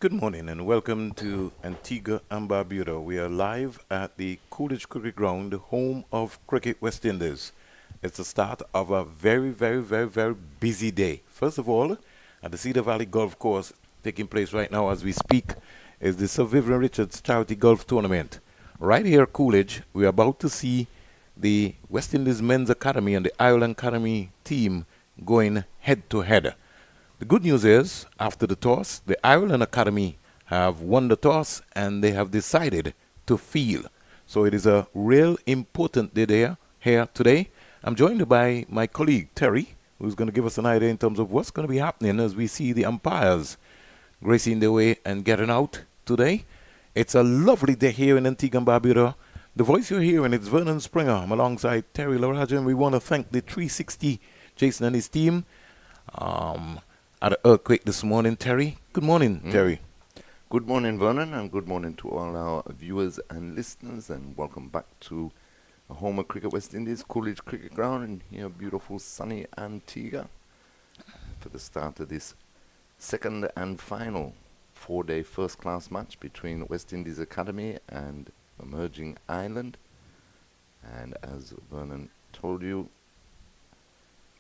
Good morning and welcome to Antigua and Barbuda. We are live at the Coolidge Cricket Ground, home of Cricket West Indies. It's the start of a very busy day. First of all, at the Cedar Valley Golf Course, taking place right now as we speak, is the Sir Vivian Richards Charity Golf Tournament. Right here at Coolidge, we are about to see the West Indies Men's Academy and the Ireland Academy team going head to head. The good news is, after the toss, the Ireland Academy have won the toss and they have decided to field. So it is a real important day there, here today. I'm joined by my colleague Terry, who's going to give us an idea in terms of what's going to be happening as we see the umpires gracing their way and getting out today. It's a lovely day here in Antigua and Barbuda. The voice you're hearing is Vernon Springer. I'm alongside Terry Larajan. We want to thank the 360 Jason and his team. At an earthquake this morning, Terry. Good morning, Terry. Good morning, Vernon, and good morning to all our viewers and listeners, and welcome back to the home of Cricket West Indies, Coolidge Cricket Ground, in here beautiful sunny Antigua, for the start of this second and final 4-day first-class match between West Indies Academy and emerging Ireland. And as Vernon told you,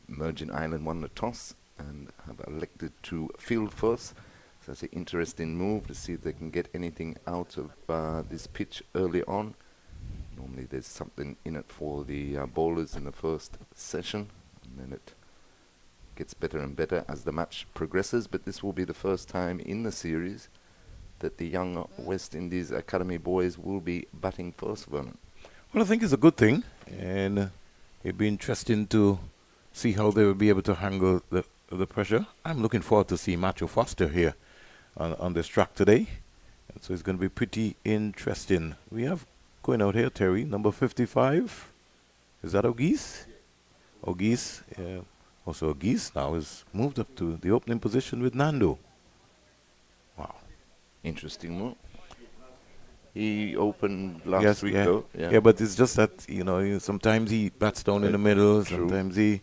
emerging Ireland won the toss and have elected to field first. So that's an interesting move to see if they can get anything out of this pitch early on. Normally there's something in it for the bowlers in the first session, and then it gets better and better as the match progresses. But this will be the first time in the series that the young West Indies Academy boys will be batting first, Vernon. Well, I think it's a good thing, and it'd be interesting to see how they will be able to handle the pressure. I'm looking forward to see Matthew Foster here on this track today. And so it's going to be pretty interesting. We have going out here, Terry, number 55. Is that O'Geese? O'Geese. Also O'Geese now is moved up to the opening position with Nandu. Wow. Interesting move. He opened last week, though. Yeah, but it's just that, sometimes he bats down in the middle, True. sometimes he...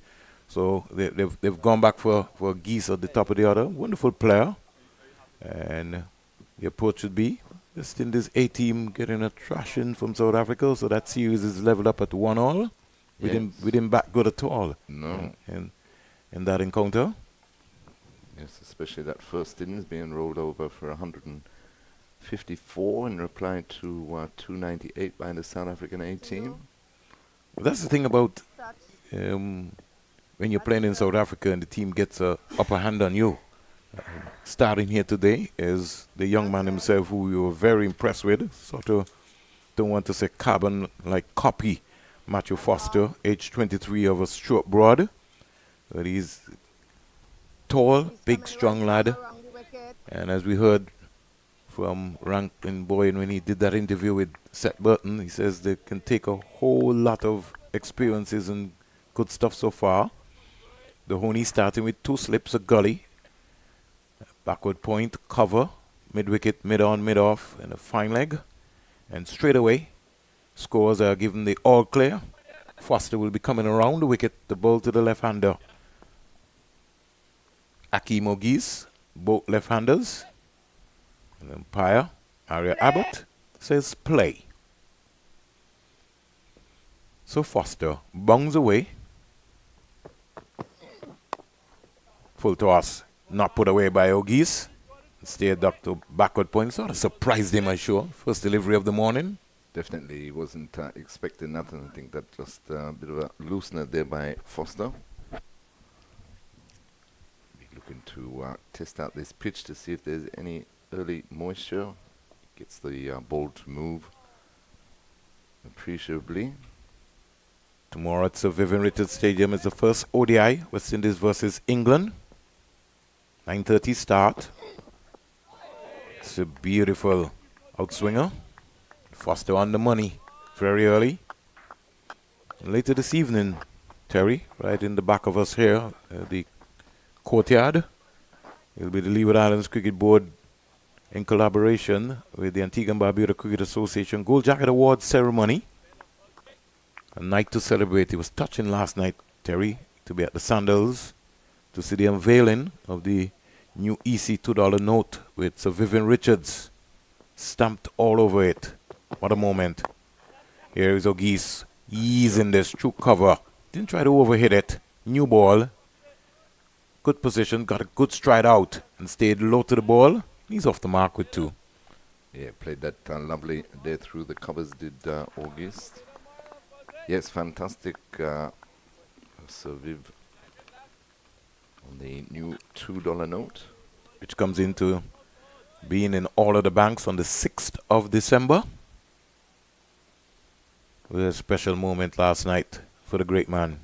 So they've gone back for Geese at the top of the order. Wonderful player. And the approach should be West Indies A-team getting a thrashing from South Africa. So that series is leveled up at 1-all. We didn't bat good at all. No. In that encounter. Yes, especially that first innings being rolled over for 154 in reply to 298 by the South African A-team. That's the thing about... when you're playing in South Africa and the team gets a upper hand on you. Starting here today is the young man himself who we were very impressed with. Sort of, don't want to say copy Matthew Foster, age 23 of a Stuart Broad. But he's tall, big, strong lad. And as we heard from Rankin Boyd when he did that interview with Seth Burton, he says they can take a whole lot of experiences and good stuff so far. The Honey starting with 2 slips, a gully, backward point, cover, mid-wicket, mid-on, mid-off, and a fine leg. And straight away, scores are given the all clear. Foster will be coming around the wicket, the ball to the left-hander. Akeem O'Geese, both left-handers. And umpire, Aria Abbott, says play. So Foster bungs away. Full toss, not put away by O'Geese. Stayed up to backward point. Sort of surprised him, I'm sure. First delivery of the morning. Definitely, he wasn't expecting nothing. I think that just a bit of a loosener there by Foster. Looking to test out this pitch to see if there's any early moisture. Gets the ball to move appreciably. Tomorrow at Sir Vivian Richards Stadium is the first ODI, West Indies versus England. 9:30 start. It's a beautiful outswinger. Foster on the money very early. And later this evening, Terry, right in the back of us here, the courtyard, will be the Leeward Islands Cricket Board in collaboration with the Antigua and Barbuda Cricket Association Gold Jacket Awards ceremony. A night to celebrate. It was touching last night, Terry, to be at the Sandals to see the unveiling of the new EC $2 note with with Sir Vivian Richards stamped all over it. What a moment. Here is O'Geese. He's in this true cover. Didn't try to overhit it. New ball. Good position. Got a good stride out and stayed low to the ball. He's off the mark with 2. Yeah, played that lovely there through the covers, did August. Yes, fantastic Sir Viv on the new $2 note. Which comes into being in all of the banks on the 6th of December. It was a special moment last night for the great man.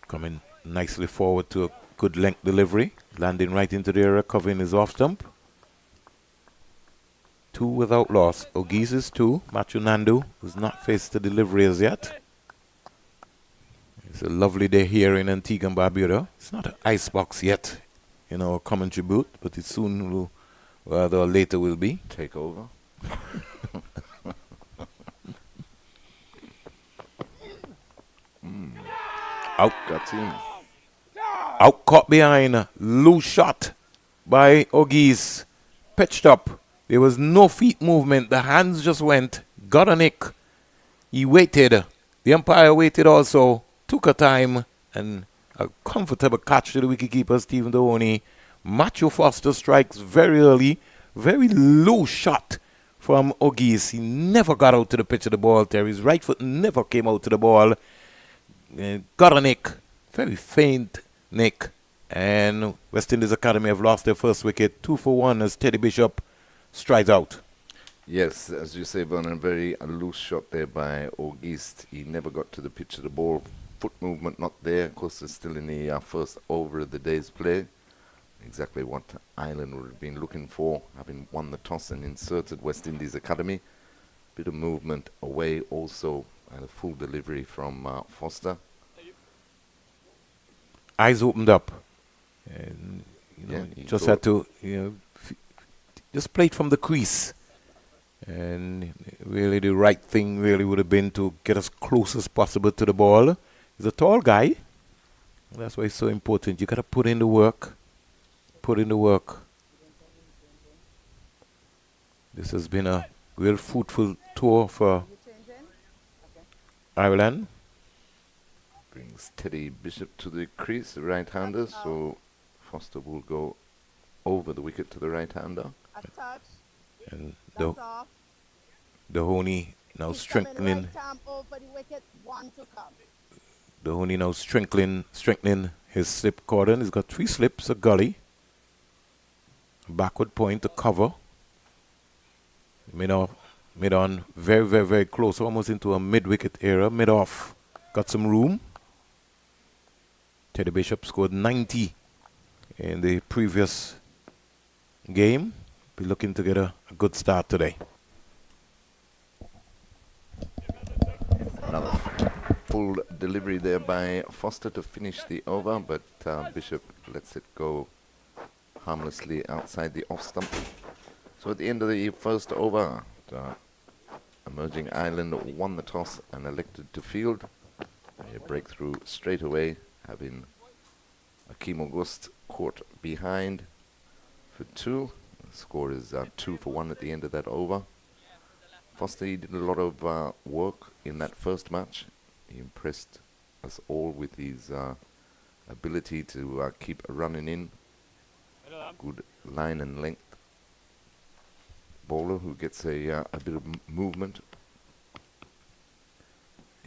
Coming nicely forward to a good length delivery. Landing right into the area, covering his off stump. 2 without loss. O'Geese is 2. Matthew Nandu, who's not faced the delivery as yet. It's a lovely day here in Antigua and Barbuda. It's not an icebox yet in our commentary booth, but it soon will, rather or later will be. Take over. Out. Got him. Out caught behind. Loose shot by O'Geese. Pitched up. There was no feet movement. The hands just went. Got a nick. He waited. The umpire waited also. Took a time. And a comfortable catch to the wicketkeeper, Stephen Dohoney. Matthew Foster strikes very early. Very low shot from O'Geese. He never got out to the pitch of the ball there. His right foot never came out to the ball. Got a nick. Very faint nick. And West Indies Academy have lost their first wicket. 2 for 1 as Teddy Bishop strides out. Yes, as you say, Vernon, very loose shot there by August. He never got to the pitch of the ball. Foot movement not there. Of course, it's still in the first over of the day's play. Exactly what Ireland would have been looking for, having won the toss and inserted West Indies Academy. Bit of movement away also, and a full delivery from Foster. Eyes opened up. And, just had to, just play it from the crease. And really the right thing really would have been to get as close as possible to the ball. He's a tall guy. That's why it's so important. You got to put in the work. Put in the work. This has been a real fruitful tour for Ireland. Brings Teddy Bishop to the crease, the right-hander, so Foster will go over the wicket to the right-hander. And Dohoney now strengthening. Dohoney now strengthening his slip cordon. He's got 3 slips, a gully, a backward point, a cover. Mid on, very, very, very close, almost into a mid-wicket area. Mid-off, got some room. Teddy Bishop scored 90 in the previous game. Be looking to get a good start today. Another full delivery there by Foster to finish the over, but Bishop lets it go harmlessly outside the off stump. So at the end of the first over, emerging Ireland won the toss and elected to field. A breakthrough straight away, having Akeem August caught behind for 2. The score is 2 for 1 at the end of that over. Foster did a lot of work in that first match. He impressed us all with his ability to keep running in. Good line and length bowler who gets a bit of movement.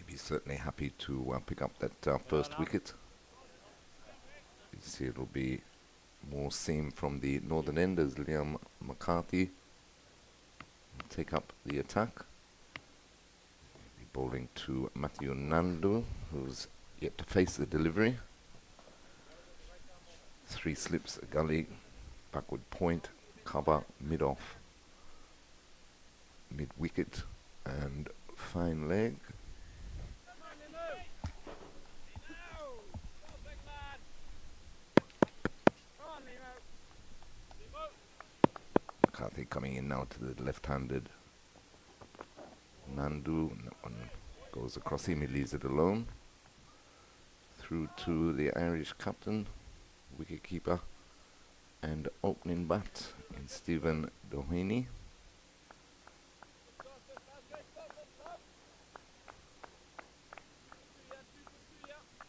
He's certainly happy to pick up that first wicket. You see it'll be more seam from the northern end as Liam McCarthy will take up the attack. He'll be bowling to Matthew Nandu, who's yet to face the delivery. 3 slips, a gully, backward point, cover, mid-off, mid-wicket and fine leg. McCarthy coming in now to the left-handed Nandu, and that one goes across him, he leaves it alone. through to the Irish captain, wicketkeeper, and opening bat in Stephen Doheny.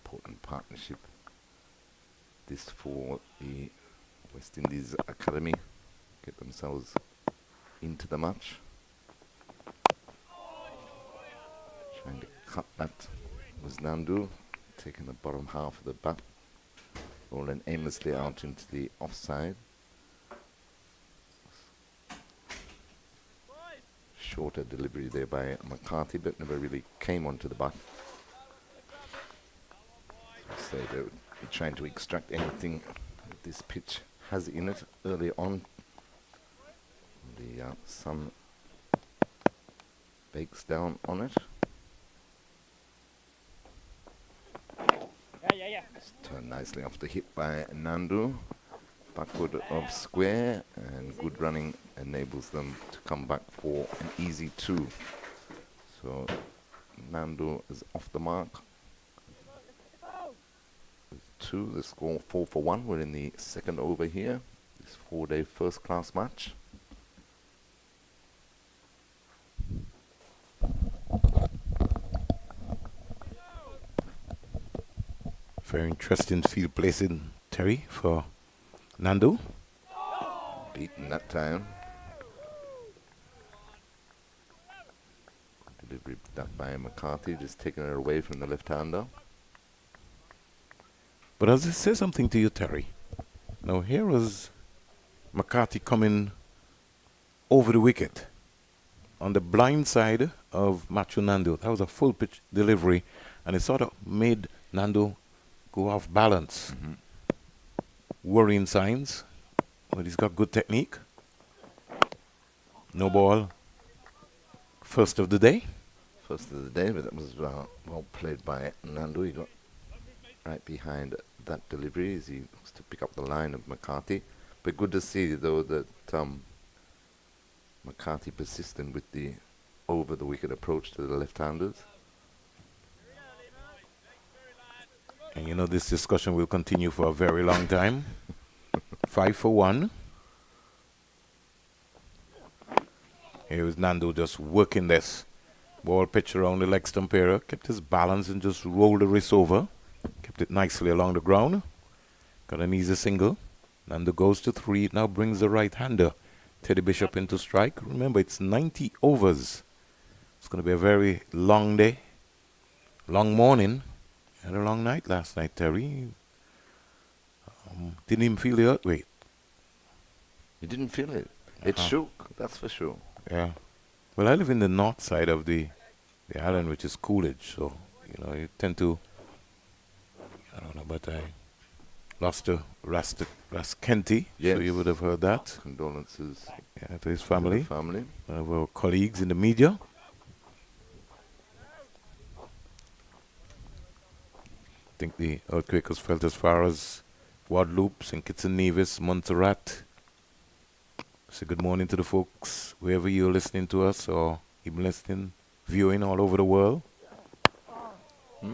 Important partnership this for the West Indies Academy, get themselves into the match. Trying to cut that was Nandu, taking the bottom half of the bat, rolling aimlessly out into the offside. Shorter delivery there by McCarthy, but never really came onto the bat. So they're trying to extract anything that this pitch has in it early on. The sun bakes down on it. It's turned nicely off the hip by Nandu. Backward of square, and good running enables them to come back for an easy 2. So Nandu is off the mark. With 2, the score 4 for 1. We're in the second over here. This 4-day first-class match. Very interesting field placing, Terry, for Nandu. Beaten that time. Delivery that by McCarthy, just taking it away from the left-hander. But does it say something to you, Terry? Now here was McCarthy coming over the wicket on the blind side of Matthew Nandu. That was a full pitch delivery, and it sort of made Nandu go off balance. Worrying signs, but he's got good technique. No ball. First of the day. First of the day, but that was well played by Nandu. He got right behind that delivery as he looks to pick up the line of McCarthy. But good to see, though, that McCarthy persistent with the over-the-wicket approach to the left-handers. And you know, this discussion will continue for a very long time. 5 for 1. Here is Nandu just working this. Ball pitch around the leg stump area. Kept his balance and just rolled the wrist over. Kept it nicely along the ground. Got an easy single. Nandu goes to 3. It now brings the right-hander, Teddy Bishop, into strike. Remember, it's 90 overs. It's going to be a very long day. Long morning. Had a long night last night, Terry. Didn't even feel the earthquake. You didn't feel it? It shook, that's for sure. Yeah. Well, I live in the north side of the island, which is Coolidge. So, you know, you tend to, I don't know, but I lost to Raskenty. Yes. So you would have heard that. Condolences. Yeah, to his family. Family. One of our colleagues in the media. I think the earthquake was felt as far as Guadeloupe, St. Kitts and Nevis, Montserrat. Say good morning to the folks, wherever you're listening to us or even listening, viewing all over the world.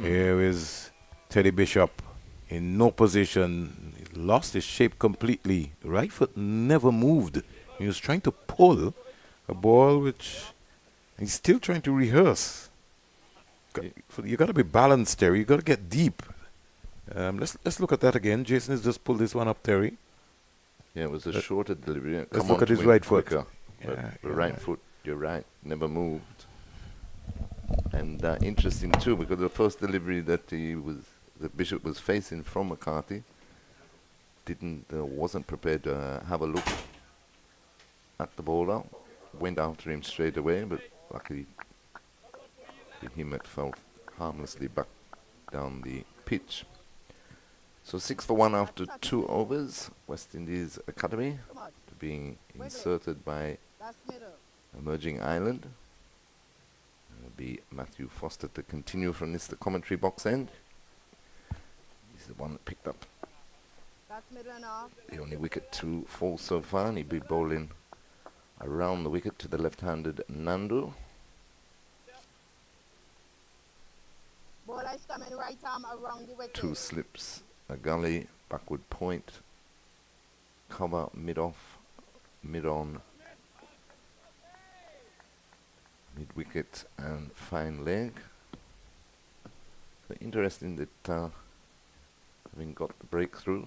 Here is Teddy Bishop in no position. He lost his shape completely. Right foot never moved. He was trying to pull a ball which he's still trying to rehearse. You got to be balanced, Terry. You got to get deep. Let's look at that again. Jason has just pulled this one up, Terry. Yeah, it was a shorter delivery. Let's look at his right foot. Quicker, but the right foot, you're right, never moved. And interesting too, because the first delivery that the Bishop was facing from McCarthy wasn't prepared to have a look at the bowler. Went after him straight away, but luckily for him it fell harmlessly back down the pitch. So 6 for 1 after 2 overs. West Indies Academy being inserted by Emerging Island. It'll be Matthew Foster to continue from the commentary box end. He's the one that picked up the only wicket to fall so far, and he'll be bowling around the wicket to the left-handed Nandu. Two slips, a gully, backward point, cover, mid off, mid on, mid wicket and fine leg. So interesting that having got the breakthrough,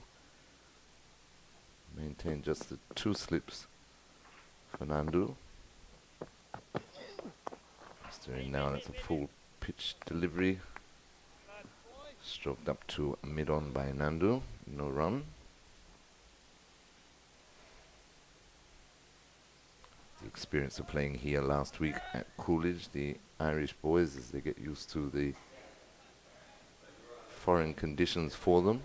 maintain just the two slips for Nandu. Steering now, that's a full pitch delivery. Stroked up to mid on by Nandu, no run. The experience of playing here last week at Coolidge, the Irish boys, as they get used to the foreign conditions for them,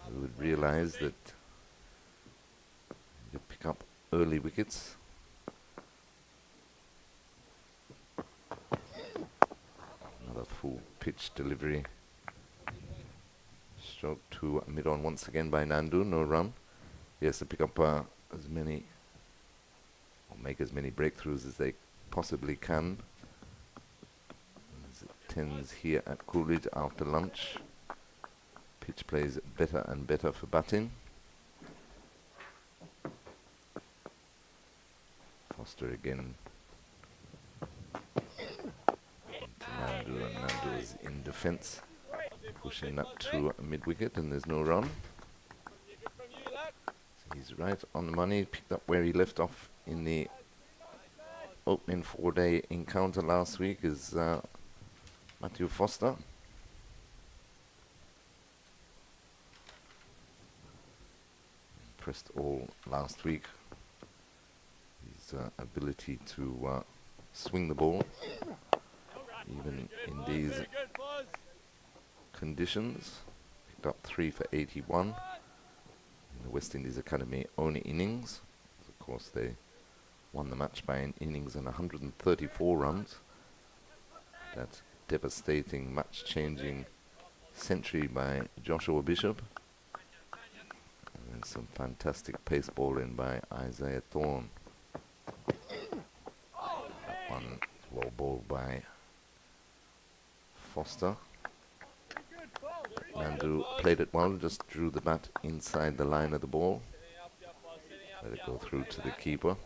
they would realize that you pick up early wickets. Another full pitch delivery. Stroke to mid on once again by Nandu, no run. He has to pick up as many, or make as many breakthroughs as they possibly can. As it tends here at Coolidge after lunch. Pitch plays better and better for batting. Foster again to Nandu, and Nandu is in defence, pushing up to a mid-wicket, and there's no run. So he's right on the money, picked up where he left off in the opening four-day encounter last week is Matthew Foster. Impressed all last week. His ability to swing the ball, even in these conditions. Picked up 3 for 81 in the West Indies Academy only innings. Of course, they won the match by an innings and 134 runs. That devastating, match-changing century by Joshua Bishop. And then some fantastic pace bowling by Isaiah Thorne. That one well bowled by Foster. Nandu played it well, just drew the bat inside the line of the ball. Let it go through to the keeper.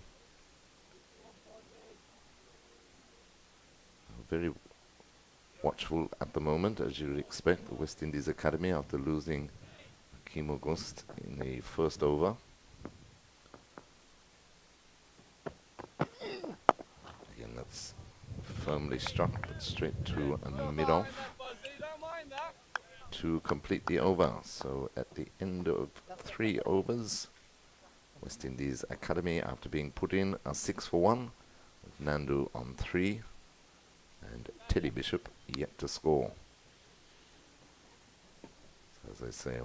Very watchful at the moment, as you would expect, the West Indies Academy after losing Hakeem August in the first over. Again, that's firmly struck, but straight to a mid-off to complete the over. So at the end of 3 overs, West Indies Academy, after being put in, are 6 for 1, with Nandu on 3, and Teddy Bishop yet to score. So as I say,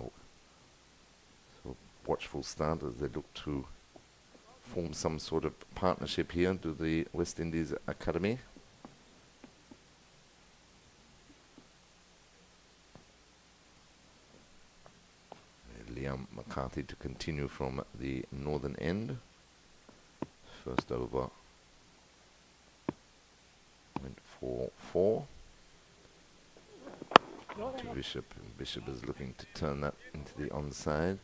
so watchful start as they look to form some sort of partnership here to the West Indies Academy. Liam McCarthy to continue from the northern end. First over went for 4 to Bishop. Bishop is looking to turn that into the onside.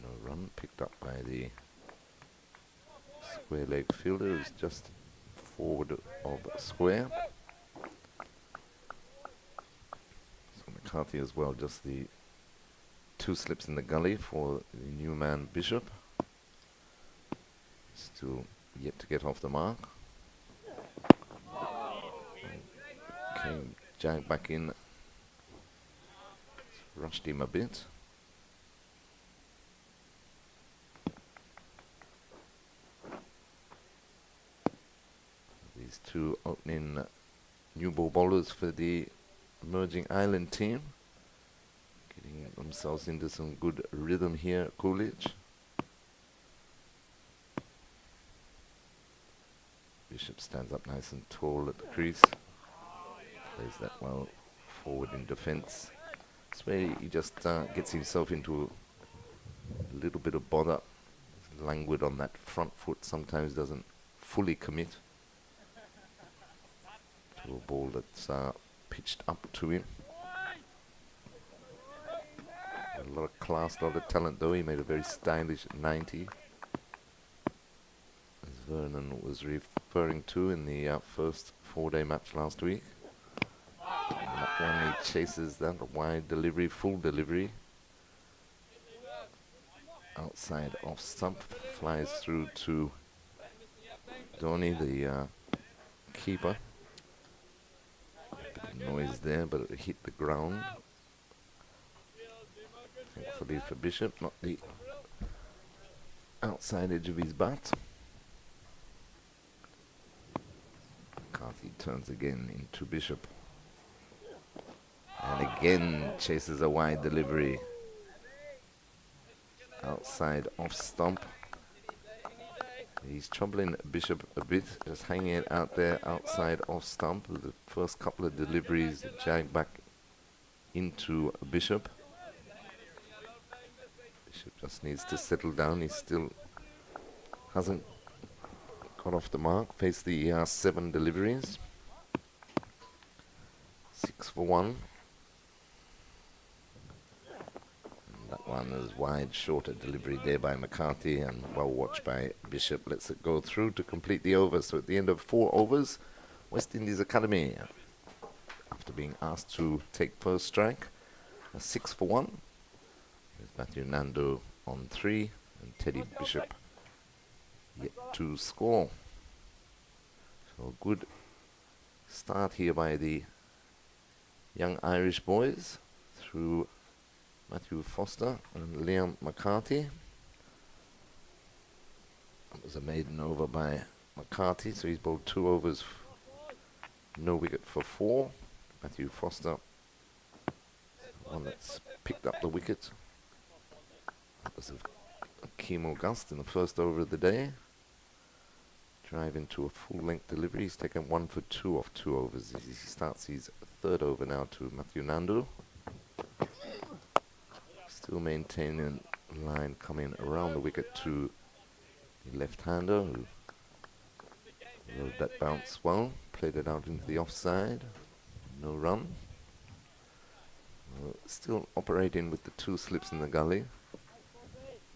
No run, picked up by the square leg fielder, who's just forward of square. So McCarthy as well, just the 2 slips in the gully for the new man Bishop. Still yet to get off the mark. Came Jag back in, rushed him a bit. These 2 opening new ball bowlers for the emerging island team, getting themselves into some good rhythm here at Coolidge. Bishop stands up nice and tall at the crease. Plays that well forward in defence. That's where he just gets himself into a little bit of bother. He's languid on that front foot, sometimes doesn't fully commit to to a ball that's pitched up to him. A lot of class, a lot of talent though. He made a very stylish 90. As Vernon was referring to in the first 4-day match last week. And that one, he chases that wide delivery, full delivery. Outside off stump, flies through to Donny, the keeper. Bit of noise there, but it hit the ground. Thankfully for Bishop, not the outside edge of his bat. McCarthy turns again into Bishop. And again chases a wide delivery. Outside off stump. He's troubling Bishop a bit, just hanging it out there outside off stump. The first couple of deliveries jag back into Bishop. Bishop just needs to settle down. He still hasn't got off the mark. Faced the 7 deliveries. 6 for 1. That one is wide, shorter delivery there by McCarthy and well watched by Bishop. Lets it go through to complete the over. So at the end of 4 overs, West Indies Academy, after being asked to take first strike, a 6 for 1. There's Matthew Nandu on 3 and Teddy Bishop yet to score. So a good start here by the young Irish boys through Matthew Foster and Liam McCarthy. That was a maiden over by McCarthy, so he's bowled 2 overs, no wicket for 4. Matthew Foster, one that's picked up the wicket. That was a chemo gust in the first over of the day. Drive into a full-length delivery. He's taken 1 for 2 off 2 overs. He starts his 3rd over now to Matthew Nandu. Still maintaining line coming around the wicket to the left-hander who rode that bounce well, played it out into the offside, no run. Still operating with the 2 slips in the gully.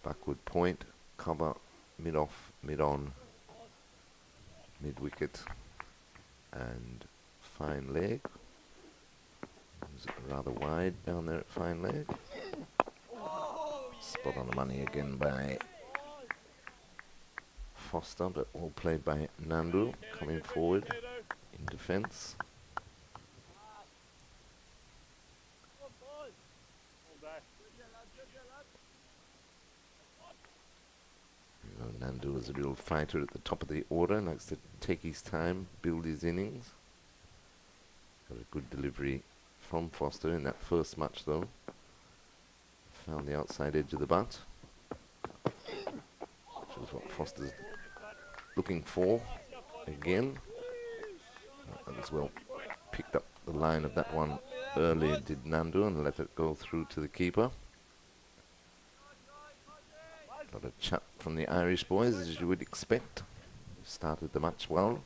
Backward point, cover, mid-off, mid-on, mid-wicket and fine leg. It was rather wide down there at fine leg. Spot on the money again by Foster, but all played by Nandu, coming forward in defence. Nandu is a real fighter at the top of the order, likes to take his time, build his innings. Got a good delivery from Foster in that first match though. Found the outside edge of the bat, which is what Foster's looking for again. And as well picked up the line of that one early, did Nandu, and let it go through to the keeper. Got a chat from the Irish boys, as you would expect. Started the match well.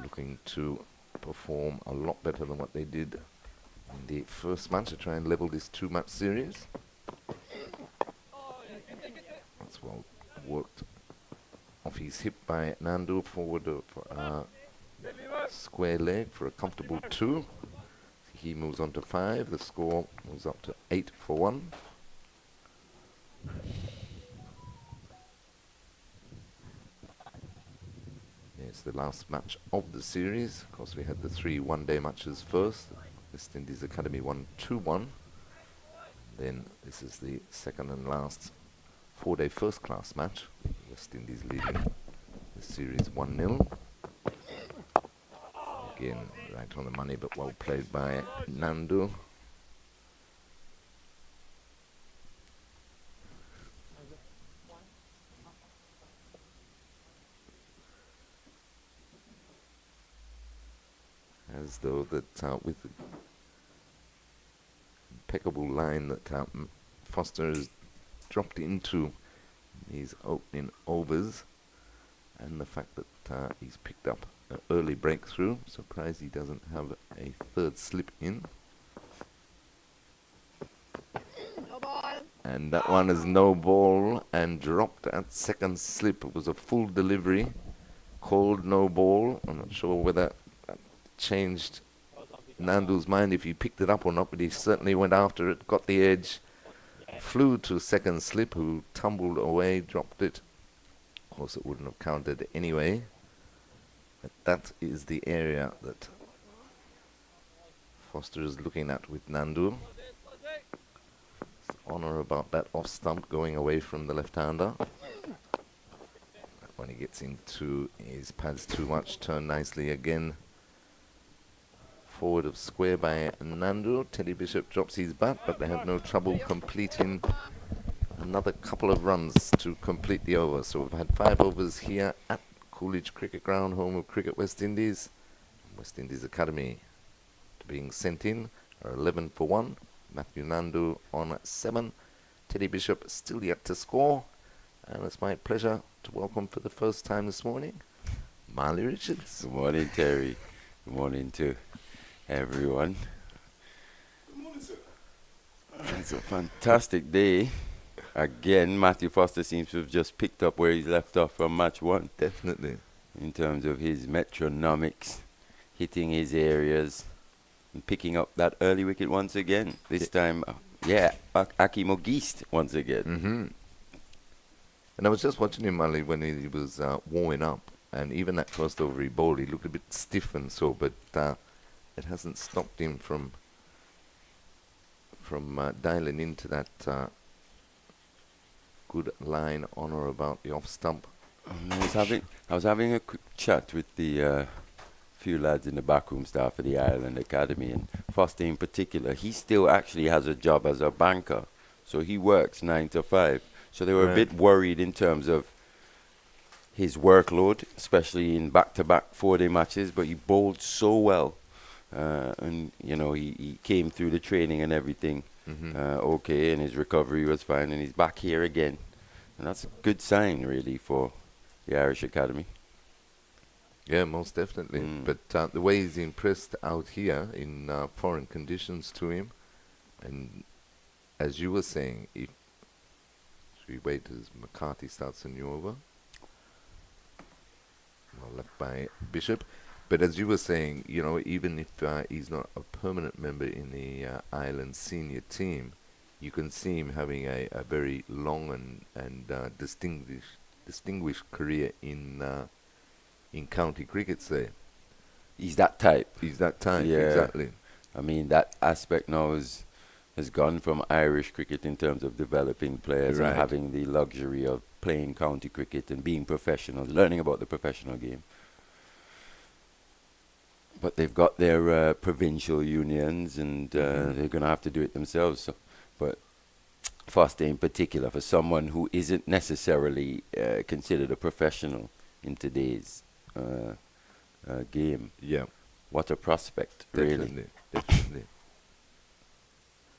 Looking to perform a lot better than what they did in the first match to try and level this 2-match series. That's well worked off his hip by Nandu, forward for square leg for a comfortable 2. He moves on to 5. The score moves up to 8 for 1. It's the last match of the series. Of course, we had the 3 one-day matches first. West Indies Academy won 2-1. Then this is the second and last 4-day first-class match. West Indies leading the series 1-0. Again, right on the money, but well played by Nandu. As though that with the impeccable line that Foster has dropped into these opening overs, and the fact that he's picked up an early breakthrough. Surprised he doesn't have a third slip in. And that one is no ball and dropped at second slip. It was a full delivery, called no ball. I'm not sure whether that changed Nandu's mind if he picked it up or not, but he certainly went after it, got the edge, flew to second slip, who tumbled away, dropped it. Of course, it wouldn't have counted anyway. But that is the area that Foster is looking at with Nandu. Honour about that off stump going away from the left-hander. When he gets into his pads too much, turn nicely again. Forward of square by Nandu. Teddy Bishop drops his bat, but they have no trouble completing another couple of runs to complete the over. So we've had 5 overs here at Coolidge Cricket Ground, home of Cricket West Indies. West Indies Academy being sent in are 11 for 1. Matthew Nandu on 7. Teddy Bishop still yet to score. And it's my pleasure to welcome for the first time this morning, Marley Richards. Good morning, Terry. Good morning to everyone. Good morning, sir. It's a fantastic day. Again, Matthew Foster seems to have just picked up where he's left off from match 1. Definitely. In terms of his metronomics, hitting his areas, and picking up that early wicket once again. This time, Akim Ogist once again. Mm-hmm. And I was just watching him, Marley, when he was warming up. And even that first over he bowled, he looked a bit stiff and so, but it hasn't stopped him from dialing into that good line on or about the off stump. I was having a quick chat with the few lads in the backroom staff of the Ireland Academy, and Foster in particular. He still actually has a job as a banker, so he works 9 to 5. So they were a bit worried in terms of his workload, especially in back-to-back 4-day matches, but he bowled so well. And, you know, he came through the training and everything okay, and his recovery was fine, and he's back here again. And that's a good sign, really, for the Irish Academy. Yeah, most definitely. But the way he's impressed out here in foreign conditions to him, and as you were saying, if we wait as McCarthy starts a new over. Well, left by Bishop. But as you were saying, you know, even if he's not a permanent member in the Ireland senior team, you can see him having a very long and distinguished career in county cricket, say. He's that type. He's that type, Yeah. exactly. I mean, that aspect now has gone from Irish cricket in terms of developing players Right. and having the luxury of playing county cricket and being professionals, learning about the professional game. But they've got their provincial unions, and they're going to have to do it themselves. So, but Foster in particular, for someone who isn't necessarily considered a professional in today's game, Yeah, what a prospect, really. definitely.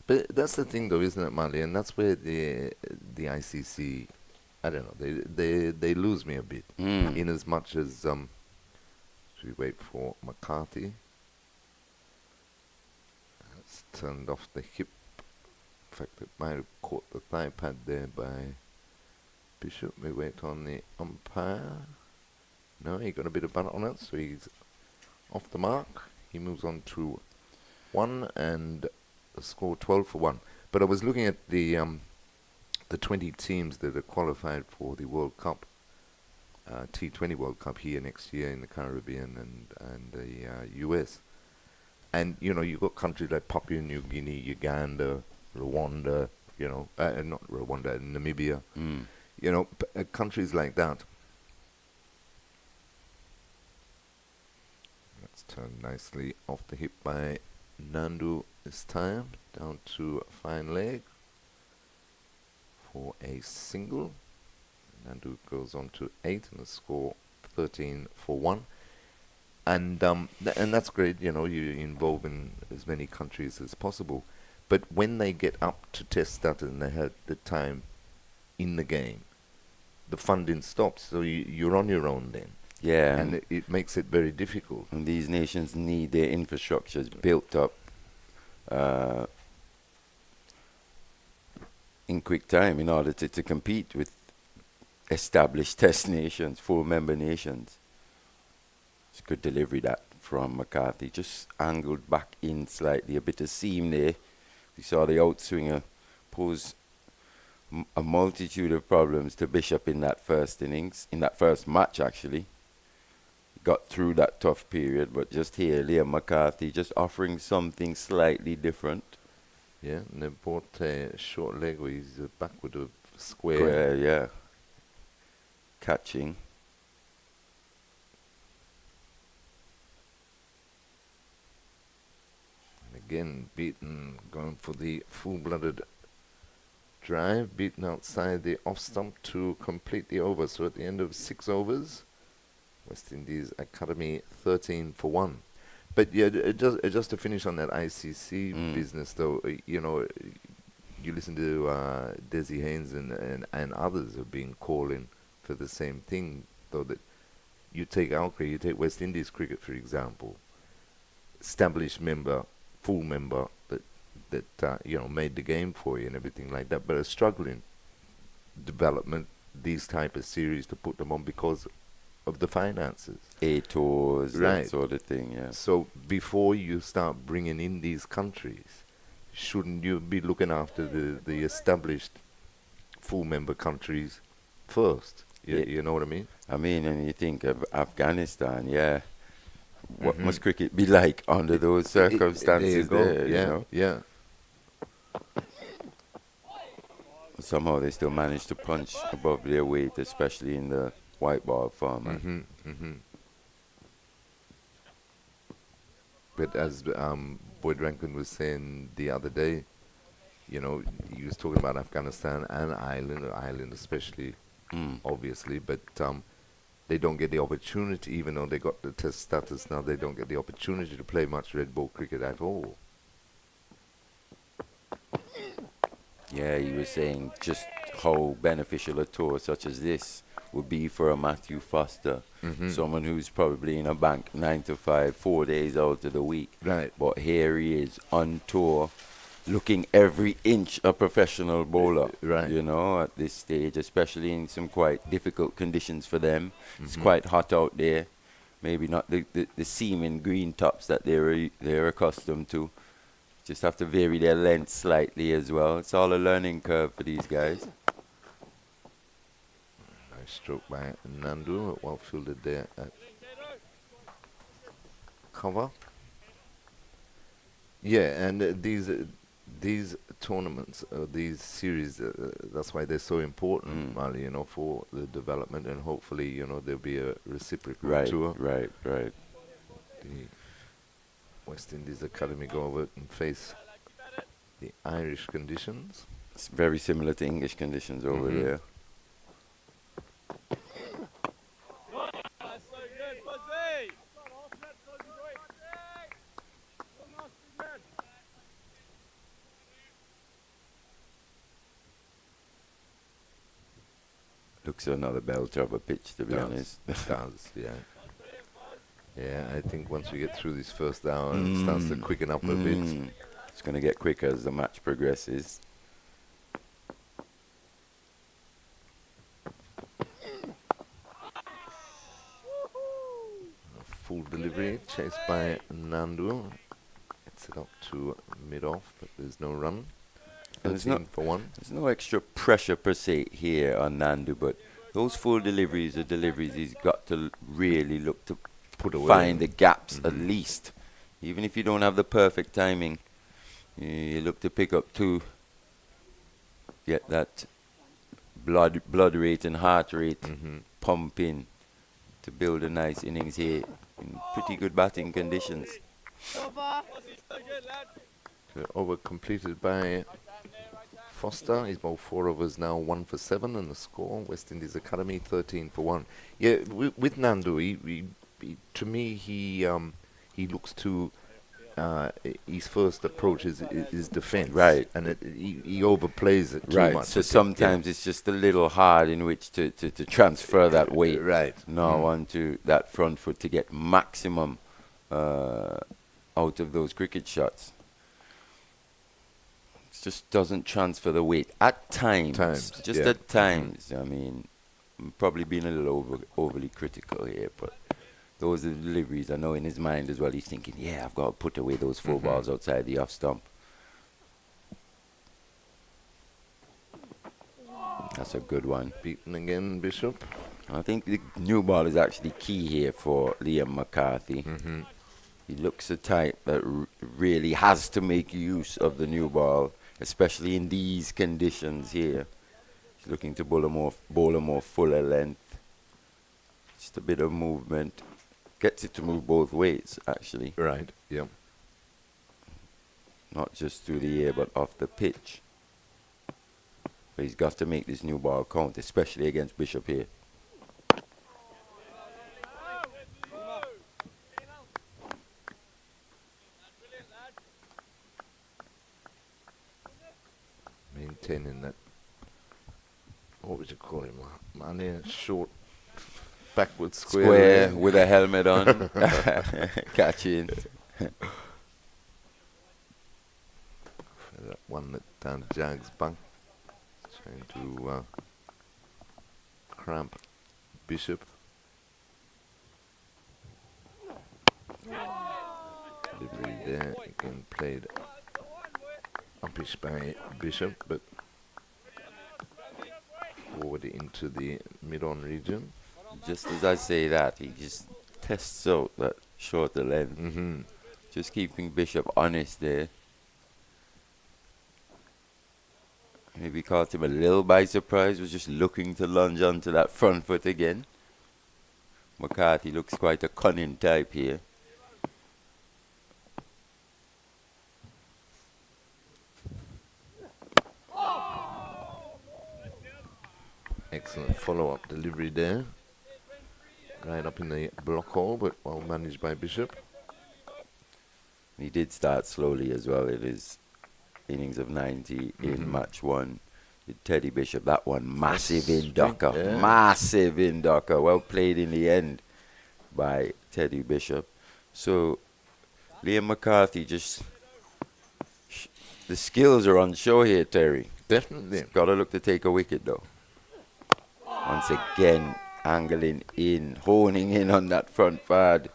But that's the thing, though, isn't it, Marley? And that's where the ICC, I don't know, they lose me a bit. In as much as we wait for McCarthy. It's turned off the hip. In fact, it might have caught the thigh pad there by Bishop. We wait on the umpire. No, he got a bit of butt on it, so he's off the mark. He moves on to 1 and the score 12 for 1. But I was looking at the 20 teams that are qualified for the World Cup, T20 World Cup here next year in the Caribbean and the US. And, you know, you've got countries like Papua New Guinea, Uganda, Rwanda, you know, not Rwanda, Namibia, you know, countries like that. That's turned nicely off the hip by Nandu this time, down to a fine leg for a single. Nandu goes on to 8 and the score 13 for 1. And and that's great, you know, you involve in as many countries as possible. But when they get up to test that and they had the time in the game, the funding stops. So you're on your own then. Yeah, And it makes it very difficult. and these nations need their infrastructures built up uh, in quick time in order to compete with established test nations, full member nations. It's good delivery that from McCarthy. Just angled back in slightly, a bit of seam there. We saw the outswinger pose a multitude of problems to Bishop in that first innings, in that first match actually. Got through that tough period, but just here, Liam McCarthy just offering something slightly different. Yeah, and they bought a short leg where he's backward of square. Square, yeah. Catching. And again, beaten, going for the full-blooded drive, beaten outside the off stump to complete the over. So at the end of 6 overs, West Indies Academy 13 for 1. But yeah, just to finish on that ICC business, though, you know, you listen to Desi Haynes and others have been calling for the same thing, though, that you take our cricket, you take West Indies cricket, for example, established member, full member that you know, made the game for you and everything like that, but a struggling development, these type of series to put them on because of the finances. A tours, Right. that sort of thing, yeah. So before you start bringing in these countries, shouldn't you be looking after the established full member countries first? Yeah. You know what I mean? I mean, and you think of Afghanistan, yeah. What must cricket be like under those circumstances there, yeah, you know? yeah. Somehow they still manage to punch above their weight, especially in the white ball format. But as Boyd Rankin was saying the other day, you know, he was talking about Afghanistan and Ireland especially, obviously, but they don't get the opportunity, even though they got the test status now, they don't get the opportunity to play much red ball cricket at all. Yeah, he was saying just how beneficial a tour such as this would be for a Matthew Foster, someone who's probably in a bank 9 to 5, 4 days out of the week. Right. But here he is on tour, looking every inch a professional bowler. Right. You know, at this stage, especially in some quite difficult conditions for them. It's quite hot out there. Maybe not the seaming green tops that they're accustomed to. Just have to vary their length slightly as well. It's all a learning curve for these guys. Nice stroke by Nandu, well fielded there at cover. Yeah, and these tournaments, these series, that's why they're so important, Mali, you know, for the development, and hopefully, you know, there'll be a reciprocal tour. Right. The West Indies Academy go over and face the Irish conditions. It's very similar to English conditions over there. Looks another belter of a pitch, to be honest. It does, yeah. Yeah, I think once we get through this first hour, it starts to quicken up a bit. It's going to get quicker as the match progresses. Full delivery, chased by Nandu. Gets it up to mid-off, but there's no run. And there's 13 for 1. There's no extra pressure per se here on Nandu, but those full deliveries are deliveries he's got to really look to Put away. find the gaps at least. Even if you don't have the perfect timing, you look to pick up two, get that blood rate and heart rate pumping to build a nice innings here in pretty good batting conditions. Over completed by Foster. He's bowled 4 overs now, 1 for 7, and the score, West Indies Academy 13 for 1. Yeah, with Nandu, he to me, he looks to his first approach is defense. Right. And he overplays it too Right. much. So I think, yeah. sometimes it's just a little hard in which to transfer that weight Right. now onto that front foot to get maximum out of those cricket shots. It just doesn't transfer the weight at times. Just yeah. at times. I mean, I'm probably being a little overly critical here, but those are the deliveries. I know in his mind as well, he's thinking, yeah, I've got to put away those 4 balls outside the off stump. That's a good one. Beaten again, Bishop. I think the new ball is actually key here for Liam McCarthy. He looks the type that really has to make use of the new ball, especially in these conditions here. He's looking to bowl a more fuller length. Just a bit of movement. Gets it to move both ways, actually. Right, yeah. Not just through the air, but off the pitch. But he's got to make this new ball count, especially against Bishop here. Maintaining that, what would you call him? Man, short, backward square. Square with a helmet on. Catching. That one that down Jag's back. Trying to cramp Bishop. Delivery there, again played uppish by Bishop, but forward into the mid-on region. Just as I say that, he just tests out that shorter length. Just keeping Bishop honest there. Maybe caught him a little by surprise, was just looking to lunge onto that front foot again. McCarthy looks quite a cunning type here. Excellent follow-up delivery there. Right up in the block hole, but well managed by Bishop. He did start slowly as well in his innings of 90 in match 1. With Teddy Bishop, that one massive in Docker. Yeah. Massive in Docker. Well played in the end by Teddy Bishop. So Liam McCarthy just... the skills are on show here, Terry. Definitely. Got to look to take a wicket, though. Once again, angling in, honing in on that front pad.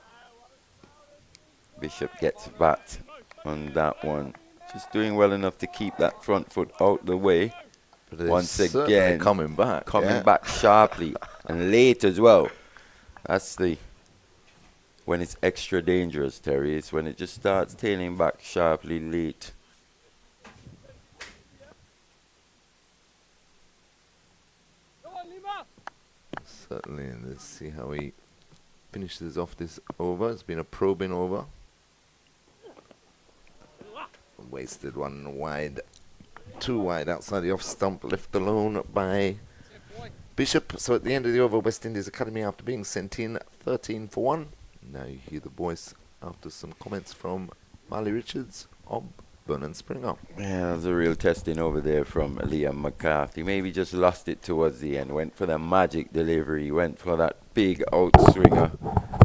Bishop gets bat on that one. Just doing well enough to keep that front foot out the way. But Once again, coming back. coming back sharply and late as well. That's when it's extra dangerous, Terry. It's when it just starts tailing back sharply late. Certainly, and let's see how he finishes off this over. It's been a probing over. Wasted one wide, 2 wide outside the off stump, left alone by Bishop. So at the end of the over, West Indies Academy, after being sent in 13 for 1. Now you hear the voice after some comments from Marley Richards of Vernon Springer. Yeah, there's a real testing over there from Liam McCarthy. Maybe just lost it towards the end. Went for the magic delivery. Went for that big outswinger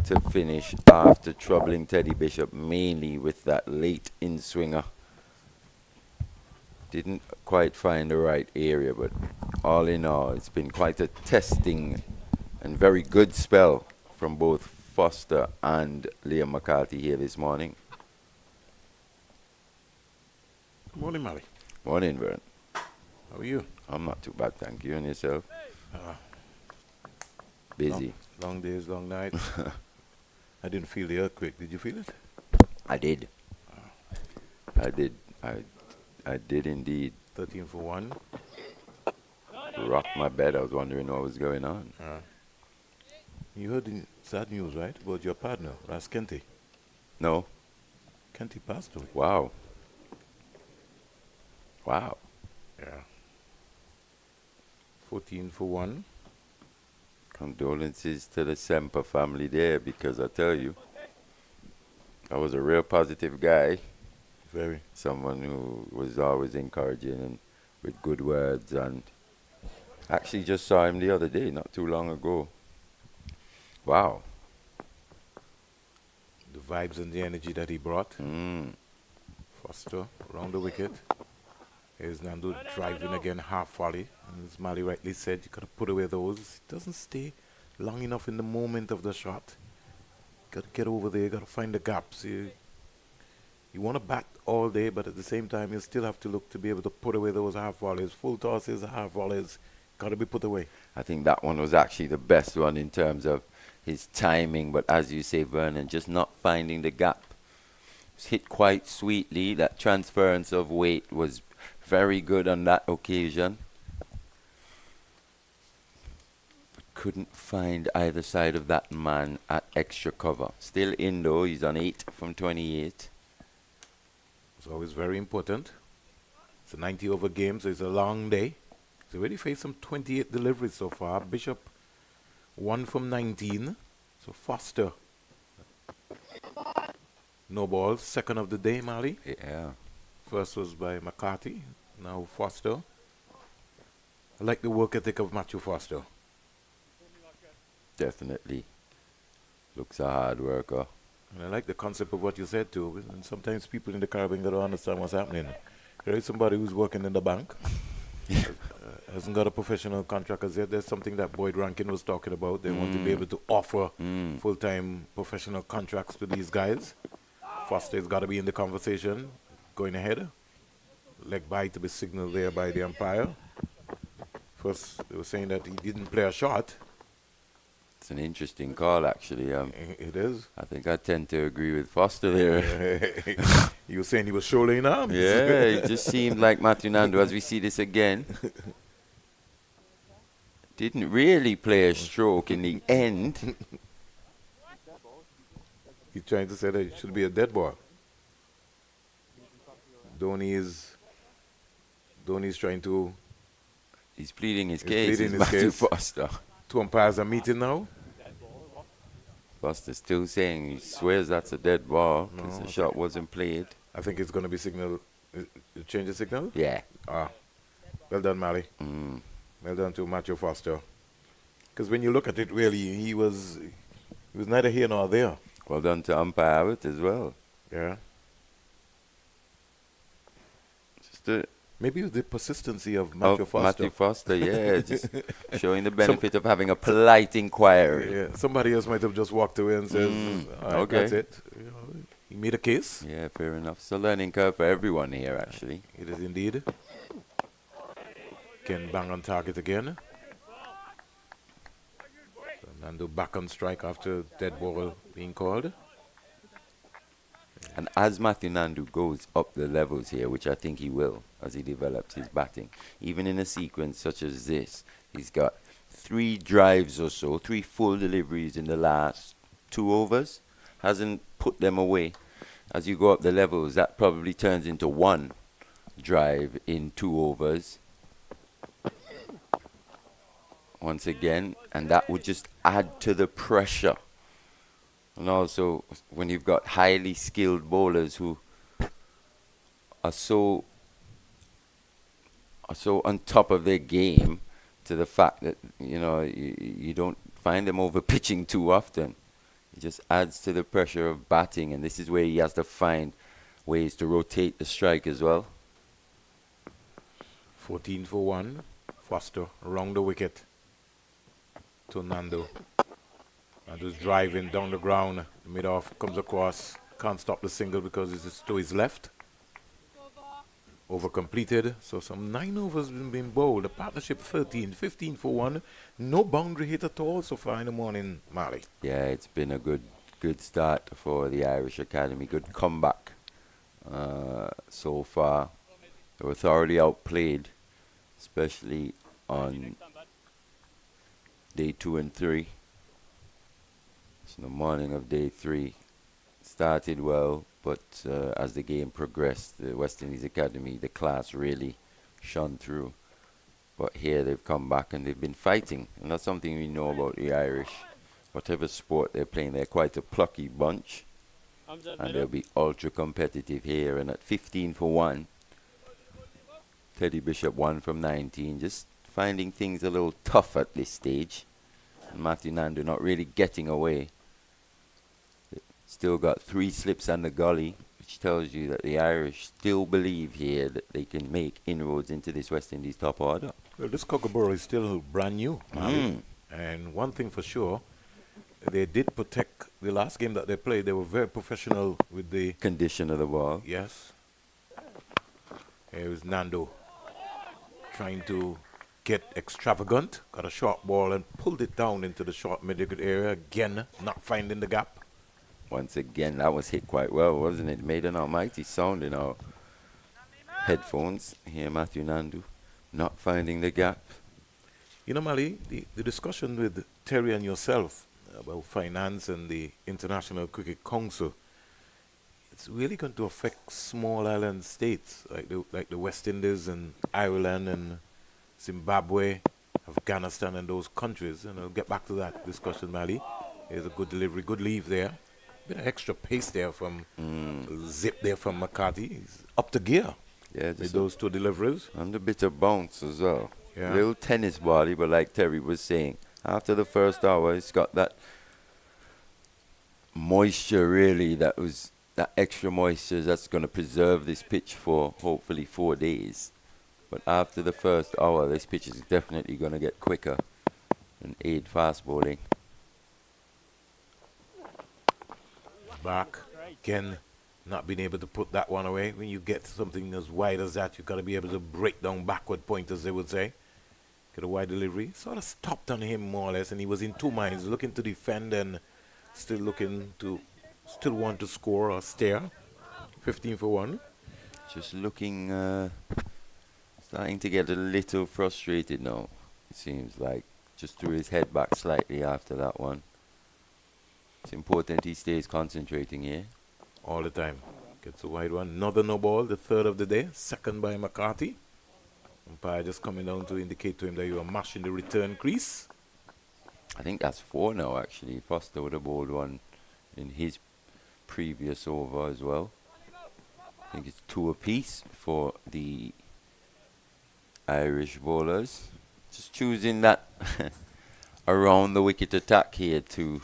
to finish after troubling Teddy Bishop mainly with that late in-swinger. Didn't quite find the right area, but all in all, it's been quite a testing and very good spell from both Foster and Liam McCarthy here this morning. Morning, Mally. Morning, Vern. How are you? I'm not too bad, thank you. And yourself? Busy. Long days, long nights. I didn't feel the earthquake. Did you feel it? I did. I did indeed. 13 for 1. Rocked my bed. I was wondering what was going on. You heard the sad news, right? About your partner, Ras Kenti. No? Kenti passed away. Wow. Wow. Yeah. 14 for 1. Condolences to the Semper family there, because I tell you, I was a real positive guy. Very. Someone who was always encouraging and with good words. And actually just saw him the other day, not too long ago. Wow. The vibes and the energy that he brought. Mm. Foster around the wicket. Here's Nandu driving again, half volley. And as Mali rightly said, you got to put away those. It doesn't stay long enough in the moment of the shot. Got to get over there, got to find the gaps. You want to bat all day, but at the same time, you still have to look to be able to put away those half volleys. Full tosses, half volleys, got to be put away. I think that one was actually the best one in terms of his timing. But as you say, Vernon, just not finding the gap. It was hit quite sweetly. That transference of weight was very good on that occasion. But couldn't find either side of that man at extra cover. Still in though, he's on 8 from 28. It's always very important. It's a 90 over game, so it's a long day. He's already faced some 28 deliveries so far. Bishop 1 from 19. So Foster. No balls. Second of the day, Mali. Yeah. First was by McCarthy. Now Foster. I like the work ethic of Matthew Foster. Definitely. Looks a hard worker. And I like the concept of what you said too. And sometimes people in the Caribbean don't understand what's happening. There is somebody who's working in the bank. Hasn't got a professional contract as yet. There's something that Boyd Rankin was talking about. They want to be able to offer full-time professional contracts to these guys. Foster's got to be in the conversation. Going ahead. Leg by to be signaled there by the umpire. First, they were saying that he didn't play a shot. It's an interesting call, actually. It is. I think I tend to agree with Foster there. You were saying he was shoulder arms. Yeah, it just seemed like Matthew Nandu, as we see this again, didn't really play a stroke in the end. He's trying to say that it should be a dead ball. Dhoni's trying to. He's pleading his He's case. pleading It's his Matthew case. Foster. Two umpires are meeting now. Foster's still saying he swears that's a dead ball because No, the shot wasn't played. I think it's going to be signal. Change the signal? Yeah. Well done, Mali. Well done to Matthew Foster. Because when you look at it, really, he was neither here nor there. Well done to umpire Abbott as well. Yeah. Just a Maybe it was the persistency of Matthew Foster. Matthew Foster, yeah, just showing the benefit of having a polite inquiry. Yeah, somebody else might have just walked away and says, all right, okay. that's it. You know, he made a case. Yeah, fair enough. It's a learning curve for everyone here, actually. It is indeed. Can bang on target again. So Nandu back on strike after dead ball being called. And as Matthew Nandu goes up the levels here, which I think he will, as he develops his batting, even in a sequence such as this, he's got 3 drives or so, 3 full deliveries in the last 2 overs, hasn't put them away. As you go up the levels, that probably turns into 1 drive in 2 overs. Once again, and that would just add to the pressure. And also, when you've got highly skilled bowlers who are so on top of their game, to the fact that, you know, you don't find them over pitching too often. It just adds to the pressure of batting, and this is where he has to find ways to rotate the strike as well. 14 for 1. Foster around the wicket to Nandu. Nandu's driving down the ground. The mid-off comes across. Can't stop the single because it's to his left. Over completed. So some 9 overs been bowled. The partnership 13, 15 for 1. No boundary hit at all so far in the morning, Mali. Yeah, it's been a good start for the Irish Academy. Good comeback so far. They were thoroughly outplayed, especially on day 2 and 3. So the morning of day 3 started well, but as the game progressed, the West Indies Academy, the class really shone through. But here they've come back and they've been fighting, and that's something we know about the Irish. Whatever sport they're playing, they're quite a plucky bunch. And they'll be ultra competitive here. And at 15 for 1, Teddy Bishop 1 from 19. Just finding things a little tough at this stage. And Matthew Nandu not really getting away. Still got 3 slips on the gully, which tells you that the Irish still believe here that they can make inroads into this West Indies top order. Well, this Kookaburra is still brand new, Mali. And one thing for sure, they did protect the last game that they played. They were very professional with the condition of the ball. Yes. Here is Nandu trying to get extravagant. Got a short ball and pulled it down into the short mid-wicket area. Again, not finding the gap. Once again, that was hit quite well, wasn't it? Made an almighty sound in our headphones. Here, Matthew Nandu not finding the gap. You know, Mali, the discussion with Terry and yourself about finance and the International Cricket Council, it's really going to affect small island states like the West Indies and Ireland and Zimbabwe, Afghanistan and those countries. And I'll get back to that discussion, Mali. There's a good delivery, good leave there. Bit of extra pace there from zip there from McCarthy. He's up to gear with those 2 deliveries. And a bit of bounce as well. Yeah. Little tennis body, but like Terry was saying, after the first hour, it's got that moisture really, that extra moisture that's going to preserve this pitch for hopefully 4 days. But after the first hour, this pitch is definitely going to get quicker and aid fast bowling. Back again, not being able to put that one away. When you get something as wide as that, you've got to be able to break down backward pointers, they would say. Get a wide delivery. Sort of stopped on him more or less, and he was in 2 minds, looking to defend and still want to score or stare. 15 for 1. Just looking, starting to get a little frustrated now, it seems like. Just threw his head back slightly after that one. It's important he stays concentrating here. All the time. Gets a wide one. Another no ball, the 3rd of the day. Second by McCarthy. Umpire just coming down to indicate to him that you are mashing the return crease. I think that's 4 now, actually. Foster would have bowled one in his previous over as well. I think it's 2 apiece for the Irish bowlers. Just choosing that around the wicket attack here to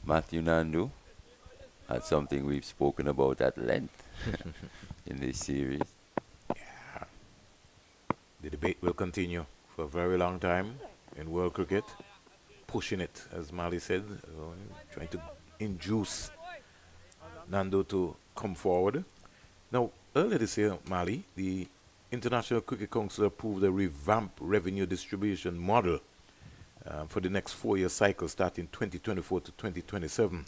Matthew Nandu. That's something we've spoken about at length in this series. Yeah. The debate will continue for a very long time in world cricket. Pushing it, as Mali said, trying to induce Nandu to come forward. Now, earlier this year, Mali, the International Cricket Council approved a revamped revenue distribution model for the next 4-year cycle starting 2024 to 2027.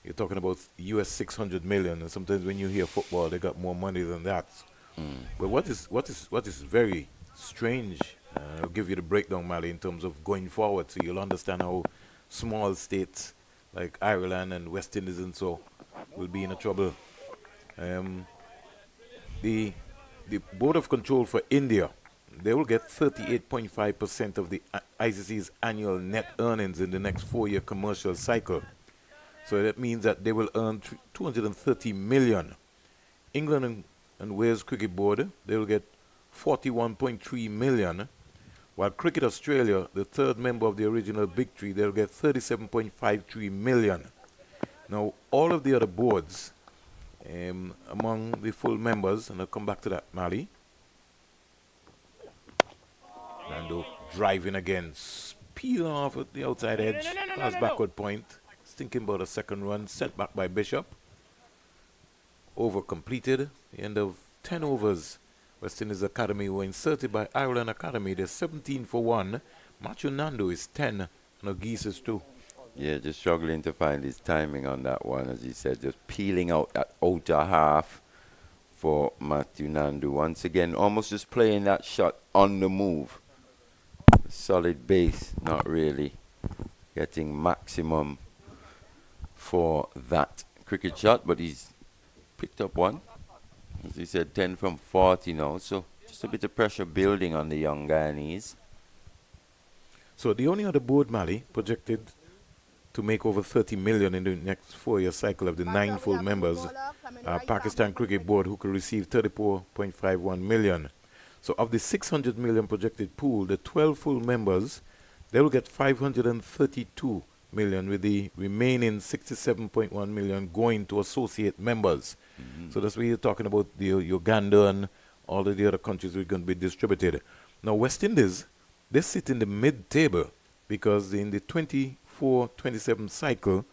You're talking about US 600 million, and sometimes when you hear football, they got more money than that. But what is very strange, I'll give you the breakdown, Mali, in terms of going forward, so you'll understand how small states like Ireland and West Indies and so will be in a trouble. The Board of Control for India, they will get 38.5% of the ICC's annual net earnings in the next 4-year commercial cycle. So that means that they will earn 230 million. England and Wales Cricket Board, they will get 41.3 million. While Cricket Australia, the 3rd member of the original Big Three, they'll get 37.53 million. Now, all of the other boards, among the full members, and I'll come back to that, Mali. Nandu driving again, peel off at the outside edge, pass backward point. Thinking about a second run, sent back by Bishop. Over completed, the end of 10 overs. West Indies Academy were inserted by Ireland Academy. They're 17 for 1. Matthew Nandu is 10, and Ogis is 2. Yeah, just struggling to find his timing on that one, as he said, just peeling out that outer half for Matthew Nandu. Once again, almost just playing that shot on the move. Solid base, not really getting maximum for that cricket shot, but he's picked up one. As he said, 10 from 40 now, so just a bit of pressure building on the young Guyanese. So the only other board, Mali, projected to make over 30 million in the next 4-year cycle of the 9 full members, Pakistan Cricket Board, who could receive 34.51 million. So of the 600 million projected pool, the 12 full members, they will get 532 million, with the remaining 67.1 million going to associate members. So that's where you're talking about the Uganda and all of the other countries who are going to be distributed. Now, West Indies, they sit in the mid-table because in the 24-27 cycle,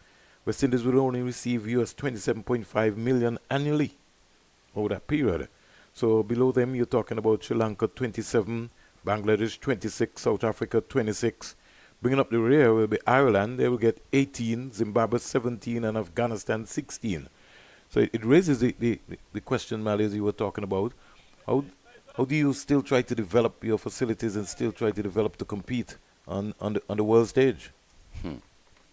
West Indies will only receive US 27.5 million annually over that period. So below them, you're talking about Sri Lanka 27, Bangladesh 26, South Africa 26. Bringing up the rear will be Ireland. They will get 18, Zimbabwe 17, and Afghanistan 16. So it raises the question, Mali, as you were talking about. How do you still try to develop your facilities and still try to develop to compete on the world stage?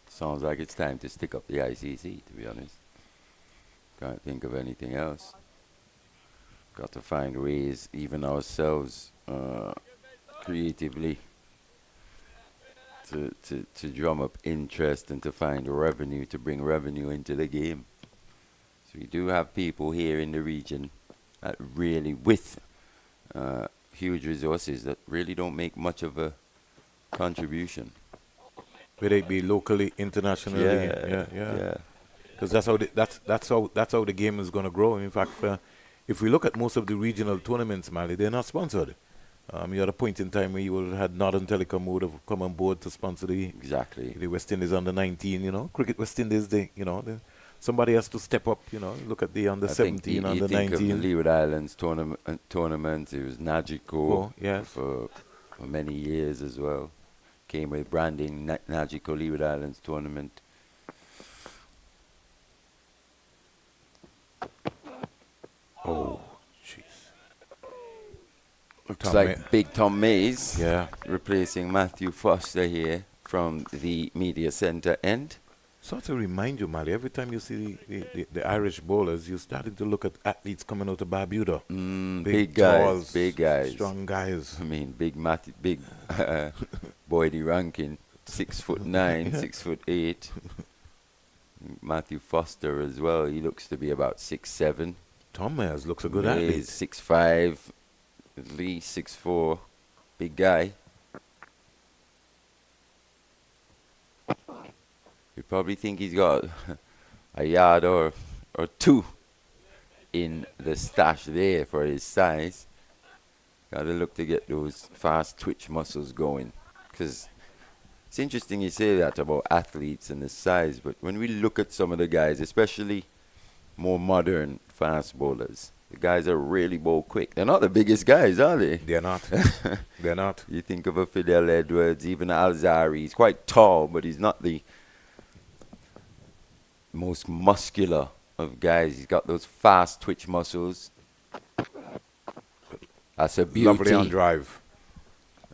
Sounds like it's time to stick up the ICC, to be honest. Can't think of anything else. Got to find ways, even ourselves, creatively, to drum up interest and to find revenue, to bring revenue into the game. So we do have people here in the region that really, with huge resources, that really don't make much of a contribution. Whether it be locally, internationally, Yeah. because that's how the game is going to grow. In fact, if we look at most of the regional tournaments, Mali, they're not sponsored. You had a point in time where you would have had Northern Telecom would have come on board to sponsor the West Indies under 19. Cricket West Indies, somebody has to step up. Look at the under 17, under 19. Think of the Leeward Islands tournament. It was Nagico yes. for many years as well. Came with branding, Nagico Leeward Islands tournament. Oh, jeez. Looks like Big Tom Mays Yeah. replacing Matthew Foster here from the media centre end. So to remind you, Mali, every time you see the Irish bowlers, you're starting to look at athletes coming out of Barbuda. Big tall, guys. Strong guys. I mean, big Boydie Rankin, 6'9", 6'8". Matthew Foster as well. He looks to be about 6'7". Tom Mayers looks a good athlete. He's 6'5", at least 6'4", big guy. You probably think he's got a yard or two in the stash there for his size. Got to look to get those fast twitch muscles going. Because it's interesting you say that about athletes and the size, but when we look at some of the guys, especially more modern fast bowlers, the guys are really bowl quick. They're not the biggest guys, are they? They're not. They're not. You think of a Fidel Edwards, even Alzari. He's quite tall, but he's not the most muscular of guys. He's got those fast twitch muscles. That's a beauty. Lovely on drive.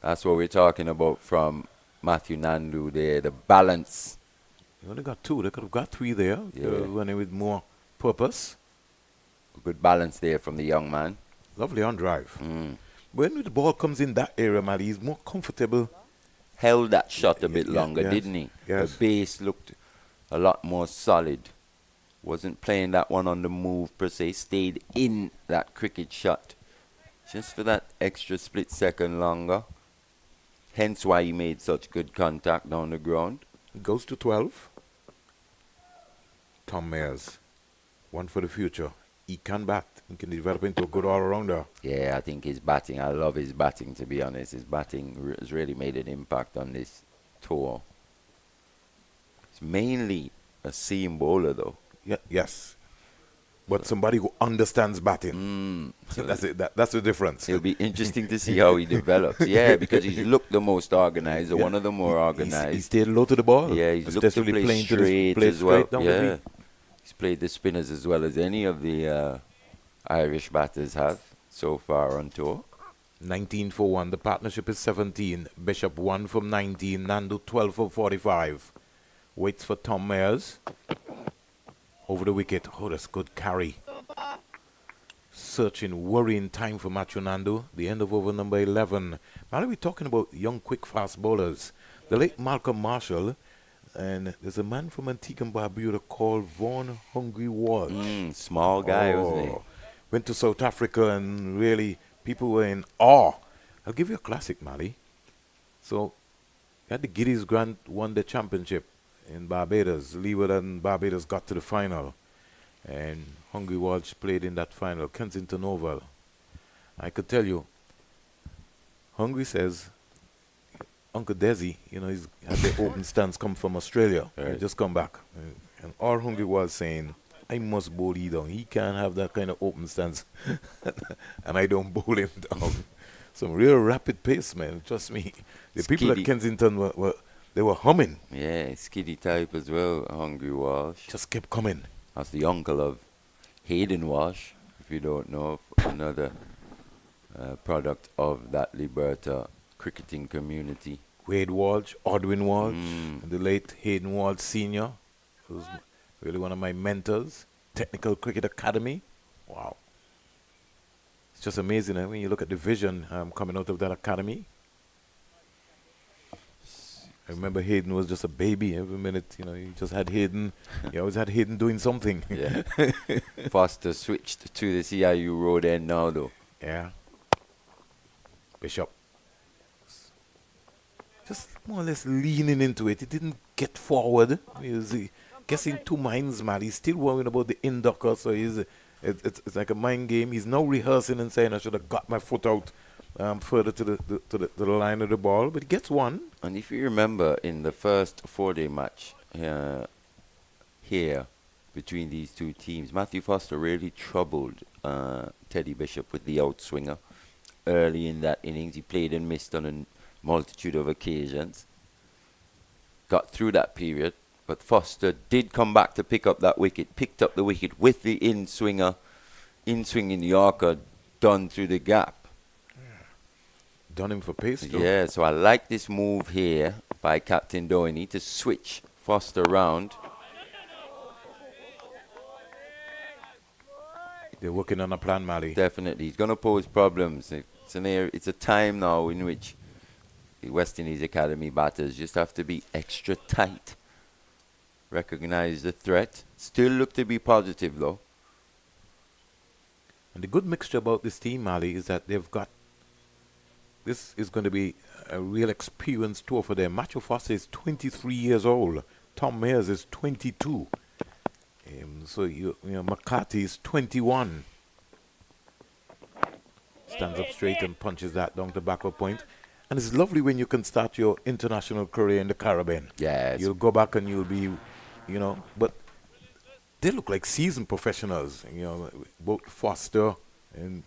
That's what we're talking about from Matthew Nandu there. The balance. You only got two. They could have got three there. Yeah. Running with more purpose. Good balance there from the young man. Lovely on drive. When the ball comes in that area, Mali, he's more comfortable. Held that shot a bit longer, yes, didn't he? yes. The base looked a lot more solid. Wasn't playing that one on the move per se. Stayed in that cricket shot. Just for that extra split second longer. Hence why he made such good contact down the ground. Goes to 12. Tom Mayers. One for the future. He can bat. He can develop into a good all-rounder. Yeah, I think his batting, I love his batting, to be honest. His batting has really made an impact on this tour. It's mainly a seam bowler, though. Yes. But somebody who understands batting. So that's it. That's the difference. It'll be interesting to see how he develops. Yeah, because he's looked the most organized, one of the more organized. He stayed low to the ball. Yeah, he's looked to play straight as well. Yeah. He's played the spinners as well as any of the Irish batters have so far on tour. 19 for 1. The partnership is 17. Bishop 1 from 19. Nandu 12 for 45. Waits for Tom Mayers. Over the wicket. Oh, that's good carry. Searching, worrying time for Matthew Nandu. The end of over number 11. Now we're talking about young, quick, fast bowlers. The late Malcolm Marshall, and there's a man from Antigua and Barbuda called Vaughn Hungry Walsh. Small guy, wasn't he? Went to South Africa and really people were in awe. I'll give you a classic, Mali. So, you had the Giddies Grant won the championship in Barbados. Leeward and Barbados got to the final. And Hungry Walsh played in that final, Kensington Oval. I could tell you, Hungry says, Uncle Desi, he's had the open stance come from Australia. He Right. just come back. And all Hungry was saying, I must bowl he down. He can't have that kind of open stance. And I don't bowl him down. Some real rapid pace, man. Trust me. The people at Skiddy. Kensington they were humming. Yeah, skiddy type as well, Hungry Walsh. Just kept coming. That's the uncle of Hayden Walsh, if you don't know, another product of that Liberta cricketing community. Wade Walsh, Odwin Walsh, Mm. and the late Hayden Walsh Sr., who's really one of my mentors. Technical Cricket Academy. Wow. It's just amazing when you look at the vision coming out of that academy. I remember Hayden was just a baby every minute. You just had Hayden. You always had Hayden doing something. Yeah. Foster switched to the CIU road end now, though. Yeah. Bishop. Just more or less leaning into it. He didn't get forward. He was guessing two minds, man. He's still worrying about the inducker, so it's like a mind game. He's now rehearsing and saying, I should have got my foot out further to the line of the ball, but he gets one. And if you remember, in the first 4-day match here between these two teams, Matthew Foster really troubled Teddy Bishop with the outswinger early in that innings. He played and missed on a multitude of occasions. Got through that period, but Foster did come back to pick up that wicket, picked up the wicket with the in-swinging Yorker done through the gap. Done him for pace, though. Yeah, so I like this move here by Captain Doheny to switch Foster round. They're working on a plan, Mali. Definitely, he's going to pose problems. It's a time now in which the West Indies Academy batters just have to be extra tight. Recognize the threat. Still look to be positive, though. And the good mixture about this team, Mali, is that this is going to be a real experience tour for them. Macho Foster is 23 years old. Tom Mayers is 22. So McCarthy is 21. Stands up straight and punches that down to backward point. And it's lovely when you can start your international career in the Caribbean. Yes. You'll go back and you'll be, but they look like seasoned professionals. Both Foster and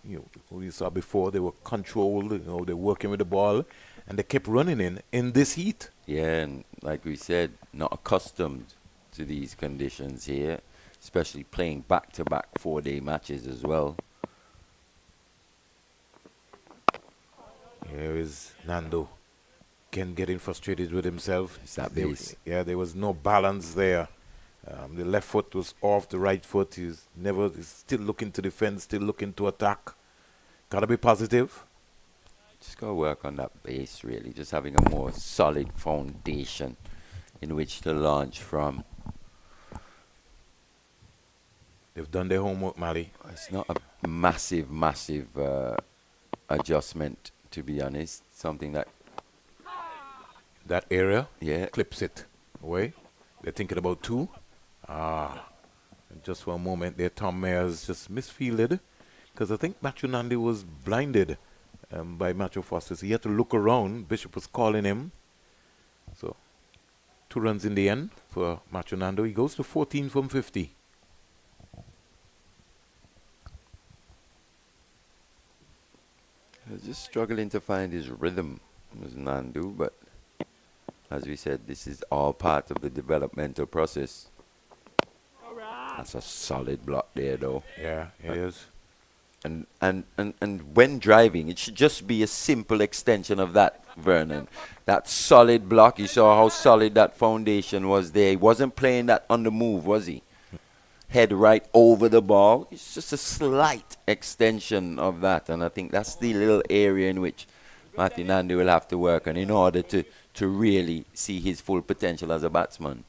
who you saw before, they were controlled. They're working with the ball, and they kept running in this heat. Yeah, and like we said, not accustomed to these conditions here, especially playing back-to-back 4-day matches as well. Here is Nandu, again getting frustrated with himself. It's that base. There was no balance there. The left foot was off the right foot. He's still looking to defend, still looking to attack. Gotta be positive. Just got to work on that base, really. Just having a more solid foundation in which to launch from. They've done their homework, Mali. It's not a massive adjustment, to be honest. Something That area, yeah, clips it away. They're thinking about two. And just for a moment there, Tom Mayers just misfielded, because I think Macho Nandi was blinded by Macho Foster. So he had to look around. Bishop was calling him. So 2 runs in the end for Macho Nando. He goes to 14 from 50. I was just struggling to find his rhythm, was Nandu, but as we said, this is all part of the developmental process. That's a solid block there, though. Yeah, it is. And when driving, it should just be a simple extension of that, Vernon. That solid block, you saw how solid that foundation was there. He wasn't playing that on the move, was he? Head right over the ball. It's just a slight extension of that. And I think that's the little area in which Martin Nandu will have to work on in order to to really see his full potential as a batsman.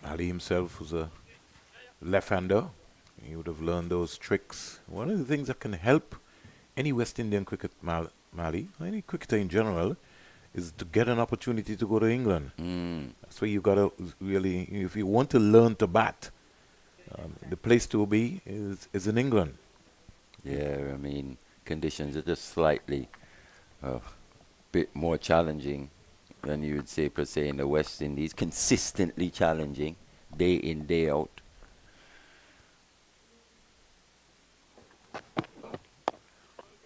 Ali himself was a left-hander. He would have learned those tricks. One of the things that can help any West Indian Mali, or any cricketer in general, is to get an opportunity to go to England. That's where you got to really, if you want to learn to bat, the place to be is in England. Yeah, I mean, conditions are just slightly bit more challenging than you would say per se in the West Indies. Consistently challenging, day in, day out.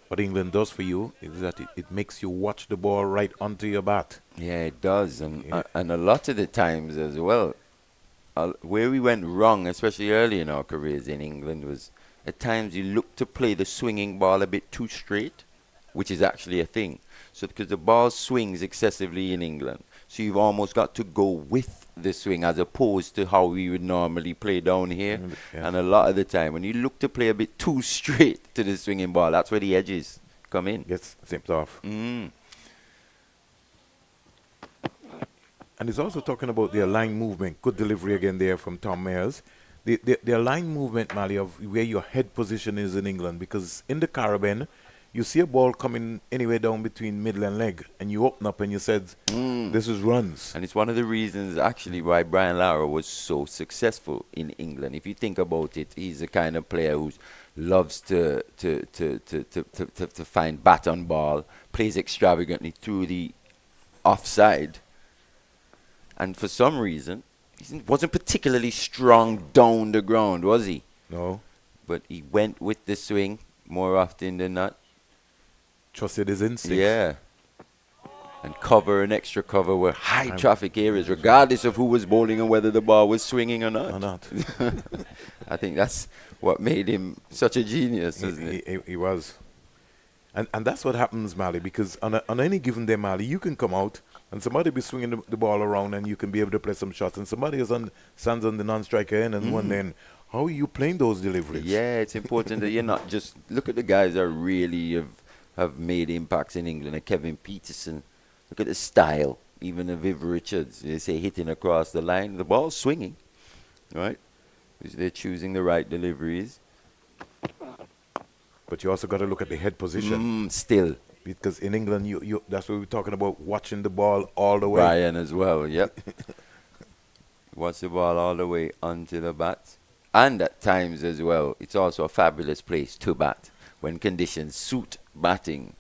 What England does for you is that it makes you watch the ball right onto your bat. Yeah, it does, and Yeah. and a lot of the times as well, where we went wrong, especially early in our careers in England, was at times you look to play the swinging ball a bit too straight, which is actually a thing. So because the ball swings excessively in England, so you've almost got to go with the swing as opposed to how we would normally play down here. Yeah. And a lot of the time, when you look to play a bit too straight to the swinging ball, that's where the edges come in. Gets zipped off. And it's also talking about their line movement. Good delivery again there from Tom Mayers. Their line movement, Mali, of where your head position is in England. Because in the Caribbean, you see a ball coming anywhere down between middle and leg. And you open up and you said, this is runs. And it's one of the reasons actually why Brian Lara was so successful in England. If you think about it, he's the kind of player who loves to find bat on ball, plays extravagantly through the offside. And for some reason, he wasn't particularly strong down the ground, was he? No. But he went with the swing more often than not. Trusted his instincts. Yeah. And cover and extra cover were high traffic areas, regardless of who was bowling and whether the ball was swinging or not. Or not. I think that's what made him such a genius, isn't it? He was. And that's what happens, Mali, because on any given day, Mali, you can come out and somebody be swinging the ball around and you can be able to play some shots, and somebody stands on the non-striker end and one end. How are you playing those deliveries? Yeah, it's important that you're not just look at the guys that really have made impacts in England. Like Kevin Peterson, look at the style. Even of Viv Richards, they say hitting across the line, the ball's swinging, right? They're choosing the right deliveries. But you also got to look at the head position. Still. Because in England, you that's what we're talking about, watching the ball all the way. Brian as well, yep. Watch the ball all the way onto the bat. And at times as well, it's also a fabulous place to bat. When conditions suit batting,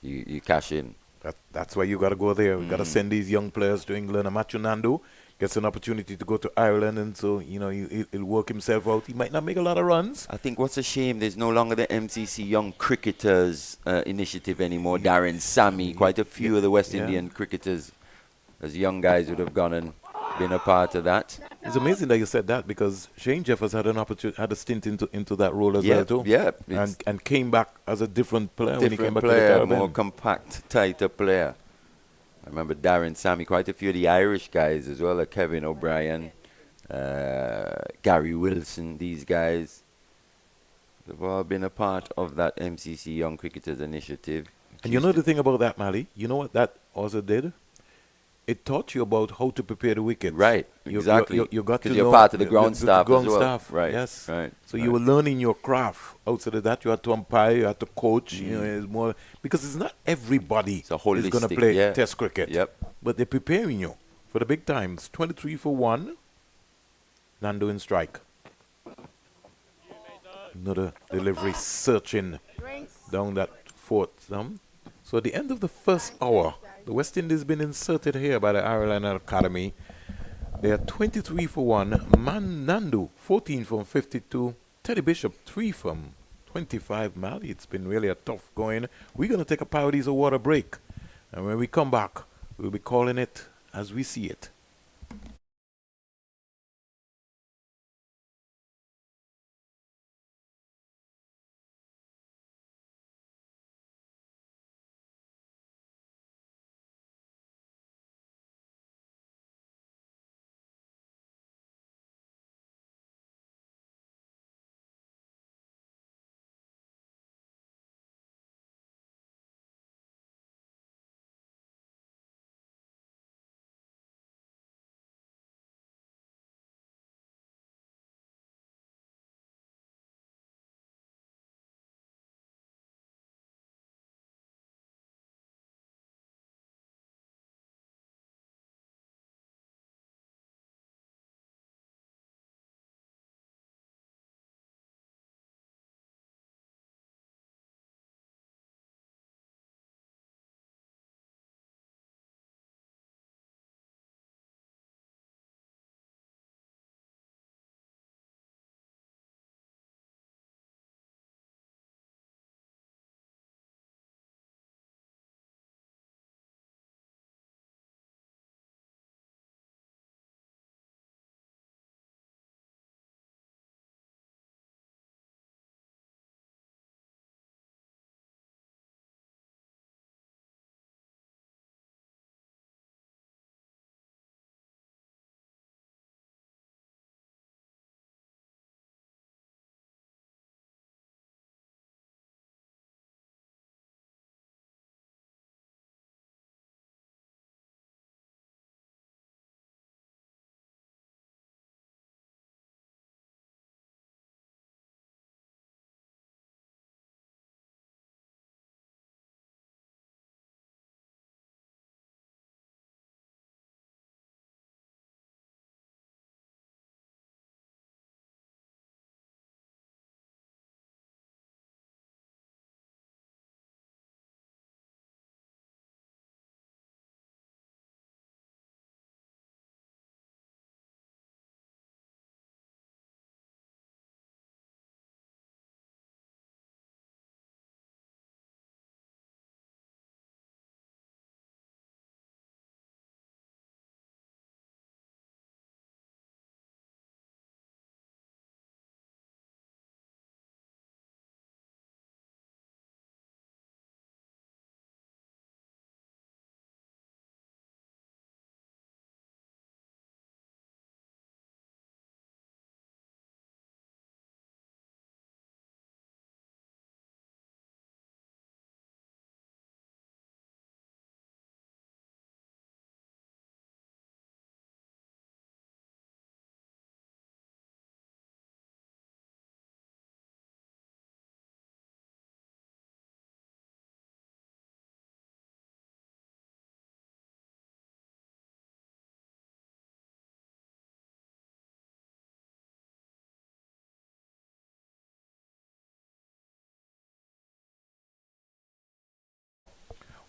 you cash in. That's why you got to go there. We got to send these young players to England. And Matthew Nandu gets an opportunity to go to Ireland, and so, he'll work himself out. He might not make a lot of runs. I think what's a shame, there's no longer the MCC Young Cricketers initiative anymore. Darren, Sammy, quite a few of the West Indian cricketers as young guys would have gone and been a part of that. It's amazing that you said that, because Shane Jeffers had an opportunity, had a stint into that role as well too. Yeah, and came back as a different player when he came back to the player, Caribbean. more compact, tighter player. I remember Darren, Sammy, quite a few of the Irish guys as well, like Kevin O'Brien, Gary Wilson, these guys. They've all been a part of that MCC Young Cricketers initiative. And you know the thing about that, Mali? You know what that also did? It taught you about how to prepare the wicket. Right, exactly. You got to know. Because you're part of the ground staff ground as well. staff, Right, yes. right. So you were learning your craft. Outside of that, you had to umpire, you had to coach. It's more, because it's not everybody It's a who's going to holistic, play yeah. Test cricket. Yep. But they're preparing you for the big times. 23 for 1. Nandu in strike. Another delivery searching down that fourth thumb. So at the end of the first hour, the West Indies been inserted here by the Ireland Academy. They are 23 for 1. Nandu, 14 from 52. Teddy Bishop, 3 from 25. Mali, it's been really a tough going. We're going to take a Parodies of Water break. And when we come back, we'll be calling it as we see it.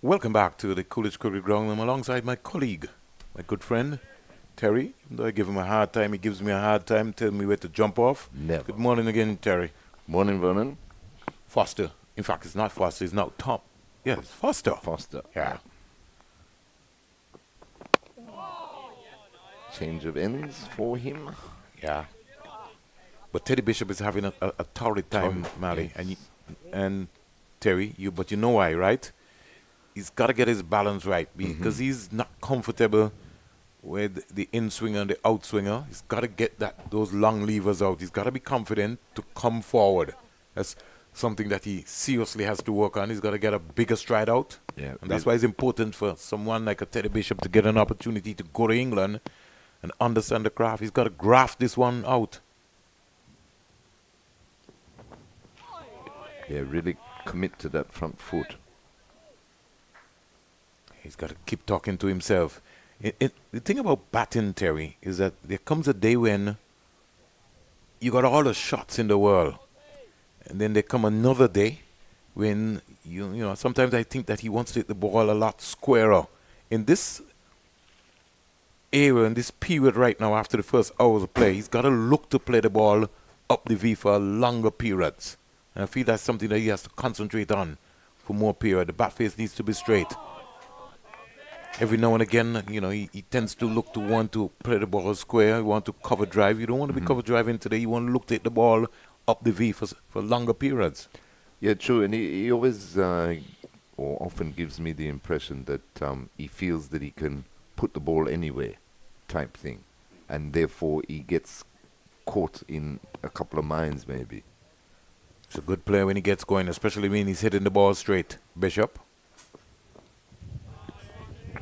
Welcome back to the Coolidge Cricket Ground. I'm alongside my colleague, my good friend, Terry. Though I give him a hard time, he gives me a hard time, telling me where to jump off. Never. Good morning again, Terry. Morning, Vernon. Foster. In fact, it's not Foster, it's now Tom. Yeah, it's Foster. Foster. Yeah. Change of ends for him. Yeah. But Teddy Bishop is having a torrid time, Torrid, Mally. yes. And Terry, but you know why, right? He's got to get his balance right because he's not comfortable with the in swinger and the out swinger. He's got to get those long levers out. He's got to be confident to come forward. That's something that he seriously has to work on. He's got to get a bigger stride out. Yeah, And that's why it's important for someone like a Teddy Bishop to get an opportunity to go to England and understand the craft. He's got to graft this one out. Yeah, really commit to that front foot. He's got to keep talking to himself. The thing about batting, Terry, is that there comes a day when you got all the shots in the world. And then there come another day when, you know, sometimes I think that he wants to hit the ball a lot squarer. In this era, in this period right now, after the first hours of play, he's got to look to play the ball up the V for longer periods. And I feel that's something that he has to concentrate on for more period. The bat face needs to be straight. Every now and again, you know, he tends to look to want to play the ball square, want to cover drive. You don't want to be cover driving today. You want to look to hit the ball up the V for longer periods. Yeah, true. And he always, or often gives me the impression that he feels that he can put the ball anywhere type thing. And therefore he gets caught in a couple of minds maybe. He's a good player when he gets going, especially when he's hitting the ball straight. Bishop.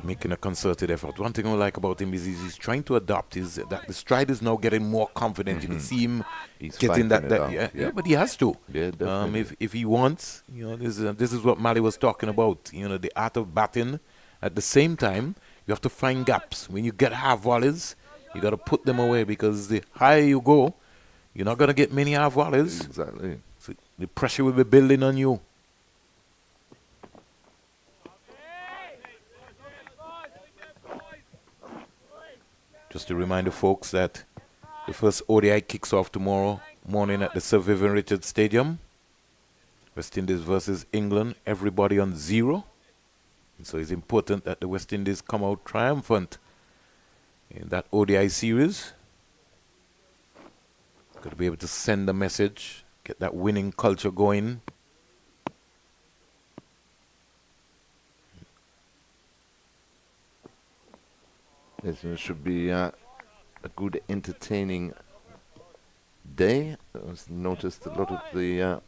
Making a concerted effort. One thing I like about him is he's trying to adapt. Is that the stride is now getting more confident. You can see him He's getting fighting that. it out, Yeah, but he has to. Yeah, definitely. If he wants, you know, this is what Mali was talking about. You know, the art of batting. At the same time, you have to find gaps. When you get half volleys, you got to put them away because the higher you go, you're not gonna get many half volleys. Exactly. So the pressure will be building on you. Just to remind the folks that the first ODI kicks off tomorrow morning at the Sir Vivian Richards Stadium. West Indies versus England, everybody on 0. And so it's important that the West Indies come out triumphant in that ODI series. Got to be able to send a message, get that winning culture going. Yes, it should be a good, entertaining day. I've noticed a lot of the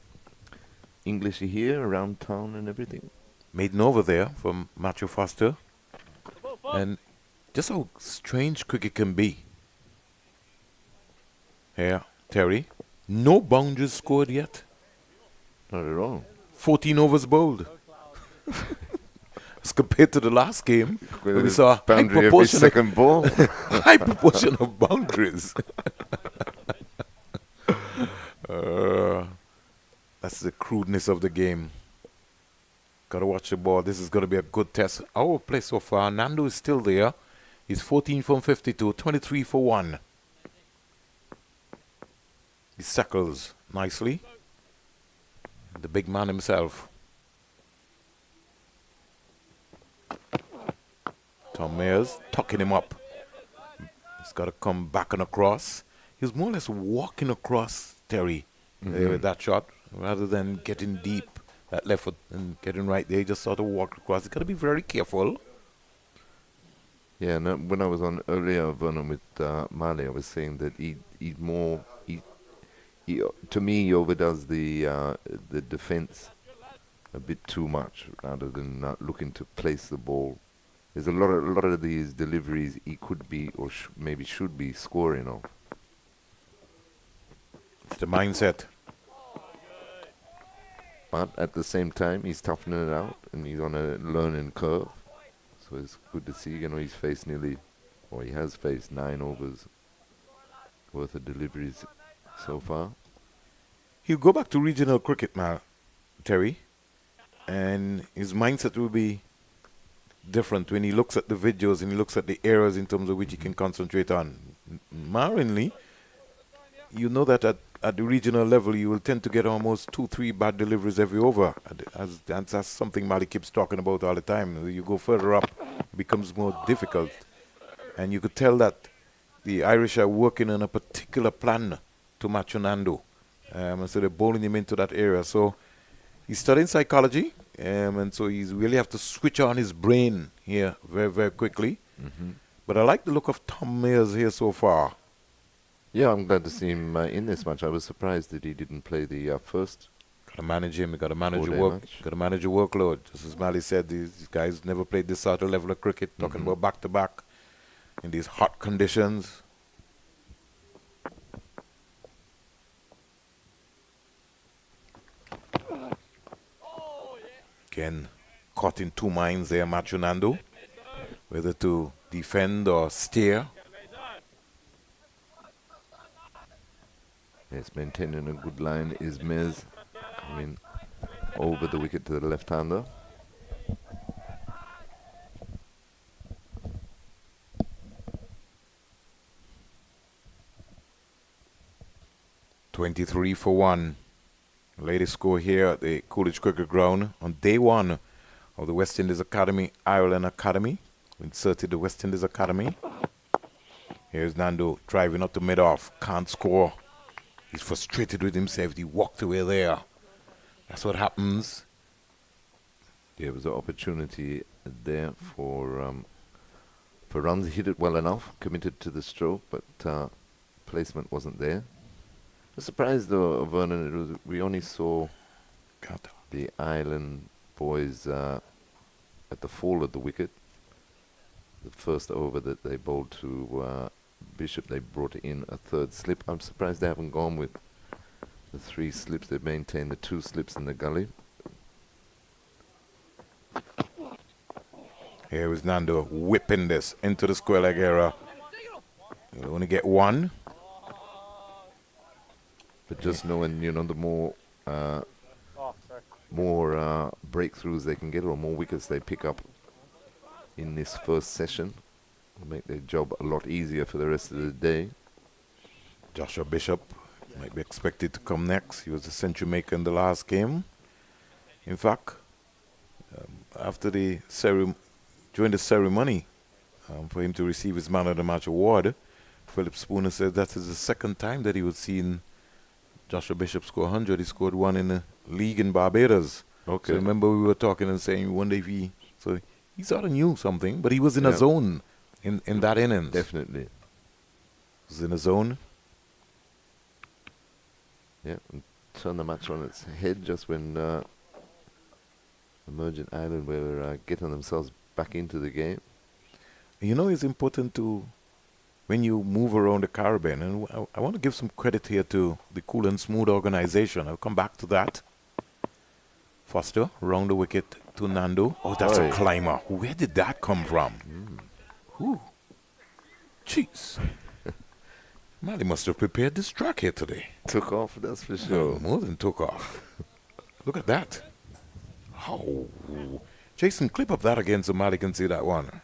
English here around town and everything. Maiden over there from Matthew Foster. And just how strange cricket can be. Here, Terry. No boundaries scored yet. Not at all. 14 overs bowled. As compared to the last game, where we saw a high Boundary every proportion, second ball. high proportion of boundaries. That's the crudeness of the game. Got to watch the ball. This is going to be a good test. Our play so far, Nandu is still there. He's 14 from 52, 23 for 1. He shackles nicely. The big man himself. Tom Mayers tucking him up. He's got to come back and across. He's more or less walking across Terry with that shot rather than getting deep that left foot and getting right there. He just sort of walked across. He's got to be very careful. Yeah, no, when I was on earlier, Vernon, with Mali, I was saying that he to me, he overdoes the defense a bit too much rather than not looking to place the ball. There's a lot of these deliveries he could be or maybe should be scoring off. It's the mindset. But at the same time, he's toughening it out and he's on a learning curve. So it's good to see. You know, he's faced he has faced 9 overs worth of deliveries so far. He'll go back to regional cricket now, Terry. And his mindset will be different when he looks at the videos and he looks at the areas in terms of which he can concentrate on. Marinly, you know that at the regional level, you will tend to get almost 2-3 bad deliveries every over. That's something Mali keeps talking about all the time. You go further up, it becomes more difficult. And you could tell that the Irish are working on a particular plan to match Nandu. And so they're bowling him into that area. So he's studying psychology, and so he's really have to switch on his brain here very, very quickly. But I like the look of Tom Mayers here so far. Yeah, I'm glad to see him in this match. I was surprised that he didn't play the first. Got to manage him. Got to manage your 4-day work. match. Got to manage your workload. Just as Mali said, these guys never played this sort of level of cricket. Talking about back to back in these hot conditions. Again, caught in two minds there, Machu Nandu, whether to defend or steer. Yes, maintaining a good line is Mez. I mean, over the wicket to the left-hander. $23 for 1. Latest score here at the Coolidge Cricket Ground on day 1 of the West Indies Academy, Ireland Academy. We inserted the West Indies Academy. Here's Nandu driving up to mid-off. Can't score. He's frustrated with himself. He walked away there. That's what happens. There was an opportunity there for runs. He hit it well enough, committed to the stroke, but placement wasn't there. I was surprised though, Vernon, we only saw the Ireland boys at the fall of the wicket. The first over that they bowled to Bishop, they brought in a third slip. I'm surprised they haven't gone with the 3 slips. They've maintained the 2 slips in the gully. Here is Nandu whipping this into the square leg area. You only get 1. But just knowing, you know, the more breakthroughs they can get or more wickets they pick up in this first session will make their job a lot easier for the rest of the day. Joshua Bishop might be expected to come next. He was the century maker in the last game. In fact, after the during the ceremony, for him to receive his Man of the Match award, Philip Spooner said that is the second time that he was seen Joshua Bishop score 100. He scored 1 in the league in Barbados. Okay. So remember we were talking and saying, one day he sort of knew something, but he was in a zone in that innings. Definitely. He was in a zone. Yeah, and turn the match on its head just when Emergent Ireland were getting themselves back into the game. You know, it's important to, when you move around the Caribbean, and I want to give some credit here to the Cool and Smooth organization. I'll come back to that. Foster, round the wicket to Nandu. Oh, that's a climber. Where did that come from? Ooh. Jeez. Mali must have prepared this track here today. Took off, that's for sure. More than took off. Look at that. Oh. Jason, clip up that again so Mali can see that one.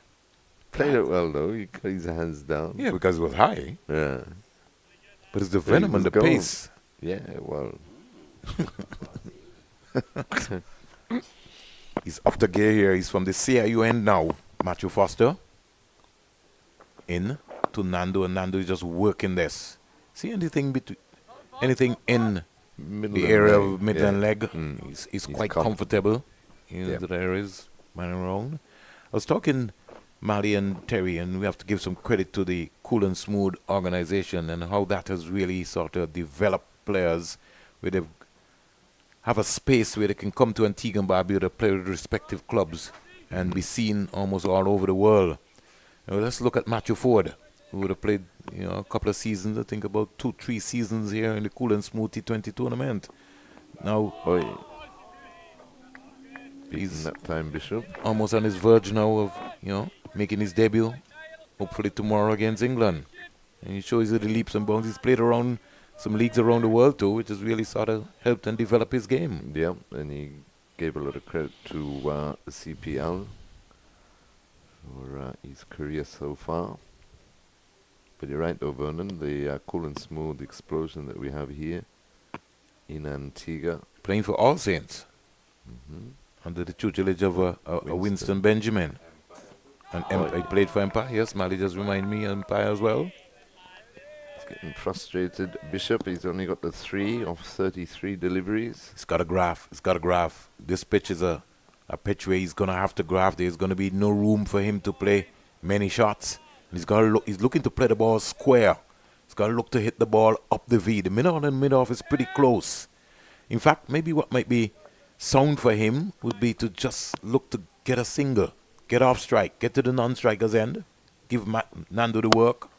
Played it well though, he got his hands down. Yeah, because it was high. Yeah. But it's the venom and the pace. Yeah, well. He's up the gear here. He's from the CIU end now. Matthew Foster. In to Nandu, and Nandu is just working this. See anything in Middle the and area leg, of middle and leg? He's quite comfortable in the areas running around. I was talking Mali and Terry, and we have to give some credit to the Cool and Smooth organization and how that has really sort of developed players where they have a space where they can come to Antigua and Barbuda, play with respective clubs, and be seen almost all over the world. Now let's look at Matthew Ford, who would have played a couple of seasons, I think about 2-3 seasons here in the Cool and Smooth T20 tournament. Now, he's that time, Bishop. Almost on his verge now of, making his debut, hopefully tomorrow against England. And he shows you the leaps and bounds. He's played around some leagues around the world too, which has really sort of helped and develop his game. Yeah, and he gave a lot of credit to the CPL for his career so far. But you're right though, Vernon, the cool and smooth explosion that we have here in Antigua. Playing for All Saints Mm-hmm. under the tutelage of a Winston Benjamin. And he played for Empire. Yes, Mali just remind me Empire as well. He's getting frustrated. Bishop, he's only got the 3 of 33 deliveries. He's got a graph. He's got a graph. This pitch is a pitch where he's going to have to graph. There's going to be no room for him to play many shots. And he's got to look. He's looking to play the ball square. He's got to look to hit the ball up the V. The mid-on and mid-off is pretty close. In fact, maybe what might be sound for him would be to just look to get a single, get off strike, get to the non-striker's end, give Nandu the work.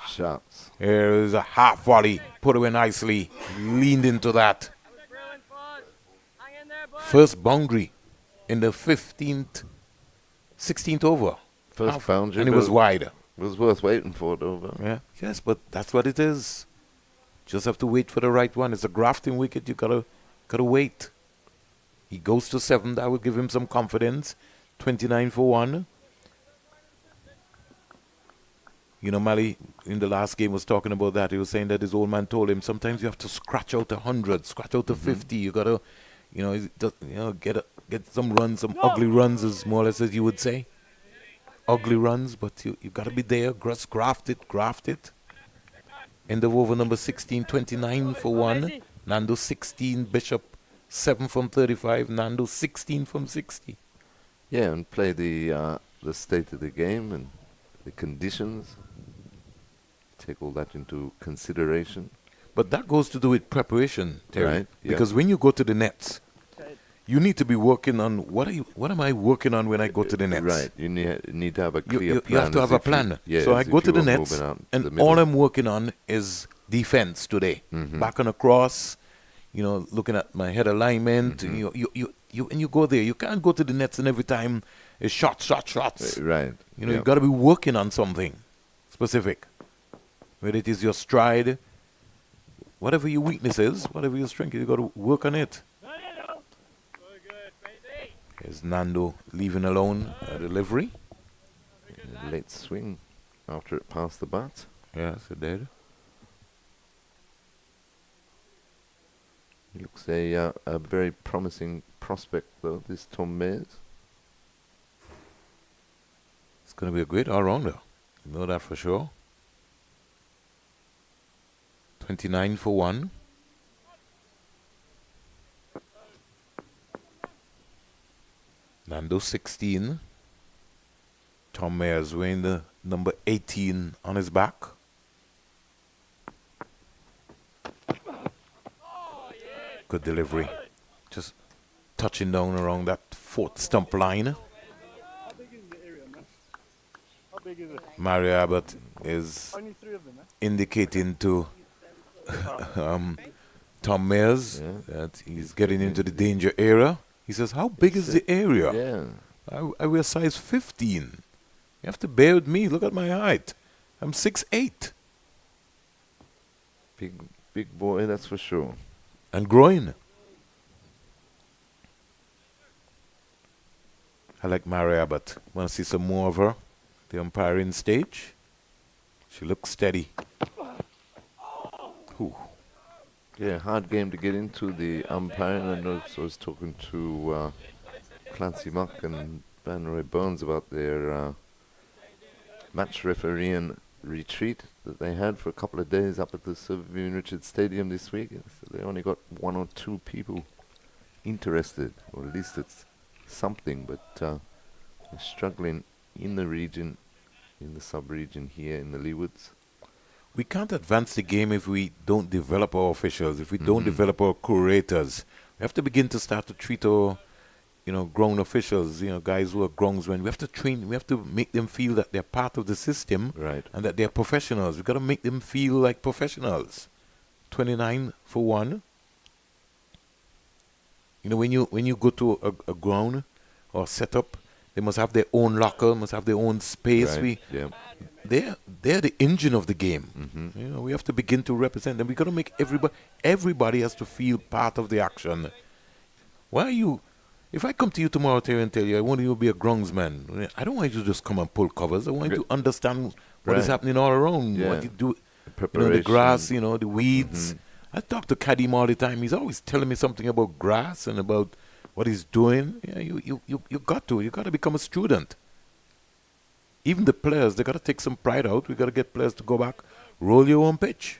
Shots. Here is a half volley, put away nicely, leaned into that. First boundary in the 16th over. First boundary. And it was wide. It was worth waiting for, though. Yeah. Yes, but that's what it is. Just have to wait for the right one. It's a grafting wicket. You gotta wait. He goes to 7. That will give him some confidence. 29 for 1. You know, Mali in the last game was talking about that. He was saying that his old man told him sometimes you have to scratch out 100, scratch out 50. You gotta, get some runs, some ugly runs, as more or less as you would say. Ugly runs, but you gotta be there. Graft it. End of over number 16, 29 for 1. Nandu 16, Bishop 7 from 35. Nandu 16 from 60. Yeah, and play the state of the game and the conditions. Take all that into consideration. But that goes to do with preparation, Terry. Right, yeah. Because when you go to the nets, you need to be working on what am I working on when I go to the nets? Right, you need to have a clear plan. You have to have a plan. So I go to the nets, and all I'm working on is defense today. Back and across, looking at my head alignment. You go there. You can't go to the nets and every time it's shots. Right. You got to be working on something specific. Whether it is your stride, whatever your weakness is, whatever your strength is, you got to work on it. Here's Nandu leaving alone a delivery. Late swing after it passed the bat. Yes, it did. He looks a very promising prospect, though, this Tom Mayers. It's going to be a great all-rounder. You know that for sure. 29 for 1. Nandu 16. Tom Mayers wearing the number 18 on his back. Good delivery. Just touching down around that 4th stump line. How big is the area, man? How big is it? Mario Abbott is Only 3 of them, man. indicating to Tom Mayers that he's getting into the danger area. He says, how big is the area? Yeah. I wear size 15. You have to bear with me. Look at my height. I'm 6'8". Big boy, that's for sure. And growing. I like Maria, but want to see some more of her. The umpiring stage. She looks steady. Ooh. Yeah, hard game to get into, the umpiring. I know I was talking to Clancy Muck and Van Roy Bones about their match refereeing retreat that they had for a couple of days up at the Sir Vivian Richards Stadium this week. So they only got 1 or 2 people interested, or at least it's something, but they're struggling in the region, in the sub-region here in the Leewoods. We can't advance the game if we don't develop our officials, if we don't develop our curators. We have to begin to start to treat our, grown officials, guys who are groundsmen. We have to train, we have to make them feel that they're part of the system, Right. and that they're professionals. We've got to make them feel like professionals. 29 for 1. When you go to a ground or setup, they must have their own locker, must have their own space. Right, yeah. They're the engine of the game. We have to begin to represent them. We got to make everybody has to feel part of the action. Why are you If I come to you tomorrow, Terry, and tell you I want you to be a groundsman, I don't want you to just come and pull covers. I want you to understand what is Right. happening all around. Yeah. What you do, Preparation. the grass, the weeds. I talk to Kadim all the time. He's always telling me something about grass and about what he's doing. Yeah, you got to become a student. Even the players, they got to take some pride out. We got to get players to go back, roll your own pitch.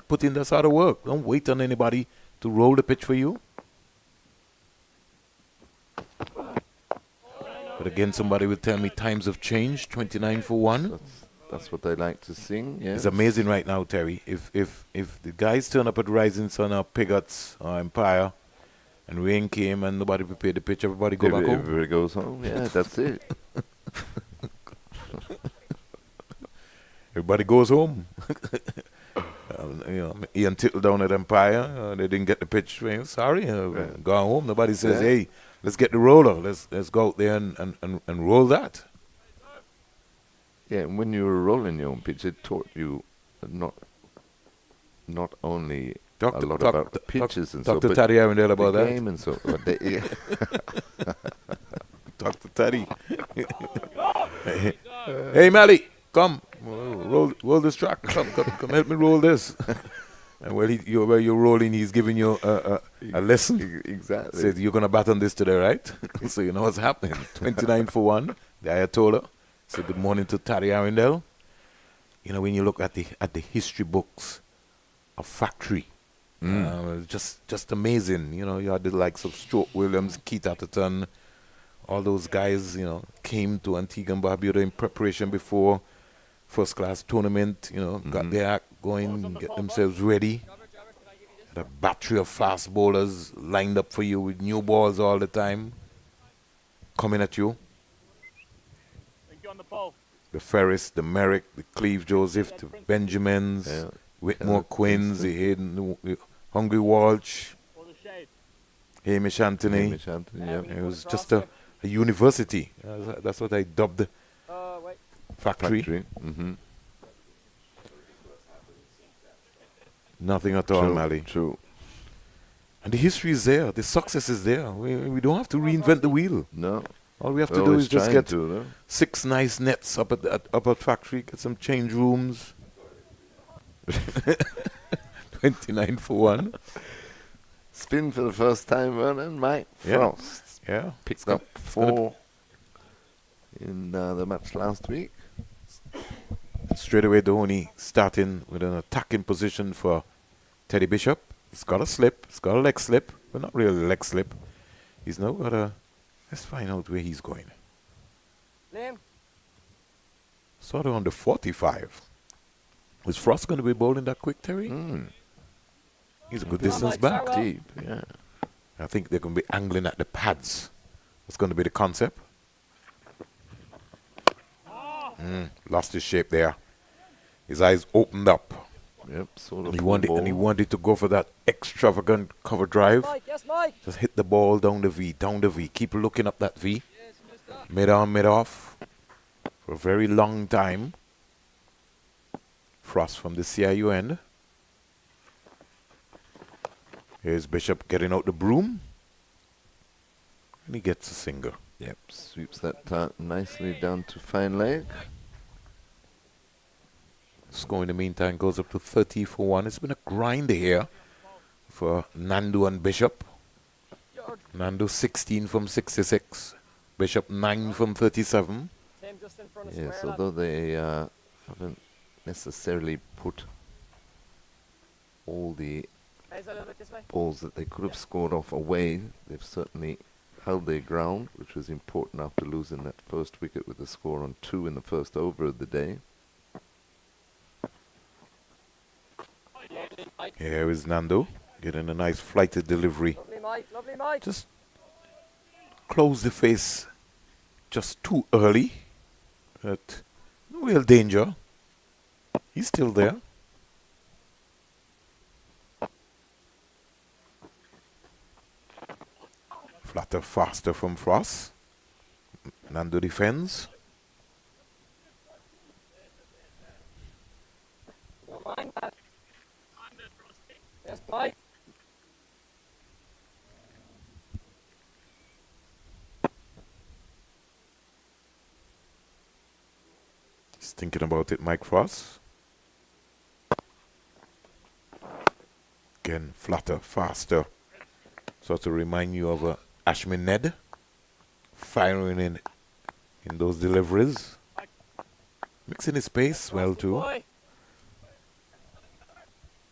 Put in that sort of work. Don't wait on anybody to roll the pitch for you. But again, somebody will tell me times have changed. 29 for 1. That's what they like to sing. Yeah. It's amazing right now, Terry. If the guys turn up at Rising Sun or Pigots or Empire, and rain came and nobody prepared the pitch, everybody go back home. Everybody goes home. Yeah, that's it. Everybody goes home. Ian Tittle down at Empire, they didn't get the pitch. Sorry, gone home. Nobody says, hey, let's get the roller. Let's go out there and roll that. Yeah, and when you were rolling your own pitch, it taught you not only a lot about the pitches and so, Talk to but Taddy Arundel about the that. game and so. Talk to Taddy. Hey, Mally, come. Roll this track. Come help me roll this. And while you're rolling, he's giving you a lesson. Exactly. Says, you're going to bat on this today, right? So you know what's happening. 29 for 1. The Ayatollah. So good morning to Taddy Arundel. When you look at the history books of factory, just amazing. You had the likes of Stuart Williams, Keith Atherton, all those guys, came to Antigua and Barbuda in preparation before first class tournament, got their act going, get themselves ready. Had a battery of fast bowlers lined up for you with new balls all the time, coming at you. On the pole. The Ferris, the Merrick, the Cleve Joseph, the Benjamins, Whitmore Quinns, the Hayden, Hungry Walsh, Or the shade. Hamish Anthony. Yeah. It was just a university. That's what I dubbed factory. Nothing at all, Mally. True. And the history is there. The success is there. We don't have to reinvent the wheel. No. All we have to do is just get no? 6 nice nets up at factory, get some change rooms. 29 for 1. Spin for the first time, Vernon. Mike Frost. Yeah. Picked up 4 in the match last week. Straight away, Dhoni starting with an attacking position for Teddy Bishop. He's got a slip. He's got a leg slip, but not really a leg slip. He's now got a... Let's find out where he's going. Liam. Sort of on the 45. Is Frost going to be bowling that quick, Terry? He's a good distance back. Deep, yeah. I think they're going to be angling at the pads. That's going to be the concept. Lost his shape there. His eyes opened up. Yep, sort of. He wanted to go for that extravagant cover drive. Mike, yes, Mike. Just hit the ball down the V. Keep looking up that V. Mid-on, mid-off. For a very long time. Frost from the CIU end. Here's Bishop getting out the broom. And he gets a single. Yep, sweeps that nicely down to fine leg. Score in the meantime goes up to 30 for 1. It's been a grind here for Nandu and Bishop. Nandu 16 from 66. Bishop 9 from 37. Yes, although they haven't necessarily put all the balls that they could have scored off away, they've certainly held their ground, which was important after losing that first wicket with a score on 2 in the first over of the day. Here is Nandu getting a nice flighted delivery. Lovely, Mike. Lovely, Mike. Just close the face just too early. But no real danger. He's still there. Flatter faster from Frost. Nandu defends. Yes, Mike. He's thinking about it, Mike Frost. Again, flatter, faster. So to remind you of Ashman Ned firing in those deliveries. Mixing his pace well too. Boy.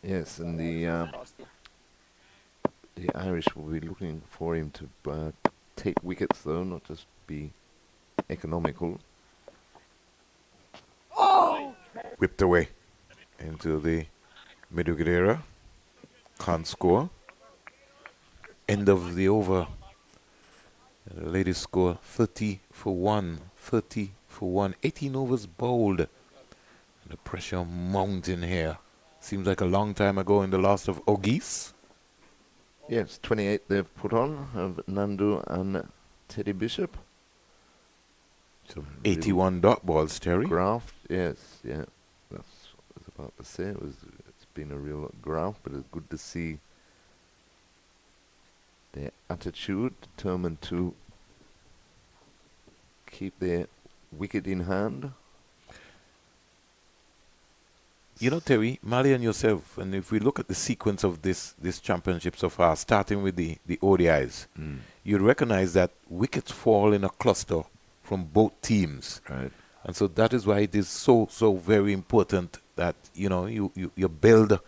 Yes, and the Irish will be looking for him to take wickets, though, not just be economical. Whipped away into the mid-wicket area. Can't score. End of the over. And the ladies score 30 for 1. 30 for 1. 18 overs bowled. And the pressure mounting here. Seems like a long time ago in the loss of Ogis. Yes, 28 they've put on of Nandu and Teddy Bishop. So 81 dot balls, Terry. Graft, yes, yeah. That's what I was about to say. It's been a real graft, but it's good to see their attitude, determined to keep their wicket in hand. You know, Terry, Mali and yourself, and if we look at the sequence of this championship so far, starting with the ODIs, you'd recognize that wickets fall in a cluster from both teams. Right. And so that is why it is so very important that, you know, you build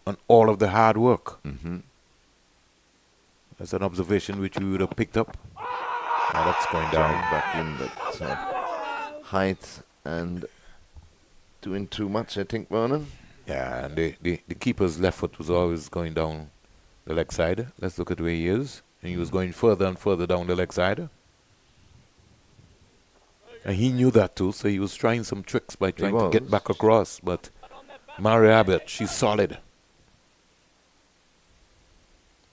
on all of the hard work. Mm-hmm. That's an observation which we would have picked up. Now that's going down. Back in, but height and doing too much, I think, Vernon. Yeah, and the keeper's left foot was always going down the leg side. Let's look at where he is. And he was going further and further down the leg side. And he knew that too, so he was trying some tricks by trying to get back across. But Mary Abbott, she's solid.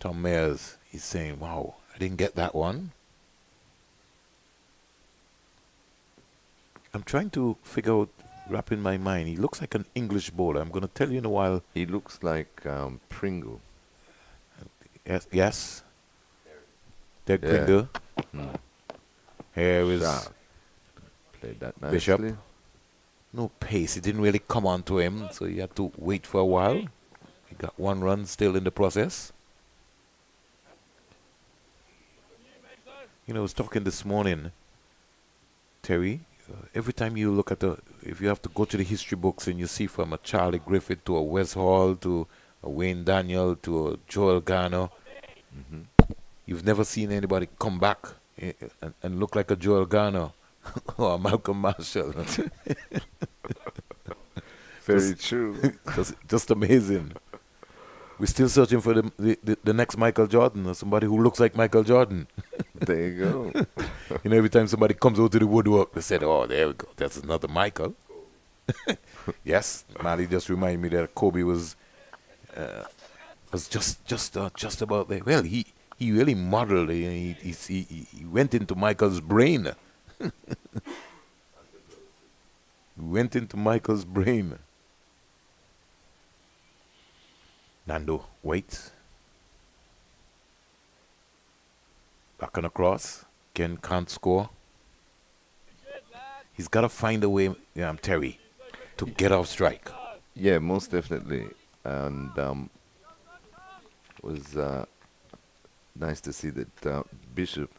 Tom Mayers, he's saying, wow, I didn't get that one. I'm trying to figure out, wrap in my mind, he looks like an English bowler. I'm going to tell you in a while. He looks like Pringle. Yes. Dead Pringle. Here is played that nicely. Bishop. No pace. It didn't really come on to him, so he had to wait for a while. He got one run still in the process. You know, I was talking this morning, Terry, every time you look at if you have to go to the history books and you see from a Charlie Griffith to a Wes Hall to a Wayne Daniel to a Joel Garner, you've never seen anybody come back and look like a Joel Garner or a Malcolm Marshall. Very true. Just amazing. We're still searching for the next Michael Jordan, or somebody who looks like Michael Jordan. There you go. You know, every time somebody comes out to the woodwork, they said, oh, there we go. That's another Michael. Yes, Mali just reminded me that Kobe was just about there. Well, he really modeled. He went into Michael's brain. He went into Michael's brain. Nandu waits. Back and across. Again, can't score. He's got to find a way, Terry, to get off strike. Yeah, most definitely. And it was nice to see that Bishop,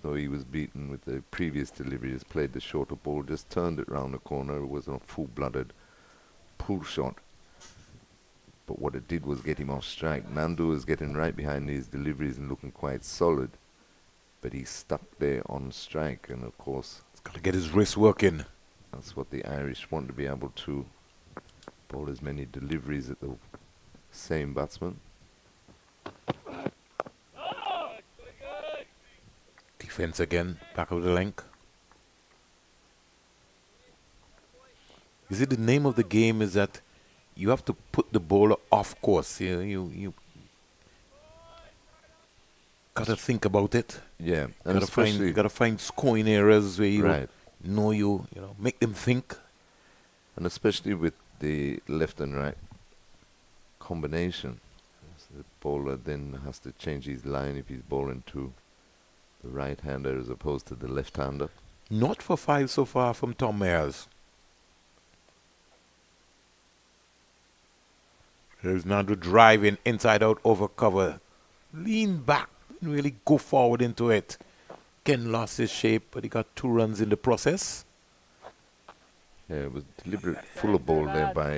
though he was beaten with the previous delivery, just played the shorter ball, just turned it round the corner. It was a full-blooded pull shot. But what it did was get him off strike. Nandu was getting right behind these deliveries and looking quite solid. But he stuck there on strike, and of course, He's got to get his wrist working. that's what the Irish want, to be able to bowl as many deliveries at the same batsman. Defense again, back of the length. Is it the name of the game is that you have to put the bowler off course? You got to think about it. Yeah, and You especially got to find scoring areas where you right, know you know, make them think. and especially with the left and right combination. So the bowler then has to change his line if he's bowling to the right-hander as opposed to the left-hander. Not for 5 so far from Tom Mayers. There's Nandu driving inside out over cover. Lean back and really go forward into it. Ken lost his shape, but he got 2 runs in the process. Yeah, it was deliberate fuller ball there by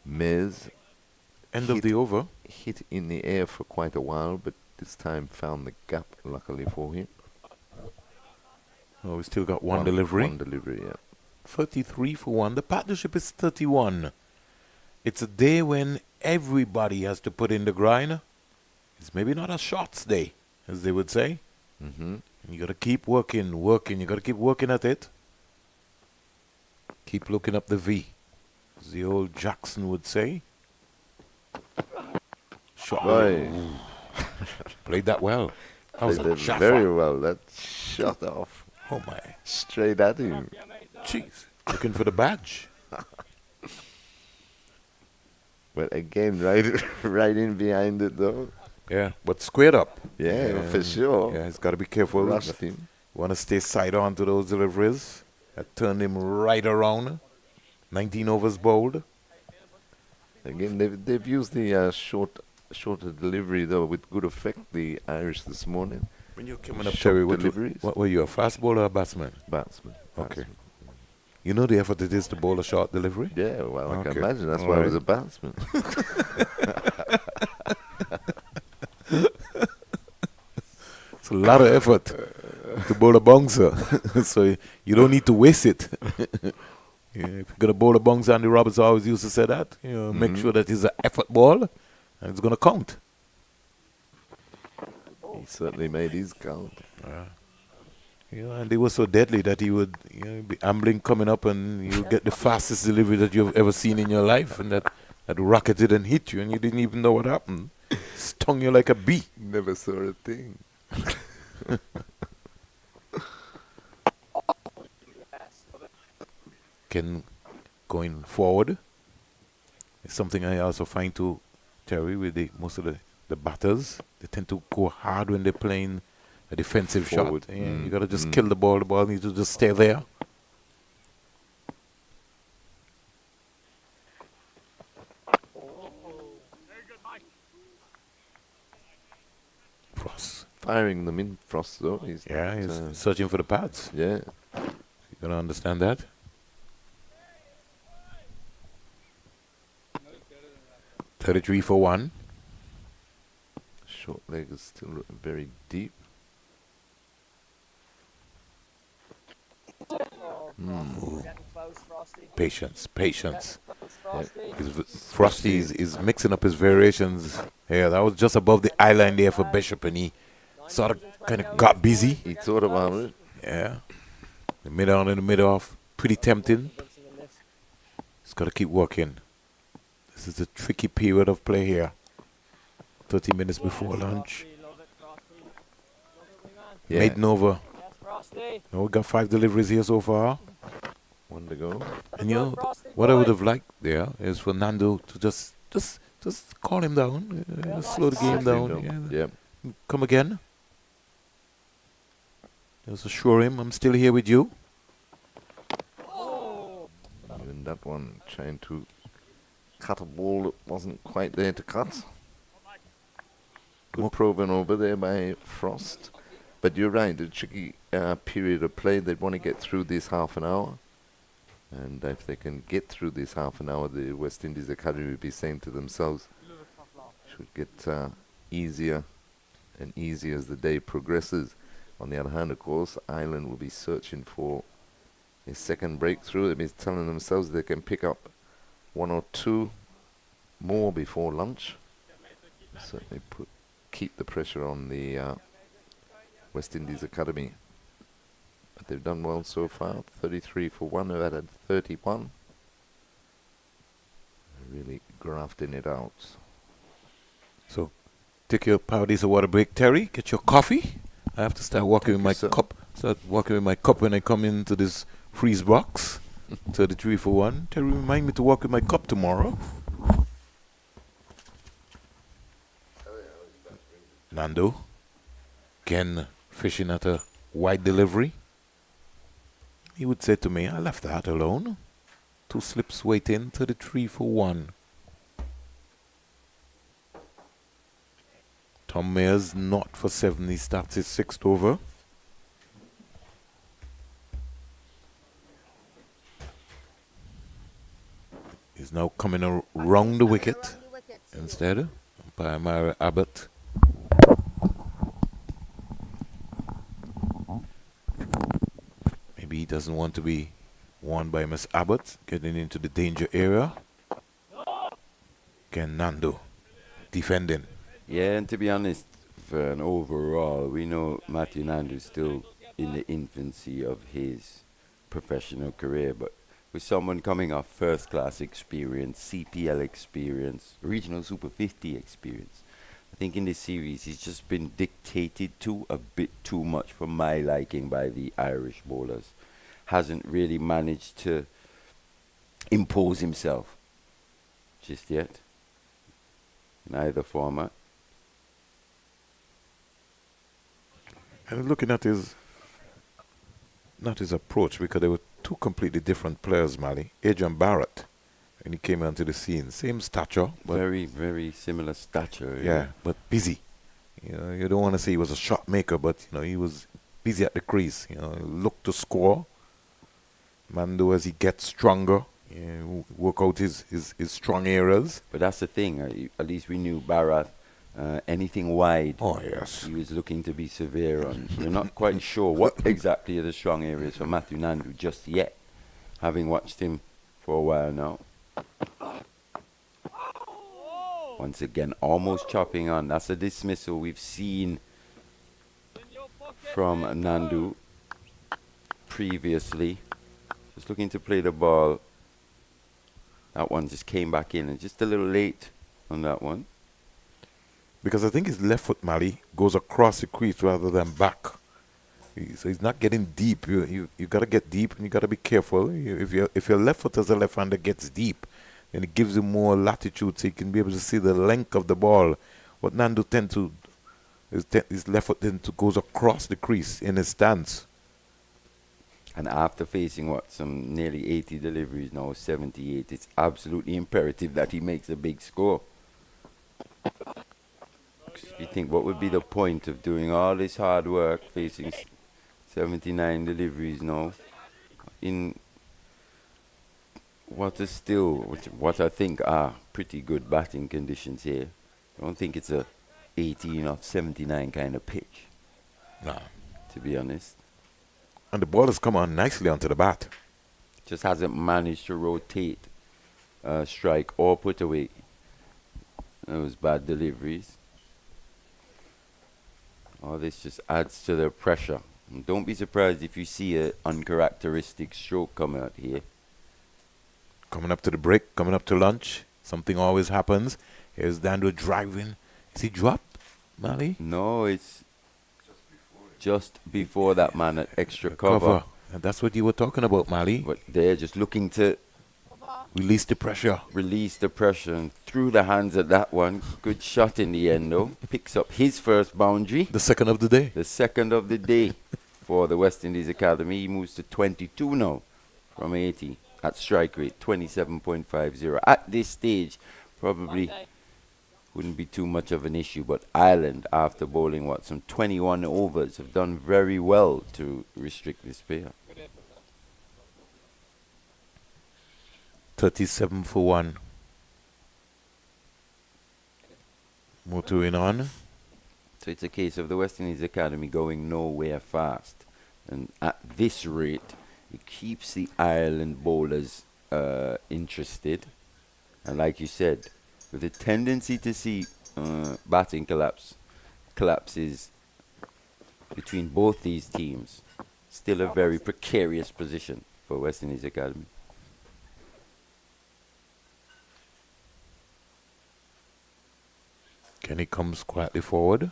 Mez. End of Hit- the over. Hit in the air for quite a while, but this time found the gap, luckily for him. Oh, we still got one delivery. One delivery, yeah. 33 for 1. The partnership is 31. It's a day when everybody has to put in the grind. It's maybe not a shots day, as they would say. Mm-hmm. You got to keep working. You got to keep working at it. Keep looking up the V, as the old Jackson would say. Shot. Boy, Played that well. That was they a did jaffa. very well. That shot off Oh my. straight at him. Jeez. Looking for the badge. But again, right in behind it though. Yeah, but squared up. Yeah, for sure. Yeah, he's got to be careful. Rushed him. Want to stay side on to those deliveries. That turned him right around. 19 overs bowled. Again, they've used the shorter delivery though with good effect. The Irish this morning. When you're coming up, Short Terry, deliveries. what were you, a fast bowler or a batsman? Batsman. Okay. Batsman. You know the effort it is to bowl a short delivery? Yeah, well, I Okay. can imagine. That's All why I right. was a batsman. It's a lot of effort to bowl a bouncer. So you don't need to waste it. Yeah, if you're going to bowl a bouncer, Andy Roberts always used to say that. You know, make sure that it's an effort ball and it's going to count. He certainly made his count. You know, and they were so deadly that he would be ambling coming up and you would get the fastest delivery that you've ever seen in your life, and that rocketed and hit you and you didn't even know what happened. Stung you like a bee. Never saw a thing. Ken going forward is something I also find too, Terry, with most of the batters. They tend to go hard when they're playing a defensive Forward. shot. Yeah, you got to just kill the ball. The ball needs to just stay there. Frost. Firing them in Frost though. He's He's searching for the pads. yeah. You got to understand that. $33 for 1. Short leg is still very deep. Getting close, Frosty. Patience. Frosty. Frosty is mixing up his variations. Yeah, that was just above the eye line there for Bishop, and he sort of kind of got busy. He thought about it. Yeah. The mid on and the mid off, pretty tempting. He's got to keep working. This is a tricky period of play here. 30 minutes before lunch. Love it, Frosty. Love it, wee man. Yeah. Maiden over. Yes, Frosty. Now we got 5 deliveries here so far. One to go. And you know, what I would have liked there is for Nandu to just calm him down, slow the game down. Yeah. Yeah. Come again. Just assure him I'm still here with you. Even that one trying to cut a ball that wasn't quite there to cut. Good probing over there by Frost. But you're right, the tricky period of play. They want to get through this half an hour. And if they can get through this half an hour, the West Indies Academy will be saying to themselves, should get easier and easier as the day progresses. On the other hand, of course, Ireland will be searching for a second breakthrough. They'll be telling themselves they can pick up 1 or 2 more before lunch. Certainly keep the pressure on the West Indies Academy. But they've done well so far. 33 for 1. They've added 31. Really grafting it out. So take your powdies of water break, Terry. Get your coffee. I have to start walking with my cup. Start walking with my cup when I come into this freeze box. 33 for 1. Terry, remind me to walk with my cup tomorrow. Nandu. Again, fishing at a wide delivery. He would say to me, I left that alone. 2 slips waiting, 33 for 1. Tom Mayer's not for 7. He starts his 6th over. He's now coming around the wicket instead. Umpire Myra Abbott. Maybe he doesn't want to be warned by Miss Abbott, getting into the danger area. Again, Nandu defending. Yeah, and to be honest, for an overall, we know Matthew Nandu is still in the infancy of his professional career, but with someone coming off first-class experience, CPL experience, regional Super 50 experience, I think in this series he's just been dictated to a bit too much for my liking by the Irish bowlers. Hasn't really managed to impose himself just yet in either format. And looking at not his approach, because they were two completely different players, Mali. Adrian Barrett, when he came onto the scene, same stature. But Very, very similar stature. yeah, but busy. You don't want to say he was a shot maker, but he was busy at the crease. Look to score. Nandu, as he gets stronger, work out his strong areas. But that's the thing. At least we knew Bharat, anything wide, Oh yes. he was looking to be severe on. We're not quite sure what exactly are the strong areas for Matthew Nandu just yet, having watched him for a while now. Once again, almost chopping on. That's a dismissal we've seen from Nandu previously. Just looking to play the ball. That one just came back in and just a little late on that one. Because I think his left foot, Mali, goes across the crease rather than back. So he's not getting deep. You got to get deep, and you got to be careful. If your left foot as a left-hander gets deep, then it gives him more latitude, so you can be able to see the length of the ball. What Nandu tend to, his left foot tend to goes across the crease in his stance. And after facing some nearly 80 deliveries now, 78, it's absolutely imperative that he makes a big score. You think, what would be the point of doing all this hard work, facing 79 deliveries now, in what I think are pretty good batting conditions here? I don't think it's a 18 or 79 kind of pitch, No. to be honest. And the ball has come on nicely onto the bat. Just hasn't managed to rotate, strike or put away those bad deliveries. All this just adds to the pressure. And don't be surprised if you see an uncharacteristic stroke come out here. Coming up to the break, coming up to lunch, something always happens. Here's Nandu driving. Is he dropped, Mali? No, it's just before that man at extra cover. And that's what you were talking about, Mali. But they're just looking to Release the pressure. release the pressure and through the hands at that one. Good shot in the end though. Picks up his first boundary. The second of the day. The second of the day for the West Indies Academy. He moves to 22 now from 80 at strike rate, 27.50. At this stage, probably wouldn't be too much of an issue, but Ireland, after bowling some 21 overs, have done very well to restrict this pair. 37 for 1. Motoring on. So it's a case of the West Indies Academy going nowhere fast. And at this rate, it keeps the Ireland bowlers interested. And like you said, with a tendency to see batting collapses between both these teams, still a very precarious position for West Indies Academy. Kenny comes quietly forward.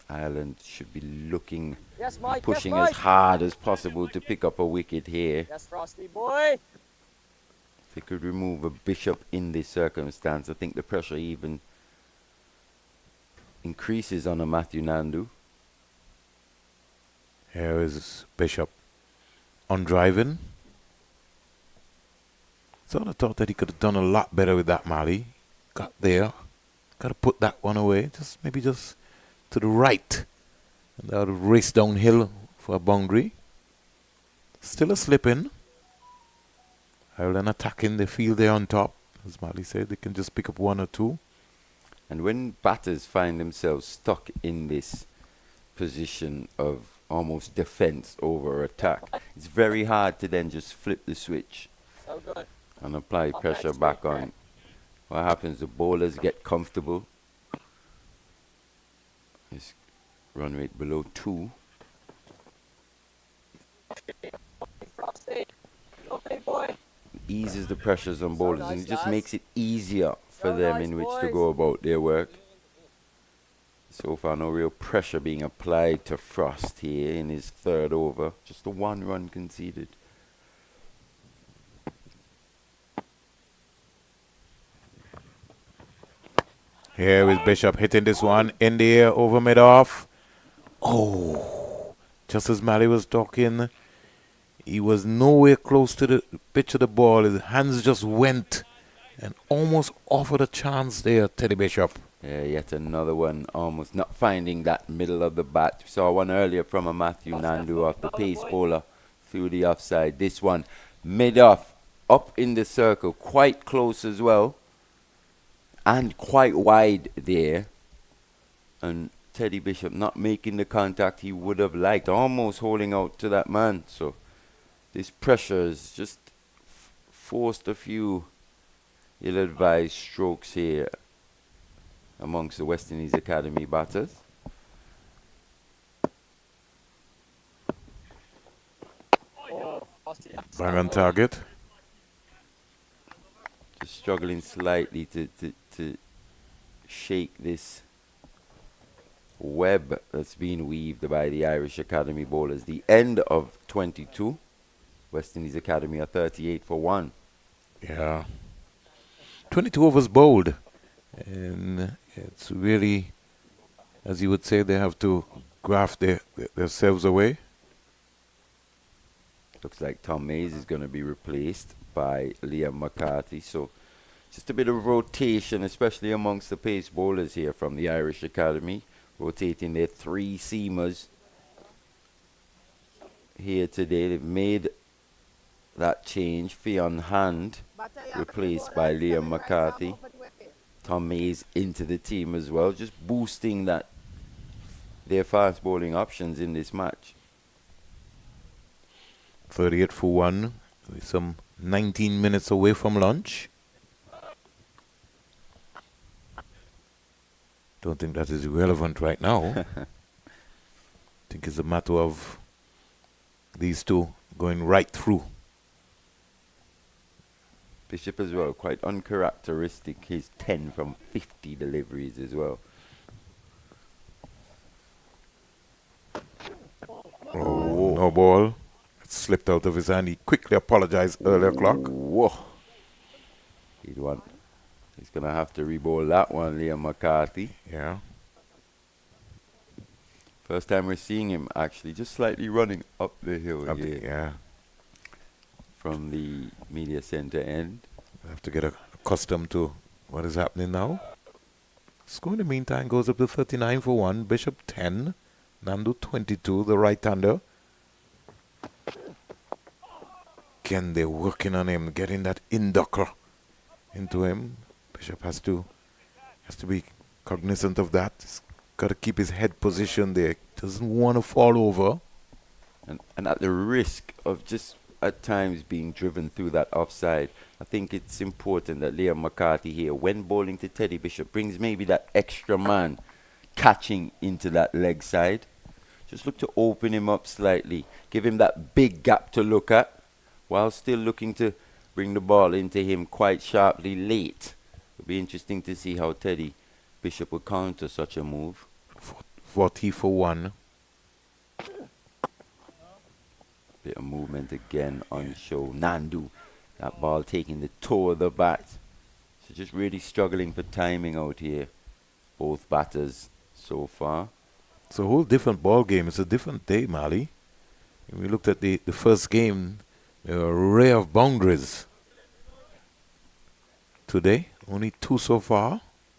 Ireland should be looking, Yes, Mike. pushing yes, as hard as possible to pick up a wicket here. Yes, Frosty boy. If they could remove a bishop in this circumstance, I think the pressure even increases on a Matthew Nandu. Here is Bishop on driving. So I thought that he could have done a lot better with that, Mali. Got there. Got to put that one away. Maybe just to the right. And that would race downhill for a boundary. Still a slip in. Ireland attacking the field there on top. As Mali said, they can just pick up one or two. And when batters find themselves stuck in this position of almost defense over attack, it's very hard to then just flip the switch So good. and apply Up pressure next, back mate. on. What happens? The bowlers get comfortable. It's run rate below 2. Frosty. Go, big boy. Eases the pressures on bowlers and nice, it just lads. makes it easier for So them nice, in which to boys. go about their work. So far, no real pressure being applied to Frost here in his third over. Just the 1 run conceded. Here is Bishop hitting this one in the air over mid-off. Oh, just as Mali was talking, he was nowhere close to the pitch of the ball. His hands just went and almost offered a chance there, Teddy Bishop. Yeah, yet another one almost not finding that middle of the bat. We saw one earlier from a Matthew Nandu off the pace bowler through the offside. This one mid-off, up in the circle, quite close as well. And quite wide there. And Teddy Bishop not making the contact he would have liked. Almost holding out to that man. So this pressure has just forced a few ill-advised strokes here amongst the West Indies Academy batters. Oh, Frosty. Bang on target. Just struggling slightly to shake this web that's been weaved by the Irish Academy bowlers. The end of 22. West Indies Academy are 38 for 1. Yeah. 22 overs bowled. And it's really, as you would say, they have to graft themselves away. Looks like Tom Mays is going to be replaced by Liam McCarthy. So just a bit of rotation, especially amongst the pace bowlers here from the Irish Academy. Rotating their 3 seamers here today. They've made that change. Fionn Hand replaced by Liam McCarthy. Tom Mays into the team as well. Just boosting their fast bowling options in this match. 38 for 1. With some 19 minutes away from lunch. Don't think that is relevant right now. I think it's a matter of these two going right through. Bishop as well, quite uncharacteristic. His 10 from 50 deliveries as well. Oh, no ball. It slipped out of his hand. He quickly apologized earlier clock. Whoa. He's going to have to re-bowl that one, Liam McCarthy. Yeah. First time we're seeing him actually just slightly running up the hill here Yeah. from the media center end. I have to get accustomed to what is happening now. Score in the meantime goes up to 39 for 1. Bishop 10. Nandu 22, the right-hander. Again, they're working on him, getting that inducker into him. Bishop has to be cognizant of that. He's got to keep his head positioned there. Doesn't want to fall over. And at the risk of just at times being driven through that offside, I think it's important that Liam McCarthy here, when bowling to Teddy Bishop, brings maybe that extra man catching into that leg side. Just look to open him up slightly, give him that big gap to look at, while still looking to bring the ball into him quite sharply late. It'll be interesting to see how Teddy Bishop will counter such a move. 40 for 1. Bit of movement again on show. Nandu, that ball taking the toe of the bat. So just really struggling for timing out here. Both batters so far. It's a whole different ball game. It's a different day, Mali. When we looked at the first game, there were an array of boundaries. Today, only 2 so far.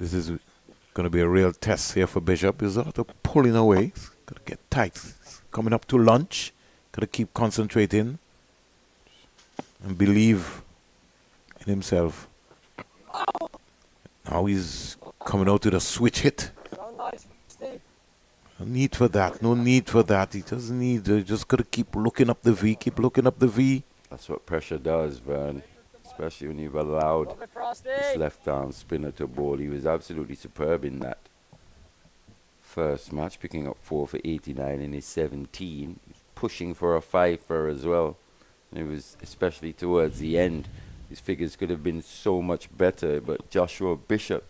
This is going to be a real test here for Bishop. He's sort of pulling away. He's got to get tight. He's coming up to lunch. Got to keep concentrating and believe in himself. Now he's coming out with a switch hit. So nice, Steve. No need for that. No need for that. He doesn't need. Just got to keep looking up the V. Keep looking up the V. That's what pressure does, Vern. Especially when you've allowed Love it, Frosty. this left-arm spinner to bowl. He was absolutely superb in that first match, picking up 4 for 89 in his 17. Pushing for a 5-fer as well. And it was especially towards the end. His figures could have been so much better, but Joshua Bishop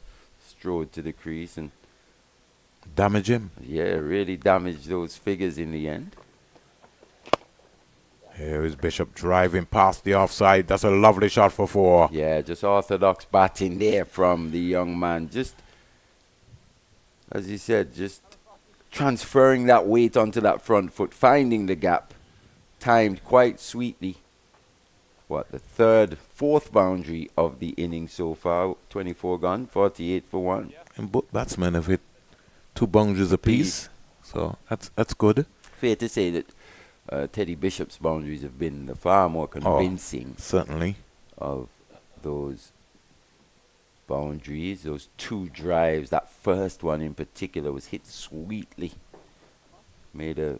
strode to the crease and Damage him. yeah, really damaged those figures in the end. Here is Bishop driving past the offside. That's a lovely shot for 4. Yeah, just orthodox batting there from the young man. Just, as he said, just transferring that weight onto that front foot, finding the gap, timed quite sweetly. What, the fourth boundary of the innings so far, 24 gone, 48 for 1. And both batsmen have hit 2 boundaries apiece. So that's good. Fair to say that Teddy Bishop's boundaries have been the far more convincing Certainly. of those boundaries, those 2 drives. That first one in particular was hit sweetly, made a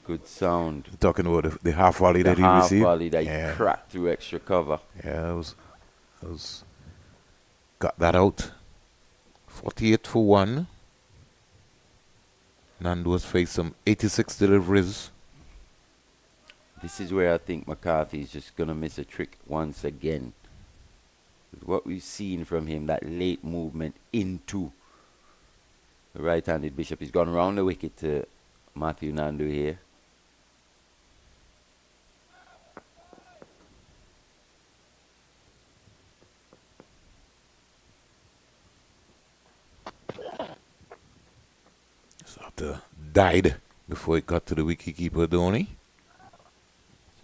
good sound. You're talking about the half volley The that he half received. volley that Yeah. he cracked through extra cover. Yeah, it was got that out. 48 for 1. Nandu has faced some 86 deliveries. This is where I think McCarthy is just going to miss a trick once again. What we've seen from him, that late movement into the right-handed Bishop. He's gone around the wicket to Matthew Nandu here. Sort of died before it got to the wicketkeeper, Dhoni.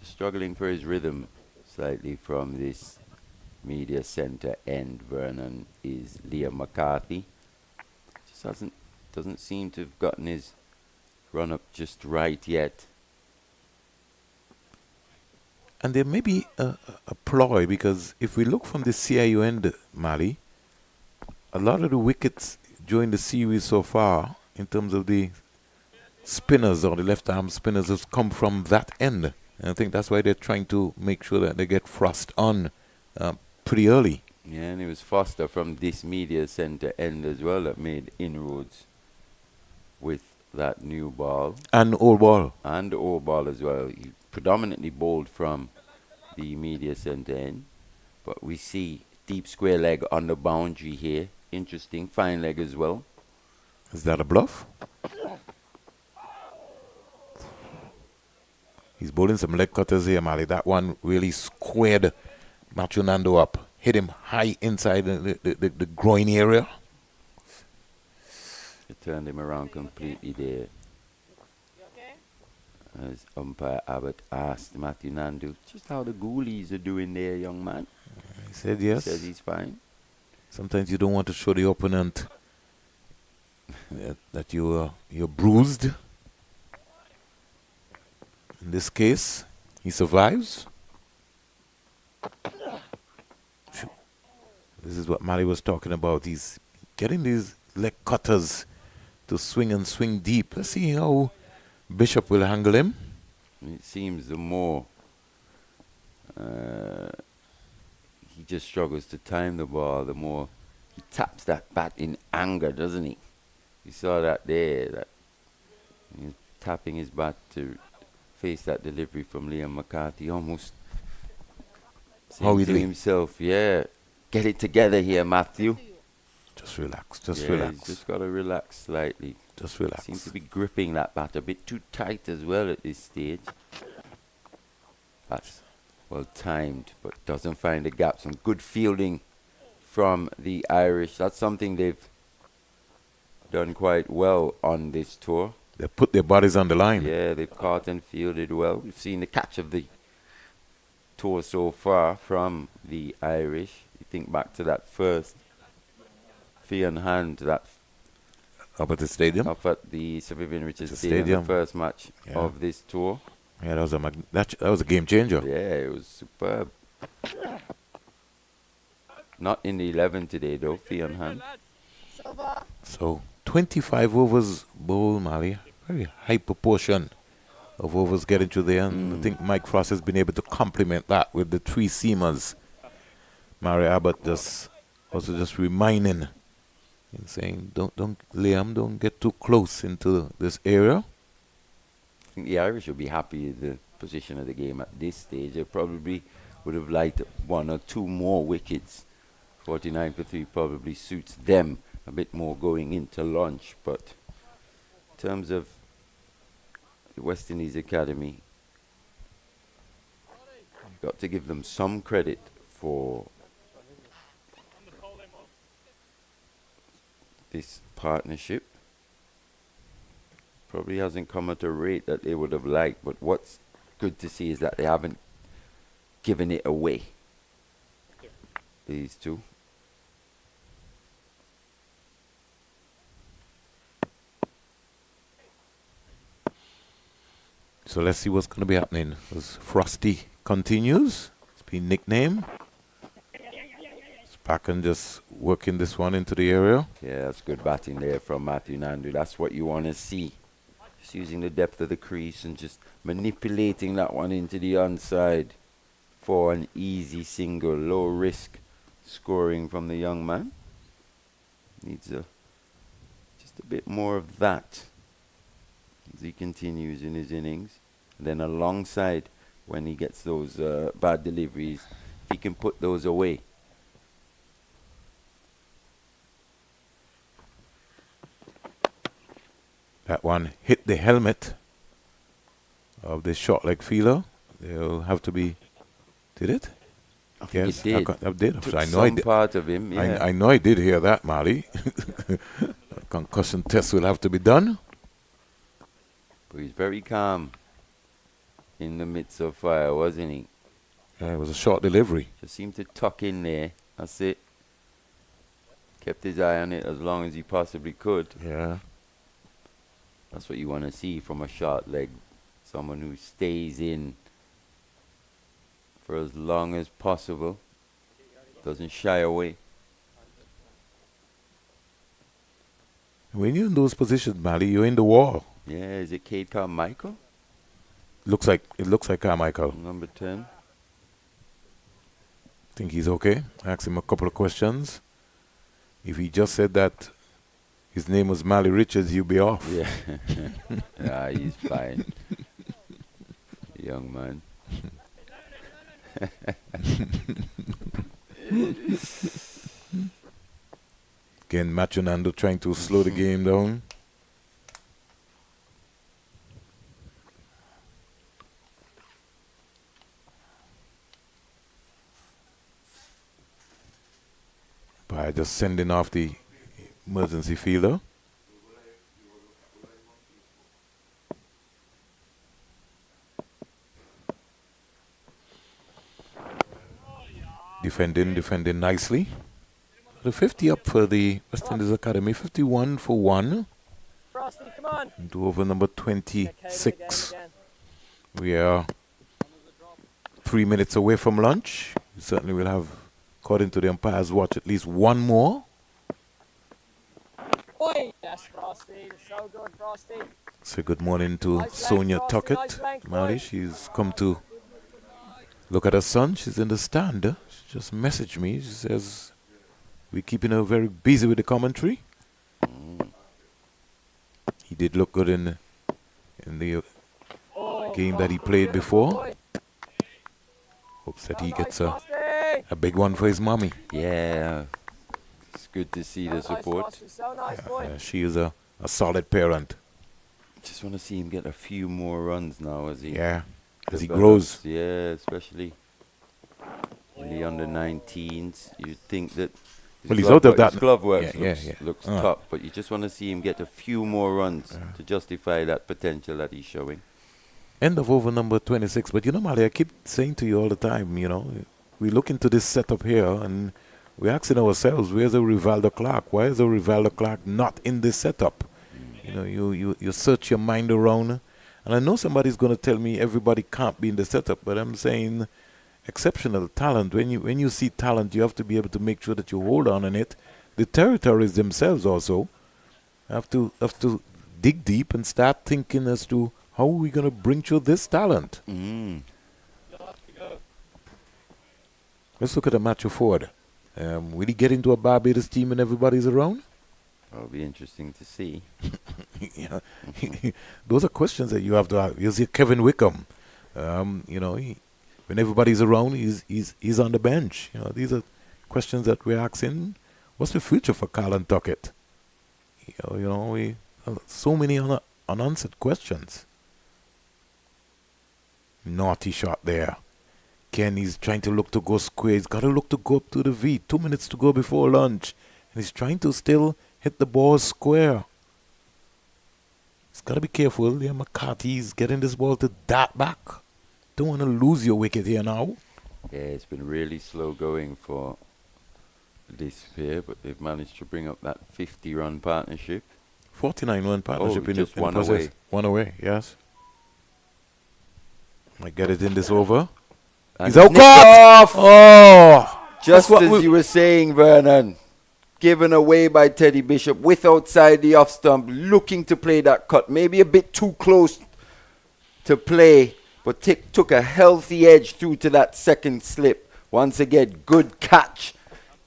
Struggling for his rhythm slightly from this media centre end, Vernon, is Liam McCarthy. Just doesn't seem to have gotten his run up just right yet. And there may be a ploy, because if we look from the CIU end, Mali, a lot of the wickets during the series so far, in terms of the spinners or the left-arm spinners, has come from that end. And I think that's why they're trying to make sure that they get Frost on pretty early. Yeah, and it was Foster from this media centre end as well that made inroads with that new ball. And old ball. And old ball as well. He predominantly bowled from the media centre end. But we see deep square leg on the boundary here. Interesting. Fine leg as well. Is that a bluff? He's bowling some leg cutters here, Mali. That one really squared Matthew Nandu up. Hit him high inside the groin area. It turned him around completely there. As umpire Abbott asked Matthew Nandu just how the ghoulies are doing there, young man. He said yes. He says he's fine. Sometimes you don't want to show the opponent that you're bruised. In this case, he survives. This is what Mali was talking about. He's getting these leg cutters to swing and swing deep. Let's see how Bishop will handle him. It seems the more he just struggles to time the ball, the more he taps that bat in anger, doesn't he? You saw that there, that he's tapping his bat to face that delivery from Liam McCarthy, almost How saying he to doing? himself, yeah, get it together here, Matthew. Just relax. Just Yeah, relax. he's just got to relax slightly. Just relax. Seems to be gripping that bat a bit too tight as well at this stage. That's well timed, but doesn't find the gap. Some good fielding from the Irish. That's something they've done quite well on this tour. They put their bodies on the line. Yeah, they've caught and fielded well. We've seen the catch of the tour so far from the Irish. You think back to that first fee on hand that Up at the stadium. up at the Sir Vivian Richards The Stadium, stadium. the first match Yeah. of this tour. Yeah, that was that was a game changer. Yeah, it was superb. Not in the 11 today though, fee on hand. So 25 overs bowl, Mali. Very high proportion of overs getting through there. And I think Mike Frost has been able to complement that with the three seamers. Mary Abbott just reminding and saying, don't Liam, don't get too close into this area. I think the Irish will be happy with the position of the game at this stage. They probably would have liked one or two more wickets. 49 for 3 probably suits them a bit more going into lunch. But in terms of the West Indies Academy, you've got to give them some credit for this partnership. Probably hasn't come at a rate that they would have liked, but what's good to see is that they haven't given it away. These two. So let's see what's going to be happening as Frosty continues. It's been nicknamed. Spacken just working this one into the area. Yeah, that's good batting there from Matthew Nandu. That's what you want to see. Just using the depth of the crease and just manipulating that one into the onside for an easy single, low risk scoring from the young man. Needs just a bit more of that as he continues in his innings. And then alongside, when he gets those bad deliveries, if he can put those away. That one hit the helmet of the short leg fielder. They'll have to be. Did it? I think Yes, it did. I did. Took I know I some did. part of him, yeah. I know I did hear that, Mali. Concussion test will have to be done. But he's very calm in the midst of fire, wasn't he? Yeah, it was a short delivery. Just seemed to tuck in there. That's it. Kept his eye on it as long as he possibly could. Yeah. That's what you want to see from a short leg. Someone who stays in for as long as possible. Doesn't shy away. When you're in those positions, Mali, you're in the wall. Yeah, is it Cade Carmichael? It looks like Carmichael. Number 10. Think he's okay. Ask him a couple of questions. If he just said that his name was Mally Richards, you'd be off. Yeah. Yeah, he's fine. Young man. Again, Macho Nandu trying to slow the game down. By just sending off the emergency fielder. Defending nicely. The 50 up for the West Indies Academy. 51 for 1. Frosty, come on. Into over number Okay, 26. again. We are 3 minutes away from lunch. We certainly will have, according to the umpire's watch, at least one more. Oi! Yes, Frosty. So good, Frosty. Say good morning to Nice Sonia length, Frosty, Tuckett. nice length, Mali, boy. she's come to look at her son. She's in the stand. She just messaged me. She says we're keeping her very busy with the commentary. He did look good in the Oh, game that he played before. boy. Hopes that Oh, he nice, gets Frosty. a big one for his mommy. Yeah. It's good to see the Nice, support. Frosty, so nice, boy. She is a solid parent. Just want to see him get a few more runs now as he Yeah, as he develops. grows. Yeah, especially in the under 19s. You'd think that his Well, he's glove out of work- that his glove work yeah, looks, yeah. looks Ah. top, but you just want to see him get a few more runs to justify that potential that he's showing. End of over number 26. But you know, Mali, I keep saying to you all the time, you know, we look into this setup here and we're asking ourselves, where's the Rivaldo Clark? Why is the Rivaldo Clark not in this setup? You know, you search your mind around, and I know somebody's going to tell me everybody can't be in the setup, but I'm saying exceptional talent. When you see talent, you have to be able to make sure that you hold on it. The territories themselves also have to dig deep and start thinking as to how are we going to bring through this talent. Let's look at the Matthew Ford. Will he get into a Barbados team and everybody's around? That'll be interesting to see. Yeah. Those are questions that you have to ask. You see Kevin Wickham. You know, when everybody's around, he's on the bench. You know, these are questions that we're asking. What's the future for Colin Tuckett? You know, we so many unanswered questions. Naughty shot there. Kenny's trying to look to go square. He's got to look to go up to the V. 2 minutes to go before lunch. And he's trying to still hit the ball square. He's got to be careful. Yeah, McCarthy's getting this ball to dart back. Don't want to lose your wicket here now. Yeah, it's been really slow going for this pair, but they've managed to bring up that 50-run partnership. 49-run partnership in just the one process. away. One away, yes. Might get it in this over. And He's out nicked caught! off! Oh! Just what as we- you were saying, Vernon. Given away by Teddy Bishop with outside the off stump, looking to play that cut. Maybe a bit too close to play, but took a healthy edge through to that second slip. Once again, good catch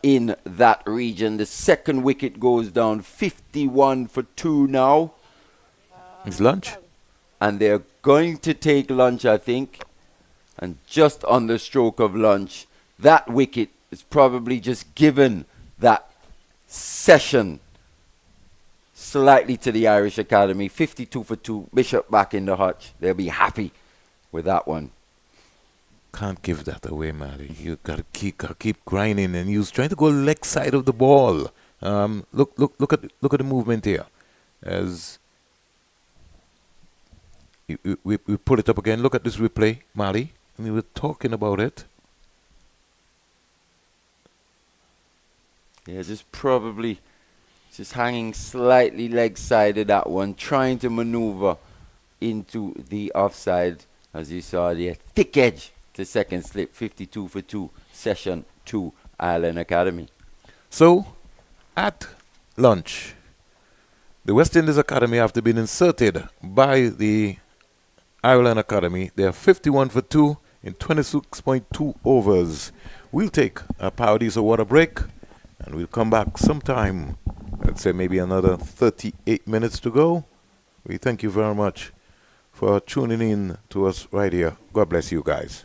in that region. The second wicket goes down, 51 for 2 now. It's lunch. And they're going to take lunch, I think. And just on the stroke of lunch, that wicket is probably just given that session slightly to the Irish Academy. 52 for 2. Bishop back in the hutch. They'll be happy with that one. Can't give that away, Matty. You gotta keep grinding, and he was trying to go leg side of the ball. Look at the movement here. As we put it up again. Look at this replay, Matty. And we were talking about it. Yeah, just hanging slightly leg side of that one, trying to maneuver into the offside, as you saw there. Thick edge to second slip, 52 for 2, session 2, Ireland Academy. So, at lunch, the West Indies Academy, after being inserted by the Ireland Academy, they are 51 for 2 in 26.2 overs. We'll take a Paradies of water break, and we'll come back sometime, let's say maybe another 38 minutes to go. We thank you very much for tuning in to us right here. God bless you guys.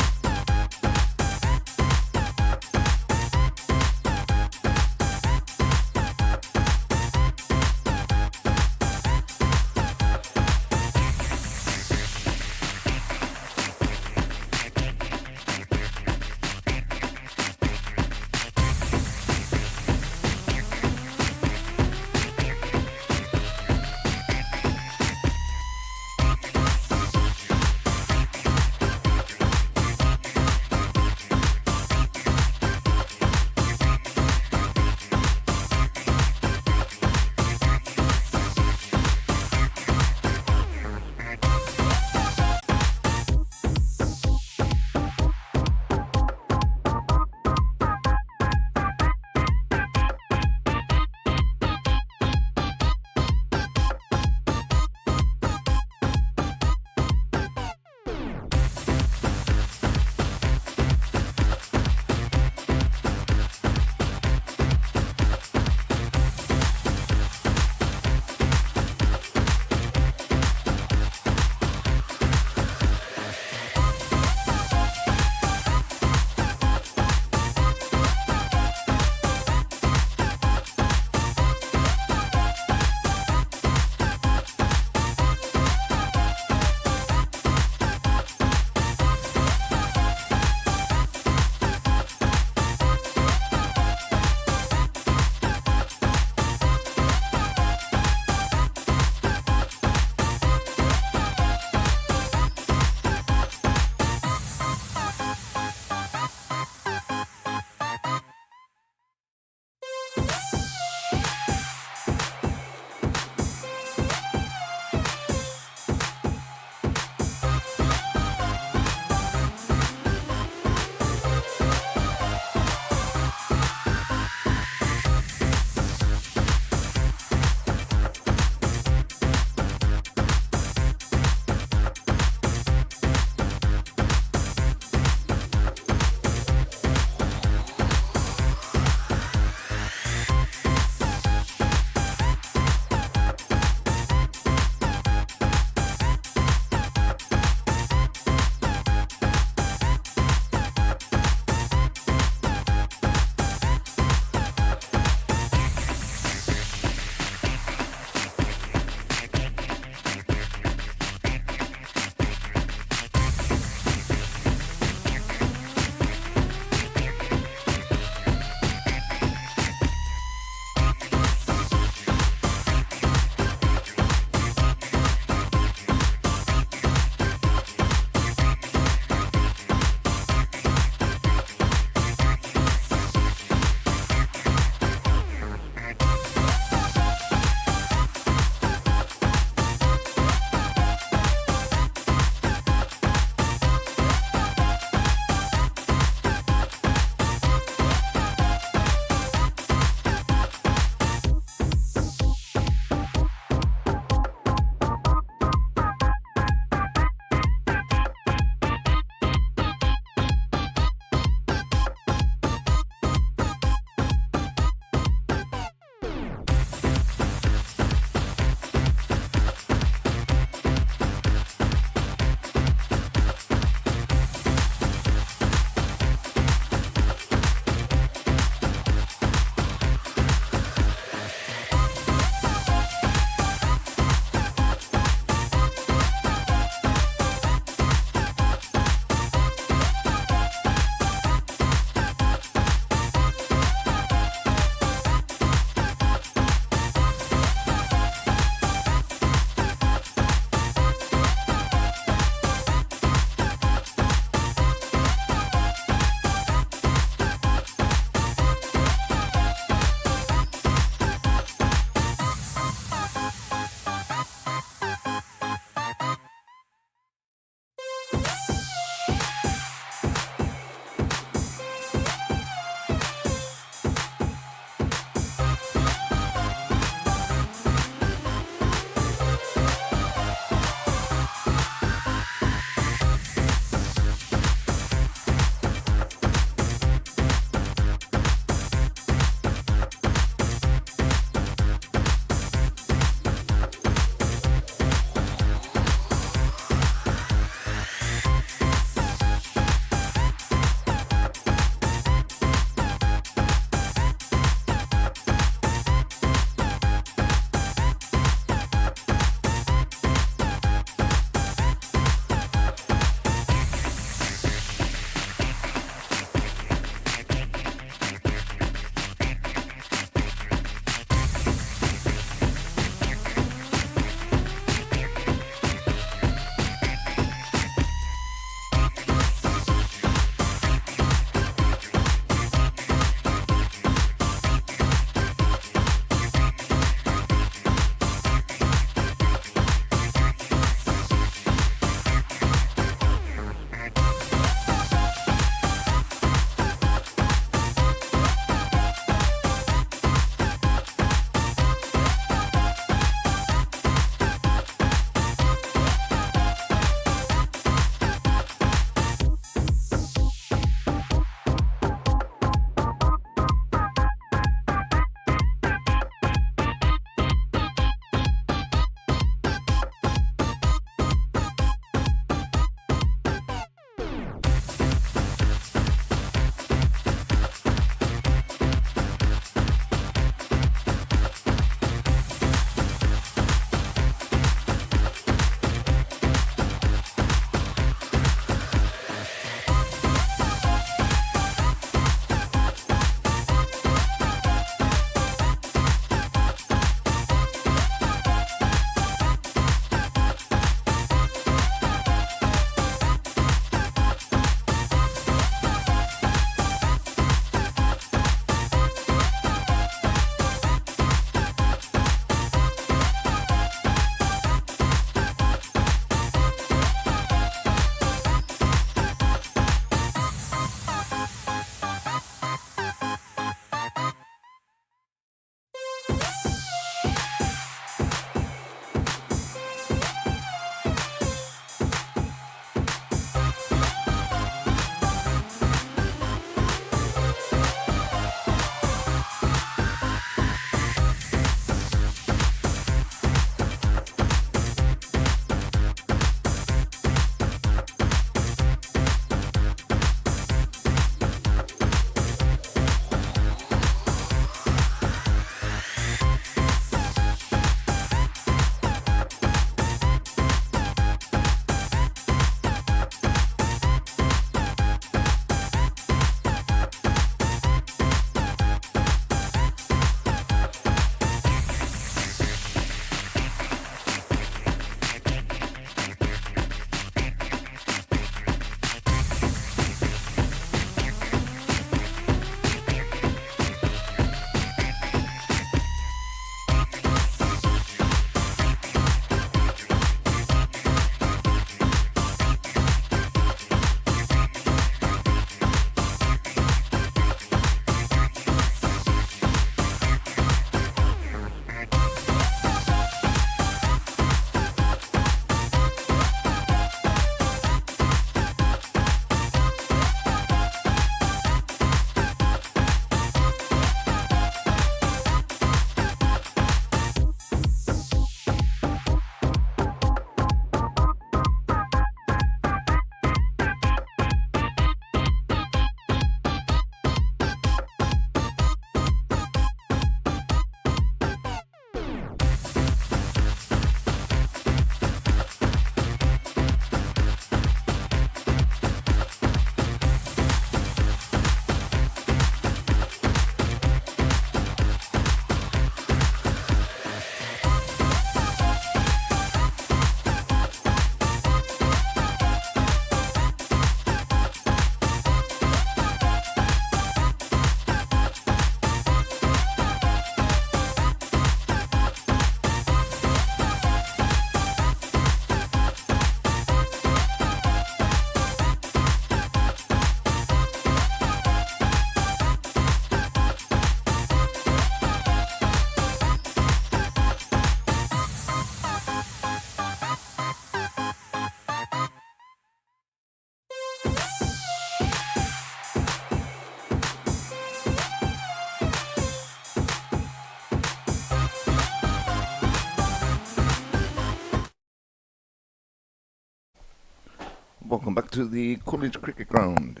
Welcome back to the Coolidge Cricket Ground,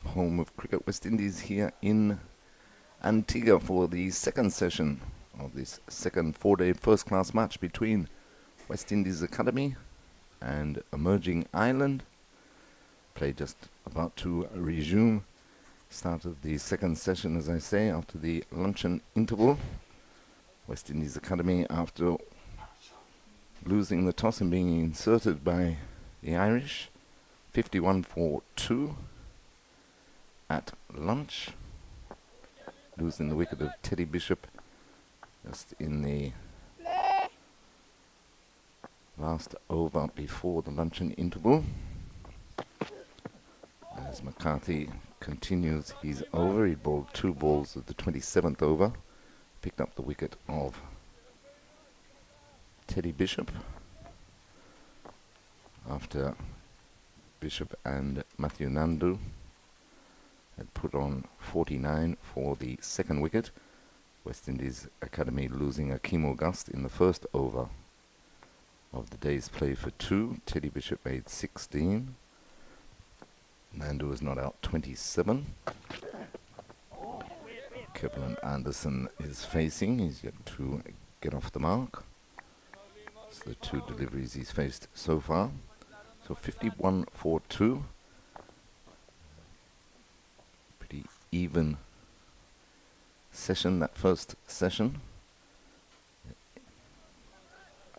home of Cricket West Indies here in Antigua for the second session of this second four-day first-class match between West Indies Academy and Emerging Island. Play just about to resume. Start of the second session, as I say, after the luncheon interval. West Indies Academy, after losing the toss and being inserted by the Irish, 51 for 2 at lunch, losing the wicket of Teddy Bishop just in the last over before the luncheon interval. As McCarthy continues his over, he bowled 2 balls at the 27th over, picked up the wicket of Teddy Bishop after Bishop and Matthew Nandu had put on 49 for the second wicket. West Indies Academy losing Akeem August in the first over of the day's play for 2. Teddy Bishop made 16. Nandu was not out, 27. Kevin Anderson is facing. He's yet to get off the mark. It's the 2 deliveries he's faced so far. So 51 for 2. Pretty even session, that first session.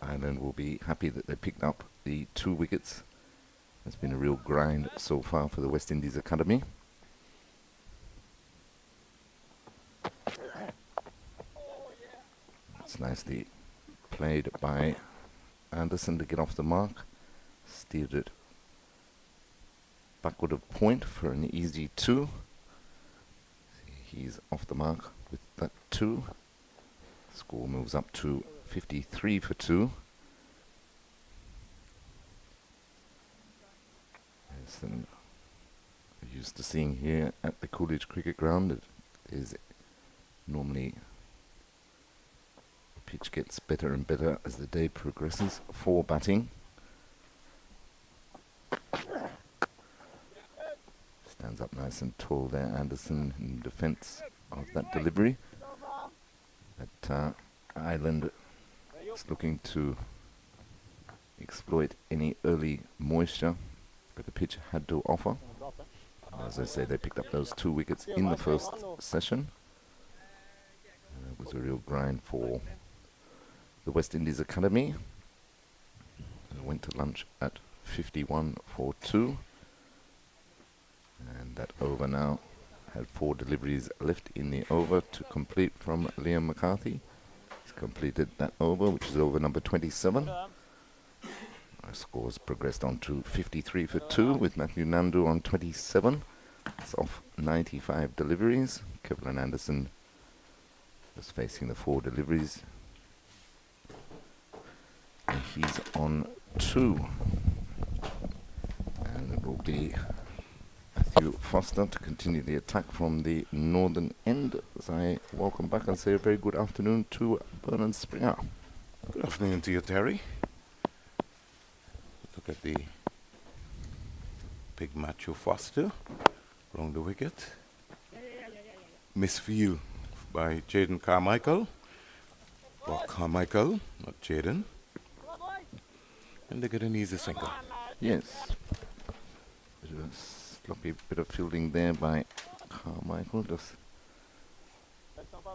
Ireland will be happy that they picked up the 2 wickets. It's been a real grind so far for the West Indies Academy. It's nicely played by Anderson to get off the mark. Steered it backward of point for an easy 2. He's off the mark with that 2. Score moves up to 53 for 2. As I'm used to seeing here at the Coolidge Cricket Ground, it is normally the pitch gets better and better as the day progresses for batting. Stands up nice and tall there, Anderson, in defence of that delivery. But Ireland is looking to exploit any early moisture that the pitch had to offer. As I say, they picked up those 2 wickets in the first session. It was a real grind for the West Indies Academy. They went to lunch at 51 for 2. And that over now had 4 deliveries left in the over to complete from Liam McCarthy. He's completed that over, which is over number 27. Our scores progressed on to 53 for 2 with Matthew Nandu on 27. It's off 95 deliveries. Kevin Anderson was facing the 4 deliveries. And he's on 2. And it will be Matthew Foster to continue the attack from the northern end, as I welcome back and say a very good afternoon to Vernon Springer. Good afternoon to you, Terry. Look at the big Matthew Foster around the wicket. Misfield by Jaden Carmichael. Or Carmichael, not Jaden. And they get an easy single. Yes. Bit of a sloppy bit of fielding there by Carmichael, just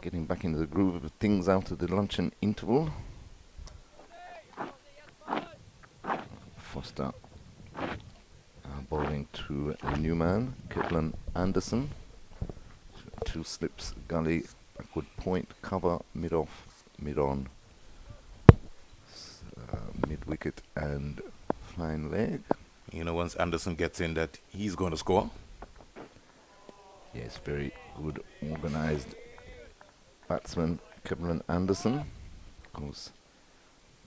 getting back into the groove of things after the luncheon interval. Foster bowling to a new man, Kevin Anderson. 2 slips, gully, backward point, cover, mid-off, mid-on, mid-wicket and fine leg. You know, once Anderson gets in that, he's going to score. Yes, very good organised batsman, Kevin Anderson, was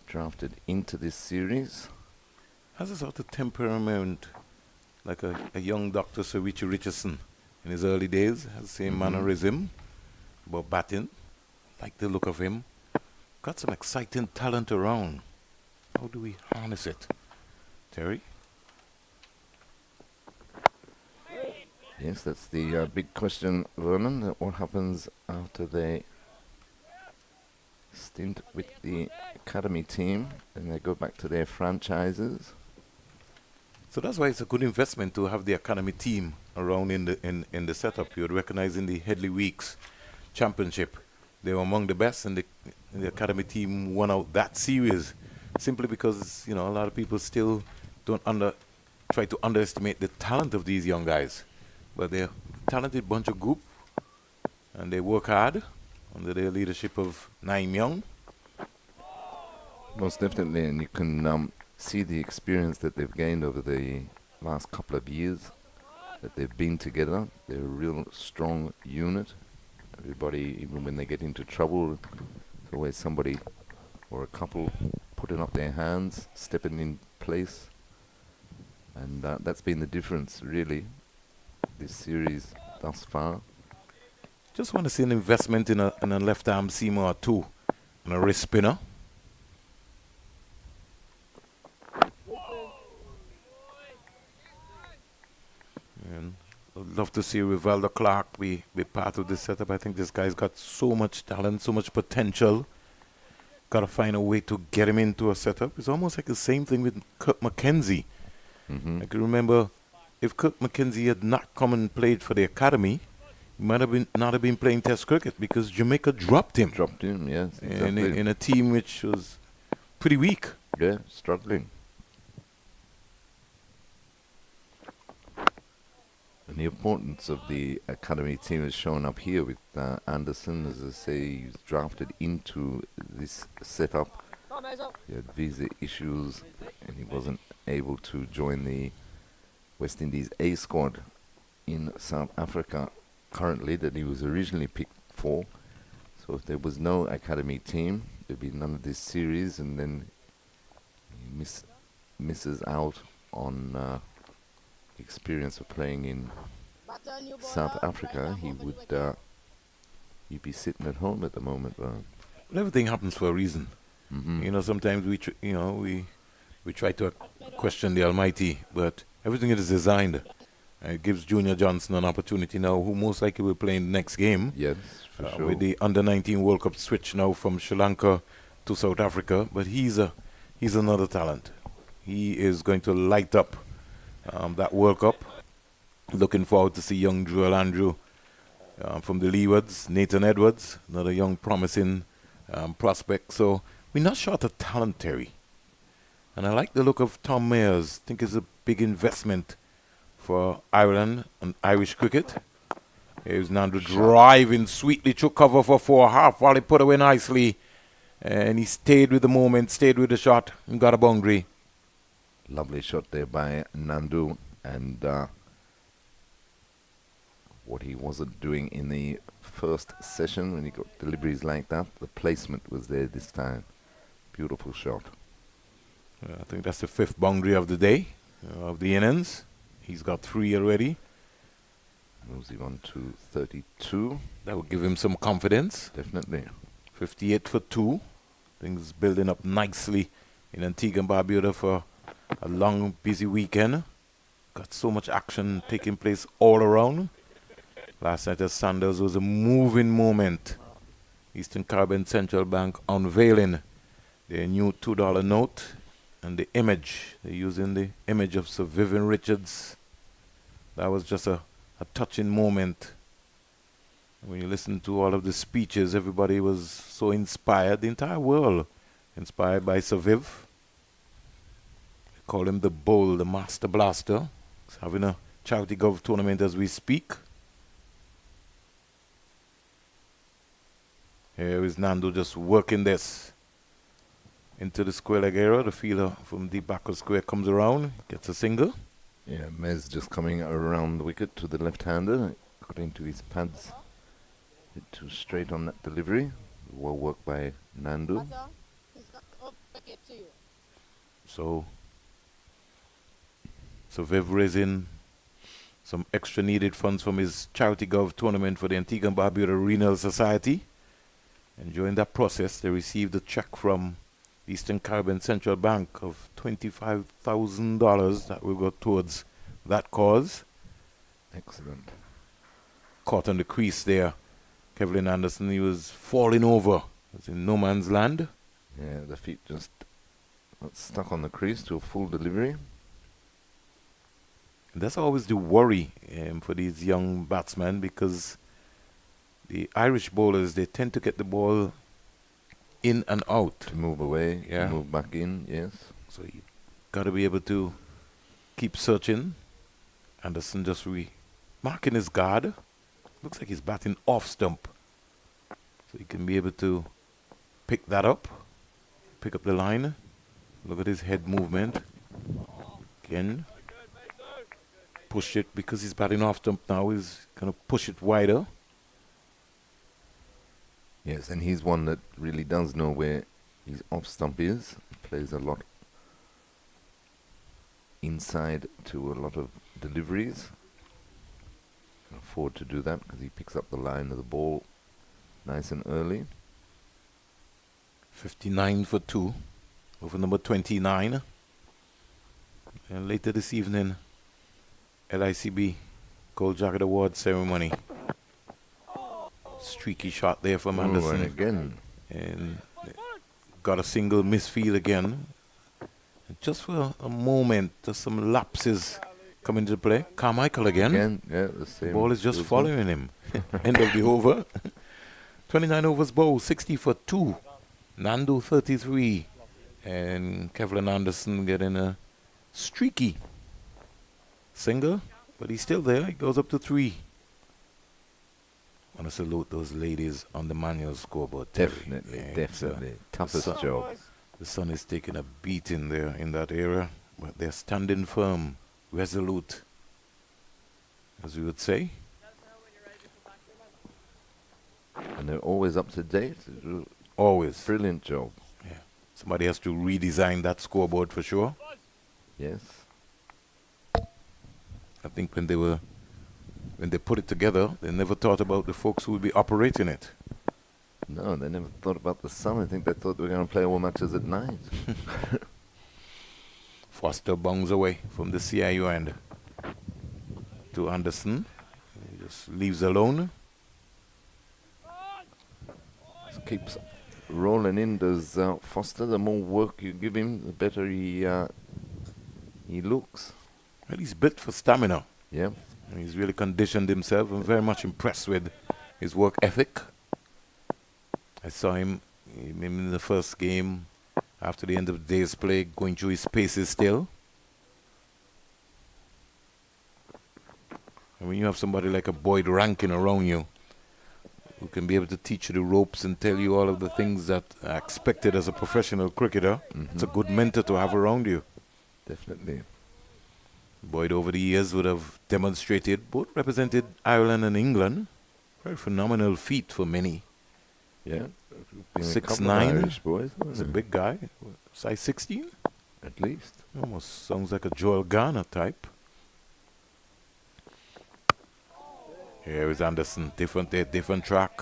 drafted into this series. Has a sort of temperament, like a young Dr. Sir Richie Richardson in his early days. Has the same mannerism, but batting, like the look of him. Got some exciting talent around. How do we harness it? Terry? Yes, that's the big question, Vernon. What happens after they stint with the academy team and they go back to their franchises? So that's why it's a good investment to have the academy team around in the setup. You would recognize in the Headley Weeks Championship, they were among the best, and the academy team won out that series simply because a lot of people still don't try to underestimate the talent of these young guys, but they're a talented bunch of group, and they work hard under the leadership of Nyeem Young. Most definitely, and you can see the experience that they've gained over the last couple of years that they've been together. They're a real strong unit. Everybody, even when they get into trouble, there's always somebody or a couple putting up their hands, stepping in place. And that's been the difference, really, this series thus far. Just want to see an investment in a left arm seamer or two and a wrist spinner. And I'd love to see Rivaldo Clark be part of this setup. I think this guy's got so much talent, so much potential. Got to find a way to get him into a setup. It's almost like the same thing with Kirk McKenzie. I can remember if Kirk McKenzie had not come and played for the academy, he might have not have been playing Test cricket because Jamaica dropped him. Dropped him, yes, exactly. In a team which was pretty weak. Yeah, struggling. And the importance of the academy team is shown up here with Anderson. As I say, he's drafted into this setup. Come on, Mazo. He had visa issues and he wasn't able to join the West Indies A squad in South Africa currently that he was originally picked for. So if there was no academy team, there'd be none of this series, and then he misses out on experience of playing in South Africa. He'd be sitting at home at the moment. But everything happens for a reason. Sometimes we try to question the Almighty, but everything is designed. It gives Junior Johnson an opportunity now, who most likely will play in the next game. Yes, for sure. With the Under-19 World Cup switch now from Sri Lanka to South Africa, but he's another talent. He is going to light up that World Cup. Looking forward to see young Joel Andrew from the Leewards, Nathan Edwards, another young promising prospect. So we're not short of talent, Terry. And I like the look of Tom Mayers. I think it's a big investment for Ireland and Irish cricket. Here's Nandu driving sweetly to cover for 4.5 while he put away nicely. And he stayed with the moment, stayed with the shot, and got a boundary. Lovely shot there by Nandu. And what he wasn't doing in the first session when he got deliveries like that, the placement was there this time. Beautiful shot. I think that's the 5th boundary of the day, of the innings. He's got 3 already. Moves him on to 32. That would give him some confidence. Definitely. 58 for 2. Things building up nicely in Antigua and Barbuda for a long, busy weekend. Got so much action taking place all around. Last night at Sanders was a moving moment. Eastern Caribbean Central Bank unveiling their new $2 note and the image. They're using the image of Sir Vivian Richards. That was just a touching moment. When you listen to all of the speeches, everybody was so inspired. The entire world inspired by Sir Viv. They call him the Bull, the Master Blaster. He's having a charity golf tournament as we speak. Here is Nandu just working this into the square leg area. The fielder from deep back of square comes around, gets a single. Yeah, Mez just coming around the wicket to the left-hander. Got into his pads. Hit too straight on that delivery. Well worked by Nandu. So Viv raising some extra needed funds from his charity golf tournament for the Antigua and Barbuda Renal Society. And during that process, they received a check from Eastern Caribbean Central Bank of $25,000 that will go towards that cause. Excellent. Caught on the crease there. Kevlin Anderson, he was falling over. He was in no man's land. Yeah, the feet just got stuck on the crease to a full delivery. That's always the worry for these young batsmen, because the Irish bowlers, they tend to get the ball in and out. To move away, Yeah. to move back in, yes. So you got to be able to keep searching. Anderson just marking his guard. Looks like he's batting off stump. So he can be able to pick that up. Pick up the line. Look at his head movement. Again. Push it because he's batting off stump now. He's going to push it wider. Yes, and he's one that really does know where his off stump is. Plays a lot inside to a lot of deliveries. Can afford to do that because he picks up the line of the ball nice and early. 59 for 2 over number 29. And later this evening, LICB Gold Jacket Award ceremony. Streaky shot there from Ooh, and Anderson. again. And got a single misfield again. And just for a moment, just some lapses come into play. Carmichael again. Yeah, the same. The ball is just field following him. End of the over. 29 overs bowled, 60 for 2. Nandu 33. And Kevlin Anderson getting a streaky single. But he's still there. He goes up to 3. I want to salute those ladies on the manual scoreboard. Terry. Definitely, Yeah, definitely. Toughest so- job. The sun is taking a beating there in that area. But they're standing firm, resolute, as we would say. And they're always up to date. They do Always. a brilliant job. Somebody has to redesign that scoreboard for sure. Yes. I think when they put it together, they never thought about the folks who would be operating it. No, they never thought about the sun. I think they thought they were going to play all matches at night. Foster bongs away from the CIU end to Anderson. He just leaves alone. Just keeps rolling in, does Foster. The more work you give him, the better he looks. Well, he's built for stamina. Yeah. And he's really conditioned himself. I'm very much impressed with his work ethic. I saw him in the first game after the end of the day's play, going through his paces still. And when you have somebody like a Boyd Rankin around you, who can be able to teach you the ropes and tell you all of the things that are expected as a professional cricketer, it's a good mentor to have around you. Definitely. Boyd over the years would have demonstrated, both represented Ireland and England. Very phenomenal feat for many. Yeah. Been a 6'9". couple of Irish boys. He's a big guy. Size 16? At least. Almost sounds like a Joel Garner type. Here is Anderson. Different day, different track.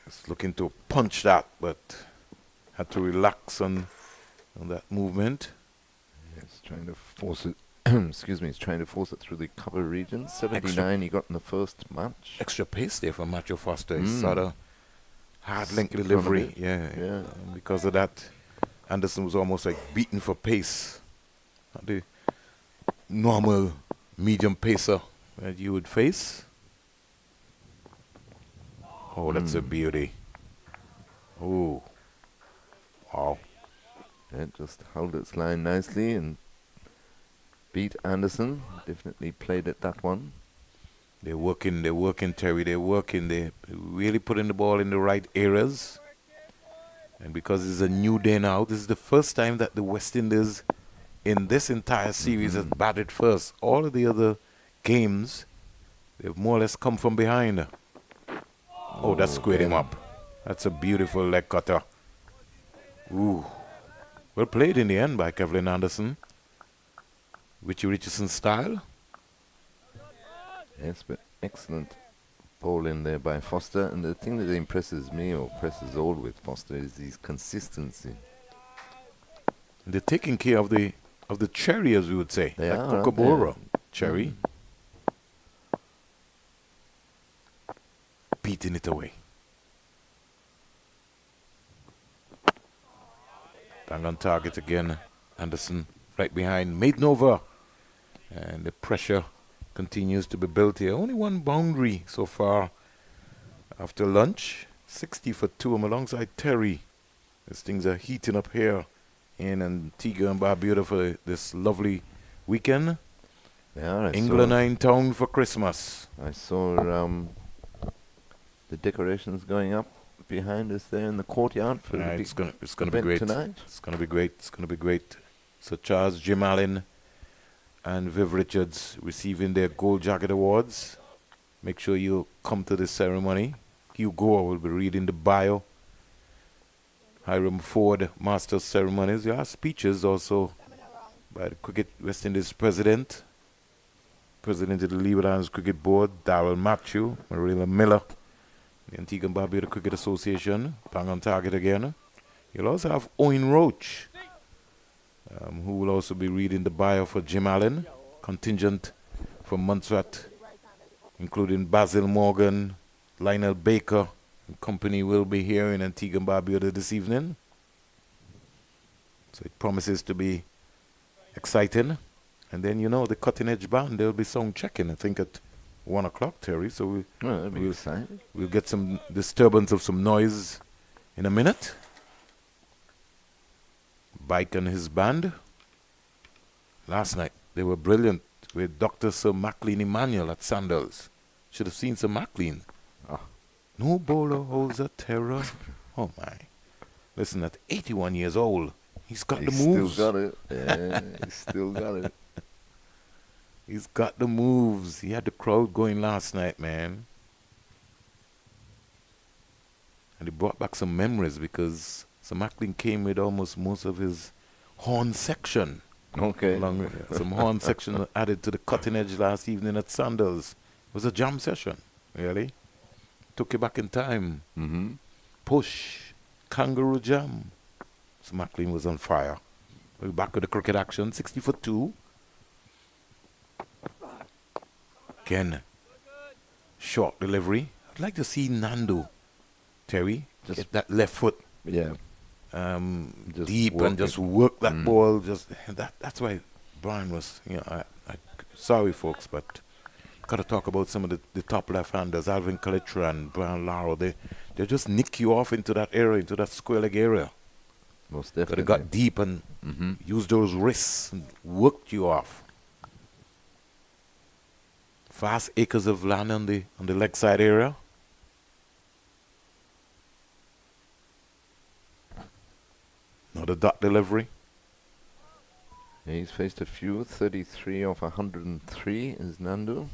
He's looking to punch that, but had to relax on that movement. Yes, trying to force it. Excuse me, he's trying to force it through the cover region. 79 he got in the first match. Extra pace there for Matthew Foster. He Mm. sort of hard link Skipped on a delivery. bit. Yeah. Yeah. And because of that, Anderson was almost like beaten for pace. Not the normal medium pacer that you would face. Oh, that's a beauty. Oh. Wow. Yeah, just held its line nicely and beat Anderson. Definitely played at that one. They're working, Terry. They're working. They're really putting the ball in the right areas. And because it's a new day now, this is the first time that the West Indies in this entire series has batted first. All of the other games, they've more or less come from behind. Oh, that squared him up. That's a beautiful leg cutter. Ooh. Well played in the end by Kevlin Anderson. Richie Richardson style. Yes, but excellent ball in there by Foster. And the thing that impresses me or impresses all with Foster is his consistency. They're taking care of the cherry, as we would say. They like are, aren't Kookaburra they? cherry. beating it away. Bang on target again. Anderson right behind. Maiden over. And the pressure continues to be built here. Only one boundary so far after lunch. 60 for 2. I'm alongside Terry. These things are heating up here in Antigua and Barbuda for this lovely weekend. Yeah, England are in town for Christmas. I saw the decorations going up behind us there in the courtyard for the big It's gonna be event great. tonight. It's gonna be great. It's gonna be great. So Charles, Jim Allen, and Viv Richards receiving their Gold Jacket Awards. Make sure you come to this ceremony. Hugh Gore will be reading the bio. Hiram Ford, Master of Ceremonies. There are speeches also by the Cricket West Indies President of the Leeward Islands Cricket Board, Darrell Matthew, Marilla Miller, the Antigua and Barbuda Cricket Association, bang on target again. You'll also have Owen Roach, who will also be reading the bio for Jim Allen, contingent from Montserrat, including Basil Morgan, Lionel Baker, and company will be here in Antigua and Barbuda this evening. So it promises to be exciting. And then, the cutting edge band, they'll be sound checking, I think, at 1 o'clock, Terry. So That'd be exciting. we'll get some disturbance of some noise in a minute. Bike and his band. Last night, they were brilliant with Dr. Sir Maclean Emmanuel at Sandals. Should have seen Sir Maclean. Ah. No bowler holds a terror. Oh, my. Listen, at 81 years old, he's got the moves. Still got it. Yeah, he's still got it. He's got the moves. He had the crowd going last night, man. And he brought back some memories because Sir Maclean came with almost most of his horn section. Okay. Along with some horn section added to the cutting edge last evening at Sandals. It was a jam session, really. Took you back in time. Mm-hmm. Push, kangaroo jam. Sir Maclean was on fire. We're back with the cricket action. 60 for 2. Again, short delivery. I'd like to see Nandu, Terry, Just get that left foot Yeah. Just deep work and just it. work that ball. That's why Brian was, sorry folks, but got to talk about some of the top left-handers, Alvin Kalitran, Brian Laro. They just nick you off into that area, into that square leg area. Most But definitely. they got deep and used those wrists and worked you off. Vast acres of land on the leg side area. Another dot delivery. He's faced a few. 33 off 103 is Nandu.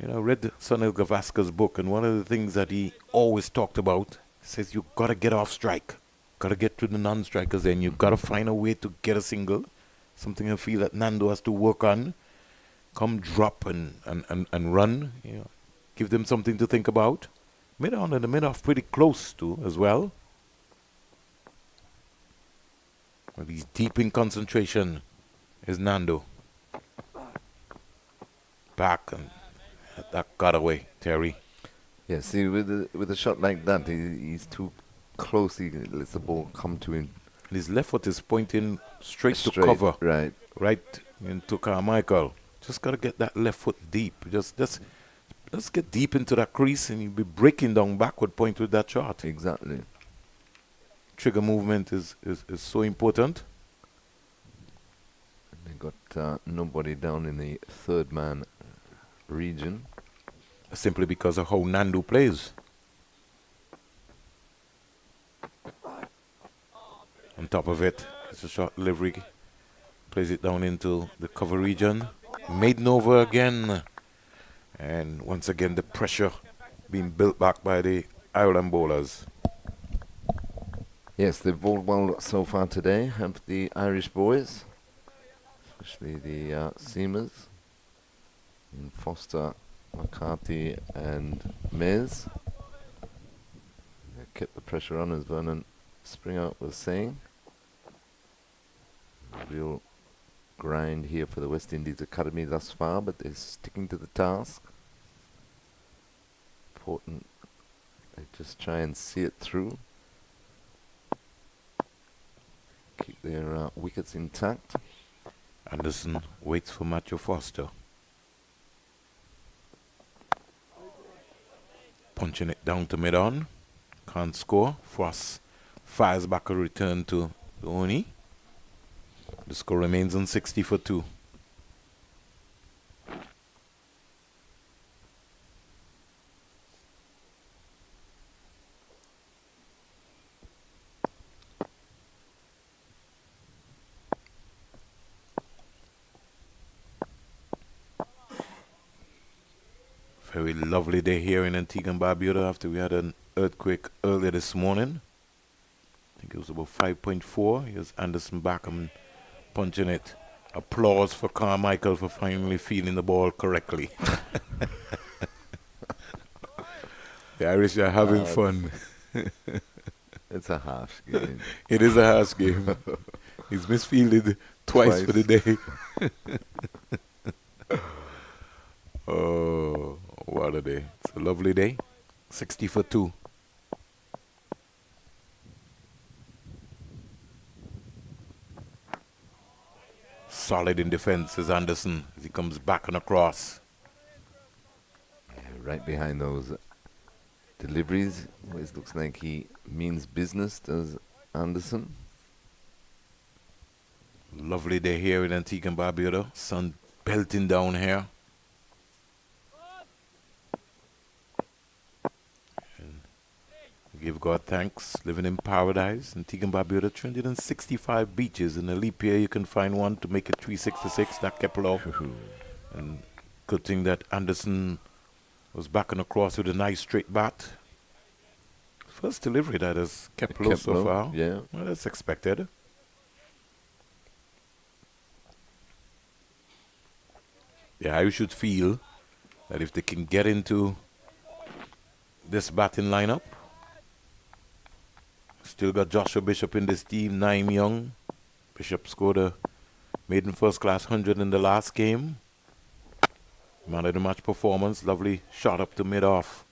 I read Sunil Gavaskar's book, and one of the things that he always talked about says you got to get off strike. Got to get to the non-strikers, and you got to find a way to get a single. Something I feel that Nandu has to work on. Come drop and run. Give them something to think about. Mid-on and the mid-off pretty close to as well. But he's deep in concentration is Nandu. Back and that got away, Terry. Yeah, see, with a shot like that, he's too close. He lets the ball come to him. And his left foot is pointing straight to cover. Right. Right into Carmichael. Just got to get that left foot deep. Just get deep into that crease and you'll be breaking down backward point with that shot. Exactly. Trigger movement is so important. They got nobody down in the third man region. Simply because of how Nandu plays. On top of it, it's a short delivery. Plays it down into the cover region. Maiden over again. And once again, the pressure being built back by the Ireland bowlers. Yes, they've bowled well so far today, have the Irish boys, especially the seamers in Foster, McCarthy and Mez. They kept the pressure on, as Vernon Springer was saying. Real grind here for the West Indies Academy thus far, but they're sticking to the task. important. They just try and see it through. Keep their wickets intact. Anderson waits for Matthew Foster. Punching it down to mid-on. Can't score. Frost fires back a return to Oni. The score remains on 60 for 2. Very lovely day here in Antigua and Barbuda after we had an earthquake earlier this morning. I think it was about 5.4. Here's Anderson back and punching it. Applause for Carmichael for finally feeling the ball correctly. The Irish are having fun. It's a harsh game. It is a harsh game. He's misfielded twice for the day. Oh, what a day. It's a lovely day. 60 for 2. Solid in defense is Anderson as he comes back and across. Yeah, right behind those deliveries. Always looks like he means business, does Anderson. Lovely day here in Antigua and Barbuda. Sun belting down here. And give God thanks. Living in paradise. Antigua and Barbuda, 365 beaches. In a leap year, you can find one to make it 366. That kept low. And good thing that Anderson was back and across with a nice straight bat. First delivery that has kept low so far. Yeah. Well, that's expected. The Irish should feel that if they can get into this batting lineup, still got Joshua Bishop in this team, Nyeem Young. Bishop scored a maiden first class 100 in the last game. Man of the match performance, lovely shot up to mid-off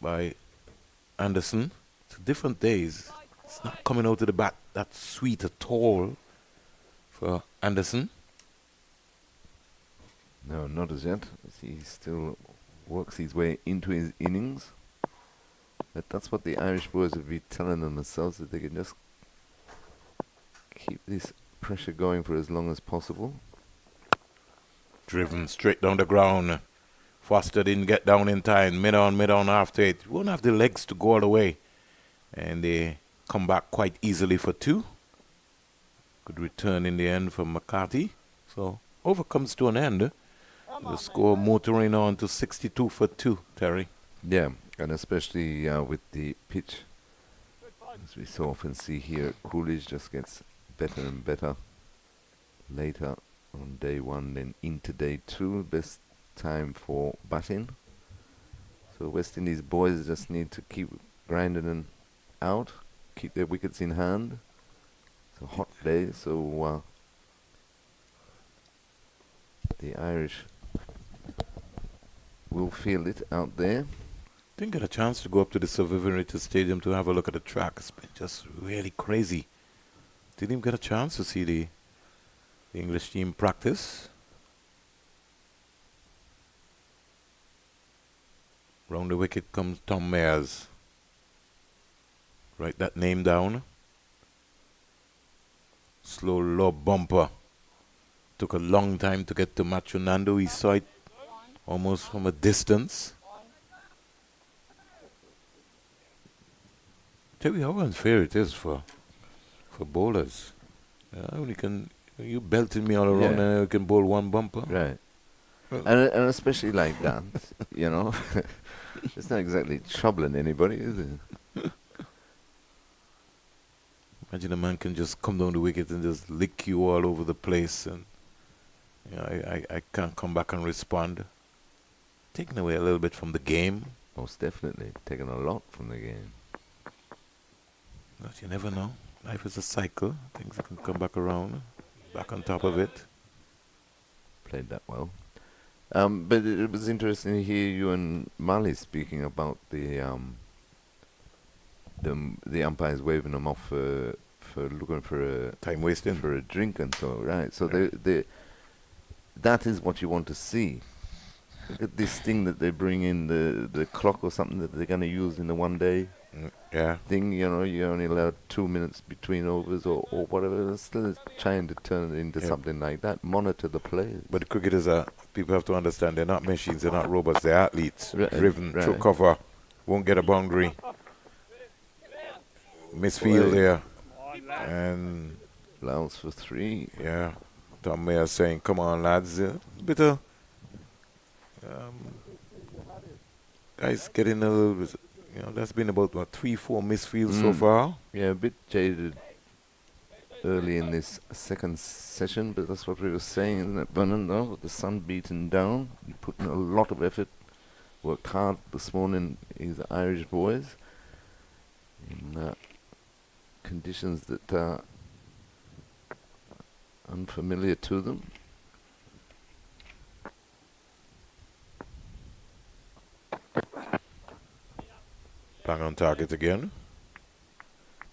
by Anderson. It's different days. It's not coming out of the bat that sweet at all for Anderson. No, not as yet. He still works his way into his innings. But that's what the Irish boys would be telling themselves, that they can just keep this pressure going for as long as possible. Driven straight down the ground. Foster didn't get down in time. Mid-on after it. Won't have the legs to go all the way. And they come back quite easily for 2. Good return in the end from McCarthy. So over comes to an end. The score motoring on to 62 for 2, Terry. Yeah, and especially with the pitch, as we so often see here, Coolidge just gets better and better later on day 1, then into day 2. Best time for batting. So West Indies boys just need to keep grinding and out, keep their wickets in hand. It's a hot day, so the Irish will feel it out there. Didn't get a chance to go up to the Survivor Stadium to have a look at the track. It's been just really crazy. Didn't even get a chance to see the English team practice. Round the wicket comes Tom Mayers. Write that name down. Slow low bumper. Took a long time to get to Matthew Nandu. He saw it almost from a distance. Tell you how unfair it is for bowlers. You belting me all around and you can bowl one bumper. Right. And especially like that, you know. It's not exactly troubling anybody, is it? Imagine a man can just come down the wicket and just lick you all over the place, and I can't come back and respond. Taking away a little bit from the game. Most definitely. Taking a lot from the game. But you never know. Life is a cycle. Things can come back around. Back on top of it. Played that well. But it was interesting to hear you and Mali speaking about the umpires waving them off for looking Time wasting. for a drink and so right. So Yeah. that is what you want to see. Look at this thing that they bring in, the clock or something that they're going to use in the 1 day Yeah. thing. You know, you're only allowed 2 minutes between overs or whatever. They're still trying to turn it into Yeah. something like that. Monitor the players. But the cricketers are, people have to understand, they're not machines, they're not robots, they're athletes. Right, Driven, through right. cover, won't get a boundary. Misfield Boy. there. On, lad. And, Allows for 3. yeah, Tom Mayer saying, come on, lads. Bit of, guys getting a little bit, that's been about, 3-4 misfields so far. Yeah, a bit jaded early in this second session, but that's what we were saying, isn't it, Vernon, though? With the sun beaten down, you put in a lot of effort, worked hard this morning, these Irish boys, in conditions that are unfamiliar to them. Bang on target again.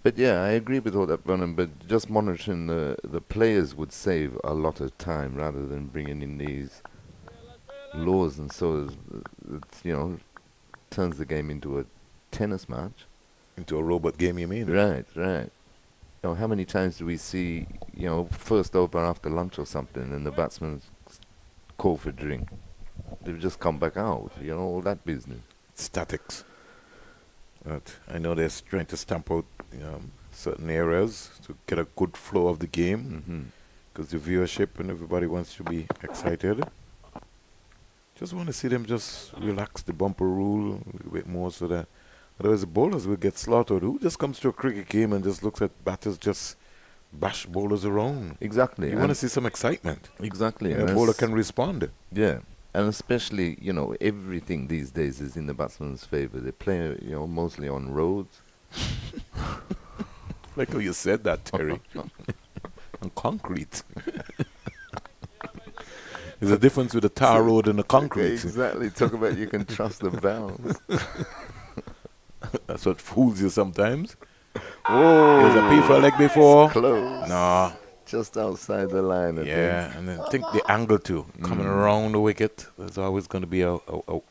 But yeah, I agree with all that, Vernon, but just monitoring the players would save a lot of time rather than bringing in these laws, and so it's, turns the game into a tennis match. Into a robot game, you mean? Right, right. How many times do we see, first over after lunch or something, and the batsman call for drink? They've just come back out, all that business. Statics. But I know they're trying to stamp out certain areas to get a good flow of the game, because the viewership and everybody wants to be excited. Just want to see them just relax the bumper rule a little bit more, so that otherwise the bowlers will get slaughtered. Who just comes to a cricket game and just looks at batters just bash bowlers around? Exactly. You want to see some excitement. Exactly. Yeah, and a bowler that's- can respond. Yeah. And especially, everything these days is in the batsman's favour. They play, mostly on roads. Like how you said that, Terry. On concrete. There's a difference with a tar road and a concrete. Exactly. Talk about you can trust the bounce. That's what fools you sometimes. Whoa. There's a P for leg before. Close. No. Just outside the line. I Yeah, and then think the angle too. Coming around the wicket, there's always going to be a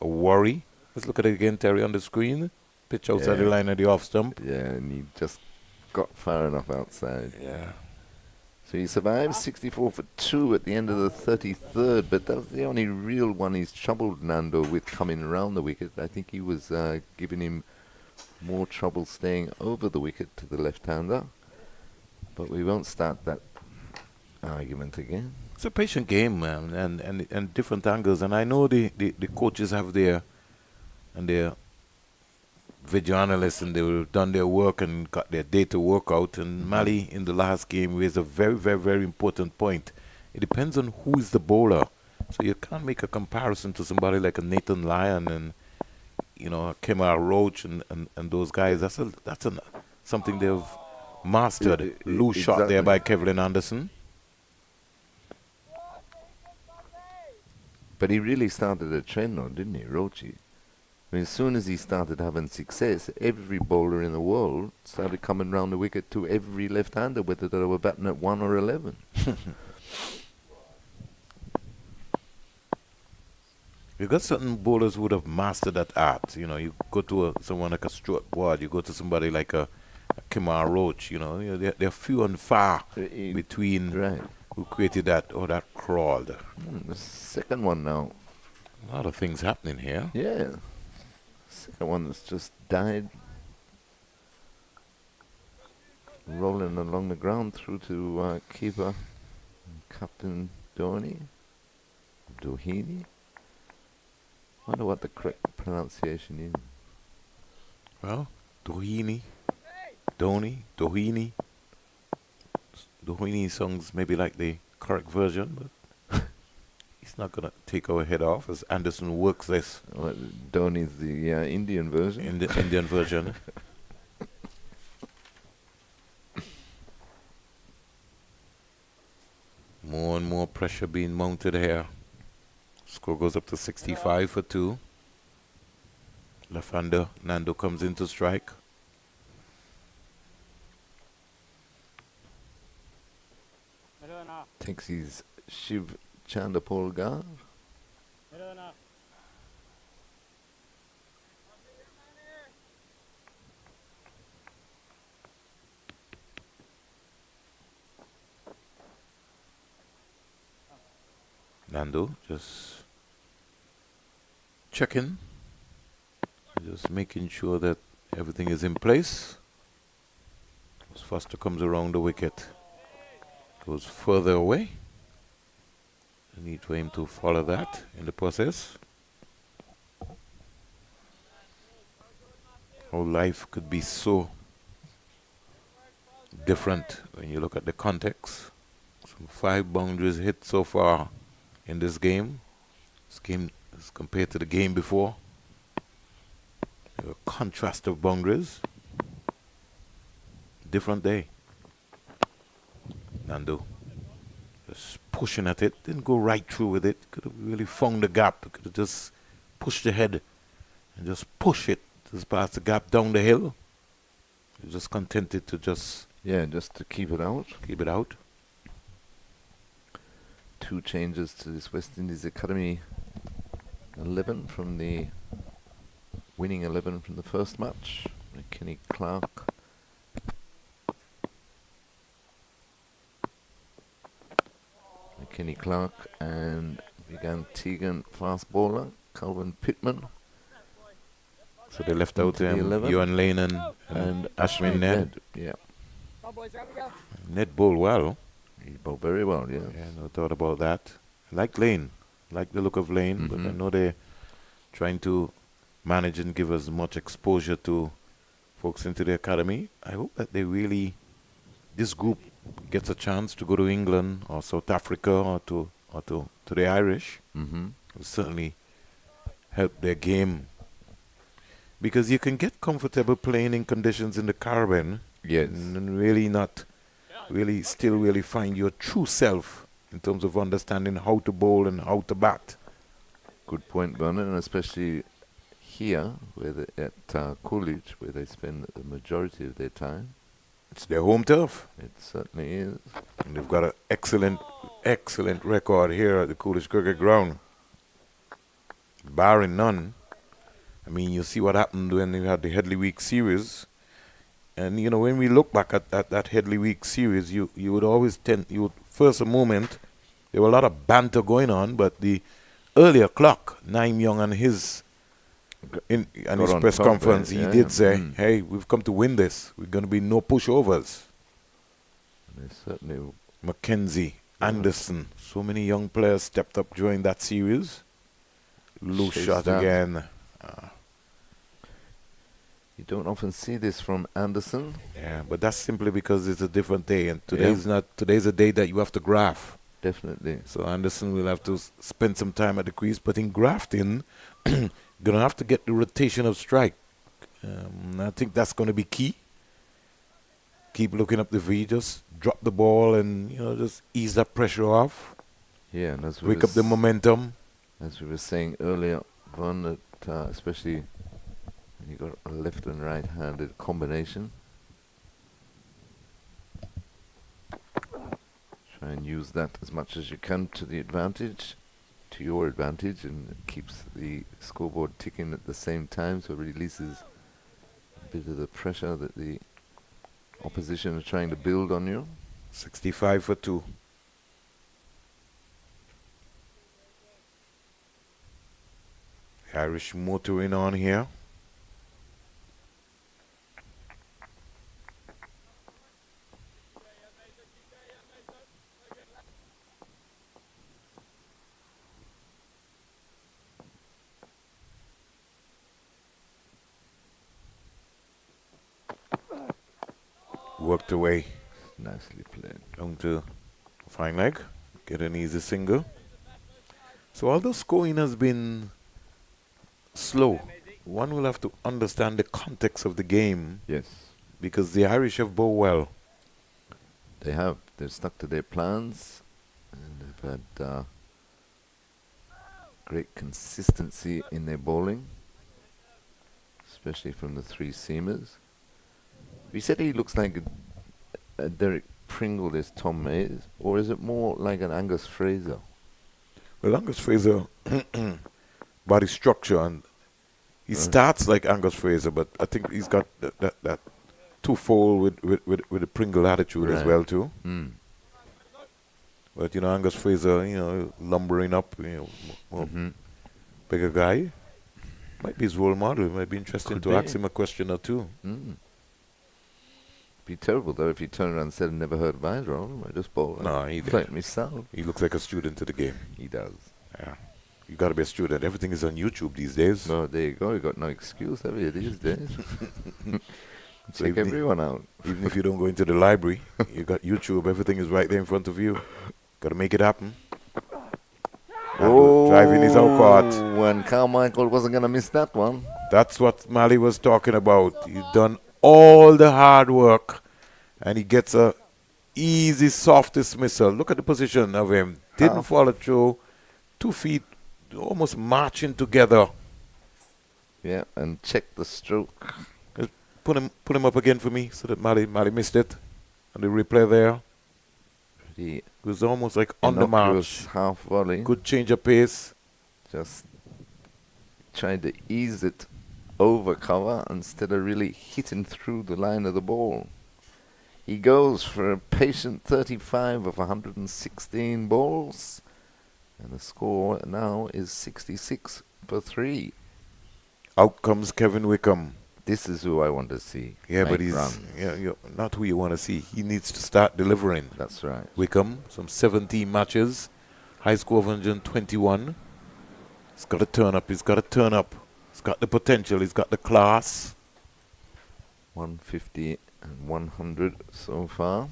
worry. Let's look at it again, Terry, on the screen. Pitch outside the Yeah. line of the off stump. think. Yeah, and he just got far enough outside. Yeah. So he survived 64 for 2 at the end of the 33rd, but that's the only real one he's troubled Nandu with coming around the wicket. I think he was giving him more trouble staying over the wicket to the left-hander. But we won't start that argument again. It's a patient game, man, and different angles. And I know the coaches have their video analysts, and they've done their work and got their data work out. And Mali in the last game raised a very, very, very important point. It depends on who is the bowler. So you can't make a comparison to somebody like a Nathan Lyon and Kemar Roach and those guys. That's something they've mastered. Loose shot there by Kevlin Anderson. But he really started a trend, though, didn't he, Rochi? I mean, as soon as he started having success, every bowler in the world started coming round the wicket to every left-hander, whether they were batting at 1 or 11. You got certain bowlers who would have mastered that art. You go to someone like a Stuart Ward, you go to somebody like a Kemar Roach. They're few and far between Right. who created that or that crawled. The second one now. A lot of things happening here. Yeah. Second one that's just died. Rolling along the ground through to keeper Captain Doheny. Wonder what the correct pronunciation is. Well, Doheny, Doheny. Doheny songs maybe like the correct version, but he's not going to take our head off as Anderson works this Dhoni's the Indian version. in the Indian version. More and more pressure being mounted here. Score goes up to 65 for 2. Left-hander Nandu comes in to strike. Middle and off. Takes his Shiv Chandapolgar. Middle and off. Nandu just checking, just making sure that everything is in place. As Foster comes around the wicket, goes further away. The need for him to follow that in the process. How life could be so different when you look at the context. Some 5 boundaries hit so far in this game. This game as compared to the game before. There were contrast of boundaries. Different day. Nandu just pushing at it. Didn't go right through with it. Could have really found the gap. Could have just pushed ahead and just push it just past the gap down the hill. He was just contented to just Just to keep it out. keep it out. 2 changes to this West Indies Academy 11 from the winning 11 from the first match. Kenny Clark. Kenny Clark and began Tegan fast bowler, Calvin Pittman. So they left out Into the 11. Ewan Lane and And Ashwin Ned. Yeah, Come on, boys, round we go. Ned bowled well. he bowled very well, yeah. Yeah, no doubt about that. I like Lane. I like the look of Lane, but I know they're trying to manage and give as much exposure to folks into the academy. I hope that they really, this group gets a chance to go to England or South Africa or to the Irish. Mm-hmm. Will certainly help their game. Because you can get comfortable playing in conditions in the Caribbean Yes. and really not still really find your true self in terms of understanding how to bowl and how to bat. Good point, Vernon, and especially here, at Coolidge, where they spend the majority of their time. It's their home turf. It certainly is. And they've got an excellent record here at the Coolidge Cricket Ground. Barring none. I mean, you see what happened when they had the Headley Week series. And, you know, when we look back at that Headley Week series, you would first a moment, there were a lot of banter going on, but the earlier clock, Nyeem Young and his press top conference, there, he yeah. did say, hey, we've come to win this. We're going to be no pushovers. They certainly. Mackenzie, Anderson, so many young players stepped up during that series. Loose Chase shot that. again. You don't often see this from Anderson. Yeah, but that's simply because it's a different day, and today's a day that you have to graph. Definitely. So Anderson will have to spend some time at the crease, but in grafting, gonna have to get the rotation of strike. I think that's gonna be key. Keep looking up the V, just drop the ball and just ease that pressure off. Yeah, and as we Wake up the momentum. As we were saying earlier, Von, that especially when you got a left and right-handed combination, try and use that as much as you can to your advantage, and it keeps the scoreboard ticking at the same time, so it releases a bit of the pressure that the opposition are trying to build on you. 65 for 2. The Irish motoring on here. Worked away Nicely played. down to fine leg. Get an easy single. So although scoring has been slow, one will have to understand the context of the game Yes, because the Irish have bowled well. they have. They've stuck to their plans, and they've had Great consistency in their bowling, especially from the three seamers. We said he looks like a Derek Pringle, this Tom Mays, or is it more like an Angus Fraser? Well, Angus Fraser, body structure, and he starts like Angus Fraser, but I think he's got that twofold with the Pringle attitude as Right. well too. Mm. But Angus Fraser, lumbering up, more Mm-hmm. bigger guy, might be his role model. It might be interesting Could to be. ask him a question or two. Mm. Be terrible though if he turned around and said, "Never heard of either of them. I just bowled. No, he played did. myself." He looks like a student to the game. He does. Yeah, you got to be a student. Everything is on YouTube these days. Well, there you go. You got no excuse, have you, these days? So Check even everyone out. Even if you don't go into the library, you got YouTube. Everything is right there in front of you. Got to make it happen. Driving is out caught. And Carmichael wasn't going to miss that one. That's what Mali was talking about. He's done all the hard work, and he gets a easy, soft dismissal. Look at the position of him. Didn't follow through. 2 feet almost marching together. Yeah, and check the stroke. Put him up again for me so that Mali missed it. And the replay there. Pretty It was almost like on the innocuous march. half volley. Good change of pace. Just tried to ease it over cover instead of really hitting through the line of the ball. He goes for a patient 35 of 116 balls. And the score now is 66 for 3. Out comes Kevin Wickham. This is who I want to see. Yeah, but make he's runs. not who you want to see. He needs to start delivering. That's right. Wickham, some 17 matches, high score of 121. He's got to turn up. He's got to turn up. He's got the potential. He's got the class. 150 and 100 so far.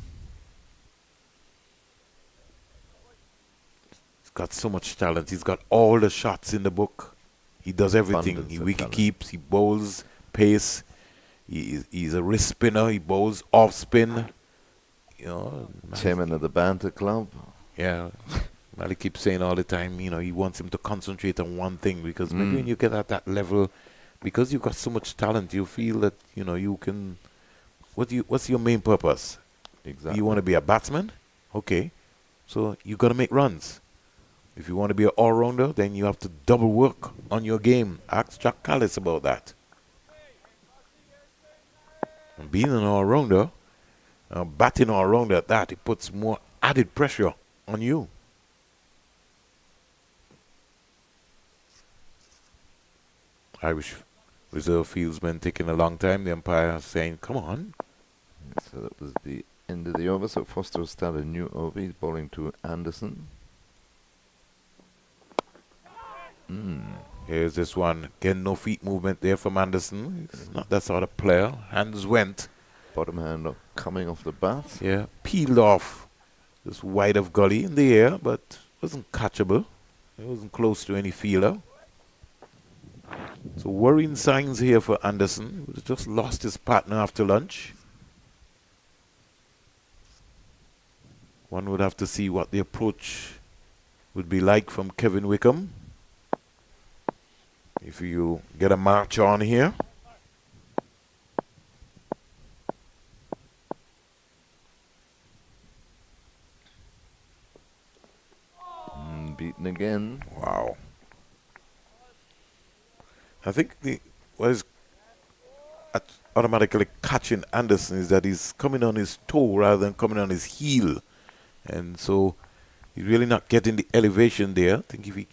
He's got so much talent. He's got all the shots in the book. He does everything. Abundance He of wicket talent. keeps. He bowls pace. He's a wrist spinner. He bowls off spin. Chairman of the Banter Club. Yeah. Mali keeps saying all the time, he wants him to concentrate on one thing because maybe when you get at that level, because you've got so much talent, you feel that, you can. What's your main purpose? Exactly. You want to be a batsman? Okay. So you got to make runs. If you want to be an all-rounder, then you have to double work on your game. Ask Jack Callis about that. And being an all-rounder, batting all-rounder at that, it puts more added pressure on you. Irish reserve fieldsmen taking a long time. The umpire saying, come on. So that was the end of the over. So Foster will start a new over. He's bowling to Anderson. Here's this one. Again, no feet movement there from Anderson. He's not that sort of player. Hands went. Bottom hand coming off the bat. Yeah, peeled off. Just wide of gully in the air, but wasn't catchable. It wasn't close to any fielder. So worrying signs here for Anderson. He just lost his partner after lunch. One would have to see what the approach would be like from Kevin Wickham. If you get a march on here. Beaten again. Wow. I think what is automatically catching Anderson is that he's coming on his toe rather than coming on his heel. And so he's really not getting the elevation there. I think if he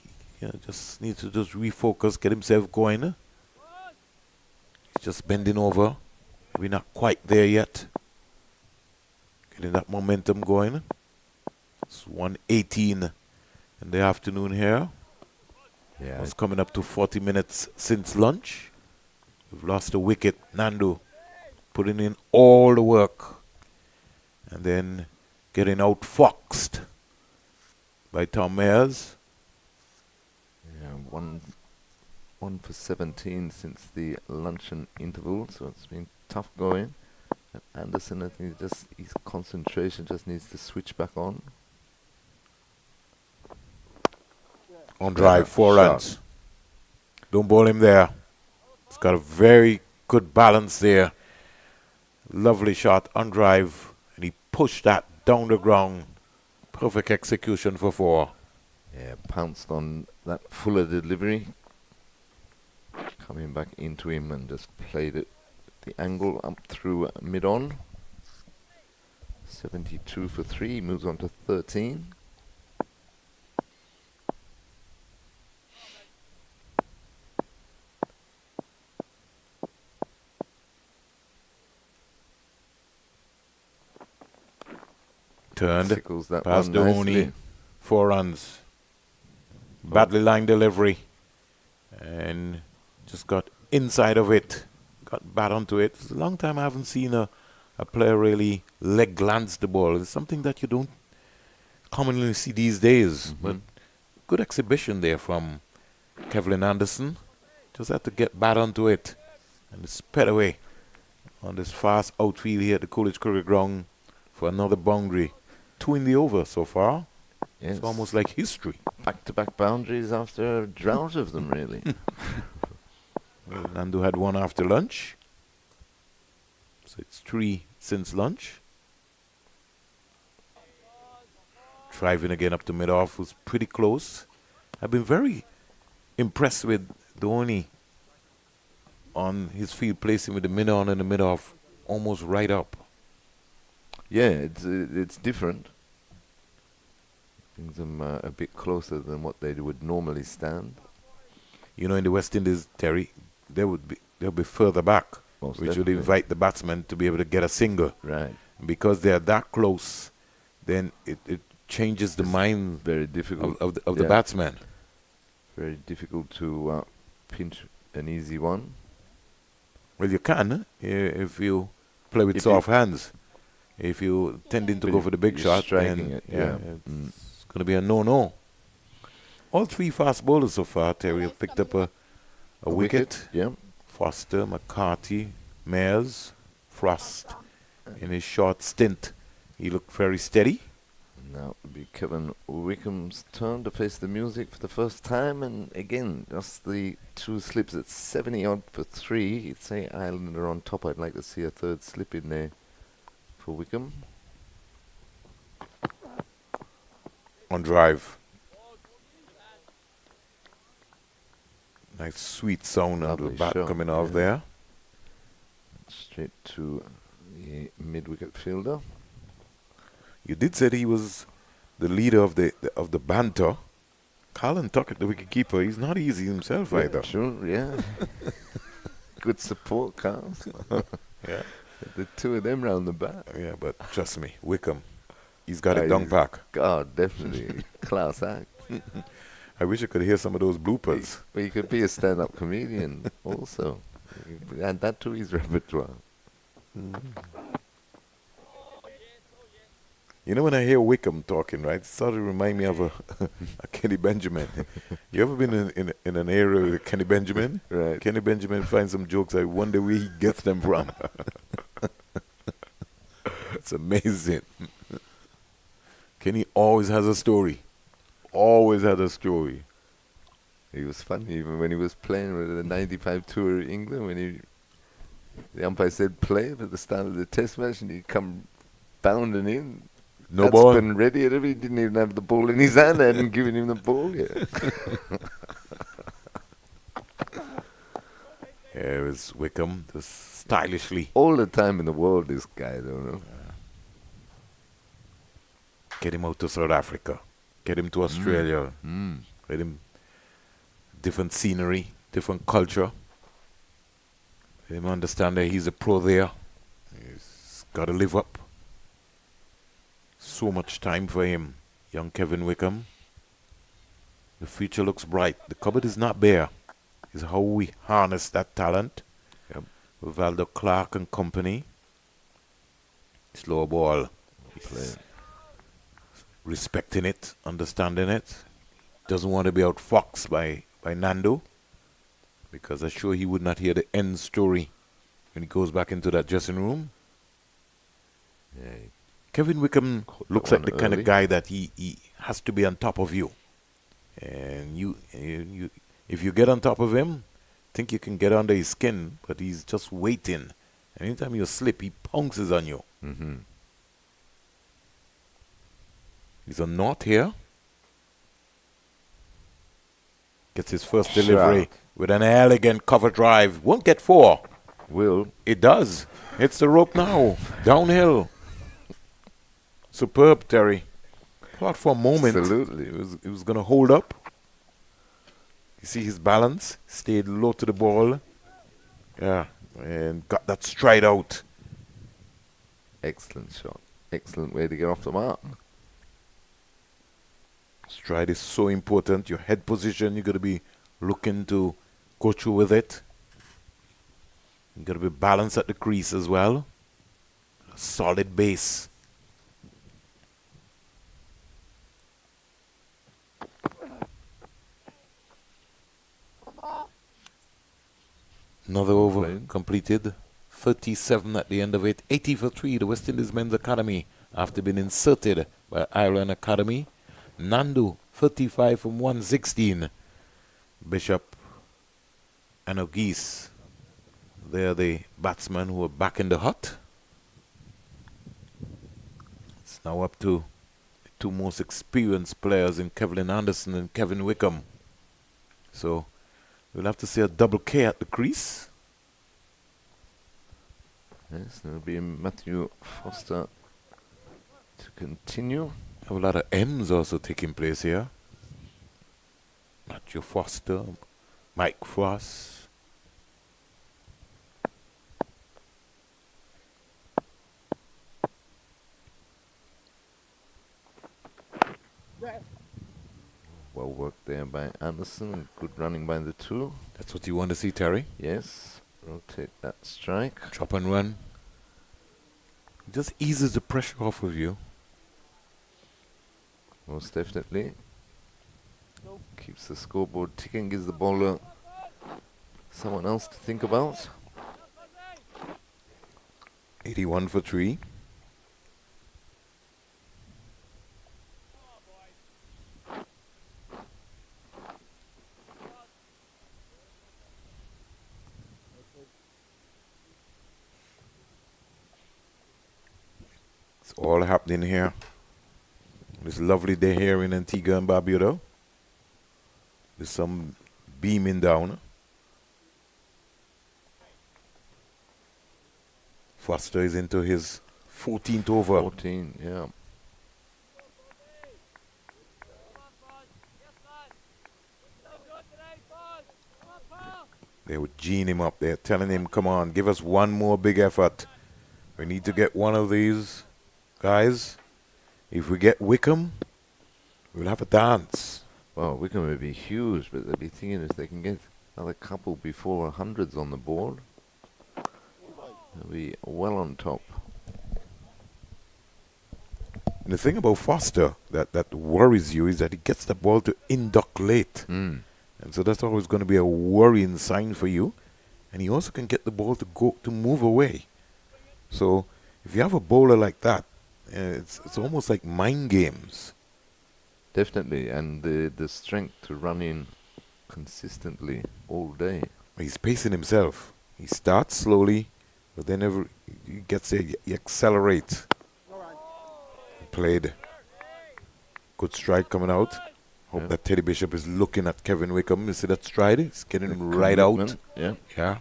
just needs to just refocus, get himself going. He's just bending over. We're not quite there yet. Getting that momentum going. It's 1:18 in the afternoon here. Yeah. It's coming up to 40 minutes since lunch. We've lost a wicket. Nandu putting in all the work. And then getting outfoxed by Tom Mayers. Yeah, one for 17 since the luncheon interval, so it's been tough going. And Anderson, I think his concentration just needs to switch back on. On drive, 4 shot. runs. Don't bowl him there. He's got a very good balance there. Lovely shot on drive. And he pushed that down the ground. Perfect execution for 4. Yeah, pounced on that fuller delivery. Coming back into him and just played it the angle up through mid-on. 72 for 3, moves on to 13. Turned. Sickles that Past one Dhoni. nicely. 4 runs. Badly line delivery. And just got inside of it. Got bat onto it. It's a long time I haven't seen a player really leg glance the ball. It's something that you don't commonly see these days. But good exhibition there from Kevlin Anderson. Just had to get bat onto it. And sped away on this fast outfield here at the Coolidge Cricket Ground for another boundary. 2 in the over so far. Yes. It's almost like history. Back-to-back boundaries after a drought of them, really. Well, Nandu had 1 after lunch. So it's 3 since lunch. Driving again up to mid-off was pretty close. I've been very impressed with Dhoni on his field, placing with the mid-on and the mid-off almost right up. Yeah, it's different. Brings them a bit closer than what they would normally stand. You know, in the West Indies, Terry, they'll be further back, Most which would definitely. invite the batsman to be able to get a single. Right. Because they're that close, then it changes the mind Very difficult. of the Yeah. batsman. Very difficult to pinch an easy one. Well, you can if you play with If soft hands. If you tending to But go if for the big you're shot, striking then it, yeah. it's going to be a no-no. All 3 fast bowlers so far, Terry, have picked up a wicket. Yeah. Foster, McCarthy, Mayers, Frost. In his short stint, he looked very steady. Now it'll be Kevin Wickham's turn to face the music for the first time, and again, just the 2 slips at 70 odd for 3. You'd say Islander on top. I'd like to see a 3rd slip in there for Wickham. On drive. Nice sweet sound out of the Lovely bat shot, coming off yeah. there. Straight to the mid-wicket fielder. You did say that he was the leader of the banter. Colin Tuckett, the wicketkeeper, he's not easy himself either. Sure, yeah. Good support, Carl. Yeah. The 2 of them round the bat. Yeah, but trust me, Wickham, he's got it Aye. down pack. God, definitely. Class act. I wish I could hear some of those bloopers. But he could be a stand-up comedian also. He could add that to his repertoire. You know, when I hear Wickham talking, right, it sort of remind me of a Kenny Benjamin. You ever been in an area with Kenny Benjamin? Right. Kenny Benjamin finds some jokes. I wonder where he gets them from. It's amazing. Kenny always has a story. Always had a story. He was funny even when he was playing with the 95 tour of England, when the umpire said play at the start of the test match and he'd come bounding in. No ball. Been ready and everything. He didn't even have the ball in his hand. I hadn't given him the ball yet. Yeah, it was Wickham, just stylishly. All the time in the world, this guy, don't know. Get him out to South Africa. Get him to Australia. Get him different scenery, different culture. Let him understand that he's a pro there. He's got to live up. So much time for him, young Kevin Wickham. The future looks bright. The cupboard is not bare. It's how we harness that talent. Yep. With Valdo Clark and company. Slow ball. Play. Respecting it, understanding it. Doesn't want to be outfoxed by Nandu, because I'm sure he would not hear the end story when he goes back into that dressing room. Yeah, Kevin Wickham Caught that looks like one the kind early. of guy that he has to be on top of you. And you, if you get on top of him, think you can get under his skin, but he's just waiting. Anytime you slip, he pounces on you. Mm-hmm. He's a knot here. Gets his first Shot. delivery with an elegant cover drive. Won't get 4. Will. It does. Hits the rope now. Downhill. Superb, Terry. Thought for a moment Absolutely. it was going to hold up. You see his balance. Stayed low to the ball. Yeah. And got that stride out. Excellent shot. Excellent way to get off the mark. Stride is so important. Your head position, you got to be looking to go through with it. You got to be balanced at the crease as well. A solid base. Another over Played. completed. 37 at the end of it. 80 for 3, the West Indies Men's Academy, after being inserted by Ireland Academy. Nandu, 35 from 116. Bishop and O'Geese, they're the batsmen who are back in the hut. It's now up to the two most experienced players in Kevin Anderson and Kevin Wickham. So we'll have to see a double K at the crease. Yes, there'll be Matthew Foster to continue. Have a lot of M's also taking place here. Matthew Foster, Mike Frost. Well worked there by Anderson. Good running by the two. That's what you want to see, Terry. Yes. Rotate that strike. Chop and run. Just eases the pressure off of you. Most definitely. Keeps the scoreboard ticking. Gives the bowler someone else to think about. 81 for 3. It's all happening here. This lovely day here in Antigua and Barbuda. There's some beaming down. Foster is into his 14th over. 14, yeah. They were geeing him up. They're telling him, come on, give us one more big effort. We need to get one of these guys. If we get Wickham, we'll have a dance. Well, Wickham would be huge, but they'll be thinking if they can get another couple before hundreds on the board, they'll be well on top. And the thing about Foster that worries you is that he gets the ball to induct late. And so that's always going to be a worrying sign for you. And he also can get the ball to move away. So if you have a bowler like that, it's almost like mind games. Definitely, and the strength to run in consistently all day. He's pacing himself. He starts slowly, but then he gets there, he accelerates. Played. Good strike coming out. Hope that Teddy Bishop is looking at Kevin Wickham. You see that stride? He's getting him right out. Yeah. Yeah.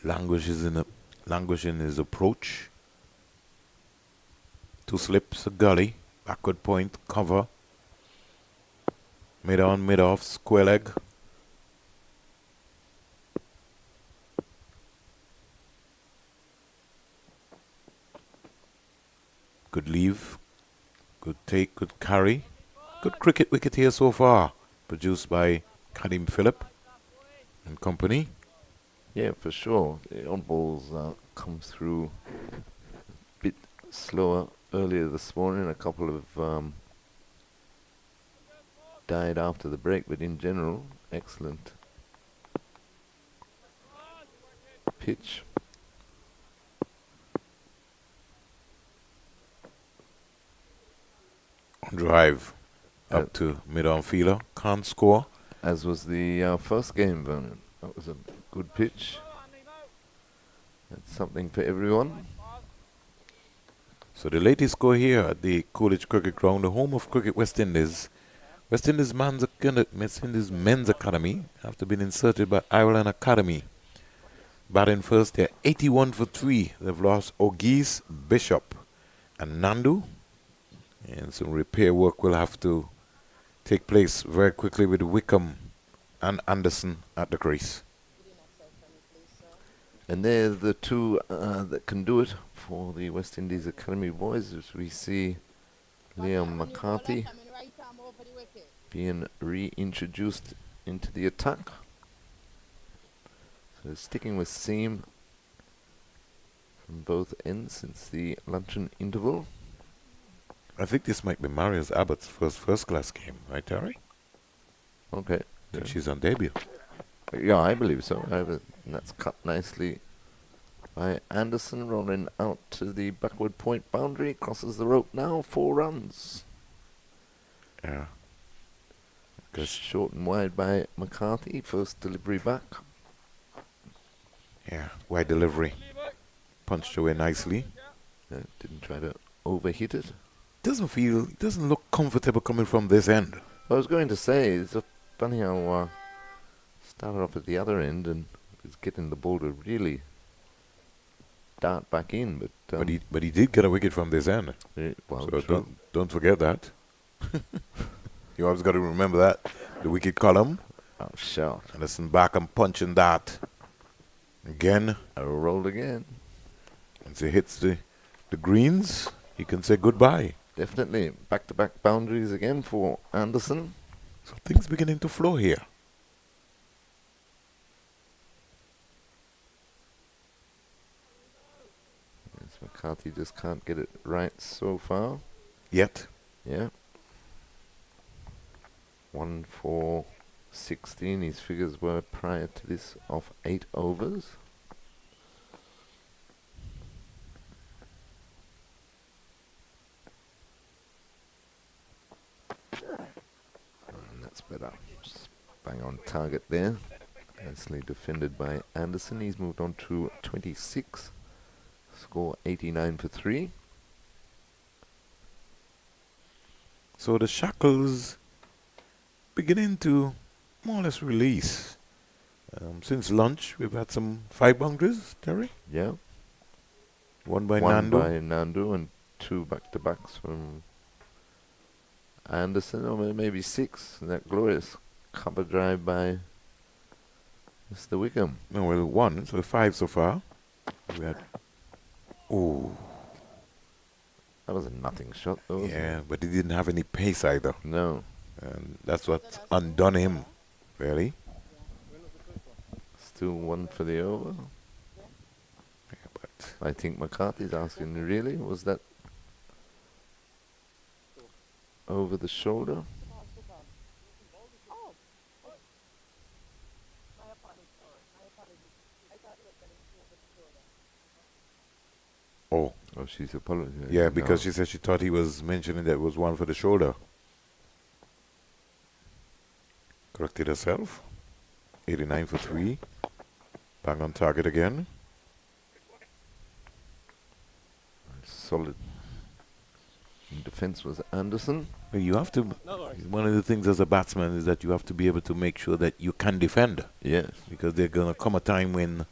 Languish in his approach. 2 slips, a gully, backward point, cover. Mid on, mid off, square leg. Good leave, good take, good carry. Good cricket wicket here so far, produced by Kadim Phillip and company. Yeah, for sure. The odd balls come through a bit slower earlier this morning. A couple of died after the break, but in general, excellent pitch. Drive Uh, up to mid-on fielder. Can't score. As was the first game, Vernon. That was a good pitch. That's something for everyone. So the latest score here at the Coolidge Cricket Ground, the home of Cricket West Indies. West Indies Men's Academy, after being inserted by Ireland Academy. Batting first, they're 81 for 3. They've lost O'Geese, Bishop, and Nandu. And some repair work will have to take place very quickly with Wickham and Anderson at the crease. And they're the two that can do it for the West Indies Academy boys, as we see Liam McCarthy being reintroduced into the attack. So sticking with seam from both ends since the luncheon interval. I think this might be Marius Abbott's first-class game, right, Terry? Okay. I think she's on debut. Yeah, I believe so. And that's cut nicely by Anderson, rolling out to the backward point boundary. Crosses the rope now, 4 runs. Yeah. Good. Short and wide by McCarthy. First delivery back. Yeah, wide delivery. Punched away nicely. Didn't try to overhit it. Doesn't look comfortable coming from this end. I was going to say, it's funny how started off at the other end and was getting the ball to really dart back in, But he did get a wicket from this end. well, So true. don't forget that. You always got to remember that. The wicket column. Oh, shot. Anderson back and punching that. Again. Rolled again. Once he hits the greens, he can say goodbye. Definitely back-to-back boundaries again for Anderson. So things beginning to flow here. Yes, McCarthy just can't get it right so far. Yet. Yeah. 1 for 16. His figures were prior to this of 8 overs. And that's better. Just bang on target there. Nicely defended by Anderson. He's moved on to 26. Score 89 for 3. So the shackles beginning to more or less release. Since lunch, we've had some 5 boundaries, Terry. Yeah. One by One Nandu. by Nandu and 2 back-to-backs from Anderson, or maybe 6. And that glorious cover drive by Mr. Wickham. No, well, 1, so 5 so far. We had. Ooh. That was a nothing shot, though. wasn't Yeah, it? but he didn't have any pace either. No. And that's what's undone him, really. Still 1 for the over. Yeah, but I think McCarthy's asking, really? Was that over the shoulder? oh, Oh, she's apologizing. yeah, because now. she said she thought he was mentioning that it was 1 for the shoulder. Corrected herself. 89 for 3. Bang on target again. Solid. In defense was Anderson. But you have to. One of the things as a batsman is that you have to be able to make sure that you can defend, Yes. because there's gonna come a time when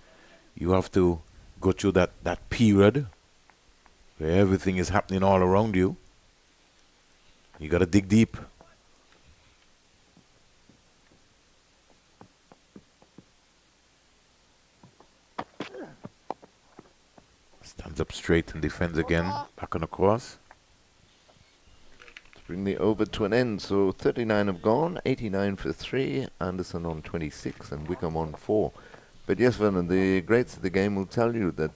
you have to go through that period where everything is happening all around you. You gotta dig deep. Stands up straight and defends again. Back on the course. To bring the over to an end. So 39 have gone, 89 for 3, Anderson on 26 and Wickham on 4. But yes, Vernon, the greats of the game will tell you that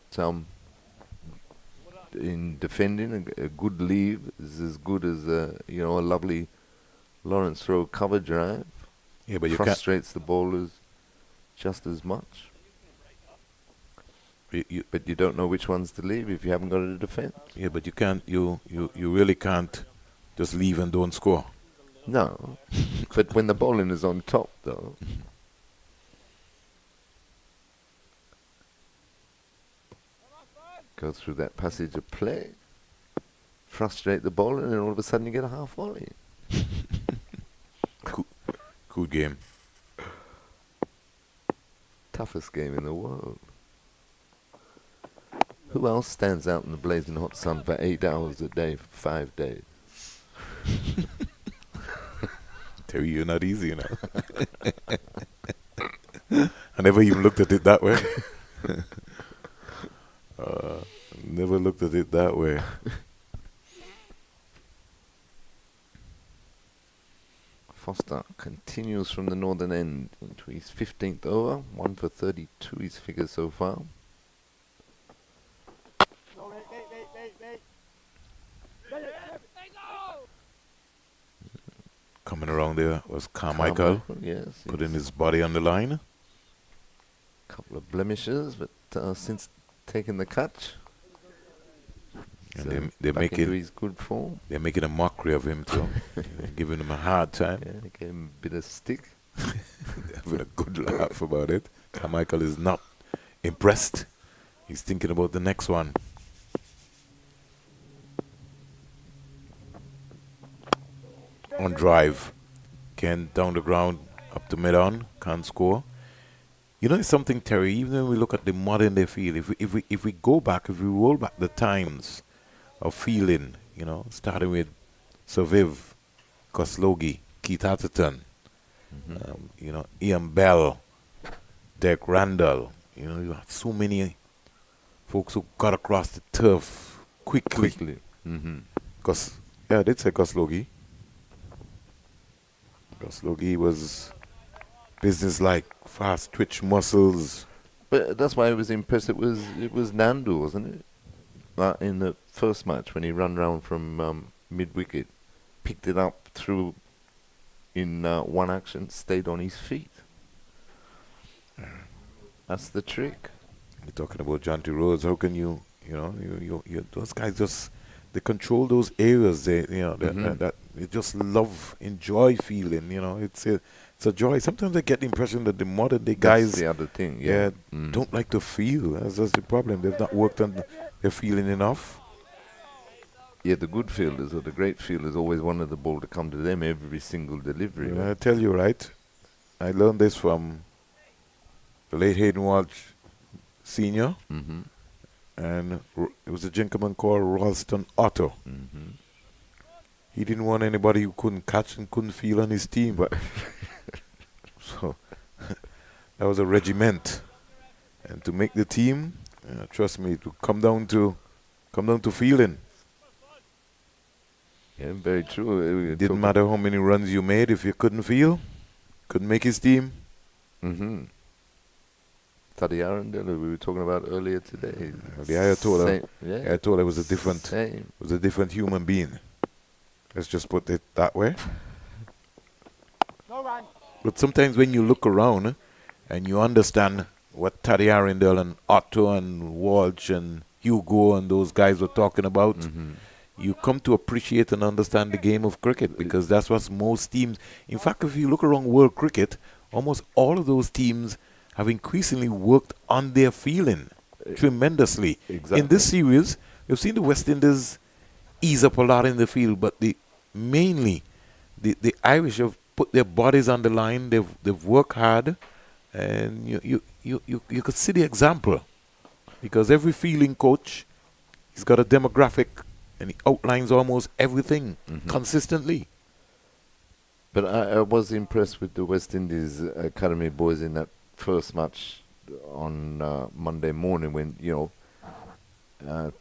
in defending, a good leave is as good as a lovely Lawrence throw cover drive. Yeah, but you can't. Frustrates the bowlers just as much. But you don't know which ones to leave if you haven't got a defence. Yeah, but you can't. You really can't just leave and don't score. No. But when the bowling is on top, though, go through that passage of play, frustrate the bowler, and then all of a sudden you get a half volley. Good game. Toughest game in the world. Who else stands out in the blazing hot sun for 8 hours a day for 5 days? Terry, you're not easy, you know. I never even looked at it that way. Never looked at it that way. Foster continues from the northern end into his 15th over. 1 for 32 his figure so far. Go, wait. Coming around there was Carmichael, Yes. putting his body on the line. Couple of blemishes, but since taking the catch, And they're back into making his good form. they're making a mockery of him too. They're giving him a hard time. Yeah, they gave him a bit of stick. They're having a good laugh about it. Carmichael is not impressed. He's thinking about the next one. On drive. Ken down the ground, up to mid-on, can't score. You know, it's something, Terry, even when we look at the modern day field, if we go back, if we roll back the times of fielding, you know, starting with Sir Viv, Koslogi, Keith Atherton, you know, Ian Bell, Derek Randall, you know, you had so many folks who got across the turf quickly. Because, yeah, I did say Koslogi. Koslogi was business-like, fast twitch muscles. But that's why I was impressed. It was Nandu, wasn't it? In the first match when he ran round from mid-wicket, picked it up through in one action, stayed on his feet. That's the trick. You're talking about Jonty Rhodes. How can you know, you those guys just, they control those areas. They, you know, that they just love, enjoy feeling. You know, it's a joy. Sometimes I get the impression that the modern day guys, That's the other thing. Yeah. don't like to feel. That's the problem. They've not worked on their feeling enough. Yeah, the good fielders or the great fielders always wanted the ball to come to them every single delivery. I tell you, right? I learned this from the late Hayden Walsh Senior, and it was a gentleman called Ralston Otto. He didn't want anybody who couldn't catch and couldn't feel on his team. So that was a regiment, and to make the team, trust me, to come down to feeling. Yeah, very true. It didn't matter how many runs you made if you couldn't feel, couldn't make his team. Taddy Arundel, we were talking about earlier today. The Ayatollah, Yeah, Ayatollah was same. a different human being. Let's just put it that way. No run. But sometimes when you look around and you understand what Taddy Arundel and Otto and Walsh and Hugo and those guys were talking about, you come to appreciate and understand the game of cricket, because that's what most teams, in fact, if you look around world cricket, almost all of those teams have increasingly worked on their feeling tremendously. Exactly. In this series, you've seen the West Indies ease up a lot in the field, but mainly the Irish have put their bodies on the line. They've worked hard, and you could see the example, because every fielding coach, he's got a demographic, and he outlines almost everything consistently. But I was impressed with the West Indies Academy boys in that first match on Monday morning when,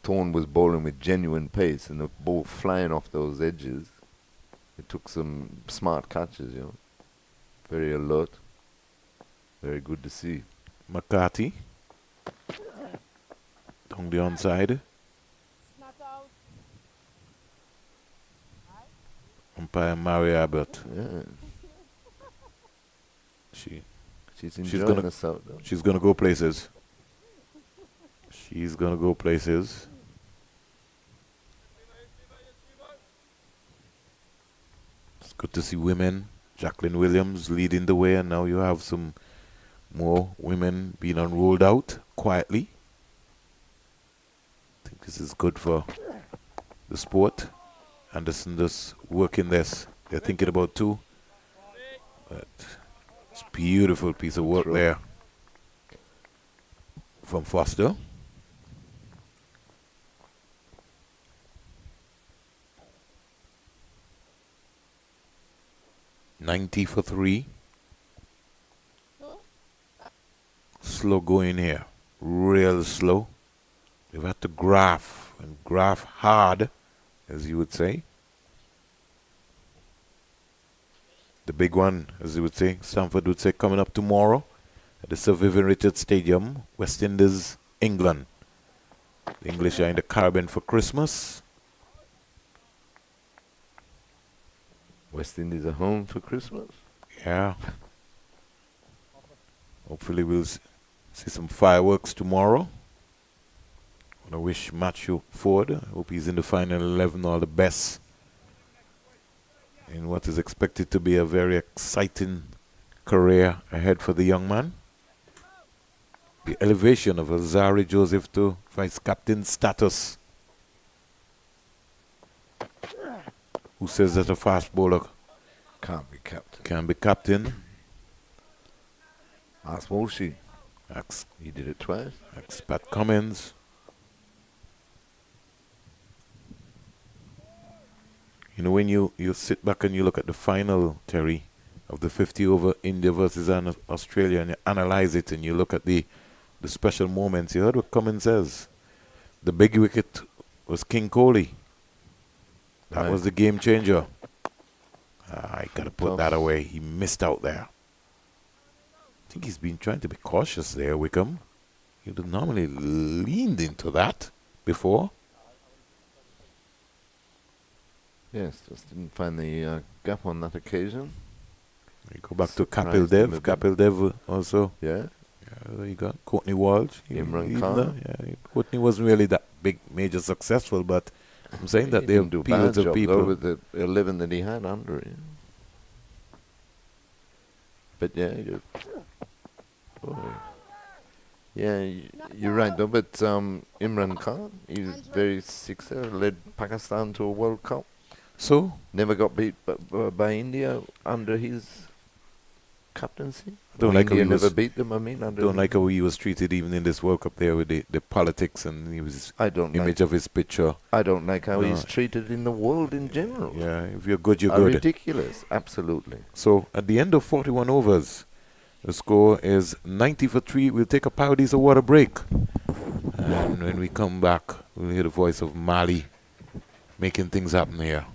Thorne was bowling with genuine pace and the ball flying off those edges. It took some smart catches, Very alert. Very good to see. McCarthy down the onside. Not out. Umpire Mary Abbott. Yeah. She's enjoying gonna- herself, though. She's gonna go places. She's gonna go places. Good to see women. Jacqueline Williams leading the way, and now you have some more women being unrolled out quietly. I think this is good for the sport. Anderson just working this. They're thinking about two. But it's a beautiful piece of work Throw. there from Foster. $90 for 3. Slow going here. Real slow. They've had to graph and graph hard, as you would say. The big one, as you would say, Stamford would say, coming up tomorrow at the Sir Vivian Richards Stadium, West Indies, England. The English are in the Caribbean for Christmas. West Indies are home for Christmas. Yeah. Hopefully we'll see some fireworks tomorrow. I want to wish Matthew Ford, I hope he's in the final 11, all the best in what is expected to be a very exciting career ahead for the young man. The elevation of Azari Joseph to vice captain status. Who says that a fast bowler Can't be captain. can be captain? Ask Walshy. Ask He did it twice. Pat Cummins. You know, when you sit back and you look at the final, Terry, of the 50 over India versus Australia, and you analyze it and you look at the special moments, you heard what Cummins says. The big wicket was King Kohli. That Right. was the game changer. I got to put Tough. that away. He missed out there. I think he's been trying to be cautious there, Wickham. He'd have normally leaned into that before. Yes, just didn't find the gap on that occasion. You go back to Kapil Surprised him a Dev. bit. Kapil Dev also. Yeah. There you got Courtney Walsh. Imran He's Khan. there. Yeah, Courtney wasn't really that big, major successful, but I'm saying that He there are didn't do a periods bad of job though people. with the 11 that he had under it. But yeah, you're right though. But Imran Khan, he was very successful. Led Pakistan to a World Cup. So, Never got beat by India under his captaincy. Don't like how India he never was- beat them. I mean, under don't like how he was treated even in this World Cup there with the politics and his I don't image like. of his picture. I don't like how No. he's treated in the world in general. Yeah, if you're good, you're Are good. ridiculous. Absolutely. So, at the end of 41 overs, the score is 90 for 3. We'll take a Paradise of water break. And when we come back, we'll hear the voice of Mali making things happen here.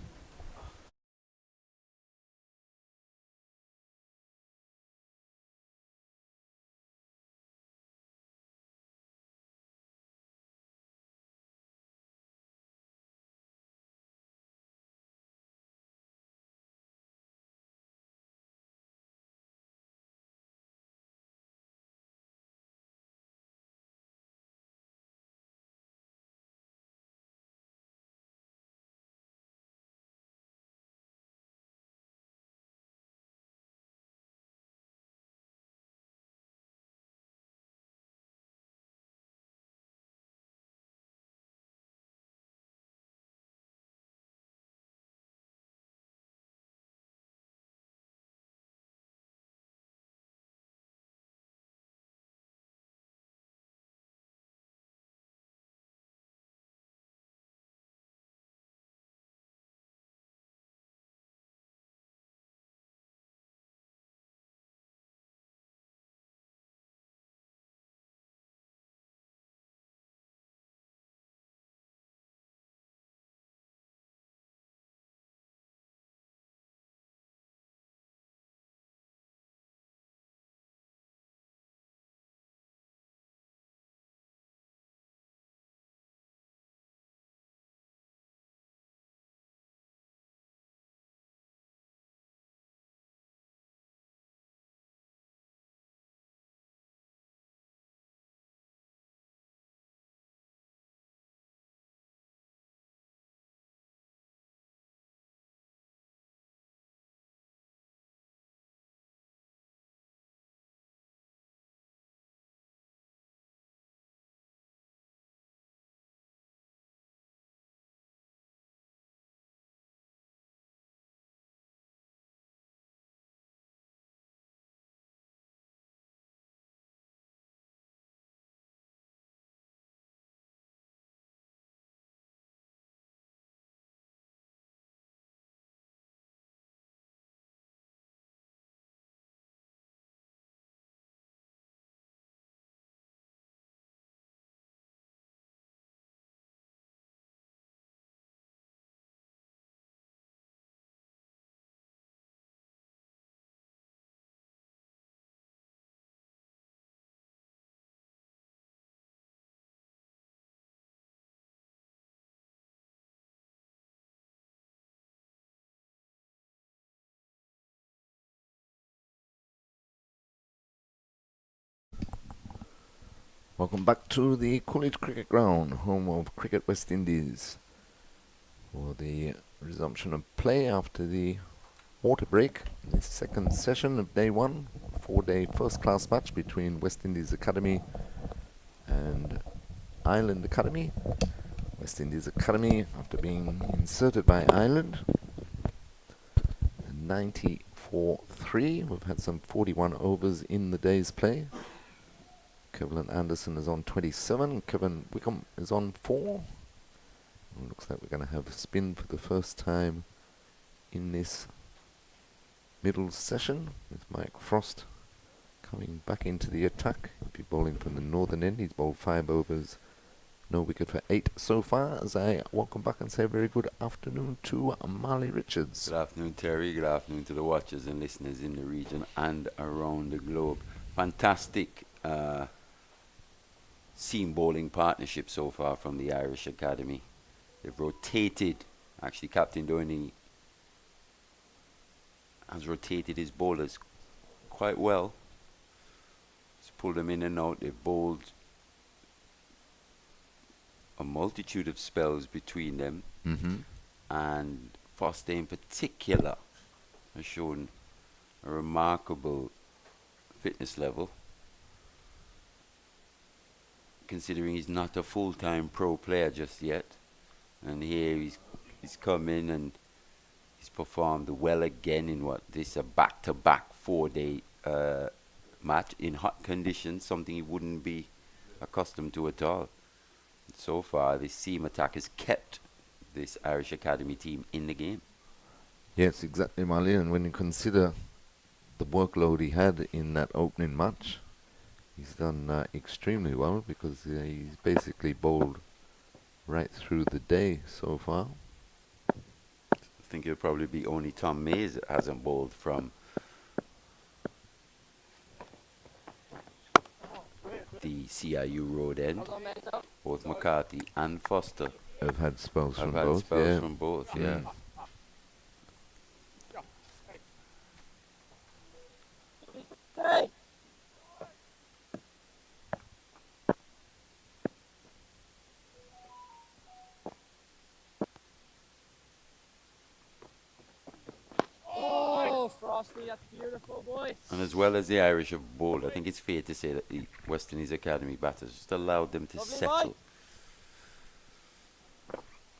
Welcome back to the Coolidge Cricket Ground, home of Cricket West Indies, for the resumption of play after the water break. The second session of day one, 4-day first-class match between West Indies Academy and Ireland Academy. West Indies Academy, after being inserted by Ireland, 90 for 3. We've had some 41 overs in the day's play. Kevin Anderson is on 27. Kevin Wickham is on 4. It looks like we're going to have a spin for the first time in this middle session, with Mike Frost coming back into the attack. He'll be bowling from the northern end. He's bowled 5 overs, no wicket for 8 so far, as I welcome back and say a very good afternoon to Marley Richards. Good afternoon, Terry. Good afternoon to the watchers and listeners in the region and around the globe. Fantastic seam bowling partnership so far from the Irish Academy. They've rotated, actually Captain Dhoni has rotated his bowlers quite well. He's pulled them in and out. They've bowled a multitude of spells between them. And Foster in particular has shown a remarkable fitness level, considering he's not a full-time pro player just yet. And here he's come in and he's performed well again in this a back-to-back 4-day match in hot conditions, something he wouldn't be accustomed to at all. So far, this seam attack has kept this Irish Academy team in the game. Yes, exactly, Marley. And when you consider the workload he had in that opening match, he's done extremely well, because he's basically bowled right through the day so far. I think it'll probably be only Tom Mays that hasn't bowled from the CIU road end. Both McCarthy and Foster Have had spells have from had both. spells Yeah. from both, yeah. Hey! Oh, Frosty, that's beautiful, boy. And as well as the Irish have bowled, I think it's fair to say that the West Indies Academy batters just allowed them to Lovely settle.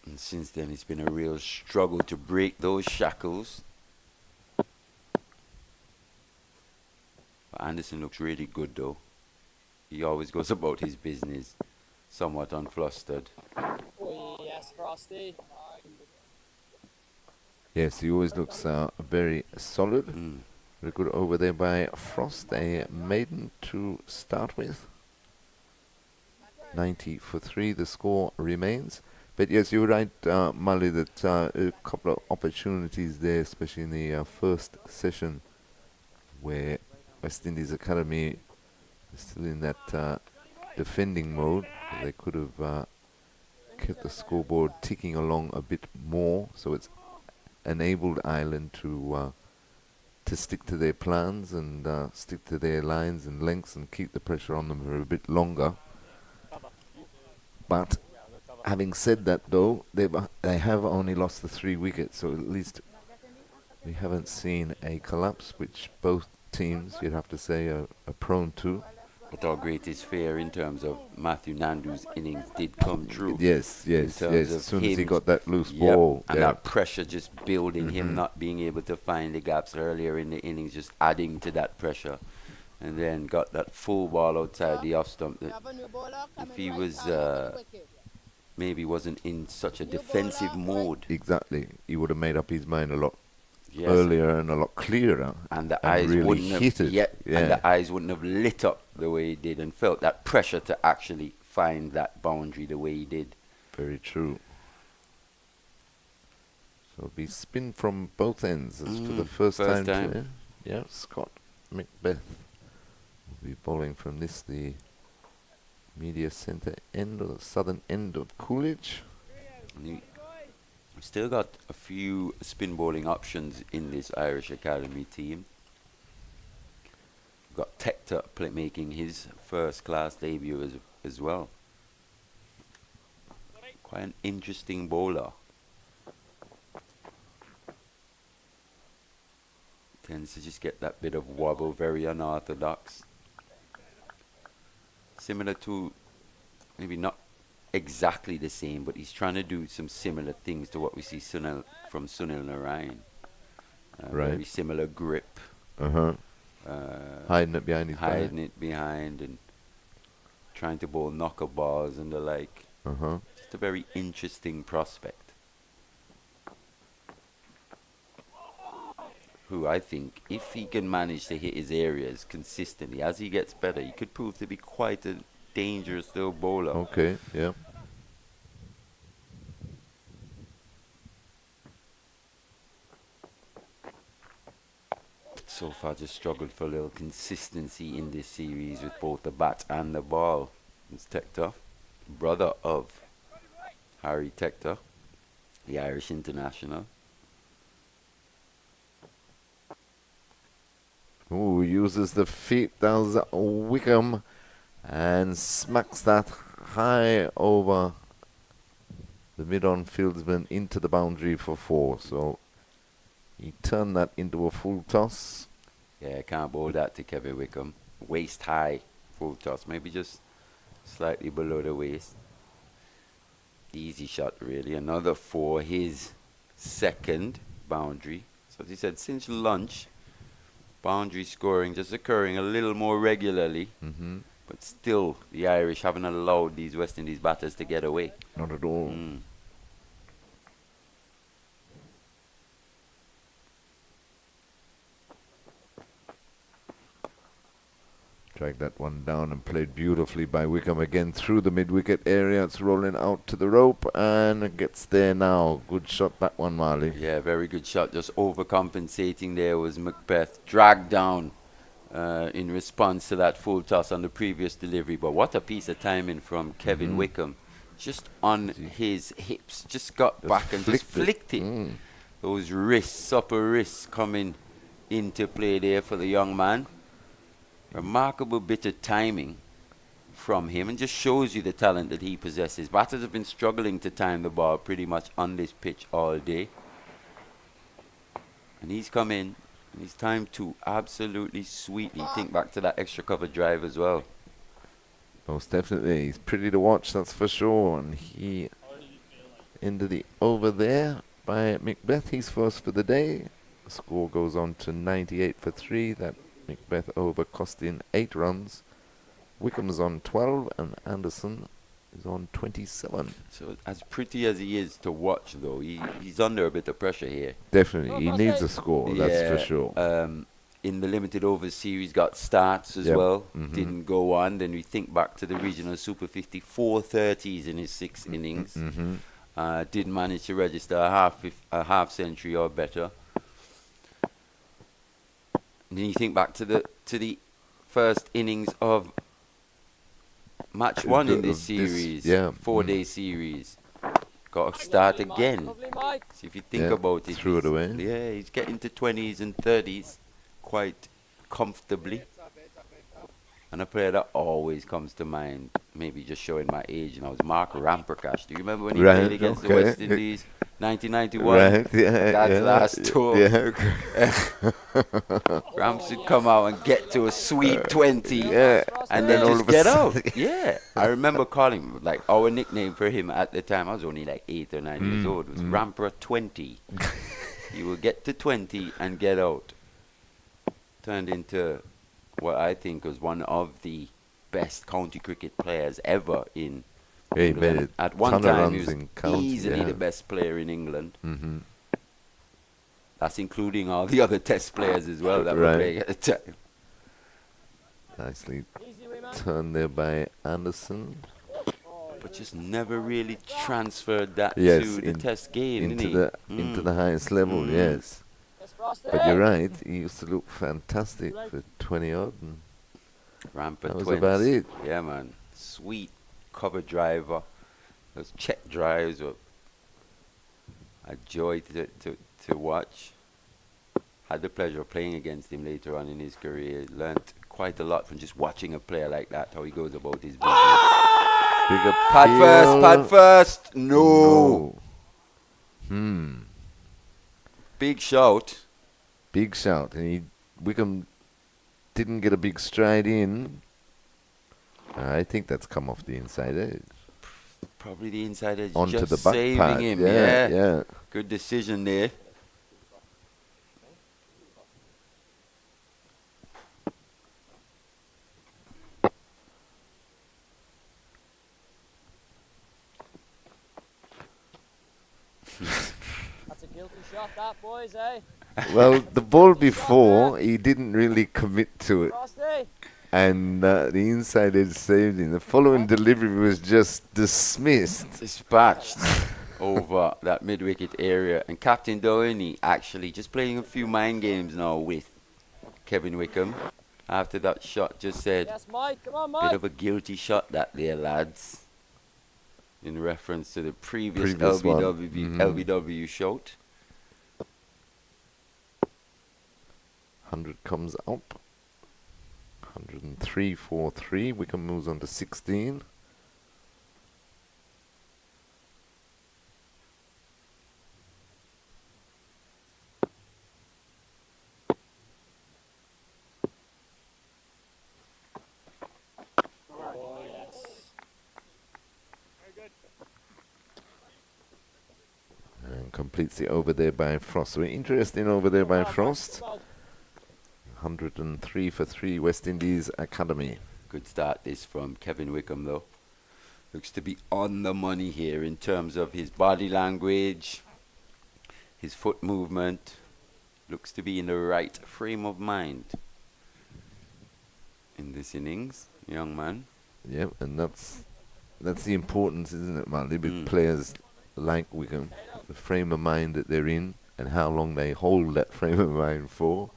And since then, it's been a real struggle to break those shackles. But Anderson looks really good, though. He always goes about his business somewhat unflustered. Oh, yes, Frosty. Yes, he always looks very solid. Mm. Very good over there by Frost. A maiden to start with. 90 for 3, the score remains. But yes, you're right, Mali, that a couple of opportunities there, especially in the first session, where West Indies Academy is still in that defending mode. They could have kept the scoreboard ticking along a bit more, so it's enabled Ireland to stick to their plans and stick to their lines and lengths and keep the pressure on them for a bit longer. But having said that, though, they have only lost the 3 wickets, so at least we haven't seen a collapse, which both teams, you'd have to say, are prone to. But our greatest fear in terms of Matthew Nandu's innings did come true. Yes. terms As of soon as he him, got that loose Yep, ball. and yeah. that pressure just building, him not being able to find the gaps earlier in the innings, just adding to that pressure. And then got that full ball outside the off stump. That if he was maybe wasn't in such a defensive mode, Exactly. He would have made up his mind a lot yes, earlier and a lot clearer. and the and eyes really wouldn't have hit it. yet, Yeah. and the eyes wouldn't have lit up the way he did, and felt that pressure to actually find that boundary the way he did. Very true. So it'll be spin from both ends. As for the first time. time. Yeah, Scott Macbeth will be bowling from the media centre end, or the southern end of Coolidge. And we've still got a few spin bowling options in this Irish Academy team. Got Tector making his first class debut as well. Quite an interesting bowler. Tends to just get that bit of wobble, very unorthodox. Similar to, maybe not exactly the same, but he's trying to do some similar things to what we see from Sunil Narayan. Right. Very similar grip. Hiding it behind his back. Hiding it behind and trying to bowl knocker balls and the like. Just a very interesting prospect. Who I think, if he can manage to hit his areas consistently, as he gets better, he could prove to be quite a dangerous little bowler. Okay, yeah. So far just struggled for a little consistency in this series with both the bat and the ball. It's Tector, brother of Harry Tector, the Irish international. Ooh, uses the feet, does Wickham, and smacks that high over the mid-on fieldsman into the boundary for 4. So he turned that into a full toss. Yeah, can't bowl that to Kevin Wickham. Waist high, full toss, maybe just slightly below the waist. Easy shot, really. Another for his second boundary. So as he said, since lunch, boundary scoring just occurring a little more regularly. But still, the Irish haven't allowed these West Indies batters to get away. Not at all. Dragged that one down and played beautifully by Wickham again through the mid-wicket area. It's rolling out to the rope and it gets there now. Good shot, that one, Marley. Yeah, very good shot. Just overcompensating there was Macbeth. Dragged down in response to that full toss on the previous delivery. But what a piece of timing from Kevin Wickham. Just on his hips. Just got back and just flicked it. Those wrists, upper wrists coming into play there for the young man. Remarkable bit of timing from him, and just shows you the talent that he possesses. Batters have been struggling to time the ball pretty much on this pitch all day. And he's come in, and he's timed to absolutely sweetly. Think back to that extra cover drive as well. Most definitely. He's pretty to watch, that's for sure. And he into the over there by Macbeth. He's first for the day. The score goes on to 98 for 3. That Macbeth over costing 8 runs. Wickham's on 12 and Anderson is on 27. So as pretty as he is to watch, though, he's under a bit of pressure here. Definitely. He needs a score, that's for sure. In the limited overs series, got starts as well. Didn't go on. Then we think back to the regional Super 50, 430s in his 6 innings. Didn't manage to register a half century or better. And then you think back to the first innings of match 1 in this series, 4-day series. Got to start again. So if you think about it, threw it away. Yeah, he's getting to 20s and 30s quite comfortably. And a player that always comes to mind, maybe just showing my age, and I was Mark Ramprakash. Do you remember when he played against the West Indies? 1991. Right, That's last tour. Rams would come out and get to a sweet 20 and then just get out. Yeah. I remember calling, like, our nickname for him at the time, I was only like 8 or 9 years old, was Rampra 20. He would get to 20 and get out. Turned into what I think was one of the best county cricket players ever in England. At one time, he was easily the best player in England. That's including all the other test players as well that were playing at the time. Nicely turned there by Anderson. But just never really transferred that to the test game, into the highest level, yes. But you're right, he used to look fantastic for 20-odd. Rampant that was about it. Yeah, man. Sweet cover driver. Those check drives were a joy to watch. had the pleasure of playing against him later on in his career. Learnt quite a lot from just watching a player like that, how he goes about his business. Big Pad first. No. No. Big shout. Big shout. And Wickham didn't get a big stride in. I think that's come off the inside edge. Probably the inside edge Onto just the back saving pad. him. Yeah. Good decision there. That's a guilty shot, that, boys, eh? Well, the ball before, he didn't really commit to it. Frosty! And the inside edge saved him. The following delivery was just dismissed. Dispatched over that mid-wicket area. And Captain Doheny actually just playing a few mind games now with Kevin Wickham. After that shot just said, Yes, Mike, come on, bit Mike! of a guilty shot that there, lads. In reference to the previous one. LBW shot. 100 comes up. 103.43. Wickham moves on to 16. Oh, yes. And completes the over there by Frost. So interesting over there by Frost. 103 for 3 West Indies Academy. Good start this from Kevin Wickham though. Looks to be on the money here in terms of his body language, his foot movement. Looks to be in the right frame of mind in this innings, young man. Yep, and that's the importance, isn't it, Marley, with players like Wickham, the frame of mind that they're in and how long they hold that frame of mind for.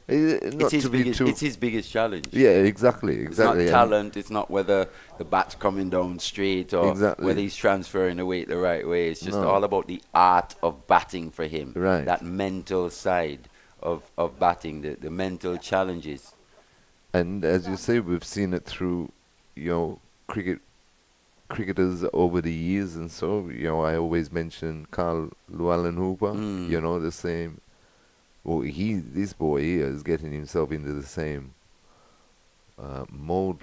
It's his biggest challenge. Yeah, exactly. It's not talent. It's not whether the bat's coming down straight or whether he's transferring the weight the right way. It's just all about the art of batting for him. Right. That mental side of batting, the mental challenges. And as you say, we've seen it through, cricketers over the years, and so I always mention Carl Llewellyn Hooper. The same. Well, this boy here is getting himself into the same mode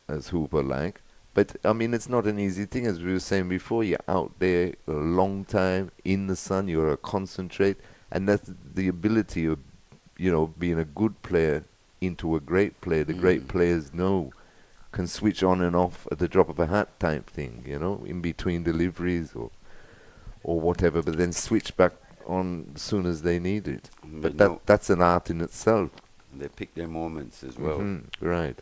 as Hooper, like. But I mean, it's not an easy thing, as we were saying before. You're out there a long time in the sun. You gotta concentrate, and that's the ability of, being a good player into a great player. The great players can switch on and off at the drop of a hat type thing. In between deliveries or whatever, but then switch back on as soon as they need it. But that's an art in itself. They pick their moments as well. Right.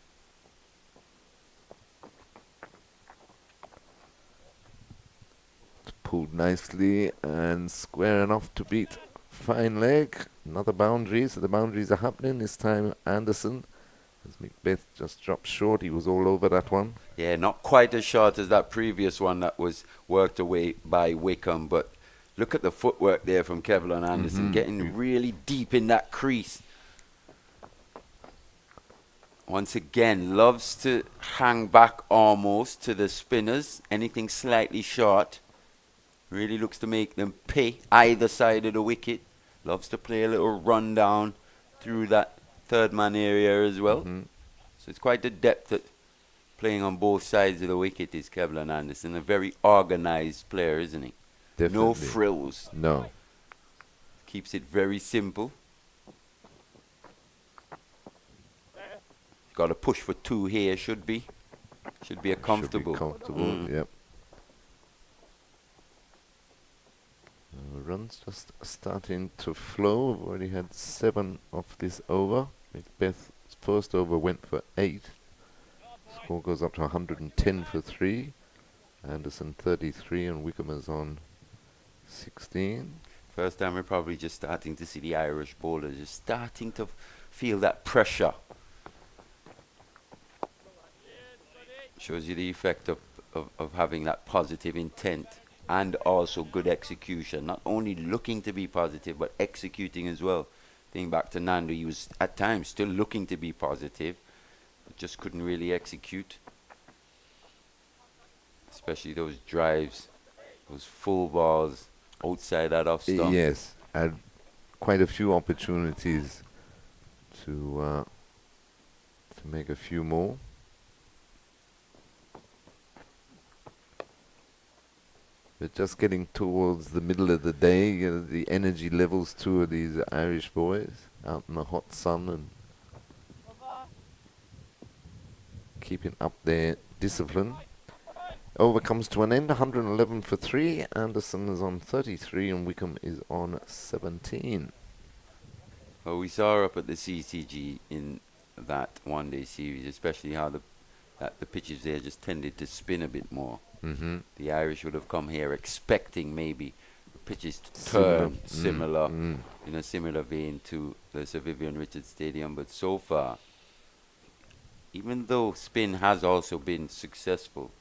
Pulled nicely and square enough to beat fine leg. Another boundary, so the boundaries are happening. This time Anderson, as Macbeth just dropped short. He was all over that one. Yeah, not quite as short as that previous one that was worked away by Wickham, but look at the footwork there from Kevlin Anderson, getting really deep in that crease. Once again, loves to hang back almost to the spinners. Anything slightly short really looks to make them pay either side of the wicket. Loves to play a little run down through that third man area as well. So it's quite the depth at playing on both sides of the wicket is Kevlin Anderson. A very organized player, isn't he? Definitely. No frills. No. Keeps it very simple. Got a push for 2 here, should be a comfortable. Should be comfortable, yep. Runs just starting to flow. We've already had 7 of this over. Macbeth's first over went for 8. Score goes up to 110 for 3. Anderson 33 and Wickham is on 16. First time we're probably just starting to see the Irish bowlers just starting to feel that pressure. Shows you the effect of having that positive intent and also good execution. Not only looking to be positive, but executing as well Think back to Nandu, he was at times still looking to be positive, but just couldn't really execute. Especially those drives, those full balls outside that off stump. Yes, had quite a few opportunities to make a few more. But just getting towards the middle of the day, you know, the energy levels too of these Irish boys out in the hot sun and keeping up their discipline. Over comes to an end, 111 for 3. Anderson is on 33 and Wickham is on 17. Well, we saw up at the CCG in that one-day series, especially how the pitches there just tended to spin a bit more. Mm-hmm. The Irish would have come here expecting maybe pitches to turn similar, in a similar vein to the Sir Vivian Richards Stadium. But so far, even though spin has also been successful,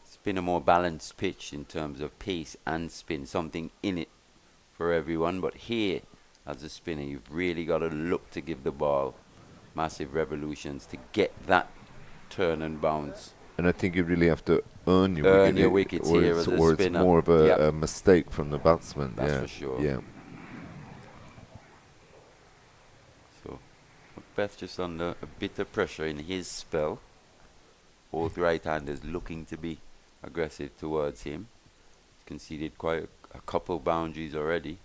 it's been a more balanced pitch in terms of pace and spin, something in it for everyone. But here, as a spinner, you've really got to look to give the ball massive revolutions to get that turn and bounce. And I think you really have to earn your wickets or here it's, as a or it's spinner. more of a mistake from the batsman. That's yeah, for sure. Yeah. So Beth just under a bit of pressure in his spell. Both right-handers looking to be aggressive towards him. Conceded quite a couple boundaries already.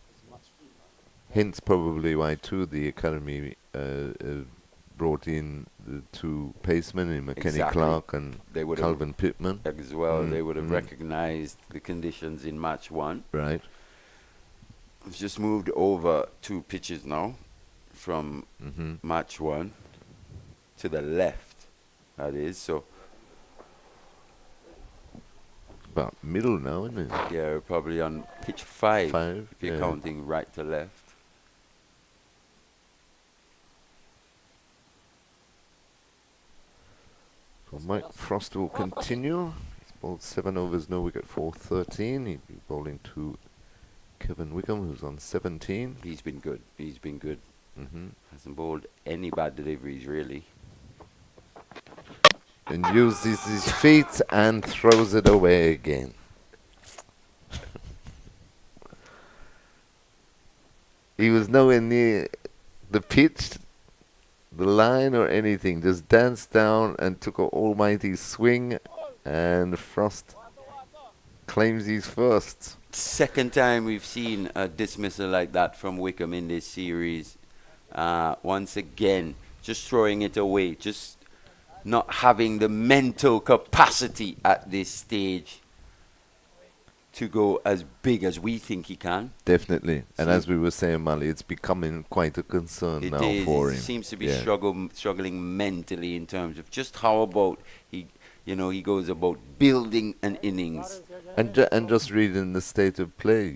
Hence probably why too the academy brought in the two pacemen in McKenny Clark and Calvin Pittman. As well, they would have recognized the conditions in match one. Right. We've just moved over 2 pitches now from match one to the left, that is. So about middle now, isn't it? yeah, we're probably on pitch 5 if you're yeah. counting right to left. So Mike Frost will continue. He's bowled 7 overs, no wicket for 13. He'll be bowling to Kevin Wickham, who's on 17. He's been good. He's been good. Mm-hmm. Hasn't bowled any bad deliveries, really. And uses his feet and throws it away again. He was nowhere near the pitch, the line or anything. Just danced down and took an almighty swing, and Frost claims he's first. Second time we've seen a dismissal like that from Wickham in this series. Once again, just throwing it away, just not having the mental capacity at this stage to go as big as we think he can. Definitely. And as we were saying, Mali, it's becoming quite a concern now for him. He seems to be struggling mentally in terms of just how about he goes about building an innings. And just reading the state of play,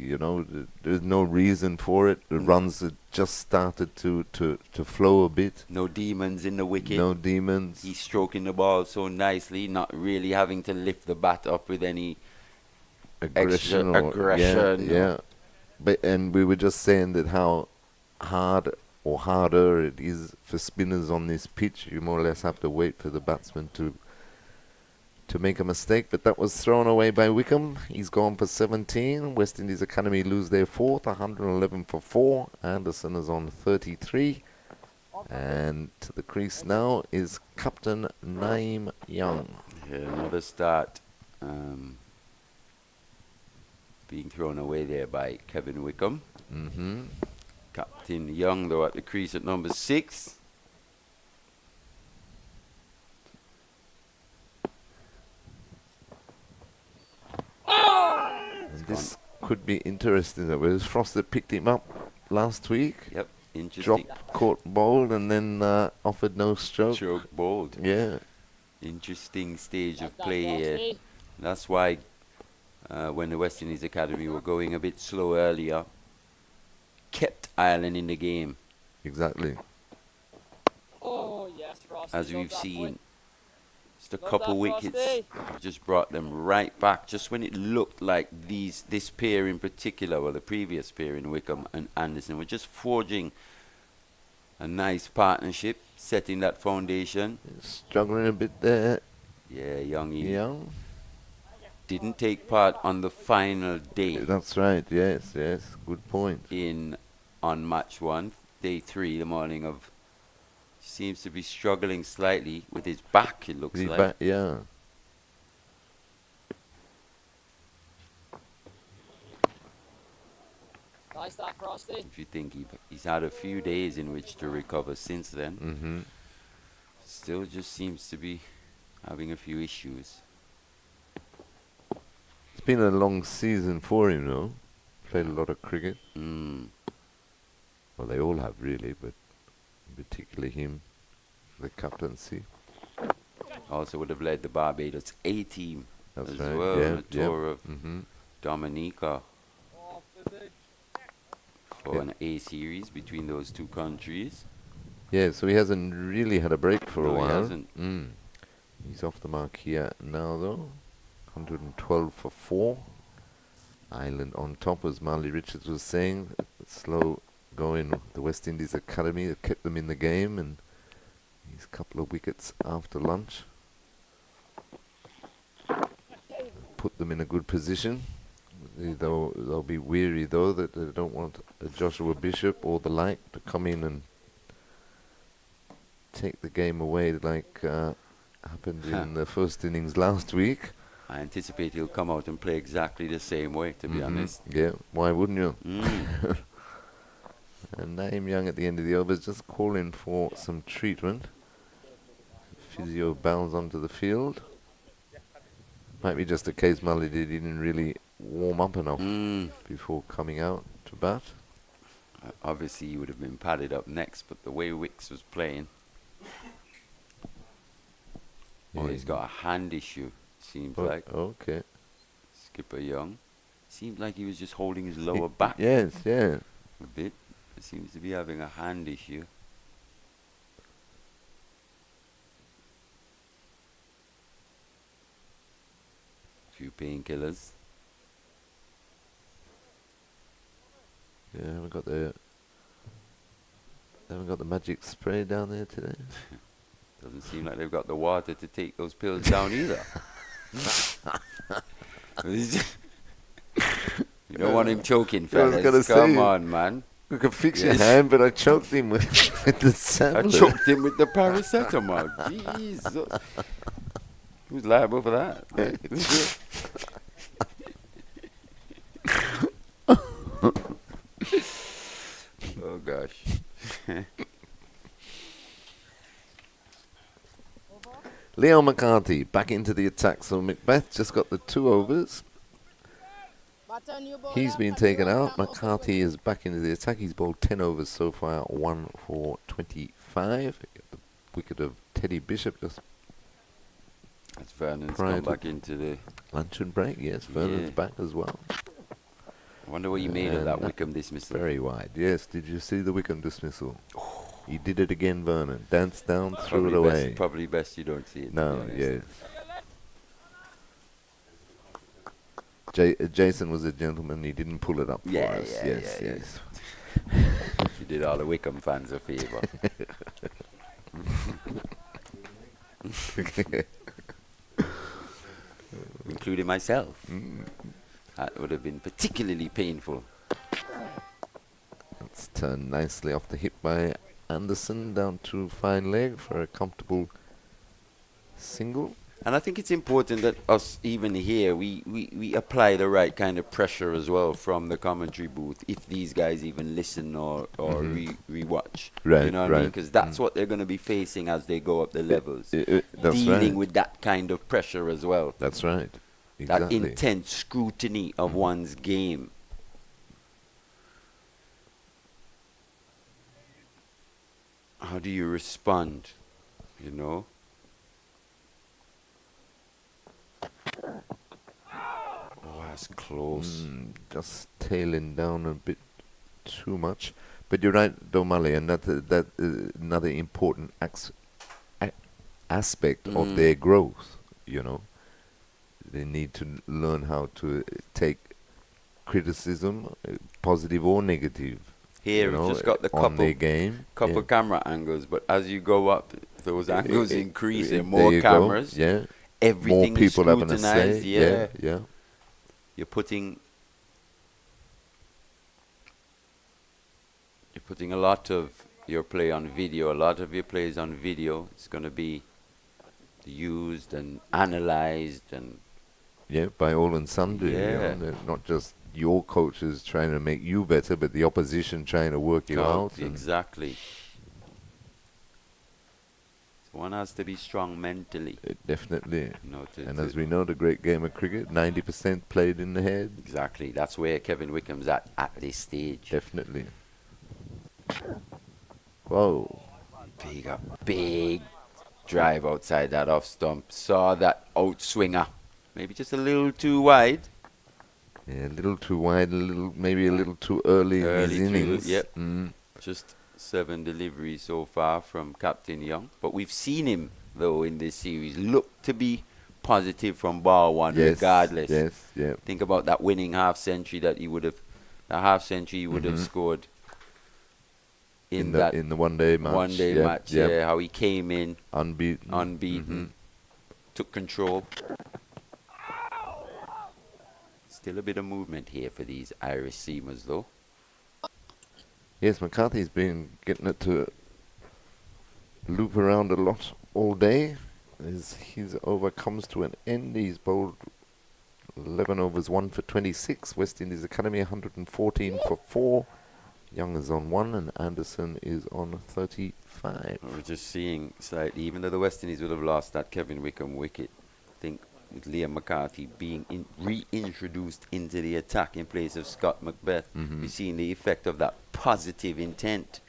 there's no reason for it. The runs had just started to flow a bit. No demons in the wicket. No demons. He's stroking the ball so nicely, not really having to lift the bat up with any aggression. Yeah. And we were just saying that how hard or harder it is for spinners on this pitch. You more or less have to wait for the batsman to make a mistake, but that was thrown away by Wickham. He's gone for 17. West Indies Academy lose their 4th, 111 for 4. Anderson is on 33. And to the crease now is Captain Nyeem Young. Yeah, another start being thrown away there by Kevin Wickham. Captain Young, though, at the crease at number 6. This could be interesting. It was Frost that picked him up last week. Yep, interesting. Dropped, caught bowled, and then offered no stroke. Stroke bowled. Yeah. Interesting stage of play here. That's why when the West Indies Academy were going a bit slow earlier, kept Ireland in the game. Exactly. Oh, yes, Frosty. As we've seen. Just a couple wickets just brought them right back. Just when it looked like this pair in particular, well, the previous pair in Wickham and Anderson, were just forging A nice partnership, setting that foundation. Struggling a bit there, Yeah, Youngie Young. didn't take part on the final day That's right. Yes, yes. Good point. on match 1, day 3, the morning of. Seems to be struggling slightly with his back, it looks He's like. back, yeah. Nice that, Frosty. If you think he's had a few days in which to recover since then. Mm-hmm. Still just seems to be having a few issues. It's been a long season for him, though. Played a lot of cricket. Mm. Well, they all have, really, but particularly him, the captaincy. Also would have led the Barbados A team That's as right. well Yeah, on a tour of Mm-hmm. Dominica Off the big. for an A series between those two countries. Yeah, so he hasn't really had a break for a No, he while. hasn't. He's off the mark here now, though. 112 for 4. Ireland on top, as Marley Richards was saying. Slow going, the West Indies Academy that kept them in the game, and he's a couple of wickets after lunch put them in a good position. They'll be weary, though, that they don't want a Joshua Bishop or the like to come in and take the game away like happened in the first innings last week. I anticipate he'll come out and play exactly the same way, to be honest. Yeah, why wouldn't you? Mm. And Nyeem Young at the end of the over is just calling for some treatment. Physio bounds onto the field. Might be just a case Mully didn't really warm up enough before coming out to bat. Obviously, he would have been padded up next, but the way Wicks was playing. Oh, he's got a hand issue, seems like. Okay. Skipper Young. Seemed like he was just holding his lower back Yes, yeah. a bit. He seems to be having a hand issue. Few painkillers. Yeah, they haven't got the magic spray down there today. Doesn't seem like they've got the water to take those pills down either. You don't want him choking, I was fellas. gonna Come say, on, man. I could fix Yes. your hand, but I choked him with the I sample. choked him with the paracetamol. Jesus. Who's liable for that? Oh, gosh. Leo McCarthy back into the attack. So Macbeth just got the 2 overs. He's been taken out. McCarthy is back into the attack. He's bowled 10 overs so far, 1 for 25. The wicket of Teddy Bishop just That's Vernon's Prior come to- back into the... luncheon break. Yes, Vernon's Yeah. back as well. I wonder what he made of that Wickham dismissal. Very wide. Yes, did you see the Wickham dismissal? He did it again, Vernon. Danced down, threw it away. Probably best you don't see it. to be No, honest. yes. Jason was a gentleman. He didn't pull it up for Yeah, us. yeah, Yes, yeah, yes. You did all the Wickham fans a favour. Including myself. That would have been particularly painful. It's turned nicely off the hip by Anderson down to fine leg for a comfortable single. And I think it's important that us, even here, we apply the right kind of pressure as well from the commentary booth, if these guys even listen or re-watch. Right, You know what I mean? right. Because that's what they're going to be facing as they go up the levels. That's Dealing right. with that kind of pressure as well. That's right. That Exactly. intense scrutiny of one's game. How do you respond? You know? Oh, that's close. Just tailing down a bit too much. But you're right, Domali, and that another important aspect of their growth, you know. They need to learn how to take criticism, positive or negative. Here, you we've know, just got the on their couple game. couple Yeah. camera angles, but as you go up, those angles increase and There more you cameras. go. Yeah. More Everything is people having a say. scrutinized. Yeah. Yeah. You're putting a lot of your play on video. A lot of your plays on video. It's going to be used and analyzed and Yeah, by all and sundry. You know, Yeah. they're not just your coaches trying to make you better, but the opposition trying to work you out. And exactly. So one has to be strong mentally. definitely. You know, And as we know, the great game of cricket, 90% played in the head. exactly. That's where Kevin Wickham's at this stage. Definitely. Whoa. Big drive outside that off stump. Saw that outswinger. Maybe just a little too wide. Yeah, a little too wide, maybe a little too early in Early his too, innings. yep. Mm. Just 7 deliveries so far from Captain Young. But we've seen him, though, in this series look to be positive from ball one, Yes, regardless. yes, yeah. Think about that winning half century that he would have, scored in that In the one day match. one-day Yep, match. yep. Yeah, how he came in Unbeaten. took control. Still a bit of movement here for these Irish seamers, though. Yes, McCarthy's been getting it to loop around a lot all day. As his over comes to an end, he's bowled 11 overs, 1 for 26. West Indies Academy 114 for 4. Young is on 1 and Anderson is on 35. We're just seeing slightly, even though the West Indies would have lost that Kevin Wickham wicket, I think with Liam McCarthy being reintroduced into the attack in place of Scott Macbeth, we're seeing the effect of that positive intent.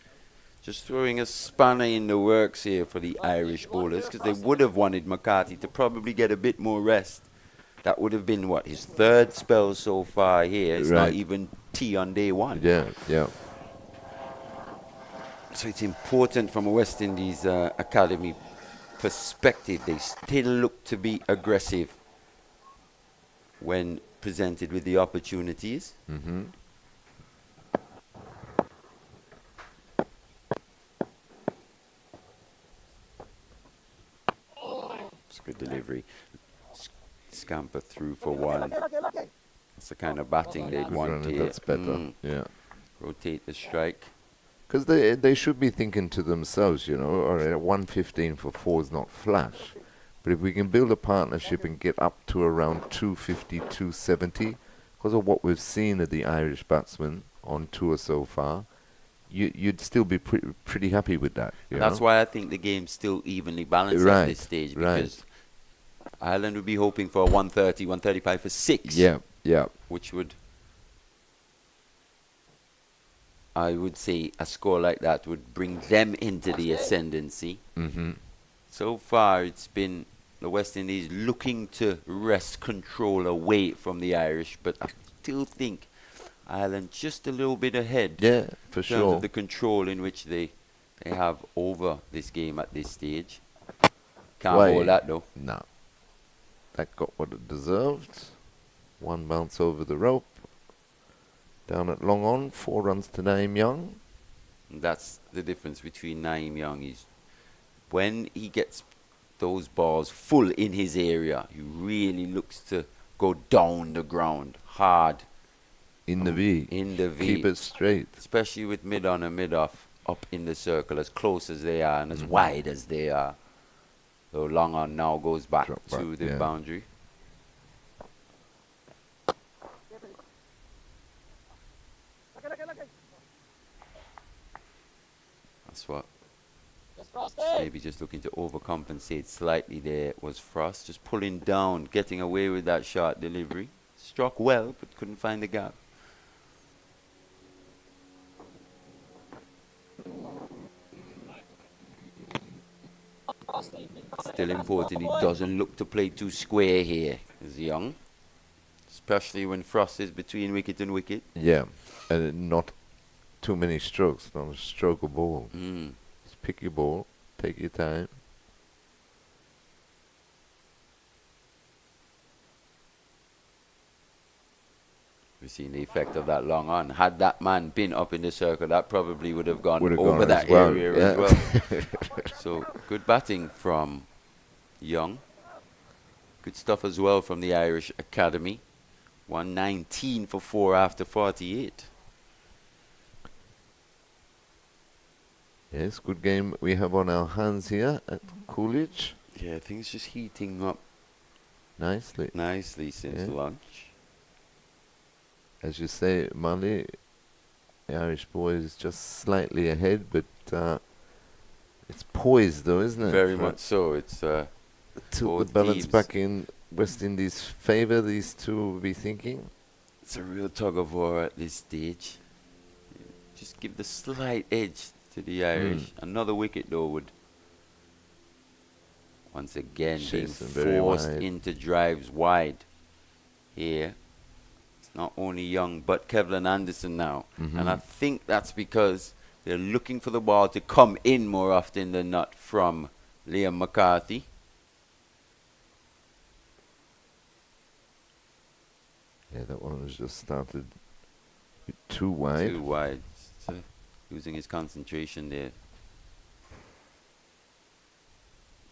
Just throwing a spanner in the works here for the Irish bowlers, because they would have wanted McCarthy to probably get a bit more rest. That would have been, what, his third spell so far here. It's not Right. even tea on day one. Yeah, yeah. So it's important from a West Indies academy perspective. They still look to be aggressive when presented with the opportunities. It's a good delivery. Scamper through for one. That's the kind of batting they'd Good want running, here. that's better. Yeah. Rotate the strike. Because they should be thinking to themselves, you know, all right, 115 for 4 is not flash. But if we can build a partnership and get up to around 250, 270, because of what we've seen of the Irish batsmen on tour so far, you'd still be pretty happy with that. And that's why I think the game's still evenly balanced at this stage, because Ireland would be hoping for a 130, 135 for 6. Yeah, yeah. Which would, I would say, a score like that would bring them into the ascendancy. So far, it's been the West Indies looking to wrest control away from the Irish, but I still think Ireland just a little bit ahead. Yeah, for in terms sure. of the control in which they have over this game at this stage. Can't bowl that, though. No. That got what it deserved. 1 bounce over the rope. Down at long on, 4 runs to Nyeem Young. And that's the difference between Nyeem Young. When he gets those balls full in his area, he really looks to go down the ground hard. In the V. In the V. Keep it straight. Especially with mid on and mid off up in the circle, as close as they are and as wide as they are. So long on now goes back to the boundary. That's what. Maybe just looking to overcompensate slightly there was Frost. Just pulling down, getting away with that short delivery. Struck well, but couldn't find the gap. Still important, he doesn't look to play too square here, is Young. Especially when Frost is between wicket and wicket. Yeah, and not too many strokes, not a stroke a ball. Just pick your ball, take your time. We've seen the effect of that long on. Had that man been up in the circle, that probably would have gone Would have over gone that as well, area yeah. as well. So good batting from Young. Good stuff as well from the Irish Academy. 119 for 4 after 48. Yes, good game we have on our hands here at Coolidge. Yeah, things just heating up Nicely. since Yeah. lunch. As you say, Mali, the Irish boys just slightly ahead, but it's poised though, isn't it? Very For- much so. It's Tilt the both balance teams. back in West Indies' favour, these two will be thinking. It's a real tug of war at this stage. Just give the slight edge to the Irish. Another wicket though would once again being Chase them very forced wide. into drives wide here. It's not only Young but Kevlin Anderson now. And I think that's because they're looking for the ball to come in more often than not from Liam McCarthy. Yeah, that one was just started too wide. Too wide. So losing his concentration there.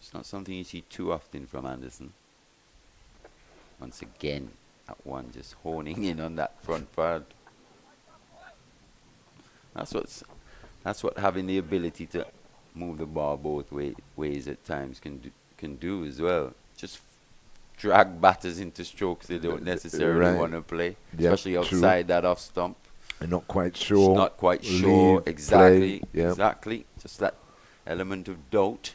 It's not something you see too often from Anderson. Once again, that one just honing in on that front pad. That's what having the ability to move the ball both ways at times can do as well. Just drag batters into strokes they don't necessarily Right. want to play, Yep, especially true. outside that off stump. I'm not quite sure. Not quite sure Leave, exactly. play, yep. Exactly. Just that element of doubt.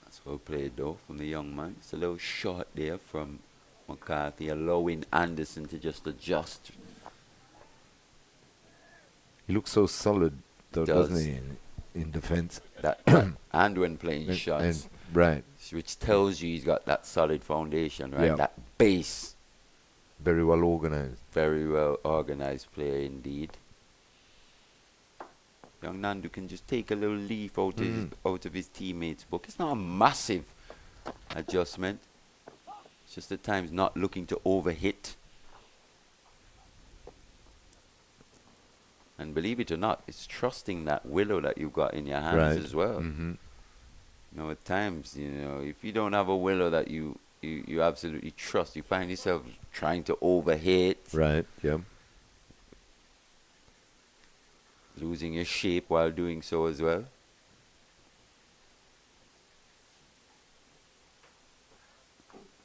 That's well played though from the young man. It's a little short there from McCarthy, allowing Anderson to just adjust. He looks so solid, though, Does. doesn't he, in defence? That and when playing shots, Right, which tells you he's got that solid foundation, right? Yeah. That base. very well organised. Very well organized player indeed. Young Nandu can just take a little leaf out of his teammates' book. It's not a massive adjustment. It's just at times not looking to overhit. And believe it or not, it's trusting that willow that you've got in your hands Right. as well. Mm-hmm. You know, at times, if you don't have a willow that you absolutely trust, you find yourself trying to overhit, Right, yeah. losing your shape while doing so as well.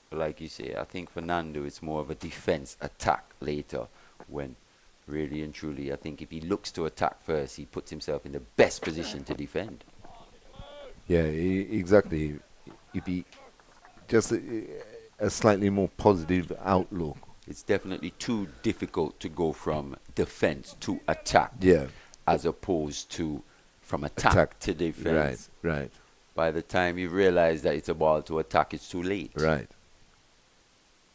But like you say, I think for Nandu it's more of a defense attack later, when really and truly I think if he looks to attack first, he puts himself in the best position to defend. Yeah, exactly. If he just a slightly more positive outlook. It's definitely too difficult to go from defense to attack, Yeah, as opposed to from attack to defense. Right, By the time you realize that it's a ball to attack, it's too late. right.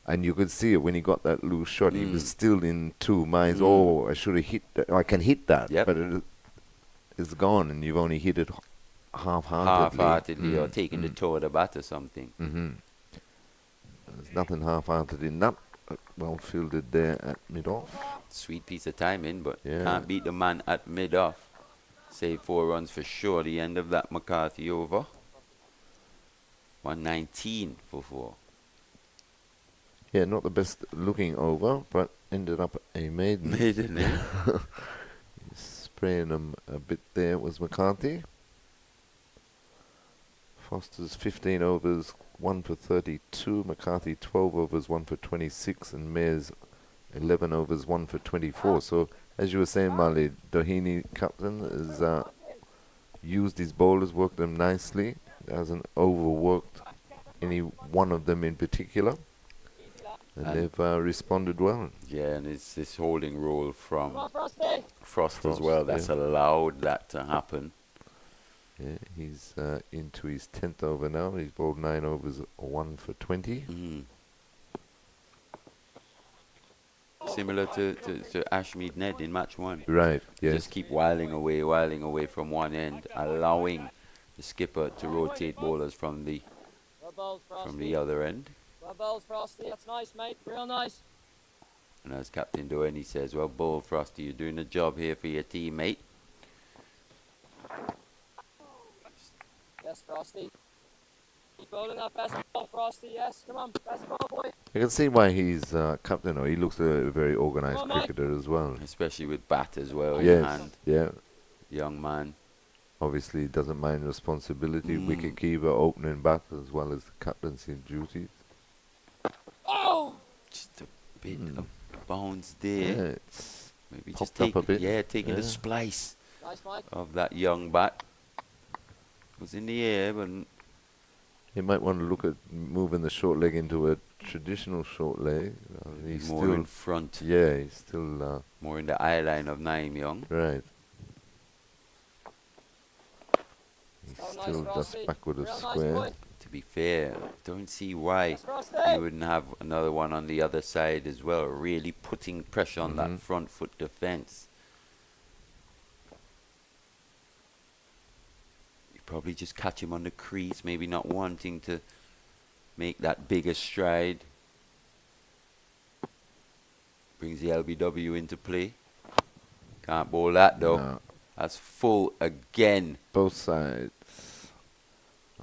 And you could see it when he got that loose shot. He was still in two minds. Oh, I should have hit that. I can hit that, Yep. but it's gone, and you've only hit it half-heartedly. Half-heartedly or taking the toe of the bat or something. There's nothing half-hearted in that. Well fielded there at mid-off. Sweet piece of timing, but Yeah. can't beat the man at mid-off. Save 4 runs for sure. The end of that McCarthy over. 119 for 4. Yeah, not the best looking over, but ended up a maiden. Maiden, eh? Spraying them a bit there was McCarthy. Foster's 15 overs, 1 for 32. McCarthy 12 overs, 1 for 26. And Mayer's 11 overs, 1 for 24. So, as you were saying, Mali, Doheny, captain, has used his bowlers, worked them nicely. Hasn't overworked any one of them in particular. And they've responded well. Yeah, and it's this holding role from Come on, Frosty. Frost as well that's yeah. allowed that to happen. Yeah, he's into his 10th over now. He's bowled 9 overs, 1 for 20. Similar to Ashmead Ned in match 1. Right, yes. Just keep whiling away from one end, allowing the skipper to rotate bowlers from the Well bowled, from Frosty. the other end. Well bowled, Frosty. That's nice, mate. Real nice. And as Captain Doheny says, well bowled, Frosty, you're doing a job here for your teammate. Yes, Frosty. Keep bowling that best ball, Frosty. Yes, come on. Best ball, boy. You can see why he's captain. Or he looks a very organised Come on, Mike. cricketer as well. Especially with bat as well in Yes, hand. yeah. Young man. Obviously, doesn't mind responsibility. Mm. Wicket keeper, opening bat, as well as the captaincy duties. Oh! Just a bit of bounce there. Yeah, it's Maybe popped just take up a bit. taking the Yeah. splice Nice, Mike. of that young bat. Was in the air, but He might want to look at moving the short leg into a traditional short leg. He's more still, in front, yeah, he's still more in the eye line of Nyeem Young. right. He's Oh, nice, still just Frosty. back with a Real nice, square. boy. To be fair, don't see why Yes, Frosty. you wouldn't have another one on the other side as well, really putting pressure on that front foot defense. You probably just catch him on the crease, maybe not wanting to make that bigger stride. Brings the LBW into play. Can't bowl that though. No, That's full again. both sides.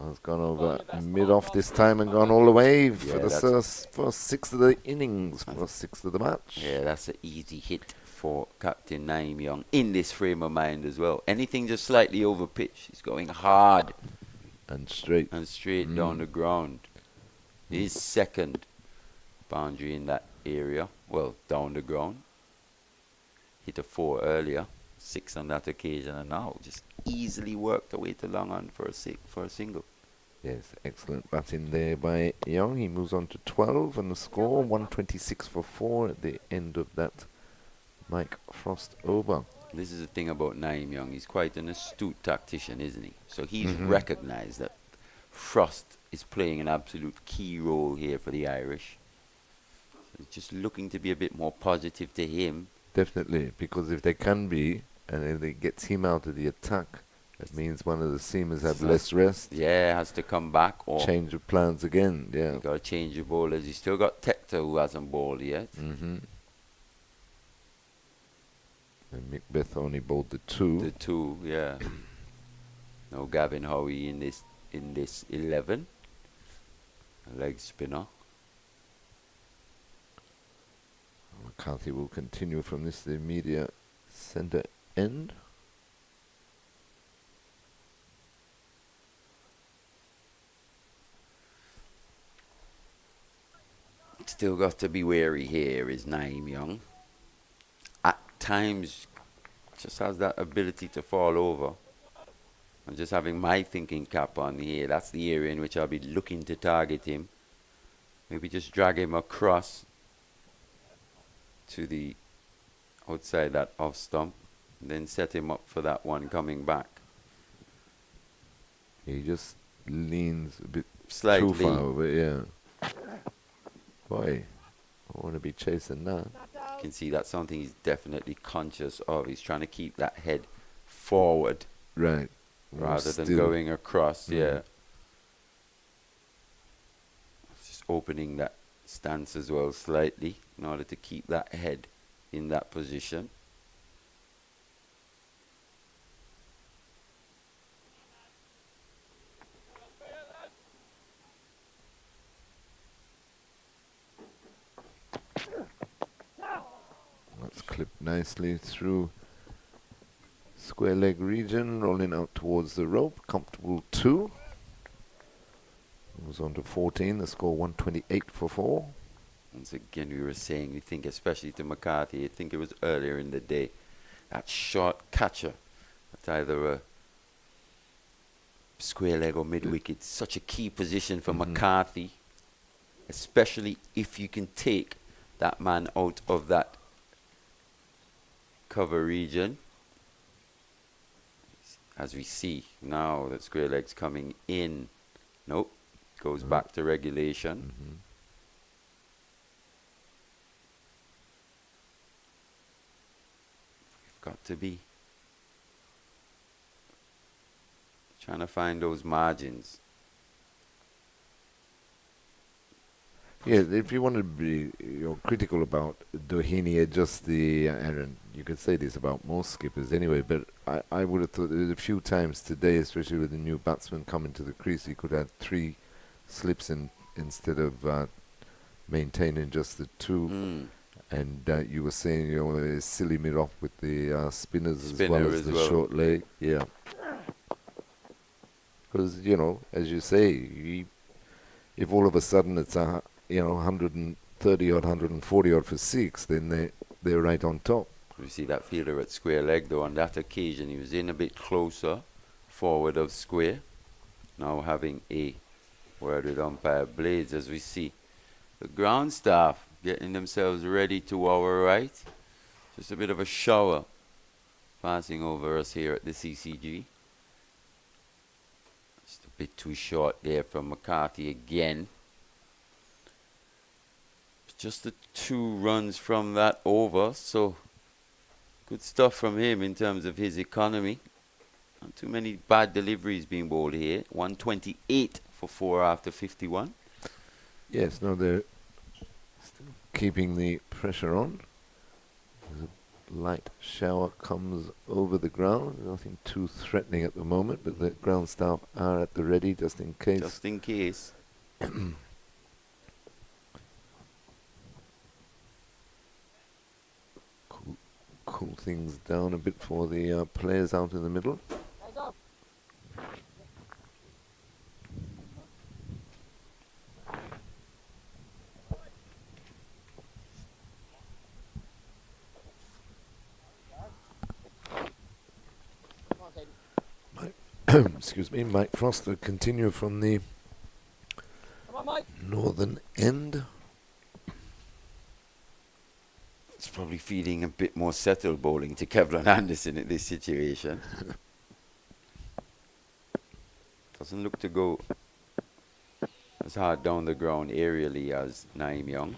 Oh, it's gone over your best mid ball, off this Frosty. time and gone all the way Yeah, for the that's- first six of the innings, first six of the match. Yeah, that's an easy hit for Captain Nyeem Young in this frame of mind as well. Anything just slightly over pitch, he's going hard And straight. and straight down the ground. His second boundary in that area, well, down the ground. Hit a 4 earlier, 6 on that occasion, and now just easily worked away to long on for a single. Yes, excellent batting there by Young. He moves on to 12 and the score 126 for 4 at the end of that Mike Frost over. This is the thing about Nyeem Young. He's quite an astute tactician, isn't he? So he's recognized that Frost is playing an absolute key role here for the Irish. So he's just looking to be a bit more positive to him. Definitely, because if they can be, and if it gets him out of the attack, it means one of the seamers have less rest. Yeah, has to come back or Change of plans again, yeah. got to change your bowlers. He's still got Tector who hasn't bowled yet. And Macbeth only bowled the 2. The 2, yeah. No Gavin Howie in this 11. A leg spinner. McCarthy will continue from this the immediate centre end. Still got to be wary here is Nyeem Young. At times just has that ability to fall over. I'm just having my thinking cap on here. That's the area in which I'll be looking to target him. Maybe just drag him across to the outside that off stump. And then set him up for that one coming back. He just leans a bit Slightly. too far over, yeah. Boy, I want to be chasing that. You can see that's something he's definitely conscious of. He's trying to keep that head forward Right. More rather than still. going across. Yeah. Just opening that stance as well slightly in order to keep that head in that position. That's clipped nicely through square leg region, rolling out towards the rope. Comfortable 2. Moves on to 14, the score 128 for 4. Once again, we were saying, we think especially to McCarthy, I think it was earlier in the day, that short catcher, that's either a square leg or mid wicket, such a key position for McCarthy, especially if you can take that man out of that cover region. As we see now, the square leg's coming in. Nope, goes back to regulation. We've got to be trying to find those margins. Yeah, if you want to be critical about Doheny, adjust the and you could say this about most skippers anyway, but I would have thought that a few times today, especially with the new batsman coming to the crease, he could have 3 slips in instead of maintaining just the 2. Mm. And you were saying, silly mid off with the spinners as Spinner well as as the well. short leg. Yeah. Because, as you say, if all of a sudden it's 130 odd, 140 odd for 6, then they're right on top. You see that fielder at square leg, though. On that occasion, he was in a bit closer forward of square. Now having a word with umpire Blades, as we see the ground staff getting themselves ready to our right. Just a bit of a shower passing over us here at the CCG. Just a bit too short there from McCarthy again. Just the 2 runs from that over, so good stuff from him in terms of his economy. Not too many bad deliveries being bowled here. 128 for 4 after 51. Yes, no, they're still keeping the pressure on. There's a light shower comes over the ground. Nothing too threatening at the moment, but the ground staff are at the ready just in case. Just in case. Cool things down a bit for the players out in the middle. Hands up. Come on, Katie. Excuse me, Mike Frost will continue from the Come on, Mike. northern end. It's probably feeling a bit more settled bowling to Kevlin Anderson in this situation. Doesn't look to go as hard down the ground aerially as Nyeem Young.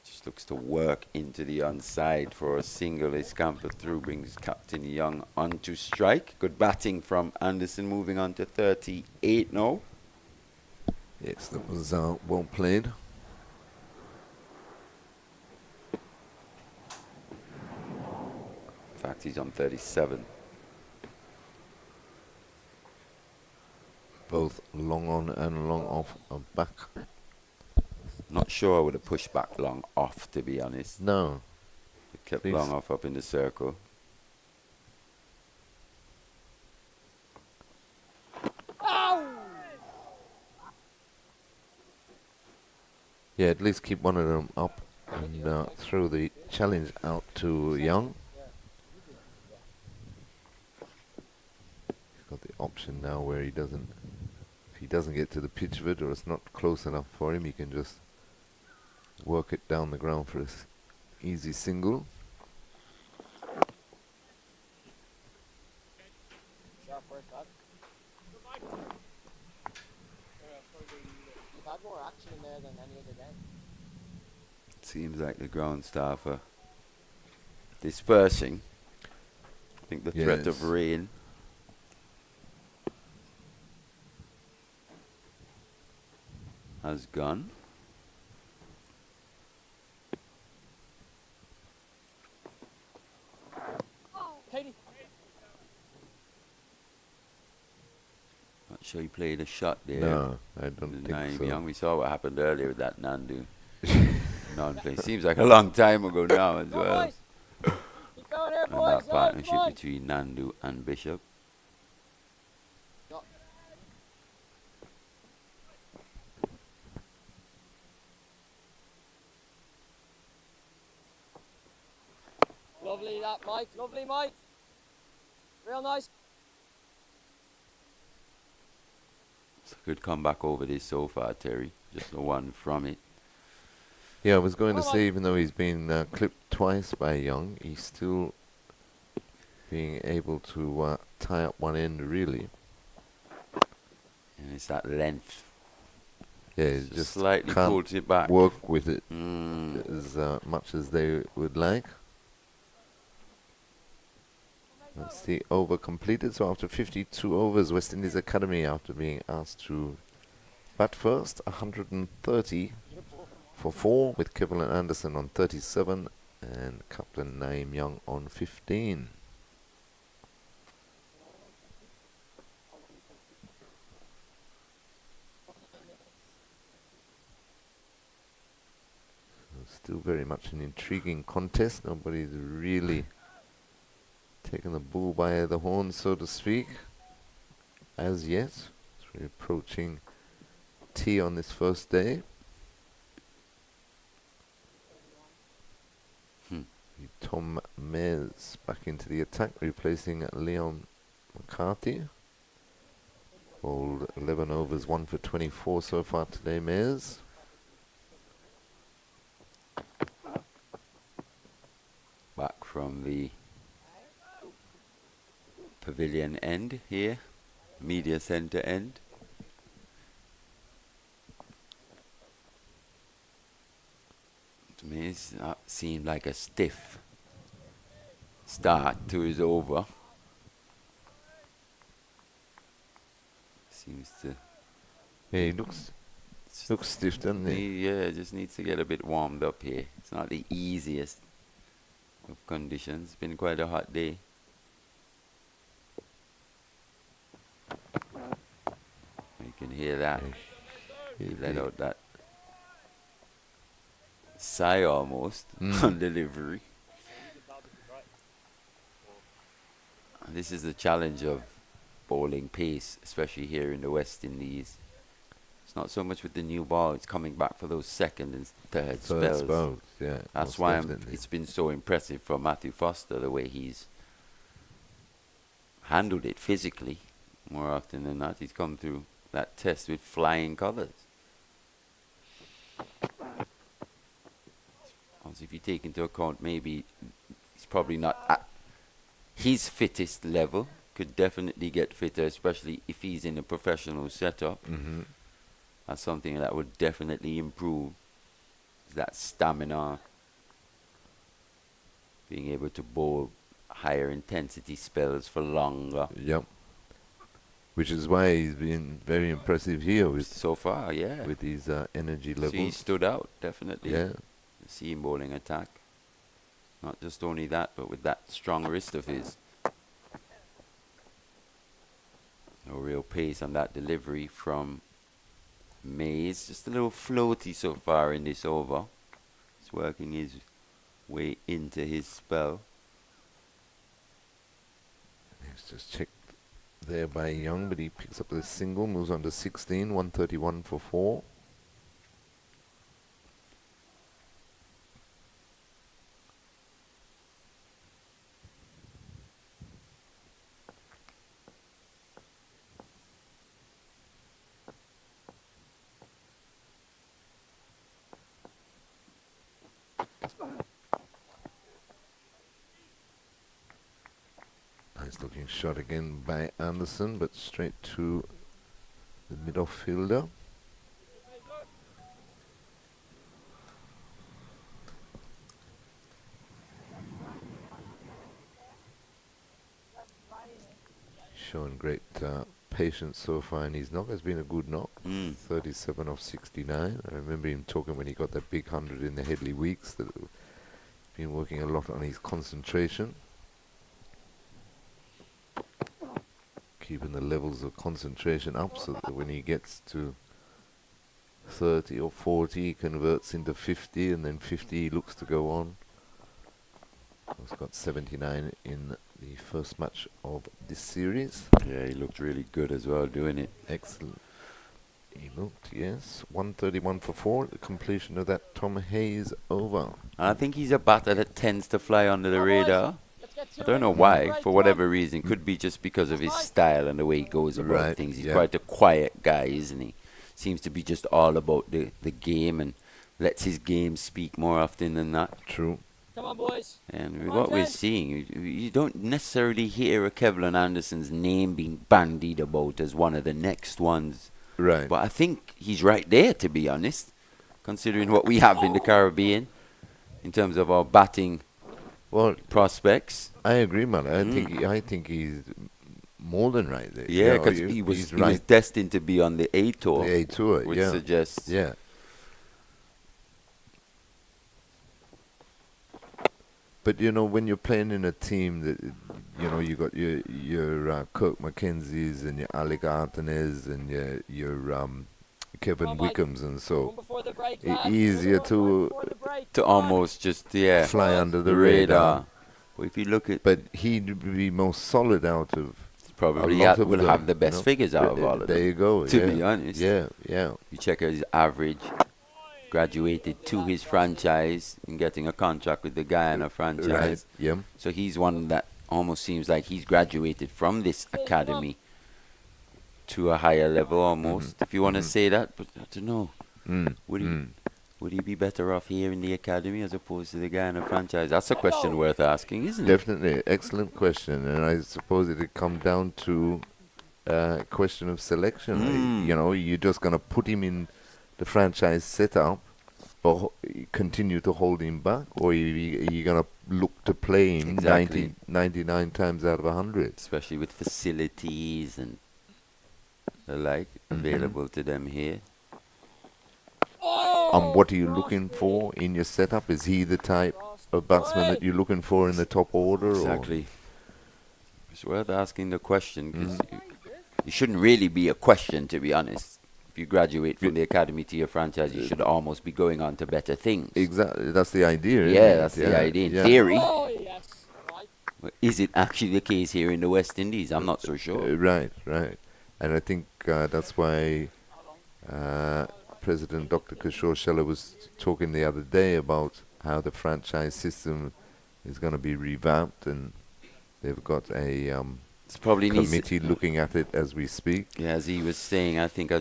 Just looks to work into the onside for a single. He scampered through, brings Captain Young onto strike. Good batting from Anderson, moving on to 38 now. Yes, that was well played. In fact, he's on 37. Both long on and long off are back. Not sure I would have pushed back long off, to be honest. No. Kept Please. long off up in the circle. Yeah, at least keep one of them up and throw the challenge out to Young. He's got the option now where he doesn't, if he doesn't get to the pitch of it or it's not close enough for him, he can just work it down the ground for his easy single. Sharp first cut. You've had more action in there than any other day. Seems like the ground staff are dispersing. I think the threat of Yes. rain has gone. Katie. Not sure he played a shot there. No, I don't think Nyeem so. Young. We saw what happened earlier with that Nandu non-play. Seems like a long time ago now as Go, well. boys. Keep going here, And boys. that Come partnership on. between Nandu and Bishop. No. Lovely that, Mike. Lovely, Mike. Real nice. It's a good comeback over this so far, Terry. Just the one from it. Yeah, I was going to Come on. say, even though he's been clipped twice by Young, he's still being able to tie up one end, really. And it's that length. Yeah, he Just just slightly can't pulls it back. work with it Mm. as much as they would like. That's the over completed. So after 52 overs, West Indies Academy, after being asked to bat first, 130 for 4, with Kevin Anderson on 37 and captain Nyeem Young on 15. Still very much an intriguing contest. Nobody's really taken the bull by the horn, so to speak, as yet. So we're approaching tea on this first day. Tom Mayers back into the attack, replacing Leon McCarthy. Bowled 11 overs, 1 for 24 so far today, Mayers. Back from the pavilion end here, media center end. To me, it's not seemed like a stiff start to his over. Seems to. Yeah, he looks stiff, doesn't he? Yeah, just needs to get a bit warmed up here. It's not the easiest of conditions. It's been quite a hot day. You can hear that. He let out that sigh almost on delivery. This is the challenge of bowling pace, especially here in the West Indies. It's not so much with the new ball, it's coming back for those second and third spells. Yeah, that's why it's been so impressive for Matthew Foster, the way he's handled it physically. More often than not, he's come through that test with flying colours. Also, if you take into account, maybe he's probably not at his fittest level, could definitely get fitter, especially if he's in a professional setup. That's something that would definitely improve, is that stamina, being able to bowl higher intensity spells for longer. Yep. Which is why he's been very impressive here with So far, yeah. with his energy levels. So he stood out, definitely. Yeah. The seam bowling attack. Not just only that, but with that strong wrist of his. No real pace on that delivery from Mays. Just a little floaty so far in this over. He's working his way into his spell. He's just checked there by Young, but he picks up the single, moves on to 16, 131 for 4. Nice looking shot again by Anderson, but straight to the middle fielder. Showing great patience so far, and his knock has been a good knock. 37 of 69. I remember him talking when he got that big 100 in the Headley Weeks that been working a lot on his concentration. Keeping the levels of concentration up so that when he gets to 30 or 40 he converts into 50, and then 50 he looks to go on. He's got 79 in the first match of this series. Yeah, he looked really good as well doing it. Excellent. He looked, yes. 131 for 4, the completion of that Tom Hayes over. And I think he's a batter that tends to fly under the radar. I don't know why, for whatever reason. Could be just because of his style and the way he goes about things. He's quite a quiet guy, isn't he? Seems to be just all about the game and lets his game speak more often than not. True. Come on, boys. And with what we're seeing, you don't necessarily hear a Kevlin Anderson's name being bandied about as one of the next ones. Right. But I think he's right there, to be honest, considering what we have in the Caribbean in terms of our batting Well, prospects. I agree, man. I think he's more than right there. Yeah, You know, because he's he was right. destined to be on the A tour, The A tour, which yeah, suggests yeah. But you know, when you're playing in a team that, you know, you got your Kirk McKenzie's and your Alec Artenes and your Come Kevin on, Mike. Wickhams, and so One before the break, lads. easier One to before the break. to Come on. almost just fly under the the radar. But if you look at, But he'd be most solid out of probably a lot of will them, have the you best know. figures out of all of There them. you go. To yeah. be honest, Yeah, yeah. you check out his average, graduated to his franchise and getting a contract with the Guyana franchise. Right. Yeah. So he's one that almost seems like he's graduated from this academy to a higher level almost, if you want to say that. But I don't know. Would he be better off here in the academy as opposed to the Guyana franchise? That's a question worth asking, isn't it? Definitely, excellent question, and I suppose it'd come down to a question of selection. You know, you're just gonna put him in the franchise setup, but continue to hold him back, or you're gonna look to play him Exactly. 99 times out of 100. Especially with facilities and the like available to them here. And what are you looking for in your setup? Is he the type of batsman that you're looking for in the top order? Exactly. It's worth asking the question because it shouldn't really be a question, to be honest. If you graduate from the academy to your franchise, you should almost be going on to better things. Exactly, that's the idea. Isn't Yeah, it? that's the idea. In theory, but is it actually the case here in the West Indies? I'm not so sure. Right. And I think that's why President Dr. Kishore Shella was talking the other day about how the franchise system is going to be revamped, and they've got a It's probably committee looking at it as we speak. Yeah, as he was saying, I think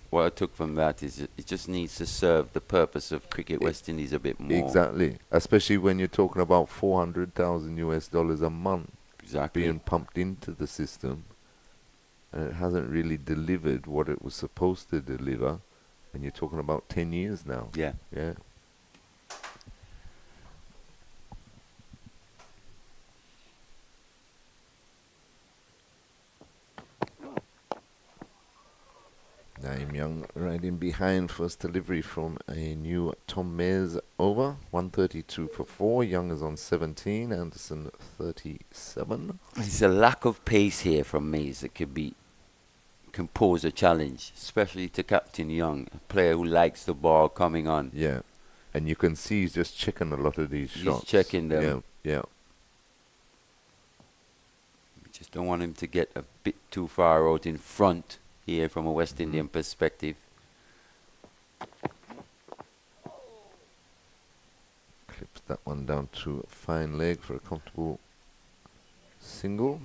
what I took from that is it just needs to serve the purpose of Cricket West Indies a bit more. Exactly, especially when you're talking about $400,000 a month being pumped into the system, and it hasn't really delivered what it was supposed to deliver. And you're talking about 10 years now. Yeah. Yeah. Nyeem Young riding behind, first delivery from a new Tom Mayers over. 132 for 4. Young is on 17. Anderson 37. It's a lack of pace here from Mays that can pose a challenge, especially to Captain Young, a player who likes the ball coming on. Yeah. And you can see he's just checking a lot of these shots. He's checking them. Yeah. We just don't want him to get a bit too far out in front here from a West Indian perspective. Clips that one down to a fine leg for a comfortable single.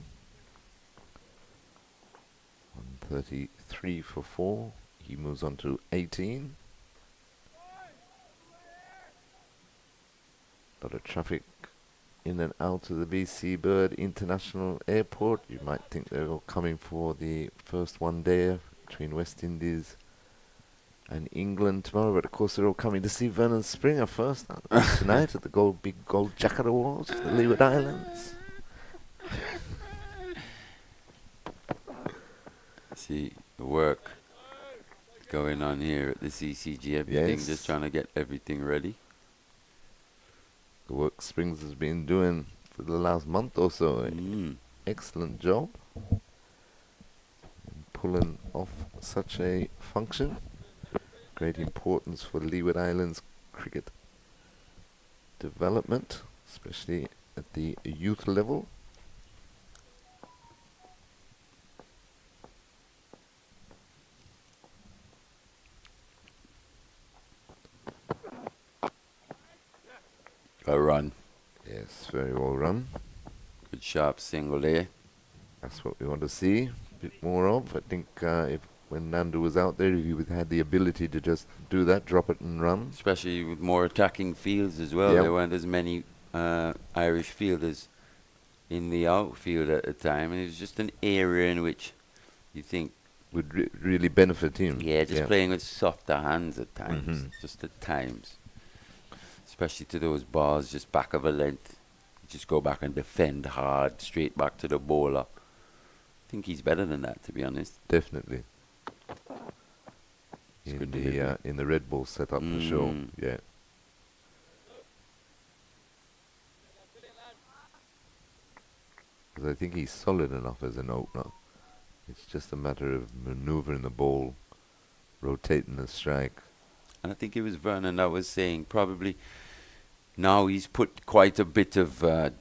133 for 4. He moves on to 18. Lot of traffic in and out of the BC Bird International Airport. You might think they're all coming for the first one day between West Indies and England tomorrow, but of course they're all coming to see Vernon Springer first tonight at the Big Gold Jacket Awards for the Leeward Islands. See the work going on here at the CCG. Everything, Yes. just trying to get everything ready. The work Springs has been doing for the last month or so. Excellent job in pulling off such a function. Great importance for Leeward Islands cricket development, especially at the youth level. A run. Yes, very well run. Good sharp single there. That's what we want to see. A bit more of. I think if when Nandu was out there, he would had the ability to just do that, drop it and run. Especially with more attacking fields as well. Yep. There weren't as many Irish fielders in the outfield at the time, and it was just an area in which you think would really benefit him. Yeah, just playing with softer hands at times, just at times. Especially to those balls just back of a length, just go back and defend hard, straight back to the bowler. I think he's better than that, to be honest. Definitely. It's good delivery. In the red ball setup for sure. Yeah. Because I think he's solid enough as an opener. It's just a matter of manoeuvring the ball, rotating the strike. And I think it was Vernon that was saying probably now he's put quite a bit of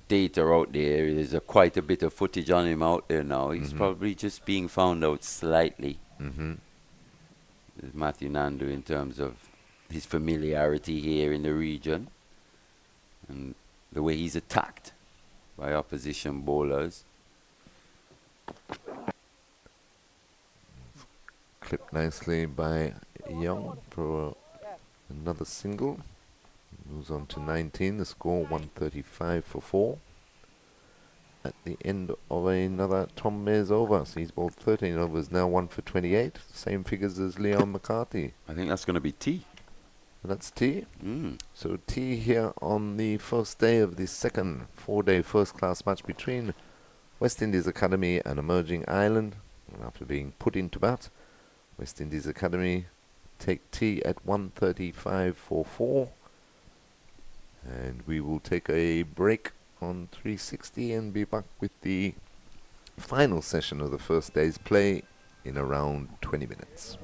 data out there. There's quite a bit of footage on him out there now. He's probably just being found out slightly. With Matthew Nandu in terms of his familiarity here in the region and the way he's attacked by opposition bowlers. Clipped nicely by Young for another single. Moves on to 19. The score 135 for 4. At the end of another Tom Mayers over. So he's bowled 13 overs now, 1 for 28. Same figures as Leon McCarthy. I think that's going to be T. And that's T. So T here on the first day of the second 4-day first-class match between West Indies Academy and Emerging Ireland. And after being put into bat, West Indies Academy take T at 135 for 4. And we will take a break on 360 and be back with the final session of the first day's play in around 20 minutes.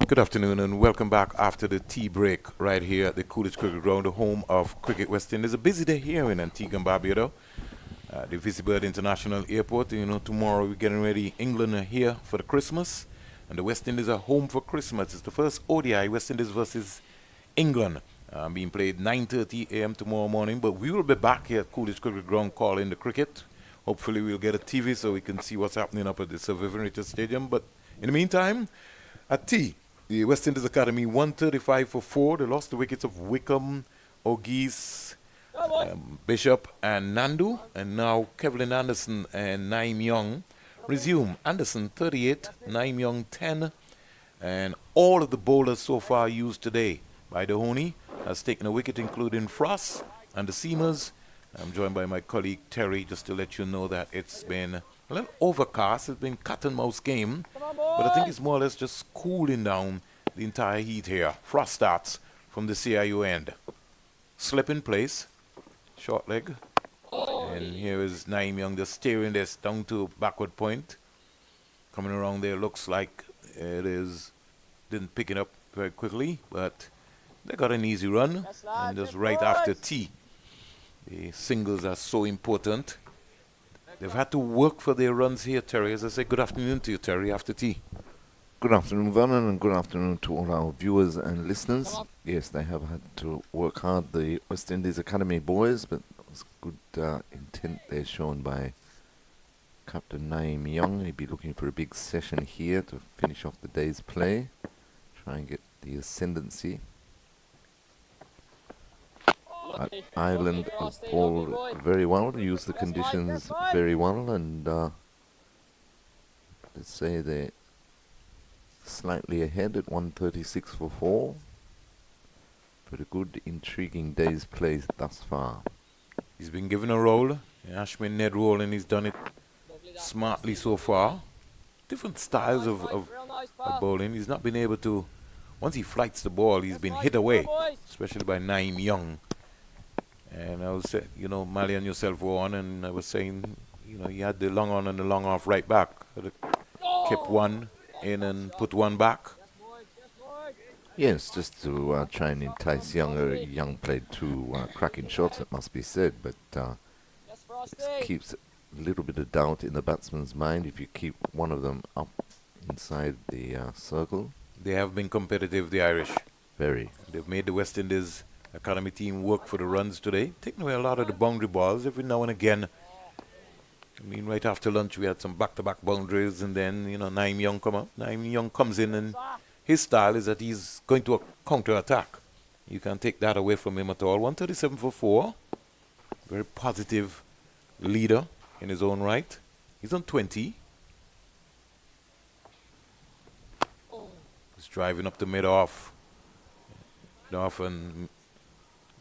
Good afternoon and welcome back after the tea break right here at the Coolidge Cricket Ground, the home of Cricket West Indies. A busy day here in Antigua and Barbuda. The Visibird International Airport. You know, tomorrow we're getting ready. England are here for the Christmas, and the West Indies are home for Christmas. It's the first ODI, West Indies versus England, being played 9:30 a.m. tomorrow morning. But we will be back here at Coolidge Cricket Ground calling the cricket. Hopefully we'll get a TV so we can see what's happening up at the Sir Vivian Richards Stadium. But in the meantime, at tea, the West Indies Academy 135 for 4. They lost the wickets of Wickham, O'Geese, Bishop and Nandu, and now Kevlin Anderson and Nyeem Young resume. Anderson 38, Nyeem Young 10, and all of the bowlers so far used today by Dhoni has taken a wicket, including Frost and the seamers. I'm joined by my colleague Terry, just to let you know that it's been a little overcast. It's been cat and mouse game, but I think it's more or less just cooling down the entire heat here. Frost starts from the CIU end. Slip in place. Short leg. And here is Nyeem Young just steering this down to backward point. Coming around there, looks like it is. Didn't pick it up very quickly, but they got an easy run. And just right after tea. The singles are so important. They've had to work for their runs here, Terry. As I say, good afternoon to you, Terry, after tea. Good afternoon, Vernon, and good afternoon to all our viewers and listeners. Yes, they have had to work hard, the West Indies Academy boys, but it was good intent there shown by Captain Nyeem Young. He'd be looking for a big session here to finish off the day's play, try and get the ascendancy. Ireland have bowled very well, used the conditions very well, and let's say they're slightly ahead at 136 for 4. But a good, intriguing day's play thus far. He's been given a role, Ashwin Ned role, and he's done it smartly so far. Different styles of bowling. He's not been able to, once he flights the ball, he's been hit away, especially by Nyeem Young. And I was saying, you know, Mali and yourself were on, and I was saying, you know, he had the long on and the long off right back. Kept one in and put one back. Yes, just to try and entice Young. Young played two cracking shots, it must be said, but it keeps a little bit of doubt in the batsman's mind if you keep one of them up inside the circle. They have been competitive, the Irish. Very. They've made the West Indies Academy team work for the runs today, taking away a lot of the boundary balls every now and again. I mean, right after lunch we had some back-to-back boundaries, and then, you know, Nyeem Young come up. Nyeem Young comes in, and his style is that he's going to a counter-attack. You can't take that away from him at all. 137 for 4. Very positive leader in his own right. He's on 20. He's driving up the mid-off. Mid-off and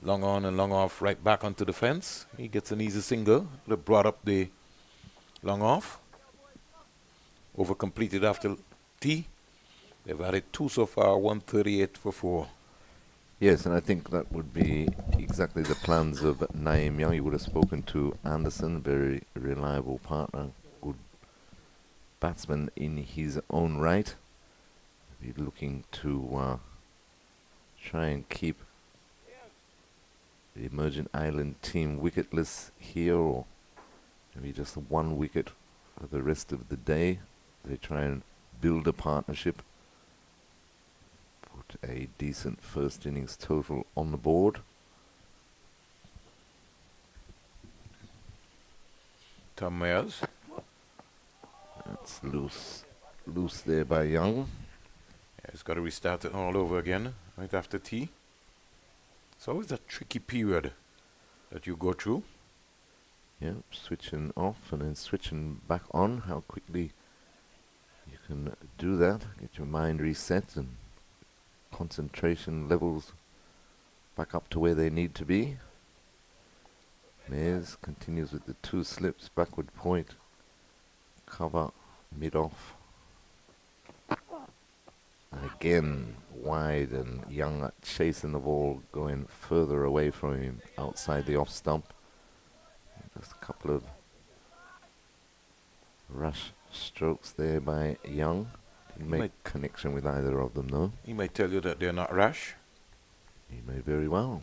long on and long off right back onto the fence. He gets an easy single. That brought up the long off. Over completed after tea. They've added 2 so far, 138 for 4. Yes, and I think that would be exactly the plans of Nyeem Young. He would have spoken to Anderson, very reliable partner, good batsman in his own right. He's looking to try and keep the emergent island team wicketless here, or maybe just 1 wicket for the rest of the day. They try and build a partnership, put a decent first innings total on the board. Tom Mayers. That's loose there by Young. Yeah, he's got to restart it all over again right after tea. It's always that tricky period that you go through. Yeah, switching off and then switching back on. How quickly you can do that. Get your mind reset and concentration levels back up to where they need to be. Mayers continues with the 2 slips, backward point, cover, mid-off. And again, wide, and Young chasing the ball, going further away from him outside the off stump. Just a couple of rush strokes there by Young. Didn't make connection with either of them, though. He might tell you that they're not rash. He may very well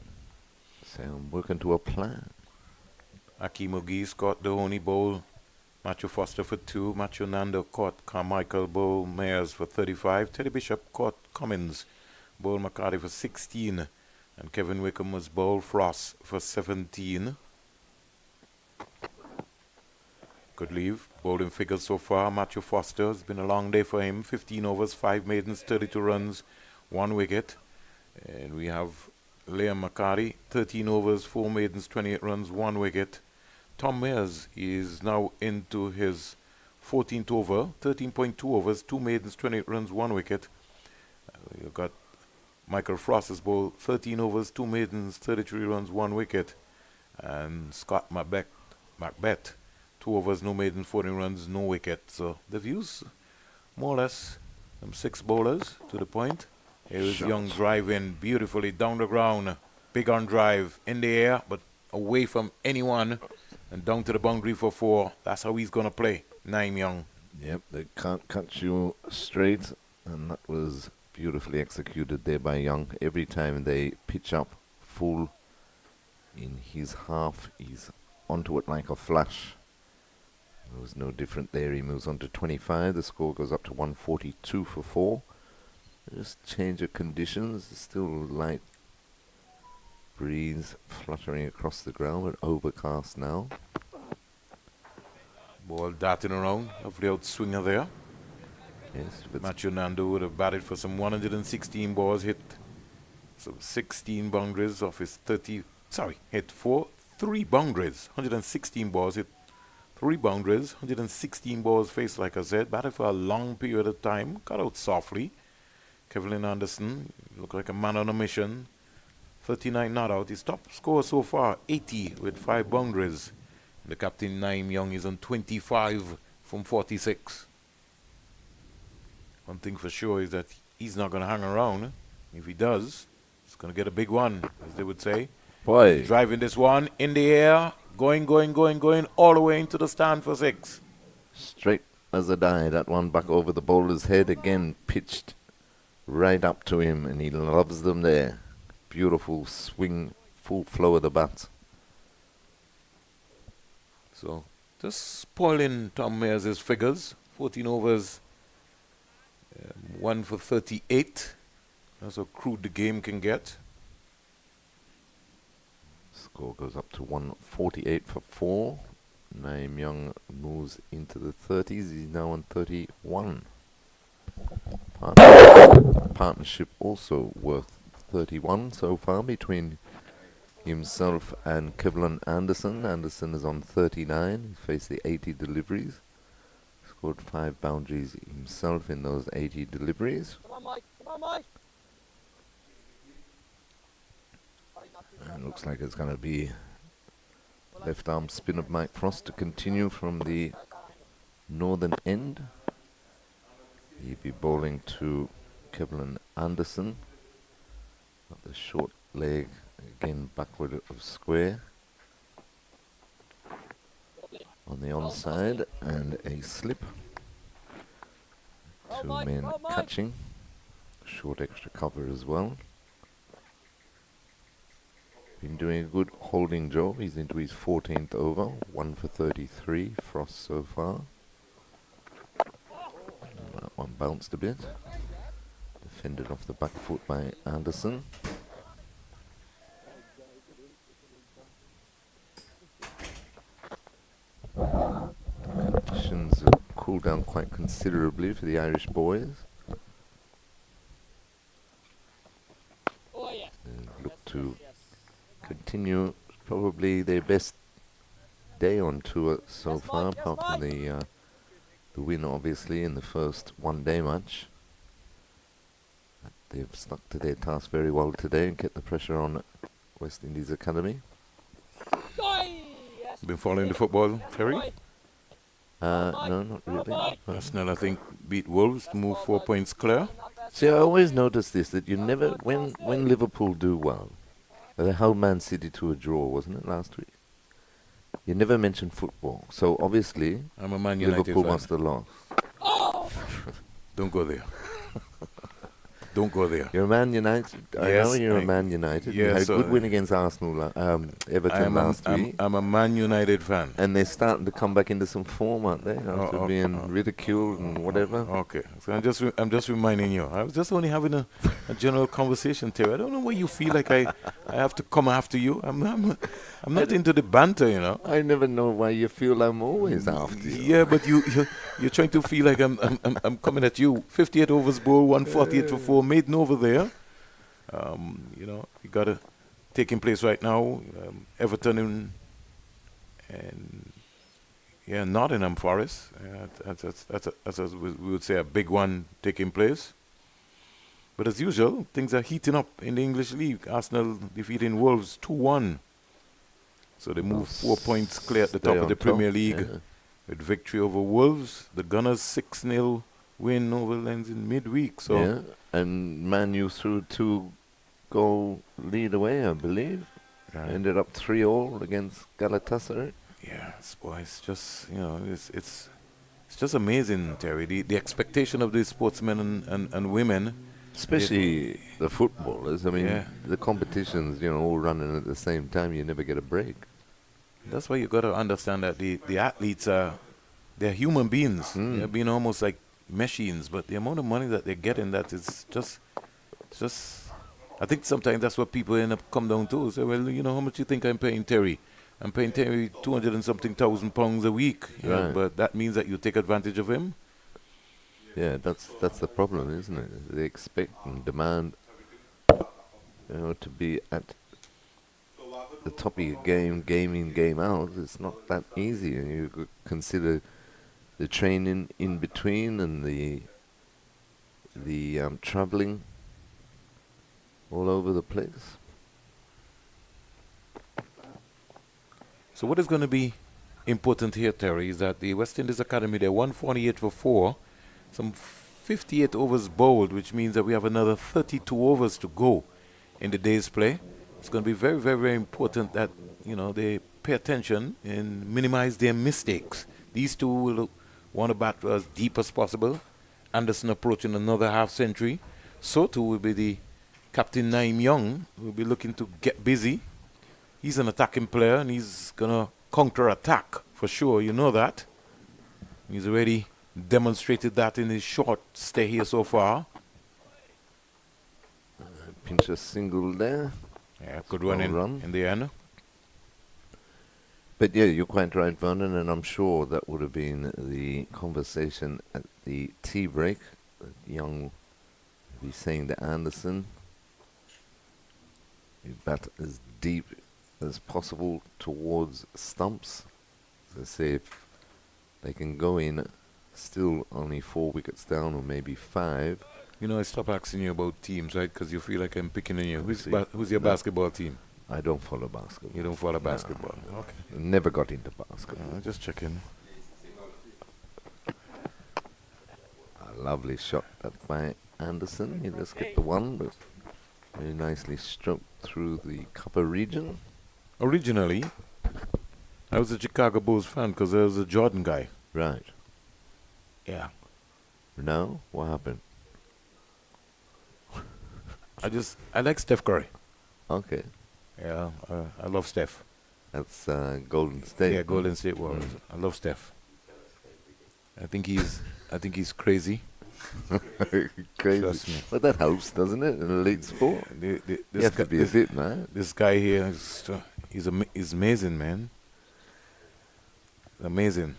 say, I'm working to a plan. Akeem Ogis caught the only bowl. Matthew Foster for 2. Matthew Nandu caught Carmichael Bowl Mayers for 35. Teddy Bishop caught Cummins. Bowl McCarthy for 16. And Kevin Wickham was bowl Frost for 17. Good leave. Bowling figures so far. Matthew Foster, has been a long day for him. 15 overs, 5 maidens, 32 runs, 1 wicket. And we have Liam McCarthy, 13 overs, 4 maidens, 28 runs, 1 wicket. Tom Mayers is now into his 14th over, 13.2 overs, 2 maidens, 28 runs, 1 wicket. You've got Michael Frost's bowl, 13 overs, 2 maidens, 33 runs, 1 wicket. And Scott Macbeth, 2 overs, no maidens, 14 runs, no wicket. So the views, more or less, them 6 bowlers to the point. Here is Young driving beautifully down the ground. Big on drive, in the air, but away from anyone. And down to the boundary for 4. That's how he's going to play, Nyeem Young. Yep, they can't cut you straight, and that was beautifully executed there by Young. Every time they pitch up full in his half, he's onto it like a flash. It was no different there. He moves on to 25. The score goes up to 142 for 4. Just change of conditions. Still light breeze fluttering across the ground, but overcast now. Ball darting around. Lovely out swinger there. Yes, Matthew Nandu would have batted for some 116 balls, hit some 16 boundaries off his 30. Sorry, hit 3 boundaries. 116 balls, hit 3 boundaries. 116 balls faced, like I said. Batted for a long period of time. Got out softly. Kevin Anderson looked like a man on a mission. 39 not out. His top score so far, 80 with 5 boundaries. The captain, Nyeem Young, is on 25 from 46. One thing for sure is that he's not going to hang around. If he does, he's going to get a big one, as they would say. boy, Driving this one in the air, going, all the way into the stand for 6. straight as a die. That one back over the bowler's head again, pitched right up to him, and he loves them there. Beautiful swing, full flow of the bat. So, just spoiling Tom Mayers' figures. 14 overs, 1 for 38. That's how crude the game can get. Score goes up to 148 for 4. Nyeem Young moves into the 30s. He's now on 31. Partnership also worth 31 so far between himself and Kevlin Anderson. Anderson is on 39. He faced the 80 deliveries. Scored 5 boundaries himself in those 80 deliveries. Come on, Mike. Come on, Mike. And looks like it's going to be left arm spin of Mike Frost to continue from the northern end. He'd be bowling to Kevlin Anderson. Got the short leg again backward of square. On the onside, and a slip. 2 men catching. Short extra cover as well. Been doing a good holding job. He's into his 14th over. 1 for 33. Frost so far. That one bounced a bit. Defended off the back foot by Anderson. Conditions have cooled down quite considerably for the Irish boys. Oh, yeah. They look to continue probably their best day on tour so Yes, far, Mike, yes, apart from Mike. the win obviously in the first one-day match. But they've stuck to their task very well today and kept the pressure on West Indies Academy. Yes. Been following the football, Terry? No, not really. Arsenal, I think, beat Wolves to move 4 points clear. See, I always notice this, that you never, when Liverpool do well, they held Man City to a draw, wasn't it, last week? You never mention football. So obviously, I'm a Man United Liverpool fan. must have lost. Don't go there. Don't go there. You're a Man United. I know Yes, you're a I- Man United. You yes, had a good so- win against Arsenal, Everton last week. I'm a Man United fan. And they're starting to come back into some form, aren't they? After oh, being ridiculed and whatever. Okay, so I'm just reminding you. I was just only having a general conversation, Terry. I don't know why you feel like I have to come after you. I'm not into the banter, you know. I never know why you feel I'm always after you. Yeah, but you're trying to feel like I'm coming at you. 58 overs bowl, 148 for 4, maiden over there. You know, you got to taking place right now. Everton and Nottingham Forest. That's we would say a big one taking place. But as usual, things are heating up in the English League. Arsenal defeating Wolves 2-1. So they move 4 points clear at the top Stay of the on top, Premier League yeah. with victory over Wolves. The Gunners 6-0 win over Lens in midweek. So Yeah, and Man U threw 2-goal lead away, I believe. Ended up 3-all against Galatasaray. yeah, it's just it's just amazing, Terry. The expectation of these sportsmen and women. Especially the footballers. I mean, Yeah. the competitions, all running at the same time. You never get a break. That's why you got to understand that the athletes they're human beings. They're being almost like machines, but the amount of money that they're getting, that is just. I think sometimes that's what people end up come down to. Say, well, how much you think I'm paying Terry? I'm paying Terry 200 and something thousand pounds a week. Right. But that means that you take advantage of him. Yeah, that's the problem, isn't it? They expect and demand, to be at the top of your game in, game out. It's not that easy, and you could consider the training in between and the traveling all over the place. So what is going to be important here, Terry, is that the West Indies Academy, they're 148 for 4, some 58 overs bowled, which means that we have another 32 overs to go in the day's play. It's going to be very, very, very important that, they pay attention and minimize their mistakes. These two will want to bat as deep as possible. Anderson approaching another half century. So too will be the captain Nyeem Young, who will be looking to get busy. He's an attacking player and he's going to counter-attack for sure. You know that. He's already demonstrated that in his short stay here so far. Pinch a single there. Yeah, good run in the end. But yeah, you're quite right, Vernon, and I'm sure that would have been the conversation at the tea break. Young would be saying to Anderson, you bat as deep as possible towards stumps. So say if they can go in still only 4 wickets down or maybe 5. I stop asking you about teams, right? Because you feel like I'm picking on you. Who's your No. basketball team? I don't follow basketball. You don't follow basketball. Okay. Never got into basketball. Just checking. A lovely shot that by Anderson. He just get the one, but very nicely stroked through the upper region. Originally, I was a Chicago Bulls fan because I was a Jordan guy. Right. Yeah. Now, what happened? I like Steph Curry. Okay. Yeah, I love Steph. That's Golden State. Yeah, Golden State Warriors. I love Steph. I think he's crazy. Crazy. Trust me. But that helps, doesn't it, in elite sport? You have to be a bit, man. This guy here he's amazing, man. Amazing.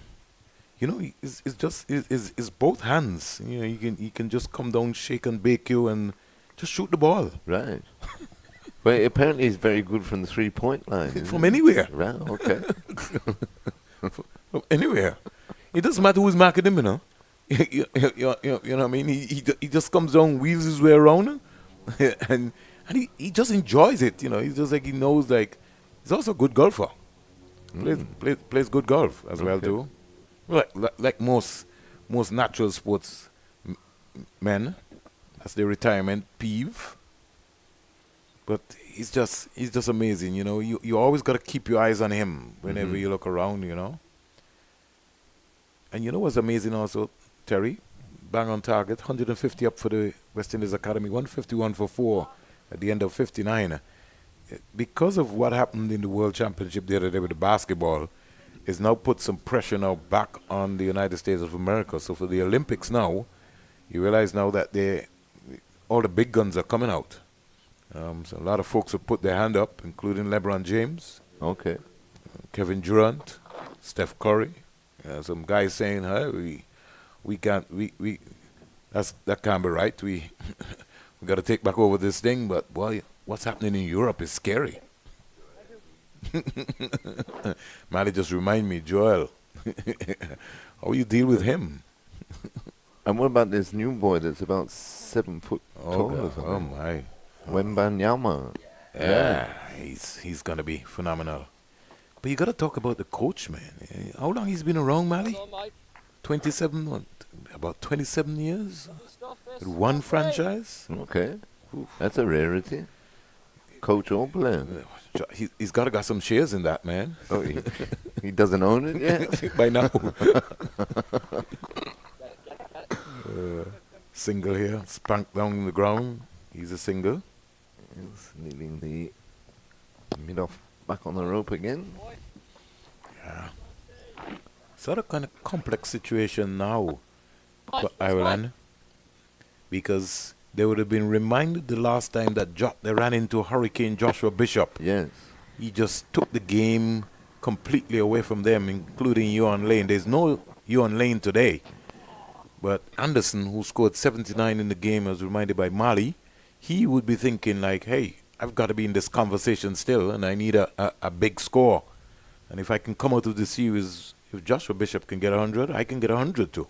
It's both hands. He can just come down, shake and bake you, and just shoot the ball Right. Well, apparently he's very good from the 3-point line. isn't from he? anywhere. Right, okay. From anywhere. It doesn't matter who's marking him, you know what I mean? He just comes down, wheels his way around, and he just enjoys it. He's just like he knows. Like he's also a good golfer. Plays good golf as well too. Like most natural sports men, that's their retirement peeve. But he's just amazing. You always got to keep your eyes on him whenever you look around. And what's amazing also, Terry, bang on target. 150 up for the West Indies Academy. 151 for 4 at the end of 59. Because of what happened in the World Championship the other day with the basketball, it's now put some pressure now back on the United States of America. So for the Olympics now, you realize now that all the big guns are coming out. So a lot of folks have put their hand up, including LeBron James, Okay. Kevin Durant, Steph Curry. Some guys saying, "Hey, we can't, that can't be right. We got to take back over this thing." But boy, what's happening in Europe is scary. Mally just remind me, Joel, how you deal with him? And what about this new boy that's about 7 foot tall or something? Oh my. Wembanyama. Yeah, he's gonna be phenomenal. But you gotta talk about the coach, man. How long he's been around, Mally? Well done, mate. 27, about 27 years Good stuff, this. with one Well played. franchise. Okay. That's a rarity. Coach or player. He's gotta got some shares in that, man. Oh, he doesn't own it yet? By now. Single here, spanked down the ground. He's a single. He's needing the mid-off back on the rope again. Yeah. Sort of kind of complex situation now for That's Ireland, because they would have been reminded the last time that they ran into Hurricane Joshua Bishop. Yes. He just took the game completely away from them, including Ewan Lane. There's no Ewan Lane today. But Anderson, who scored 79 in the game, as reminded by Mali, he would be thinking like, hey, I've got to be in this conversation still, and I need a big score. And if I can come out of the series, if Joshua Bishop can get 100, I can get 100 too.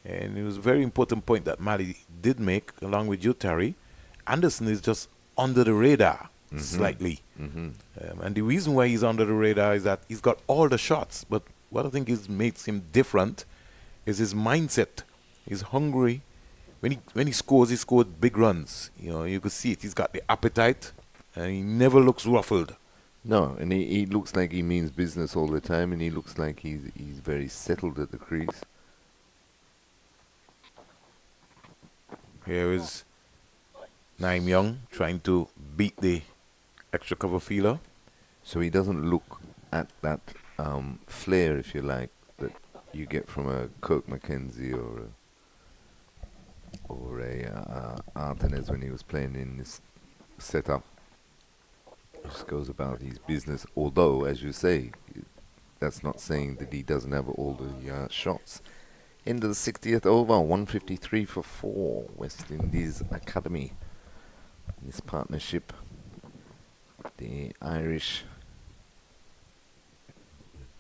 And it was a very important point that Mali did make, along with you, Terry. Anderson is just under the radar slightly. And the reason why he's under the radar is that he's got all the shots. But what I think makes him different is his mindset. He's hungry. When he scores big runs. You know, you could see it. He's got the appetite, and he never looks ruffled. No, and he looks like he means business all the time, and he looks like he's very settled at the crease. Here is Nyeem Young trying to beat the extra cover fielder. So he doesn't look at that flair, if you like, that you get from a Kirk McKenzie or a Artenez when he was playing in this setup. He just goes about his business, although, as you say, that's not saying that he doesn't have all the shots. Into the 60th over, 153 for 4, West Indies Academy. This partnership, the Irish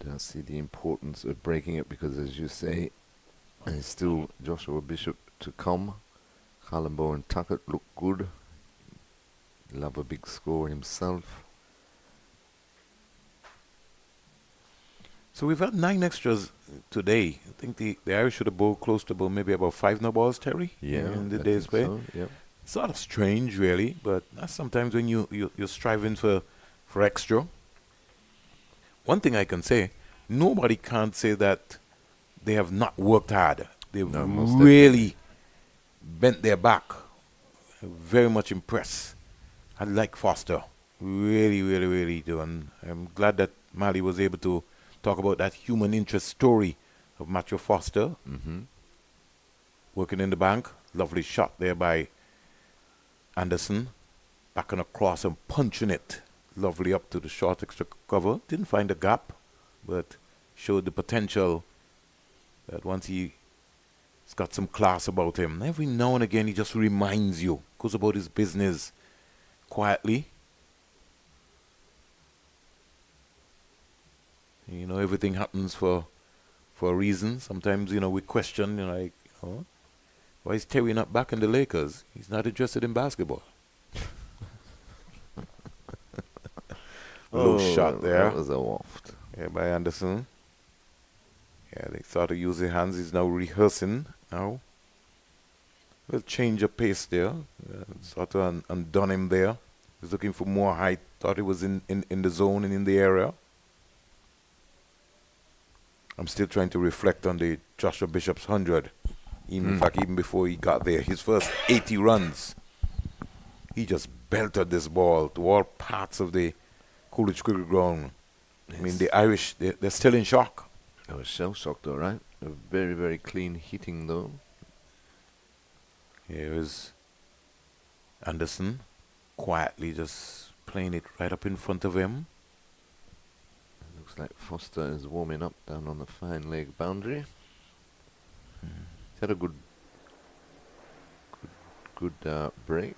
don't see the importance of breaking it because, as you say, there's still Joshua Bishop to come. Colombo and Tuckett look good. Love a big score himself. So we've had 9 extras today. I think the Irish should have bowled close to maybe about 5 no balls, Terry, in the I day's think play. so, yeah. Sort of strange, really, but that's sometimes when you're striving for extra. One thing I can say, nobody can't say that they have not worked hard. They've No, most really bent their back. Very much impressed. I like Foster. Really, really, really do. And I'm glad that Mali was able to talk about that human interest story of Matthew Foster. Working in the bank. Lovely shot there by Anderson. Back and across and punching it. Lovely up to the short extra cover. Didn't find a gap, but showed the potential that once he's got some class about him. Every now and again he just reminds you. Goes about his business quietly. You know, everything happens for a reason. Sometimes, we question, why is Terry not back in the Lakers? He's not interested in basketball. Low shot there. That was a waft. Yeah, by Anderson. Yeah, they sort of use their hands. He's now rehearsing now. Well, change of pace there. Sort of undone him there. He's looking for more height. Thought he was in the zone and in the area. I'm still trying to reflect on the Joshua Bishop's 100. In fact, even before he got there, his first 80 runs, he just belted this ball to all parts of the Coolidge Cricket Ground. I mean, the Irish, they're still in shock. I was shell-shocked, though, right? A very, very clean hitting, though. Here is Anderson quietly just playing it right up in front of him. Looks like Foster is warming up down on the fine leg boundary. He's had a good break.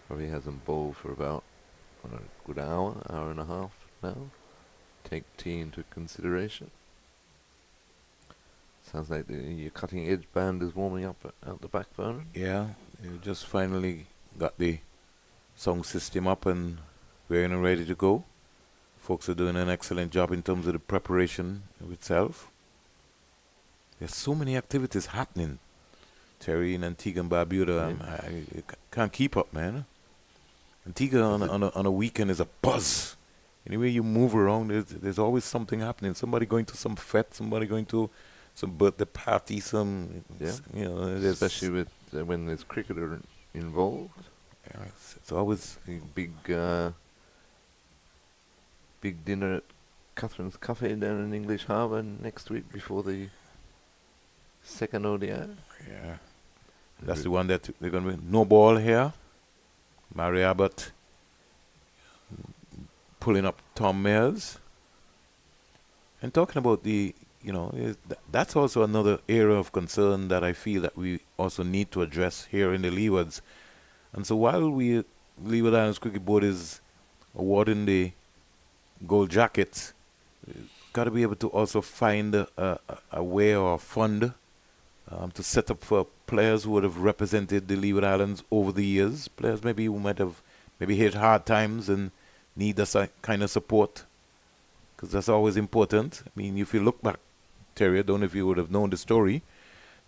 Probably hasn't bowled for about a good hour and a half now. Take tea into consideration. Sounds like your cutting edge band is warming up out the backbone. Yeah, you just finally got the sound system up and we're ready to go. Folks are doing an excellent job in terms of the preparation of itself. There's so many activities happening. Terry in Antigua and Barbuda, I can't keep up, man. Antigua on a weekend is a buzz. Anywhere you move around, there's always something happening. Somebody going to some fete, somebody going to some birthday party, Especially with when there's cricketer involved. Yeah, it's always Big dinner at Catherine's Cafe down in English Harbour next week before the second ODI. yeah. That's the one that they're going to be no ball here. Mary Abbott pulling up Tom Mayers. And talking about that's also another area of concern that I feel that we also need to address here in the Leewards. And so while Leeward Islands Cricket Board is awarding the gold jackets, got to be able to also find a way or a fund to set up for players who would have represented the Leeward Islands over the years. Players maybe who might have hit hard times and need that kind of support, because that's always important. I mean, if you look back, Terry, I don't know if you would have known the story.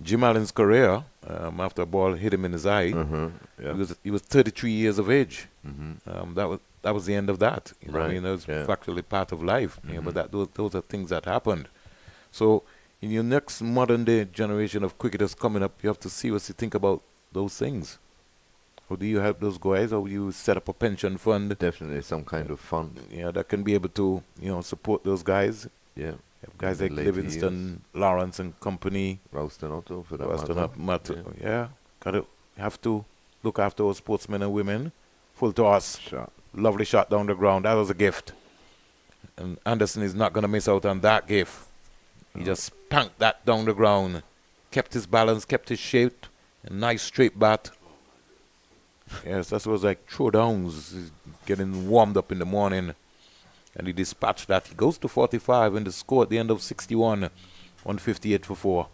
Jim Allen's career, after a ball hit him in his eye, he was 33 years of age. That was the end of that. You know what I mean, that was factually part of life. You know, but those are things that happened. So in your next modern day generation of cricketers coming up, you have to seriously think about those things. Or do you help those guys, or you set up a pension fund? Definitely some kind of fund. Yeah, that can be able to, support those guys. Yeah. Guys like Livingston, Lawrence and company. Ralston Otto for that Ralston matter. Yeah. Have to look after our sportsmen and women. Full toss. Shot. Lovely shot down the ground. That was a gift. And Anderson is not going to miss out on that gift. He just spanked that down the ground. Kept his balance, kept his shape. A nice straight bat. Yes, that was like throwdowns. He's getting warmed up in the morning. And he dispatched that. He goes to 45 and the score at the end of 61, 158 for 4.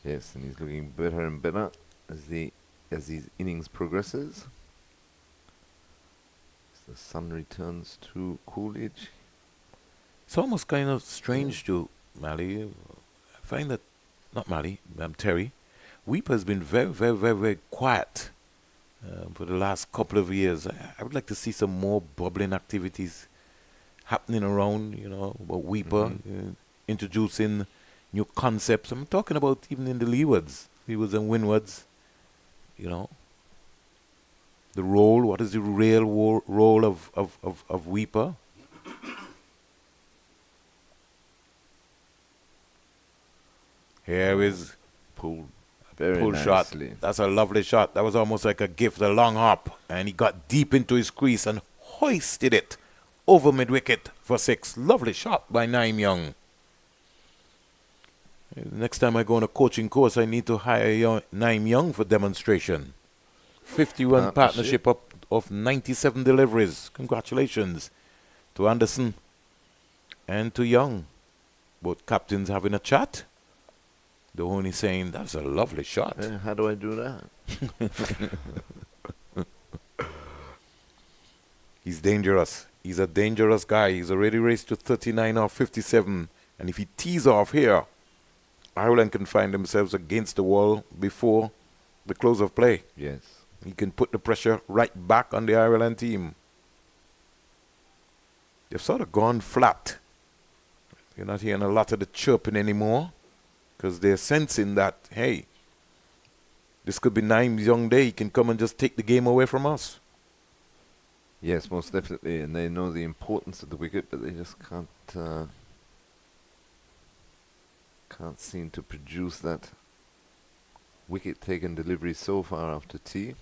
Yes, and he's looking better and better as his innings progresses. As the sun returns to Coolidge. It's almost kind of strange to Mally. I find that, not Mally, Terry. Weeper has been very, very, very, very quiet for the last couple of years. I would like to see some more bubbling activities happening around, about Weeper, introducing new concepts. I'm talking about even in the Leewards and Windwards, the role, what is the real role of Weeper? Here is pull shot. That's a lovely shot. That was almost like a gift, a long hop. And he got deep into his crease and hoisted it over mid-wicket for 6. Lovely shot by Nyeem Young. Next time I go on a coaching course, I need to hire Nyeem Young for demonstration. 51 partnership of 97 deliveries. Congratulations to Anderson and to Young. Both captains having a chat. The only saying, that's a lovely shot. How do I do that? He's dangerous. He's a dangerous guy. He's already raced to 39 or 57. And if he tees off here, Ireland can find themselves against the wall before the close of play. Yes. He can put the pressure right back on the Ireland team. They've sort of gone flat. You're not hearing a lot of the chirping anymore because they're sensing that, hey, this could be Nyeem Young day. He can come and just take the game away from us. Yes, most definitely, and they know the importance of the wicket, but they just can't seem to produce that wicket-taken delivery so far after tea.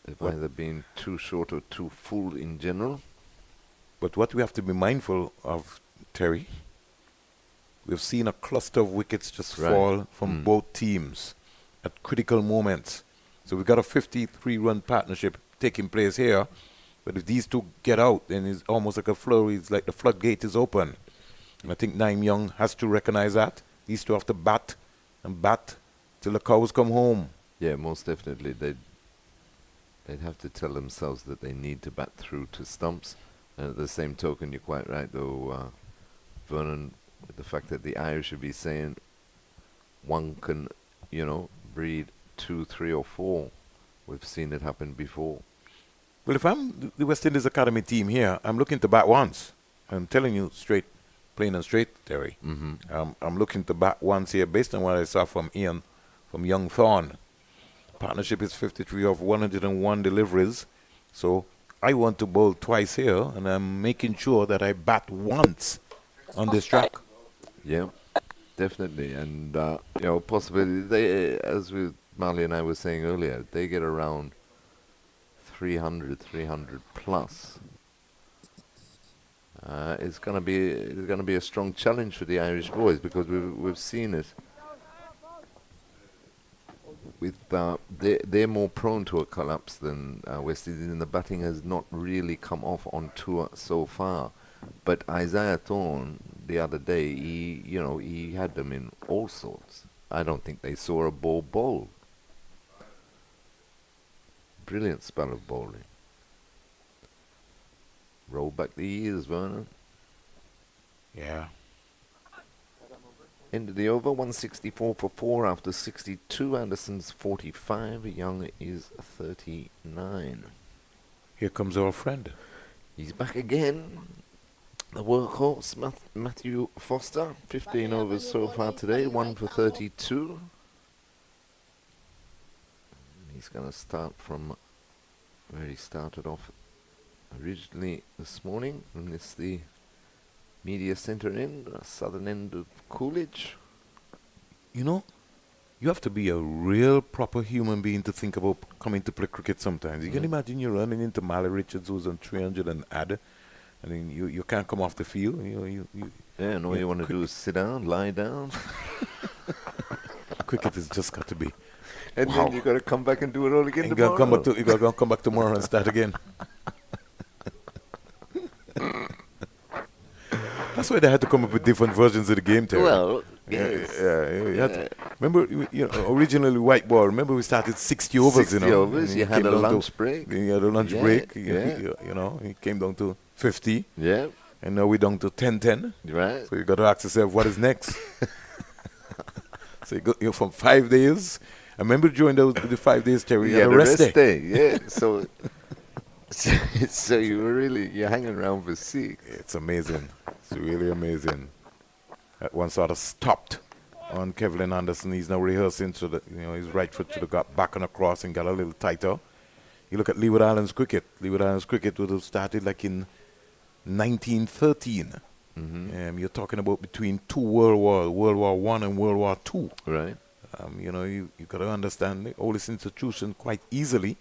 They've either been too short or too full in general. But what we have to be mindful of, Terry, we've seen a cluster of wickets just fall from both teams at critical moments. So we've got a 53-run partnership taking place here. But if these two get out, then it's almost like a flurry. It's like the floodgate is open. And I think Nyeem Young has to recognize that. These two have to bat and bat till the cows come home. Yeah, most definitely. They'd have to tell themselves that they need to bat through to stumps. And at the same token, you're quite right, though, Vernon, with the fact that the Irish should be saying one can, breed 2, 3, or 4. We've seen it happen before. Well, if I'm the West Indies Academy team here, I'm looking to bat once. I'm telling you straight, plain and straight, Terry. I'm looking to bat once here based on what I saw from Ian, from Young Thorn. Partnership is 53 of 101 deliveries. So I want to bowl twice here, and I'm making sure that I bat once on this track. Yeah, definitely. And, possibly, they, as Marley and I were saying earlier, they get around 300 plus. It's gonna be a strong challenge for the Irish boys because we've seen it. With they're more prone to a collapse than West Indies, and the batting has not really come off on tour so far. But Isaiah Thorne the other day, he had them in all sorts. I don't think they saw a ball bowled. Brilliant spell of bowling. Roll back the ears, Vernon. Yeah. End of the over, 164 for 4 after 62. Anderson's 45. Young is 39. Here comes our friend. He's back again. The workhorse, Matthew Foster. 15 overs so far today, 1 for 32. He's going to start from where he started off originally this morning. And it's the media centre end, southern end of Coolidge. You have to be a real proper human being to think about coming to play cricket sometimes. You can imagine you're running into Mally Richards, who's on 300 and add, and then you can't come off the field. You all you want to do is sit down, lie down. Cricket has just got to be. And then you got to come back and do it all again You tomorrow. got to come back tomorrow and start again. That's why they had to come up with different versions of the game, Terry. Well, yes. Remember, originally white ball. Remember, we started 60 overs. 60 overs. You had a lunch break. You had a lunch break. Yeah. It came down to 50. Yeah. And now we're down to 10-10. Right. So you got to ask yourself, what is next? So you're from 5 days. I remember during the 5 days, Terry, you had a rest day. Yeah. So you're hanging around for 6. It's amazing. It's really amazing. That one sort of stopped on Kevlin Anderson. He's now rehearsing so that his right foot should have got back on the cross and got a little tighter. You look at Leeward Islands cricket. Leeward Islands cricket would have started like in 1913. You're talking about between two World War I and World War II. Right. You got to understand the oldest institution quite easily.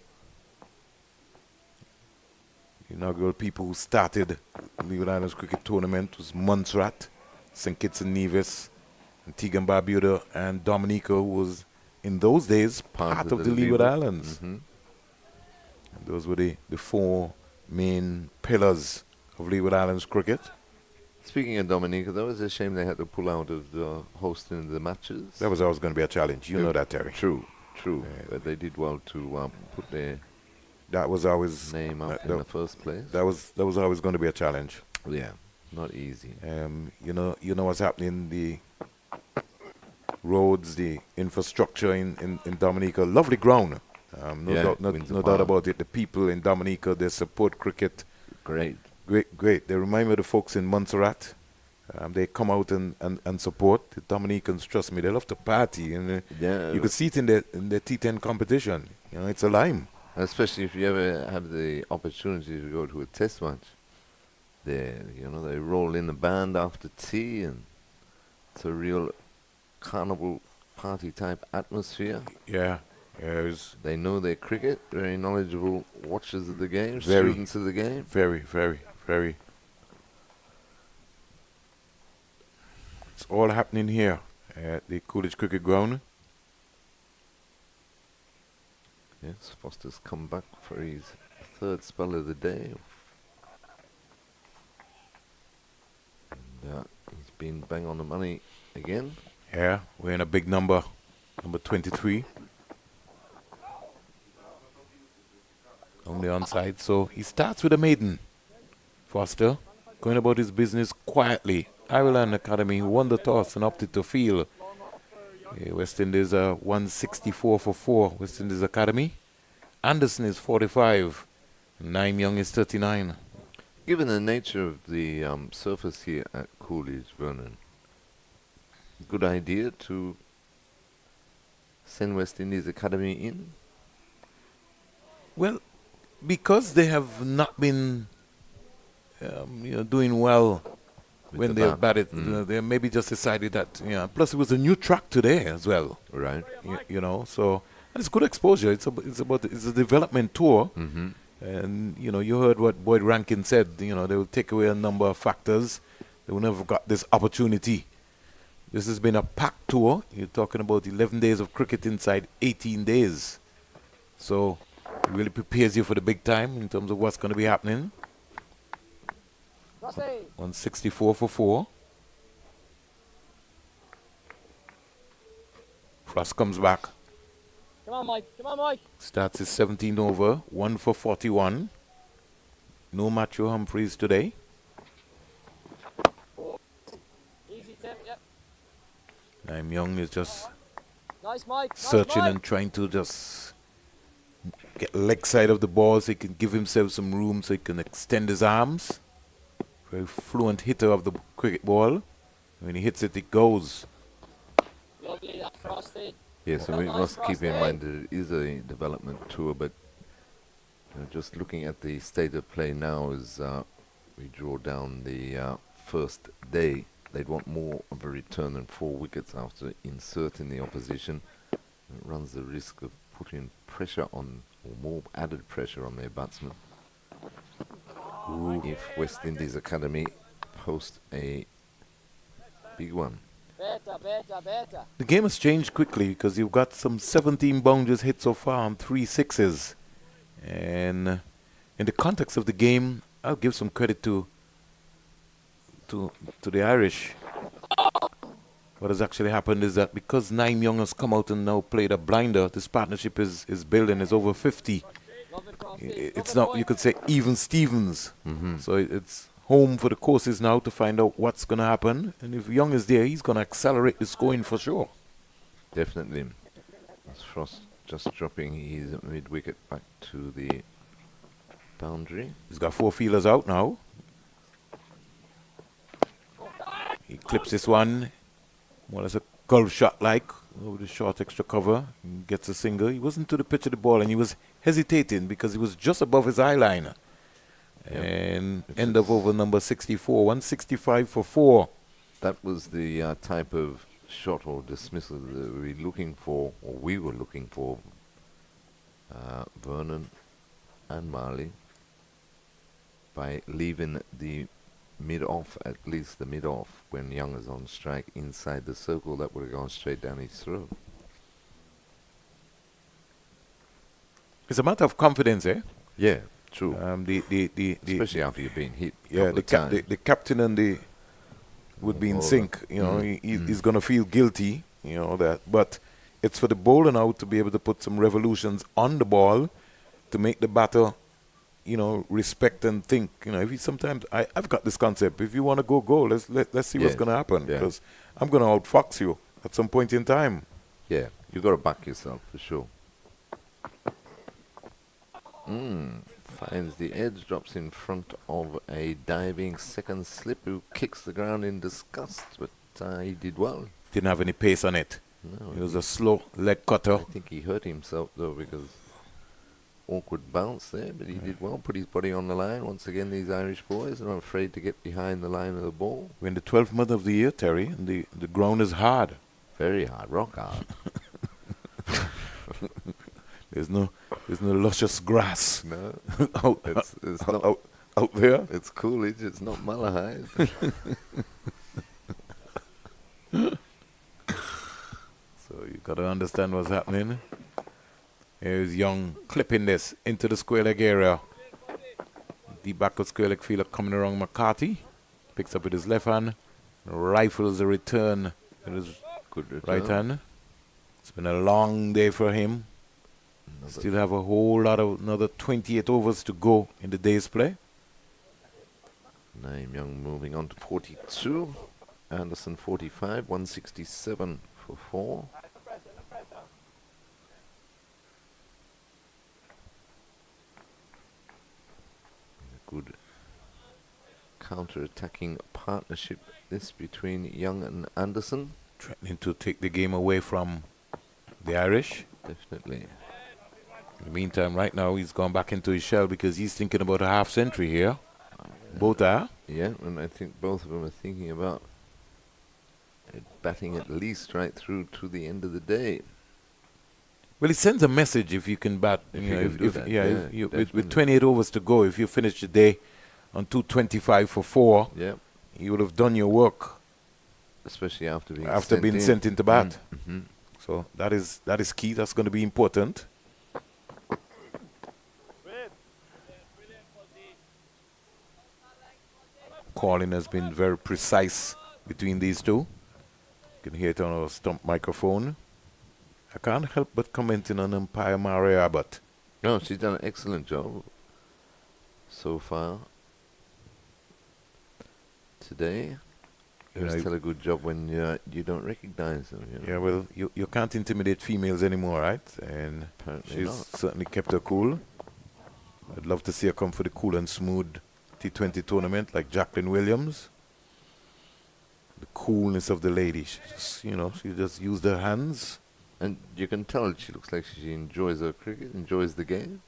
Inaugural people who started Leeward Islands cricket tournament was Montserrat, St. Kitts and Nevis, Antigua and Barbuda, and Dominica, who was in those days part of the Leeward Islands. And those were the 4 main pillars of Leeward Islands cricket. Speaking of Dominica, though, it's a shame they had to pull out of the hosting the matches. That was always going to be a challenge. You know that, Terry. True. But they did well to put their that was always name up in the first place. That was always going to be a challenge. Yeah, not easy. You know what's happening. The roads, the infrastructure in Dominica, lovely ground. No doubt about it. The people in Dominica, they support cricket. Great. Great, great. They remind me of the folks in Montserrat. They come out and support. The Dominicans, trust me, they love to party. And Yeah, you could see it in the T10 competition. You know, it's a lime. especially if you ever have the opportunity to go to a test match. They roll in the band after tea, and it's a real carnival party type atmosphere. Yeah. It's They know their cricket, very knowledgeable watchers of the game, Very. students of the game. very, very, very. It's all happening here at the Coolidge Cricket Ground. Yes, Foster's come back for his third spell of the day. And he's been bang on the money again. Yeah, we're in a big number 23. On the onside, so he starts with a maiden. Foster, going about his business quietly. Ireland Academy won the toss and opted to field. West Indies are 164 for 4. West Indies Academy. Anderson is 45. Nyeem Young is 39. Given the nature of the surface here at Coolidge, Vernon, good idea to send West Indies Academy in? Well, because they have not been doing well With when the they bat. batted, they maybe just decided that, plus it was a new track today as well. Right. So and it's good exposure. It's a development tour. Mm-hmm. And, you heard what Boyd Rankin said. They will take away a number of factors. They will never got this opportunity. This has been a packed tour. You're talking about 11 days of cricket inside 18 days. So it really prepares you for the big time in terms of what's going to be happening. Rusty. 164 for 4. Frost comes back. Come on, Mike. Come on, Mike. Starts his 17th over. 1 for 41. No Matthew Humphreys today. Easy tip, yep. Nyeem Young is just Nice, Mike. searching nice, Mike. and trying to just get leg side of the ball so he can give himself some room so he can extend his arms. Very fluent hitter of the cricket ball. When he hits it, it goes. Lovely, that Frosty. Yes, and we Nice must keep in Frosty. mind that it is a development tour, but just looking at the state of play now as we draw down the first day, they'd want more of a return than 4 wickets after inserting the opposition. It runs the risk of putting pressure on, or more added pressure on their batsmen. If West Indies Academy post a big one. Better. The game has changed quickly because you've got some 17 boundaries hit so far and 3 sixes. And in the context of the game, I'll give some credit to the Irish. What has actually happened is that because Nyeem Young has come out and now played a blinder, this partnership is building, is over 50. Love it, Frosty. It's now, you could say, even Stevens. So it's home for the courses now to find out what's going to happen. And if Young is there, he's going to accelerate the scoring for sure. Definitely. That's Frost just dropping his mid-wicket back to the boundary. He's got 4 fielders out now. He clips this one. Well, it's a golf shot like over the short extra cover. He gets a single. He wasn't to the pitch of the ball and he was hesitating because he was just above his eye line. And end of over number 64. 165 for 4. That was the type of shot or dismissal that we were looking for, or we were looking for, Vernon and Marley, by leaving the mid-off, at least the mid-off, when Young is on strike inside the circle. That would have gone straight down his throat. It's a matter of confidence, eh? Yeah, true. Especially after you've been hit. Yeah, the captain and the would be in sync. He's going to feel guilty, that. But it's for the bowler now to be able to put some revolutions on the ball to make the batter, respect and think. If he sometimes I've got this concept. If you want to go. Let's see what's going to happen because I'm going to outfox you at some point in time. Yeah, you got to back yourself for sure. finds the edge, drops in front of a diving second slip who kicks the ground in disgust, but he did well. Didn't have any pace on it. No, It was a slow leg cutter. I think he hurt himself though because awkward bounce there, but he did well, put his body on the line. Once again, these Irish boys are not afraid to get behind the line of the ball. We're in the 12th month of the year, Terry, and the ground is hard. Very hard, rock hard. There's no luscious grass No, out, it's not. out there. It's Coolidge. It's not Malahide. So you got to understand what's happening. Here's Young clipping this into the square leg area. Deep back of square leg fielder coming around McCarthy. Picks up with his left hand. Rifles a return with his Good return. right hand. It's been a long day for him. Still have a whole lot of another 28 overs to go in the day's play. Nyeem Young moving on to 42. Anderson 45. 167 for 4. Good counter-attacking partnership this between Young and Anderson. Threatening to take the game away from the Irish. Definitely. In the meantime, right now, he's gone back into his shell because he's thinking about a half century here. Both are. Yeah, and I think both of them are thinking about batting at least right through to the end of the day. Well, it sends a message if you can bat. If you can do that, yeah, with 28 overs to go, if you finish the day on 225 for 4, Yeah, you would have done your work especially after being sent into bat. Mm-hmm. So that is key. That's going to be important. Calling has been very precise between these two. You can hear it on our stump microphone. I can't help but commenting on umpire Maria Abbott. No, she's done an excellent job so far today. You Yeah, always tell a good job when you don't recognize them. You know? Yeah, well, you can't intimidate females anymore, right? And Apparently she's not. certainly kept her cool. I'd love to see her come for the cool and smooth T20 tournament like Jacqueline Williams. The coolness of the lady. She just used her hands. And you can tell she looks like she enjoys her cricket, enjoys the game,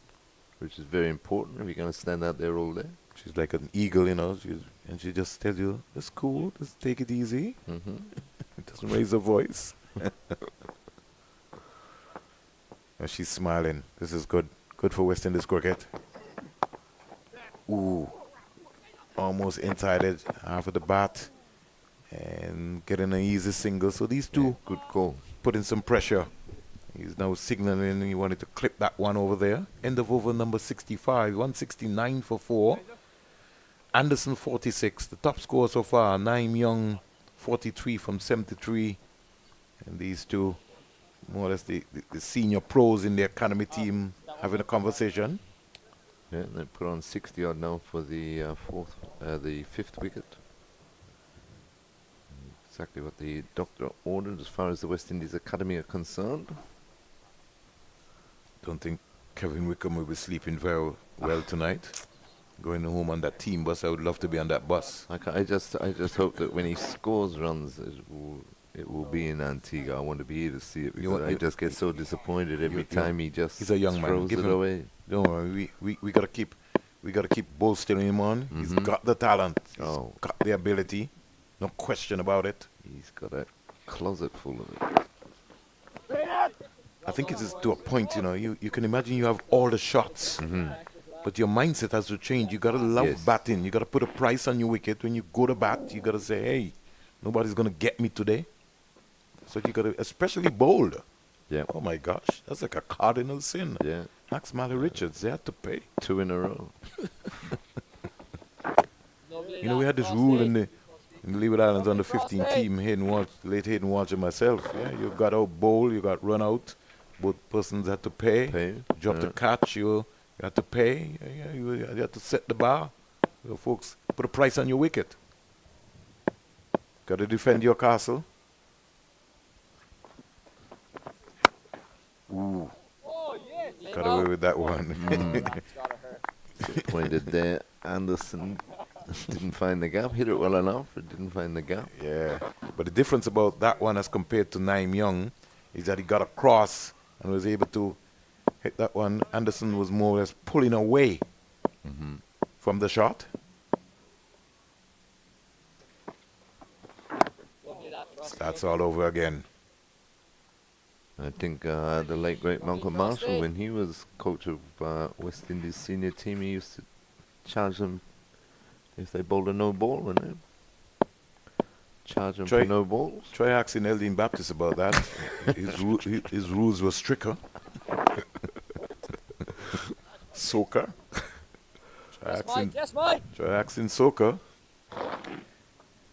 which is very important if you're going to stand out there all day. She's like an eagle, and she just tells you, it's cool, just take it easy. Mm-hmm. It doesn't raise her voice. And she's smiling. This is good. Good for West Indies cricket. Ooh. Almost inside it, half of the bat. And getting an easy single. So these two Good call. putting some pressure. He's now signaling he wanted to clip that one over there. End of over number 65. 169 for 4. Anderson 46. The top score so far. Nyeem Young 43 from 73. And these two, more or less the senior pros in the academy team, having a conversation. Yeah, they put on 60 odd now for the fifth wicket. Exactly what the doctor ordered as far as the West Indies Academy are concerned. Don't think Kevin Wickham will be sleeping very well tonight. Going home on that team bus. I would love to be on that bus. I just hope that when he scores runs, it will be in Antigua. I want to be here to see it because I just get so disappointed every time he just he's a young man. throws Give it him- away. Don't worry, we gotta keep bolstering him on. He's got the talent. He's got the ability. No question about it. He's got a closet full of it. I think it is to a point, you can imagine you have all the shots. But your mindset has to change. You gotta love Yes. batting. You gotta put a price on your wicket. When you go to bat, you gotta say, hey, nobody's gonna get me today. So you gotta, especially bowled. Yeah, Oh my gosh, that's like a cardinal sin. yeah, Max Malley Richards, they had to pay. 2 in a row. We had this rule in the Leeward Islands under 15 team, late Hayden Walsh and myself. Yeah, you got out bowl, you got run out. Both persons had to pay. Pay, Drop the catch, you had to pay. You had to set the bar. So folks, put a price on your wicket. Got to defend your castle. Ooh, got away with that one. Pointed there. Anderson didn't find the gap. Hit it well enough, but didn't find the gap. Yeah. But the difference about that one as compared to Nyeem Young is that he got across and was able to hit that one. Anderson was more or less pulling away from the shot. Lovely that, Frosty. Starts all over again. I think the late great Malcolm Frosty. Marshall, when he was coach of West Indies senior team, he used to charge them if they bowled a no ball, wouldn't it? Charge them Try- for no balls. Try asking Eldin Baptist about that. his rules were stricter. Soca. Yes, Mike. Yes, Mike. Try asking Soca.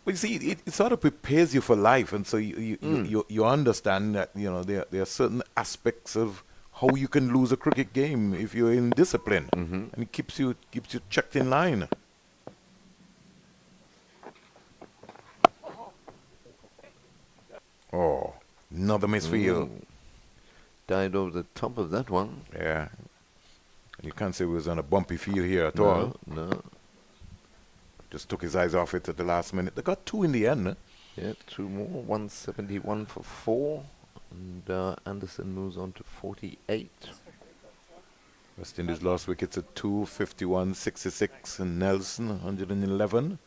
But you see, it sort of prepares you for life, and so you understand that there are certain aspects of how you can lose a cricket game if you're in discipline, and it keeps you checked in line. Oh, another misfield. Died over the top of that one. Yeah, and you can't say it was on a bumpy field here at all. No. Just took his eyes off it at the last minute. They got two in the end. Yeah, two more. 171 for 4. And Anderson moves on to 48. West Indies lost wickets at 2, 51, 66, and Nelson 111,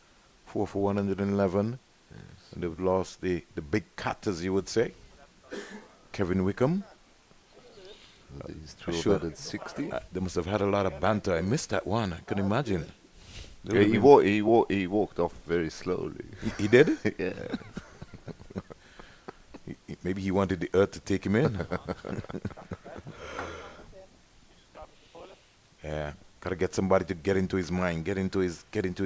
4 for 111. And they've lost the big cat, as you would say, Kevin Wickham. These two Sure. are batted 60. They must have had a lot of banter. I missed that one. I can imagine. They Yeah, would've he walked off very slowly. he did? Yeah. Maybe he wanted the earth to take him in. Yeah. Gotta get somebody to get into his mind, get into his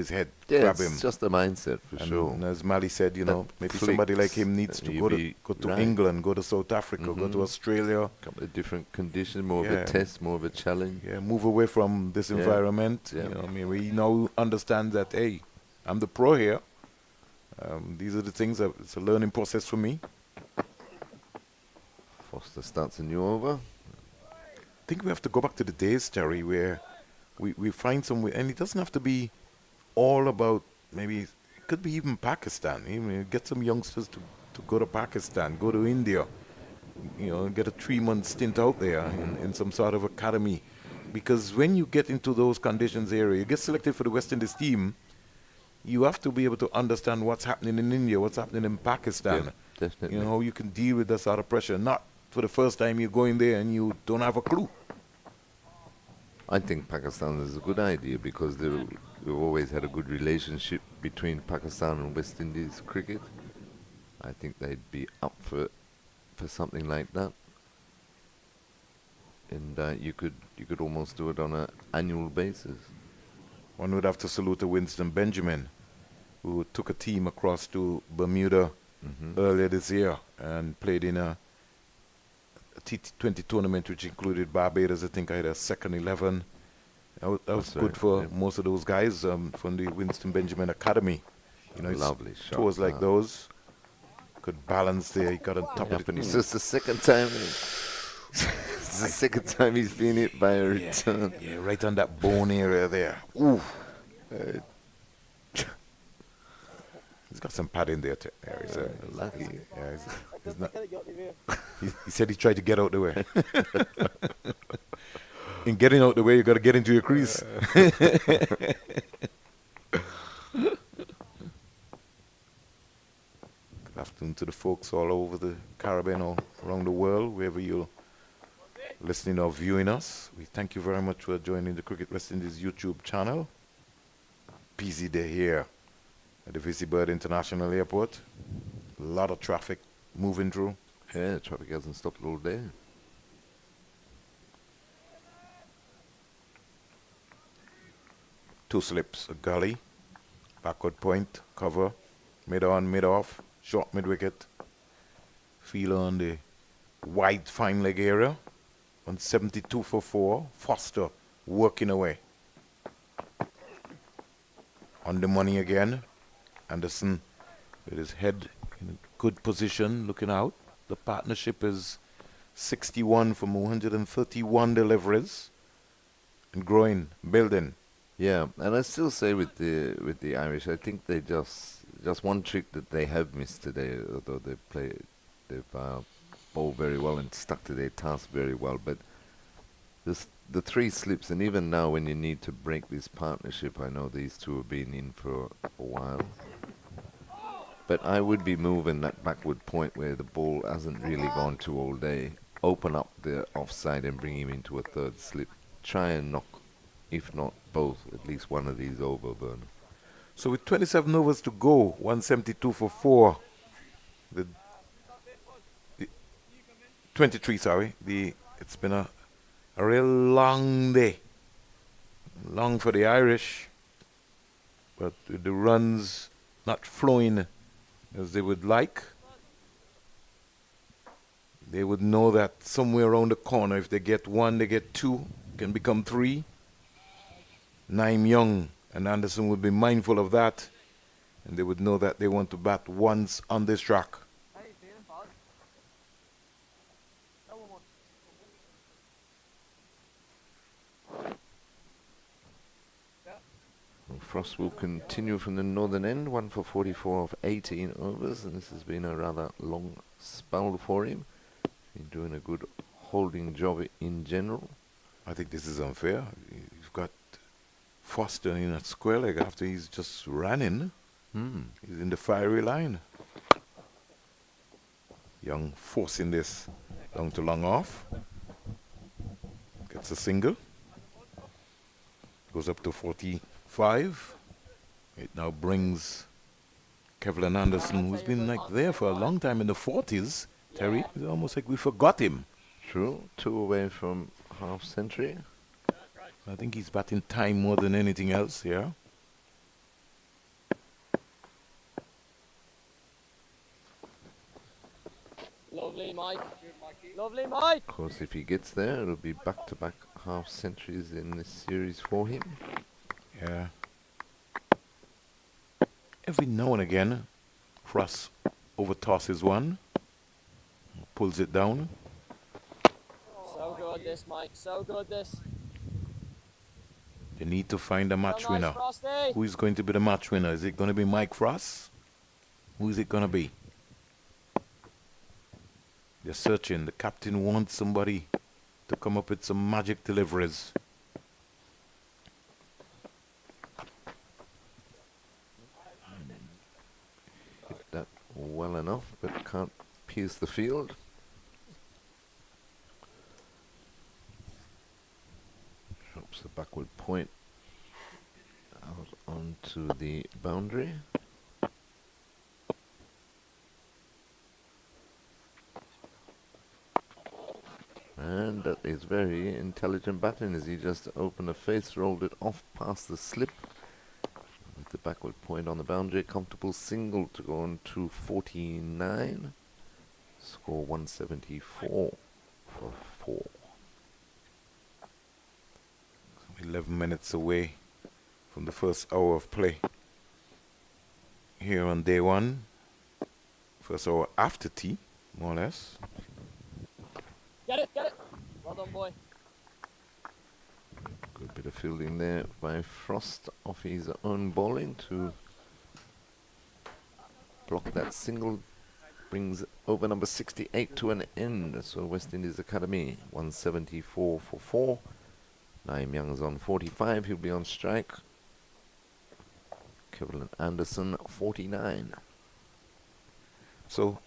head, Yeah, grab it's him. just a mindset for sure. And as Mali said, That maybe somebody like flicks, him needs to you'd go be to right. England, go to South Africa, go to Australia. Couple of different conditions, more of Yeah. a test, more of a challenge. Yeah, move away from this Yeah. environment. Yeah. We now understand that, hey, I'm the pro here. These are the things that it's a learning process for me. Foster starts a new over. I think we have to go back to the days, Terry, where we find some way, and it doesn't have to be all about, maybe it could be even Pakistan. Get some youngsters to go to Pakistan, go to India, get a 3-month stint out there in some sort of academy. Because when you get into those conditions area, you get selected for the West Indies team, you have to be able to understand what's happening in India, what's happening in Pakistan. Yeah, definitely. How you can deal with that sort of pressure. Not for the first time you go in there and you don't have a clue. I think Pakistan is a good idea because we've always had a good relationship between Pakistan and West Indies cricket. I think they'd be up for something like that. And you could almost do it on an annual basis. One would have to salute to Winston Benjamin, who took a team across to Bermuda earlier this year and played in a T20 tournament which included Barbados. I think I had a second 11. That was That's good right, for yeah. most of those guys from the Winston Benjamin Academy. It's Lovely shot. tours like those. Could balance there. He got on top of Happened. it. It's just the second time. It's the second time he's been hit by a return. Yeah, right on that bone area there. Ooh. He's got some padding there. Lucky. Yeah, he's not, he said he tried to get out the way. In getting out the way, you got to get into your crease. Good afternoon to the folks all over the Caribbean, all around the world, wherever you're listening or viewing us. We thank you very much for joining the Cricket West Indies YouTube channel. Busy day here at the Visi Bird International Airport. A lot of traffic moving through. Yeah, traffic hasn't stopped all day. Two slips, a gully, backward point, cover, mid on, mid off, short mid wicket. Feel on the wide fine leg area. 172 for 4. Foster working away. On the money again. Anderson with his head in a good position, looking out. The partnership is 61 from 131 deliveries. And growing, building. Yeah, and I still say with the Irish, I think they just one trick that they have missed today, although they've bowled very well and stuck to their task very well. But the three slips, and even now when you need to break this partnership, I know these two have been in for a while. But I would be moving that backward point where the ball hasn't really gone to all day. Open up the offside and bring him into a third slip. Try and knock, if not both, at least one of these over, Vernon. So with 27 overs to go, 172 for 4. The 23, sorry. It's been a real long day. Long for the Irish. But with the runs not flowing as they would like, they would know that somewhere around the corner, if they get one, they get two, can become three. Nyeem Young and Anderson would be mindful of that, and they would know that they want to bat once on this track. How you feeling, bud? Go on. Frost will continue from the northern end, 1 for 44 of 18 overs, and this has been a rather long spell for him. Been doing a good holding job in general. I think this is unfair. You've got Foster in a square leg after he's just running. He's in the fiery line. Young forcing this long to long off. Gets a single. Goes up to 45. It now brings Kevlin Anderson, who's been like there for a long time in the 40s. Terry, it's almost like we forgot him. True, 2 away from half century. I think he's batting time more than anything else here. Lovely, Mike. Lovely, Mike. Of course, if he gets there, it'll be back-to-back half centuries in this series for him. Yeah. Every now and again, Frost overtosses one, pulls it down. So good, this, Mike. So good, this. They need to find a match So nice, winner. Frosty. Who is going to be the match winner? Is it going to be Mike Frost? Who is it going to be? They're searching. The captain wants somebody to come up with some magic deliveries. Hit that well enough, but can't pierce the field. Drops the backward point out onto the boundary. And that is very intelligent batting as he just opened the face, rolled it off past the slip. With the backward point on the boundary, comfortable single to go on to 49. Score 174 for 4. 11 minutes away from the first hour of play here on day one. First hour after tea, more or less. Get it, get it. Well done, boy. Good bit of fielding there by Frost off his own bowling to block that single. Brings over number 68 to an end. So West Indies Academy 174 for 4. Nyeem Young is on 45. He'll be on strike. Kevlin Anderson 49. So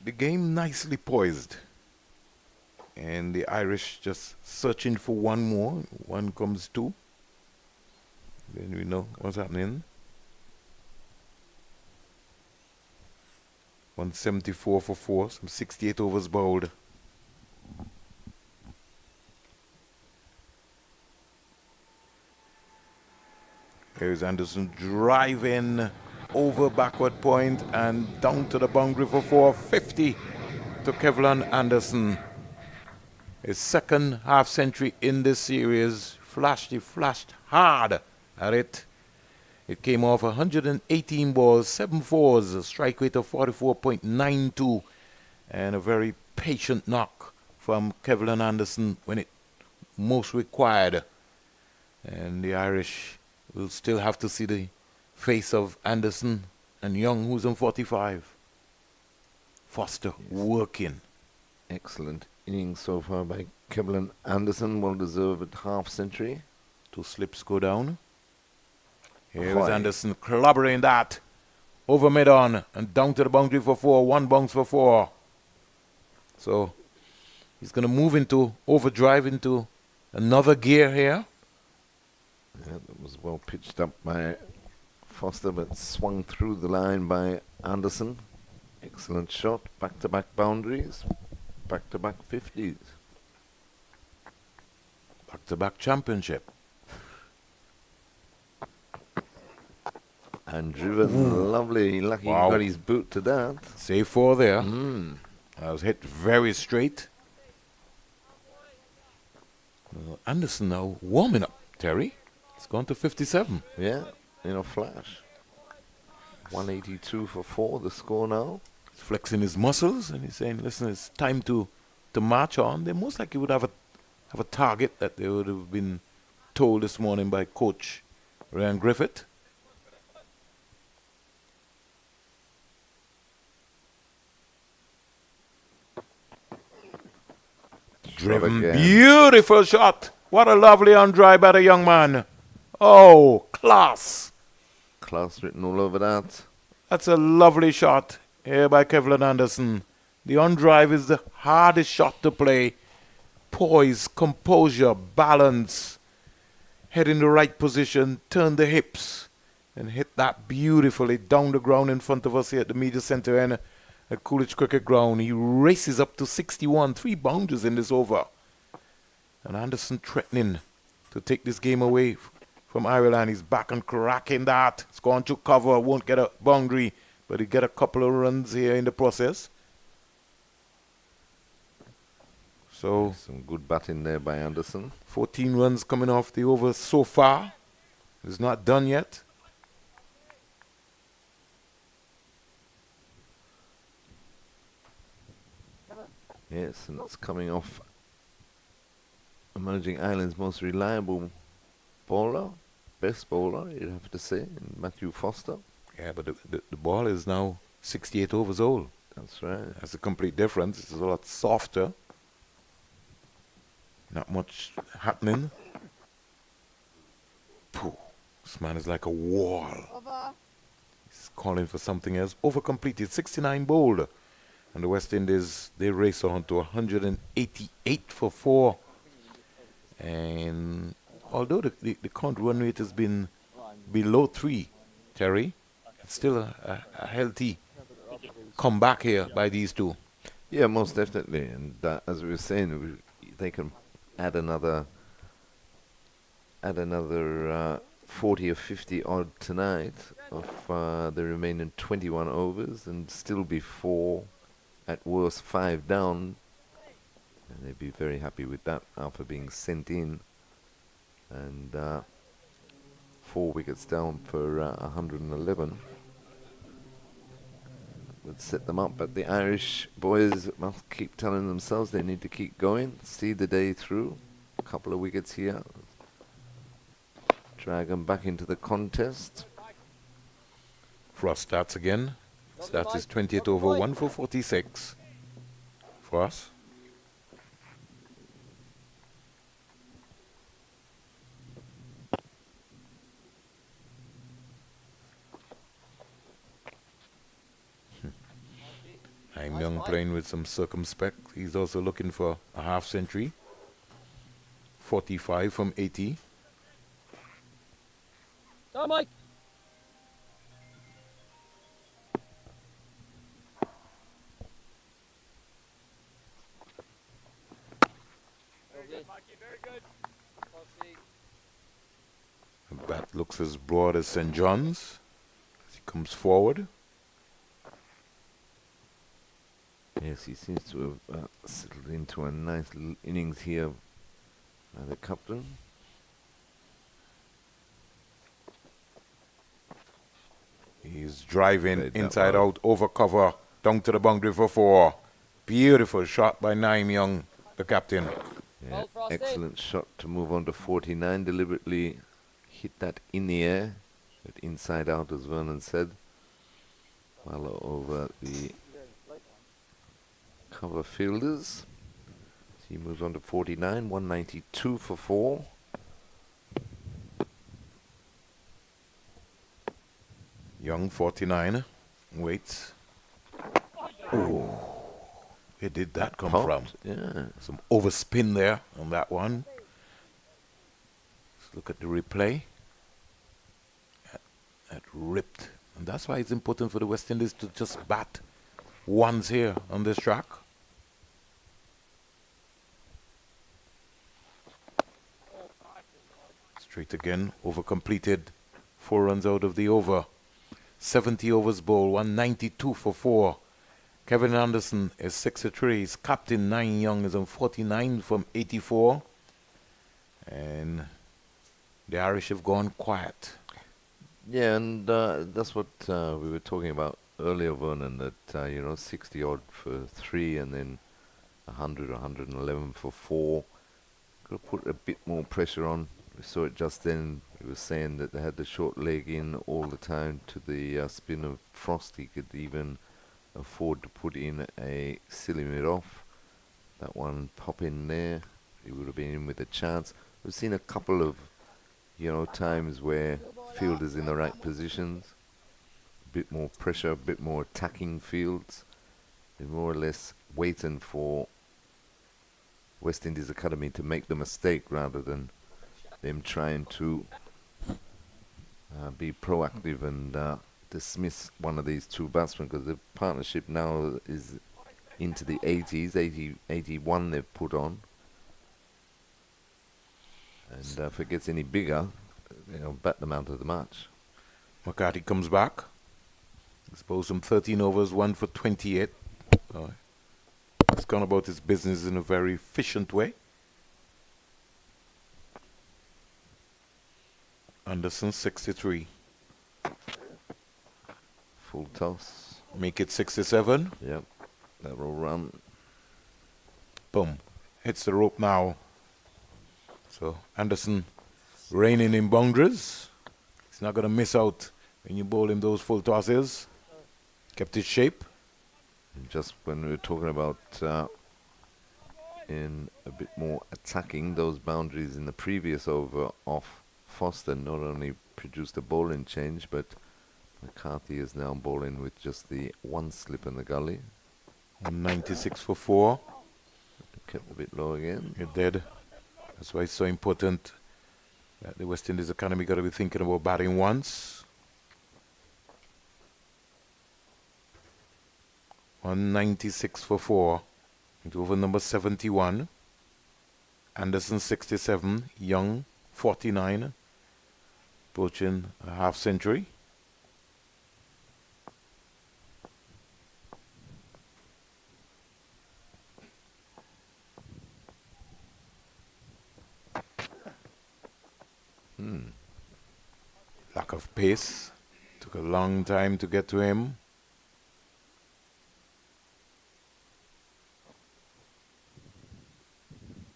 the game nicely poised. And the Irish just searching for one more. One comes two. Then we know what's happening. 174 for 4. Some 68 overs bowled. Here's Anderson driving over backward point and down to the boundary for 450 to Kevlin Anderson. His second half century in this series. He flashed hard at it. It came off 118 balls, 7 fours, a strike rate of 44.92, and a very patient knock from Kevlin Anderson when it most required. And the Irish We'll still have to see the face of Anderson and Young, who's on 45. Foster working. Excellent innings so far by Kevlin Anderson. Well-deserved half-century. 2 slips go down. Here's Ahoy. Anderson clobbering that. Over mid-on and down to the boundary for 4. 1 bounce for 4. So he's going to move into overdrive into another gear here. Yeah, that was well pitched up by Foster, but swung through the line by Anderson. Excellent shot. Back-to-back boundaries. Back-to-back 50s. Back-to-back championship. And driven lovely. Lucky Wow. he got his boot to that. Save 4 there. Mm. That was hit very straight. Anderson now warming up, Terry. It's gone to 57. Yeah, in a flash. 182 for 4, the score now. He's flexing his muscles and he's saying, listen, it's time to march on. They most likely would have a target that they would have been told this morning by Coach Ryan Griffith. Driven, again. beautiful shot. What a lovely on drive by the young man. Oh, class. Class written all over that. That's a lovely shot here by Kevlin Anderson. The on drive is the hardest shot to play. Poise, composure, balance. Head in the right position, turn the hips, and hit that beautifully down the ground in front of us here at the media center end at Coolidge Cricket Ground. He races up to 61, 3 boundaries in this over. And Anderson threatening to take this game away from Ireland. He's back and cracking that. It's gone to cover, won't get a boundary, but he get a couple of runs here in the process. So Some good batting there by Anderson. 14 runs coming off the over so far. It's not done yet. Yes, and it's coming off emerging Ireland's most reliable bowler, best bowler, you'd have to say, in Matthew Foster. Yeah, but the ball is now 68 overs old. That's right. That's a complete difference. It's a lot softer. Not much happening. Pooh. This man is like a wall. Over. He's calling for something else. Over completed, 69 bowled. And the West Indies, they race on to 188 for 4. And although the current run rate has been below 3, Terry, it's still a healthy comeback here by these two. Yeah, most definitely. And as we were saying, they can add another 40 or 50 odd tonight of the remaining 21 overs and still be 4, at worst 5 down. And they'd be very happy with that after being sent in. And 4 wickets down for 111. Would set them up, but the Irish boys must keep telling themselves they need to keep going, see the day through. A couple of wickets here. Drag them back into the contest. Frost starts again. Starts his 28 over 1 for 46. Frost. Nyeem Young playing with some circumspect. He's also looking for a half century. 45 from 80. Go, Mike. Very good. The bat looks as broad as St. John's as he comes forward. Yes, he seems to have settled into a nice little innings here by the captain. He's driving Played that inside well. out over cover down to the boundary for 4. Beautiful shot by Nyeem Young, the captain. Yeah, Well, Frosty. excellent shot to move on to 49. Deliberately hit that in the air, but inside out, as Vernon said. Well over the cover fielders. He moves on to 49, 192 for 4. Young 49 waits. Oh, where did that come from? Yeah. Some overspin there on that one. Let's look at the replay. That ripped. And that's why it's important for the West Indies to just bat once here on this track. Straight again, over completed. 4 runs out of the over. 70 overs bowled, 192 for 4. Kevin Anderson is 63. His captain, Nyeem Young, is on 49 from 84. And the Irish have gone quiet. Yeah, and that's what we were talking about earlier, Vernon, that, 60 odd for 3 and then 100 or 111 for 4. Got to put a bit more pressure on. We saw it just then. He was saying that they had the short leg in all the time to the spin of Frost. He could even afford to put in a silly mid-off. That one pop in there. He would have been in with a chance. We've seen a couple of, times where fielders in the right positions, a bit more pressure, a bit more attacking fields. They're more or less waiting for West Indies Academy to make the mistake rather than them trying to be proactive and dismiss one of these two batsmen, because the partnership now is into the 80s, 81 they've put on. And if it gets any bigger, bat them out of the match. McCarthy comes back. He's bowled some 13 overs, 1 for 28. He's gone about his business in a very efficient way. Anderson 63. Full toss. Make it 67. Yep. That will run. Boom. Hits the rope now. So Anderson reining in boundaries. He's not going to miss out when you bowl him those full tosses. Kept his shape. And just when we were talking about in a bit more attacking, those boundaries in the previous over off Foster not only produced a bowling change, but McCarthy is now bowling with just the one slip in the gully. 196 for 4. Kept a bit low again. It did. That's why it's so important that the West Indies Academy got to be thinking about batting once. 196 for 4. Into over number 71. Anderson 67. Young 49. Approaching a half century. Lack of pace. Took a long time to get to him.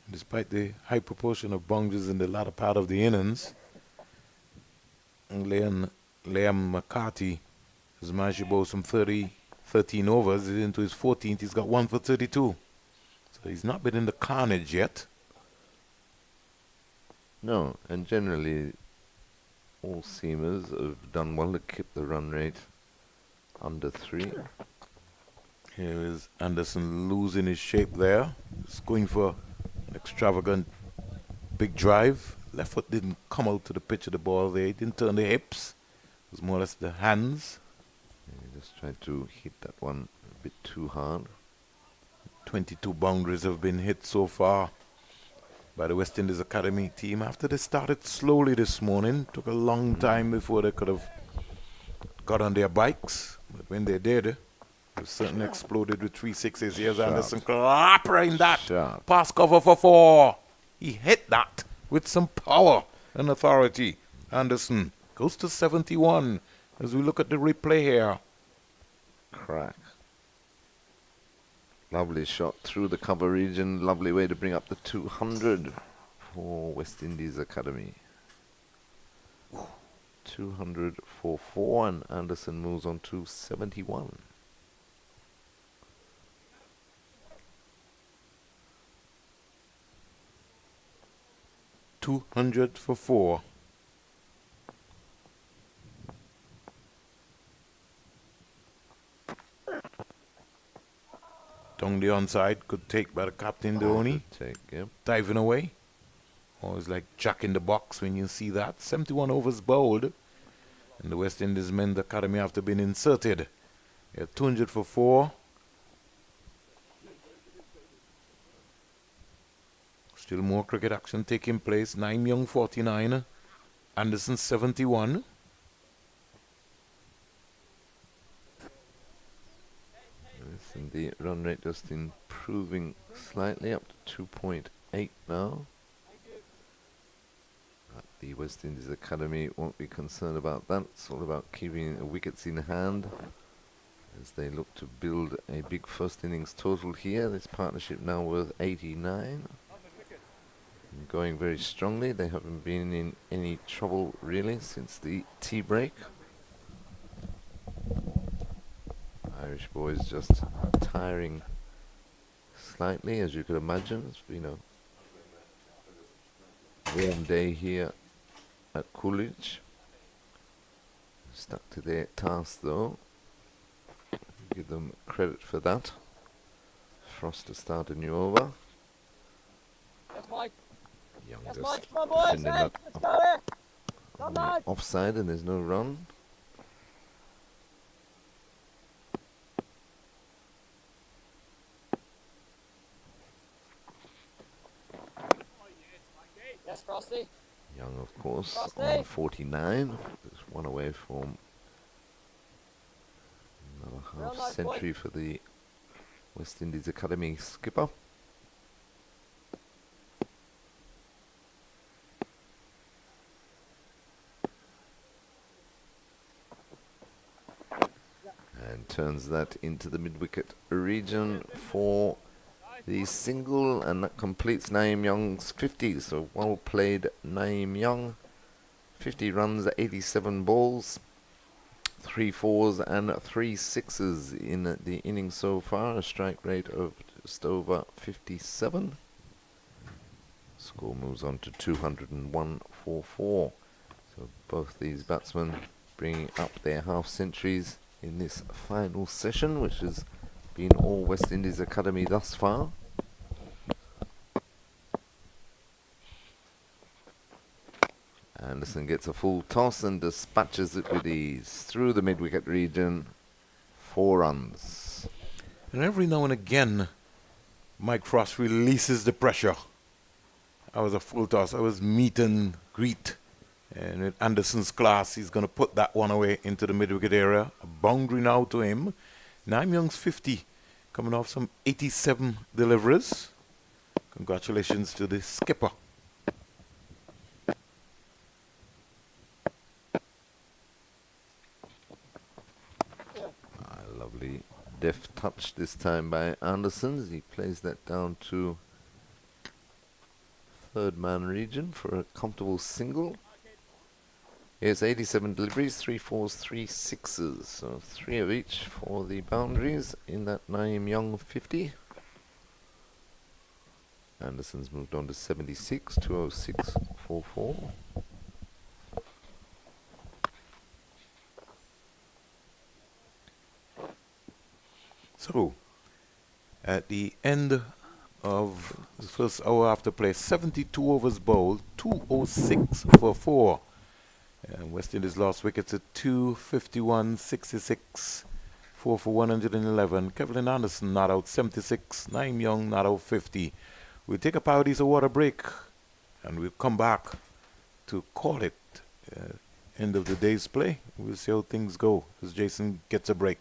Despite the high proportion of boundaries in the latter part of the innings, Liam McCarthy has managed to bowl some 13 overs. He's into his 14th. He's got 1 for 32. So he's not been in the carnage yet. No, and generally all seamers have done well to keep the run rate under 3. Here is Anderson losing his shape there. He's going for an extravagant big drive. Left foot didn't come out to the pitch of the ball there. He didn't turn the hips. It was more or less the hands. He just tried to hit that one a bit too hard. 22 boundaries have been hit so far by the West Indies Academy team. After they started slowly this morning, took a long time before they could have got on their bikes. But when they did, they certainly exploded with 3 sixes. Here's Anderson clappering that. Sharp. Pass cover for 4. He hit that with some power and authority. Anderson goes to 71 as we look at the replay here. Crack. Lovely shot through the cover region. Lovely way to bring up the 200 for West Indies Academy. 200 for 4, and Anderson moves on to 71. $200 for 4. Down the onside, good take by the captain Dhoni. Good take, yeah. Diving away. Always like Jack in the box when you see that. 71 overs bowled. And the West Indies men's academy after being inserted. Yeah, 200 for 4. Still more cricket action taking place. Nyeem Young 49. Anderson 71. Yes, and the run rate just improving slightly up to 2.8 now. But the West Indies Academy won't be concerned about that. It's all about keeping the wickets in hand as they look to build a big first innings total here. This partnership now worth 89. And going very strongly. They haven't been in any trouble really since the tea break. Irish boys just tiring slightly, as you could imagine. It's been a warm day here at Coolidge. Stuck to their task though. Give them credit for that. Frost to start a new over. Yes, Mike. Young Yes, just Mike. Come on, boys. defending Hey, that let's go here. Come on the on. offside, and there's no run. Yes, Frosty. Young, of course, Frosty. on 49. Just one away from another Real half nice century for the West Indies Academy skipper. And turns that into the mid-wicket region for the single, and that completes Nyeem Young's 50. So well played, Nyeem Young. 50 runs, 87 balls, 3 fours and 3 sixes in the innings so far. A strike rate of just over 57. Score moves on to 201 for 4. So both these batsmen bringing up their half centuries in this final session, which has been all West Indies Academy thus far. Anderson gets a full toss and dispatches it with ease through the mid-wicket region. 4 runs. And every now and again, Mike Frost releases the pressure. I was a full toss. I was meet and greet. And with Anderson's class, he's going to put that one away into the mid-wicket area. A boundary now to him. Nyeem Young's 50, coming off some 87 deliveries. Congratulations to the skipper. Lovely deft touch this time by Anderson as he plays that down to third man region for a comfortable single. Here's 87 deliveries, 3 fours, 3 sixes. So 3 of each for the boundaries in that Nyeem Young 50. Anderson's moved on to 76, 206 for 4. So, at the end of the first hour after play, 72 overs bowled, 206 for 4. And West Indies lost wickets at 251, 66, 4 for 111. Kevin Anderson not out 76, Nyeem Young not out 50. We'll take a Paradise water break and we'll come back to call it end of the day's play. We'll see how things go as Jason gets a break.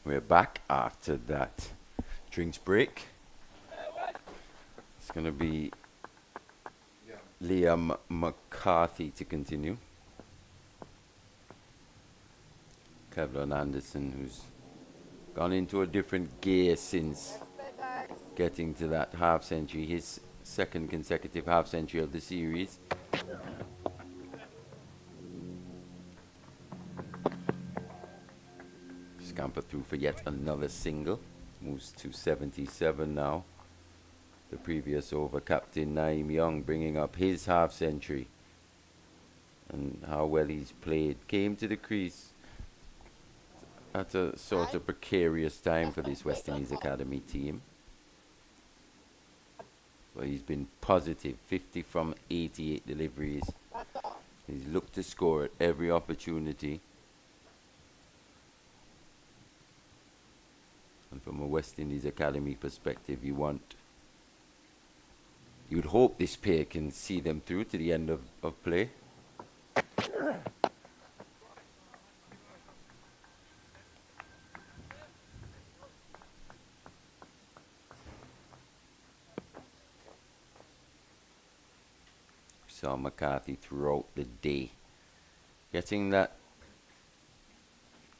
We're back after that drinks break. It's going to be Liam McCarthy to continue. Kevlin Anderson, who's gone into a different gear since getting to that half century, his second consecutive half century of the series. Scamper through for yet another single. Moves to 77 now. The previous over, captain Nyeem Young bringing up his half century. And how well he's played. Came to the crease at a sort of precarious time for this West Indies Academy team. But he's been positive, 50 from 88 deliveries. He's looked to score at every opportunity. And from a West Indies Academy perspective, you'd hope this pair can see them through to the end of play. Saw McCarthy throughout the day, getting that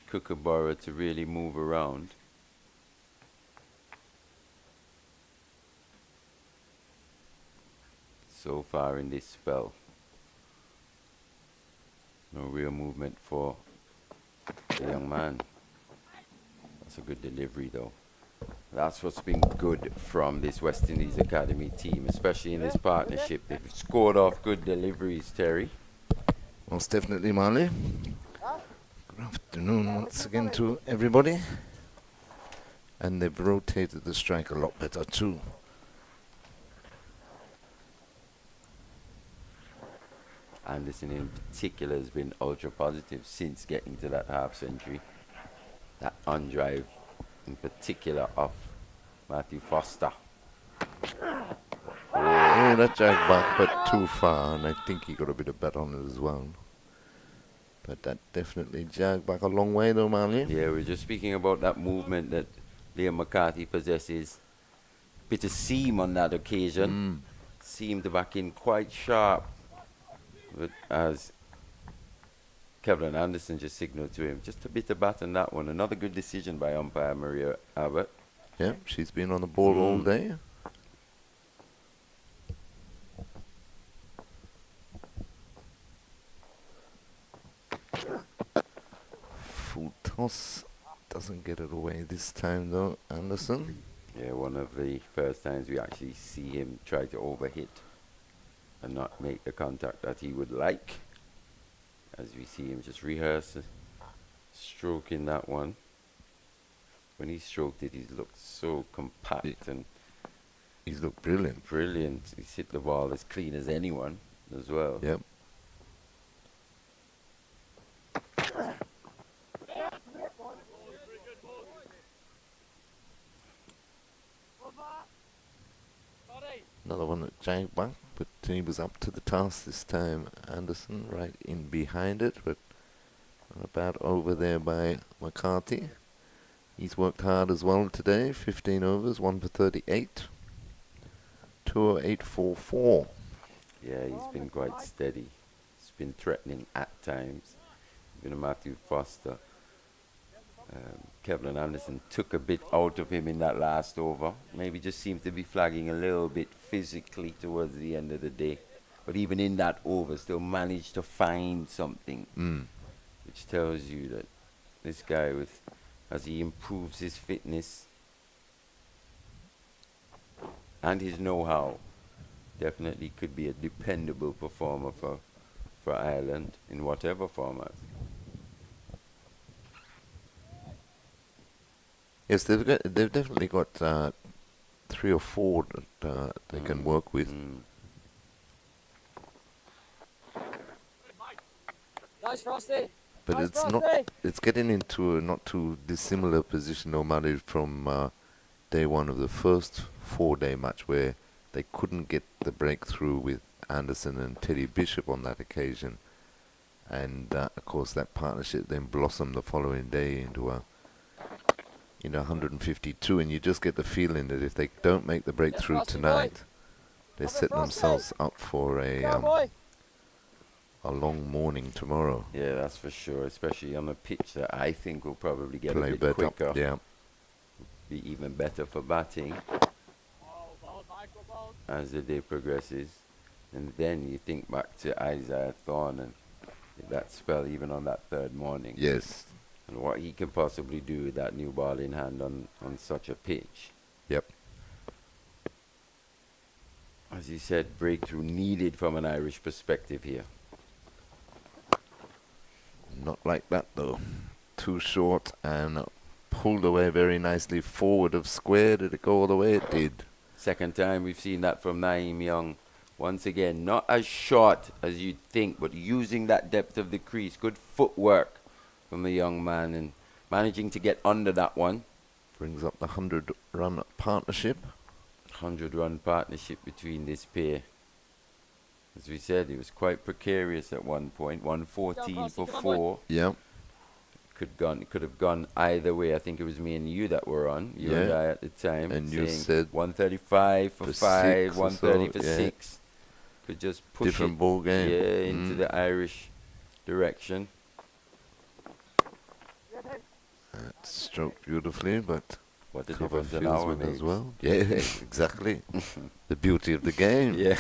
Kookaburra to really move around. So far in this spell, no real movement for the young man. That's a good delivery though. That's what's been good from this West Indies Academy team, especially in this partnership. They've scored off good deliveries, Terry. Most definitely, Marley. Good afternoon once again to everybody. And they've rotated the strike a lot better too. Anderson in particular has been ultra positive since getting to that half century. That on drive in particular of Matthew Foster. Oh, that jagged back, but too far, and I think he got a bit of bet on it as well. But that definitely jagged back a long way though, Marley. Yeah, we're just speaking about that movement that Liam McCarthy possesses. Bit of seam on that occasion. Seamed back in quite sharp. But as Kevlin Anderson just signaled to him, just a bit of bat on that one. Another good decision by umpire Maria Abbott. Yeah, she's been on the ball all day. Full toss. Doesn't get it away this time though, Anderson. Yeah, one of the first times we actually see him try to overhit and not make the contact that he would like. As we see him just rehearse stroking that one. When he stroked it, he's looked so compact and he's looked brilliant. Brilliant. He's hit the ball as clean as anyone as well. Yep. Another one that jagged back, but he was up to the task this time. Anderson right in behind it, but about over there by McCarthy. He's worked hard as well today. 15 overs, 1 for 38. 208.44. Yeah, he's been quite steady. He's been threatening at times. Even Matthew Foster. Kevlin Anderson took a bit out of him in that last over. Maybe just seemed to be flagging a little bit physically towards the end of the day. But even in that over, still managed to find something. Which tells you that this guy, as he improves his fitness and his know-how, definitely could be a dependable performer for Ireland in whatever format. Yes, they've definitely got 3 or 4 that they can work with. Nice, Frosty. But Nice, it's Frosty. it's getting into a not too dissimilar position normally from day one of the first 4-day match where they couldn't get the breakthrough with Anderson and Teddy Bishop on that occasion. And of course that partnership then blossomed the following day into a 152, and you just get the feeling that if they don't make the breakthrough Frosty boy. tonight, they're Up it, setting Frosty. themselves up for Go, boy. a long morning tomorrow. Yeah, that's for sure, especially on a pitch that I think will probably get a Play bit better. quicker. Yeah. Be even better for batting Ball, micro ball. as the day progresses. And then you think back to Isaiah Thorne and that spell even on that third morning. Yes. And what he can possibly do with that new ball in hand on such a pitch. Yep. As you said, breakthrough needed from an Irish perspective here. Not like that though. Too short and pulled away very nicely forward of square. Did it go all the way? It did. Second time we've seen that from Nyeem Young. Once again, not as short as you'd think, but using that depth of the crease. Good footwork from the young man and managing to get under that one. Brings up the 100-run partnership. 100-run partnership between this pair. As we said, it was quite precarious at one point. 114 for 4. Yep. Could have gone either way. I think it was me and you that were on. You and I at the time. And you saying said 135 for 5, 6 or 130 so, for yeah. 6. Could just push different it, ball game. yeah, into the Irish direction. That stroked beautifully, but What a cover difference an feels hour with makes. as well. Yeah, exactly. The beauty of the game. Yeah.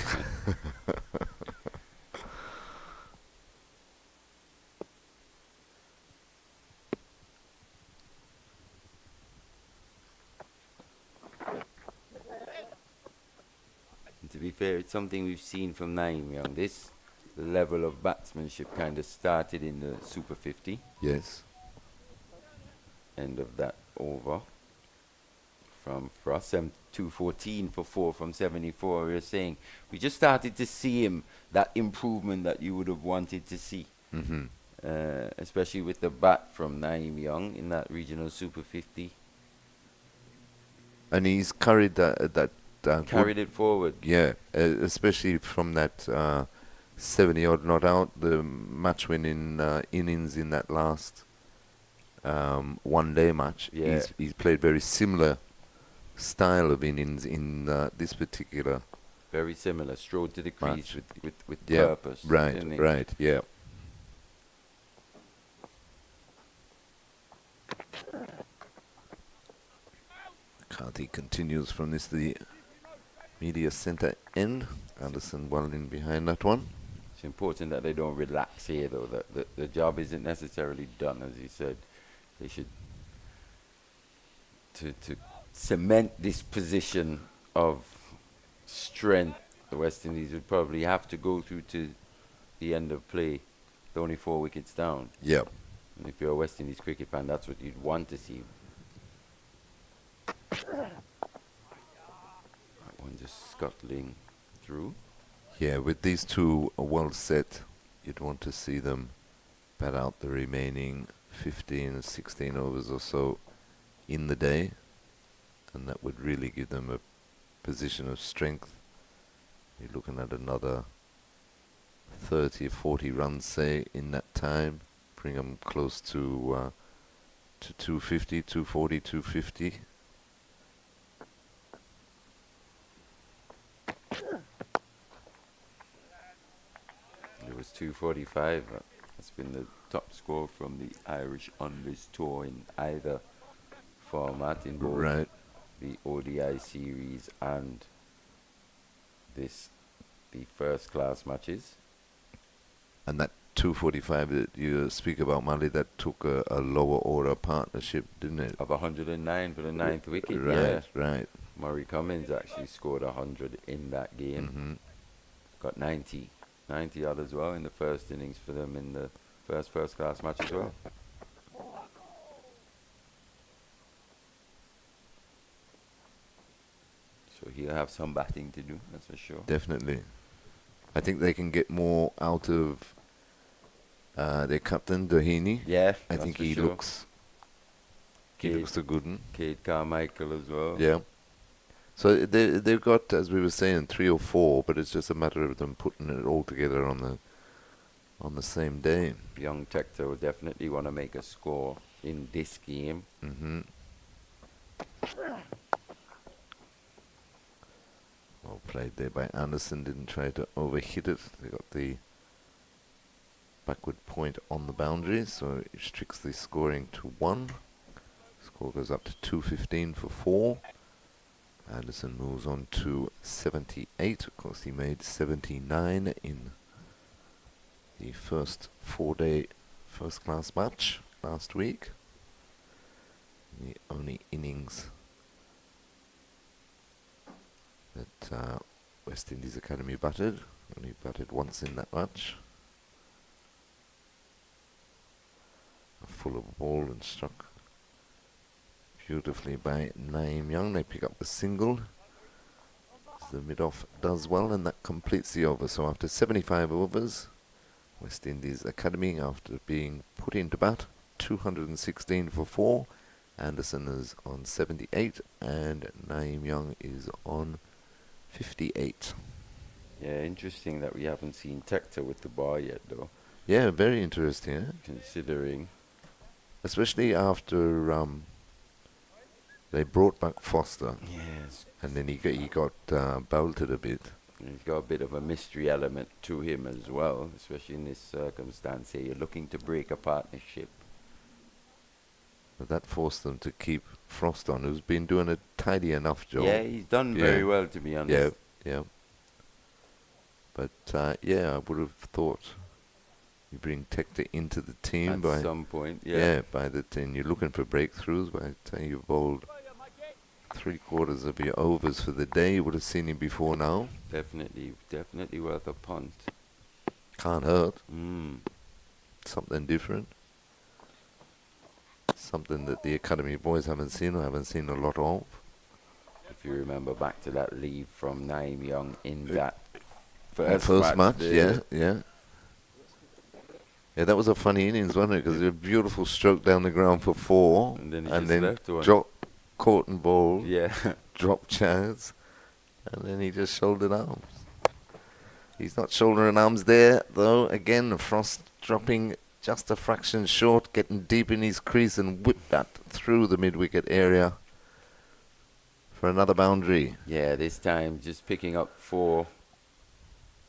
And to be fair, it's something we've seen from Nyeem Young. This level of batsmanship kind of started in the Super 50, Yes. end of that over. From Frost, 214 for 4 from 74. We were saying we just started to see him, that improvement that you would have wanted to see, Mm-hmm. especially with the bat from Nyeem Young in that regional Super 50. And he's carried that Carried it forward. yeah, especially from that 70-odd not out, the match-winning innings in that last one-day match. Yeah. He's played very similar style of innings in this particular Very similar. Strode to the crease match. with Yeah, purpose. right, didn't he? right, yeah. McCarthy continues from the media centre end. Anderson well in behind that one. It's important that they don't relax here, though. That the job isn't necessarily done, as he said. They should to cement this position of strength. The West Indies would probably have to go through to the end of play. They're only 4 wickets down. Yeah. And if you're a West Indies cricket fan, that's what you'd want to see. That one just scuttling through. Yeah, with these two well set, you'd want to see them bat out the remaining 15 16 overs or so in the day, and that would really give them a position of strength. You're looking at another 30 or 40 runs, say, in that time, bring them close to 250, 240, 250. It was 245. That's been the top score from the Irish on this tour in either format, in both Right. the ODI series and the first class matches. And that 245 that you speak about, Mali, that took a lower order partnership, didn't it? Of 109 for the ninth wicket. Right, Yeah. right. Murray Cummins actually scored 100 in that game. Hmm. Got 90 odd as well in the first innings for them in the first class match as well. So he'll have some batting to do, that's for sure. Definitely. I think they can get more out of their captain, Doheny. Yeah, I that's think for he sure. looks a good one. Cade Carmichael as well. Yeah. So they've got, as we were saying, 3 or 4, but it's just a matter of them putting it all together on the same day. Young Tector will definitely want to make a score in this game. Hmm. Well played there by Anderson. Didn't try to overhit it. They got the backward point on the boundary, so it restricts the scoring to 1. Score goes up to 215 for 4. Anderson moves on to 78. Of course, he made 79 in the first 4-day first-class match last week. The only innings that West Indies Academy batted. Only batted once in that match. Full of ball and struck beautifully by Nyeem Young. They pick up the single. So the mid-off does well, and that completes the over. So after 75 overs, West Indies Academy, after being put into bat, 216 for 4. Anderson is on 78, and Nyeem Young is on 58. Yeah, interesting that we haven't seen Tector with the bar yet, though. Yeah, very interesting, eh? Considering. Especially after they brought back Foster, Yes. and then he got belted a bit. He's got a bit of a mystery element to him as well, especially in this circumstance here. You're looking to break a partnership. But that forced them to keep Frost on, who's been doing a tidy enough job. Yeah, he's done very well, to be honest. Yeah. But yeah, I would have thought you bring Tector into the team At by some point, by the team. You're looking for breakthroughs. By the time you've bowled 3/4 of your overs for the day, you would have seen him before now. Definitely worth a punt. Can't hurt. Mm. Something different. Something that the academy boys haven't seen or haven't seen a lot of. If you remember back to that leave from Nyeem Young in that First match, there. yeah. Yeah, that was a funny innings, wasn't it? Because it was a beautiful stroke down the ground for 4. And then he and just then left one. dropped, caught and bowled, Yeah. dropped chance, and then he just shouldered arms. He's not shouldering arms there, though. Again, Frost dropping just a fraction short, getting deep in his crease and whipped that through the mid-wicket area for another boundary. Yeah, this time just picking up 4.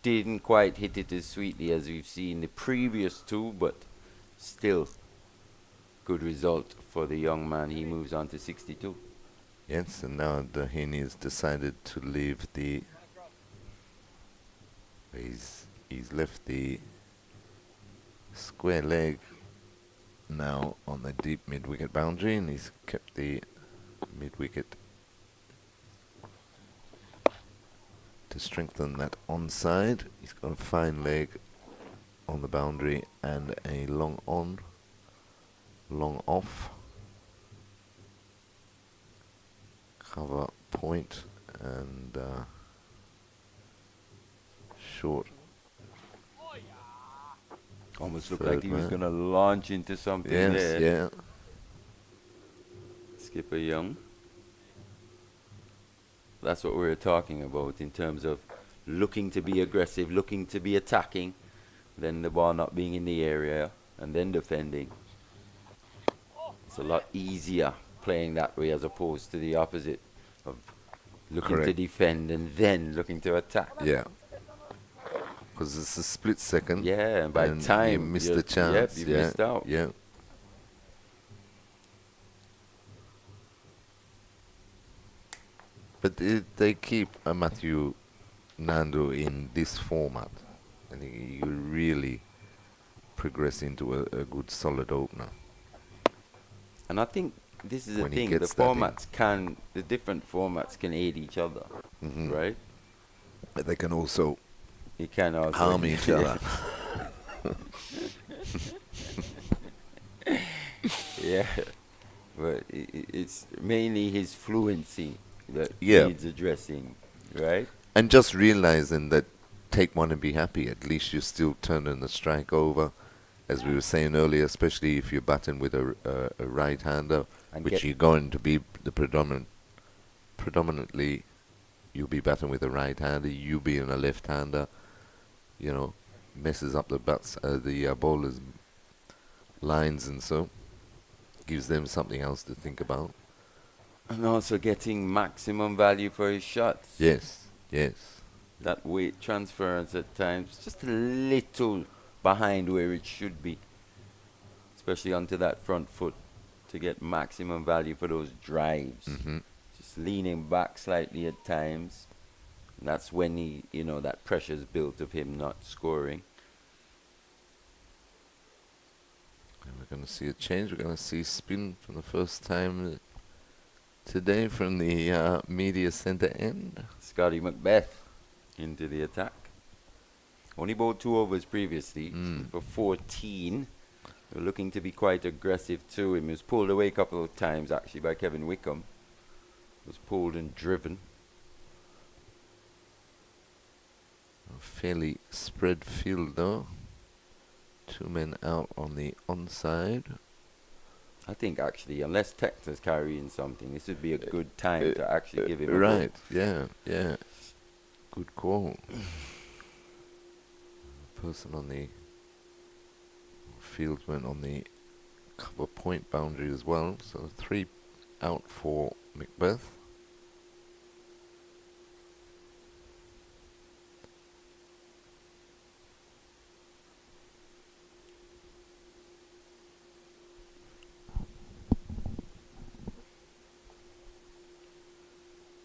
Didn't quite hit it as sweetly as we've seen the previous 2, but still good result for the young man. He moves on to 62. Yes, and now Dahini has decided to leave the... He's left the square leg now on the deep mid-wicket boundary, and he's kept the mid-wicket to strengthen that onside. He's got a fine leg on the boundary and a long on, long off. Cover point and short. Almost looked Third like he was man. going to launch into something Yes, there. yeah. Skipper Young. That's what we were talking about in terms of looking to be aggressive, looking to be attacking, then the ball not being in the area, and then defending. It's a lot easier playing that way as opposed to the opposite of looking to Correct. defend and then looking to attack. Yeah. Because it's a split second. Yeah, and by and time you missed you're- the chance. Yep, you missed out. Yeah. But they keep Matthew Nandu in this format. I think you really progress into a good solid opener. And I think this is the When he thing, the gets that in. the different formats can aid each other, Mhm. right? But they can also You can also harm each other. Yeah, but it's mainly his fluency that Yeah. needs addressing, right? And just realizing that take one and be happy. At least you're still turning the strike over. As we were saying earlier, especially if you're batting with a right-hander, And which get- you're going to be the predominantly, you'll be batting with a right-hander, you being a left-hander, you know, messes up the bowlers' lines and so gives them something else to think about. And also getting maximum value for his shots. Yes, yes. That weight transference at times just a little behind where it should be, especially onto that front foot to get maximum value for those drives. Just leaning back slightly at times. And that's when that pressure's built of him not scoring. And we're going to see a change. We're going to see spin for the first time today from the media centre end. Scotty Macbeth into the attack. Only bowled 2 overs previously for 14. They're looking to be quite aggressive too. He was pulled away a couple of times actually by Kevin Wickham. Was pulled and driven. A fairly spread field though. 2 men out on the onside. I think actually, unless Texas carrying something, this would be a good time to actually give him a right, ball. yeah. Good call. Person on the field went on the cover point boundary as well, so 3 out for Macbeth.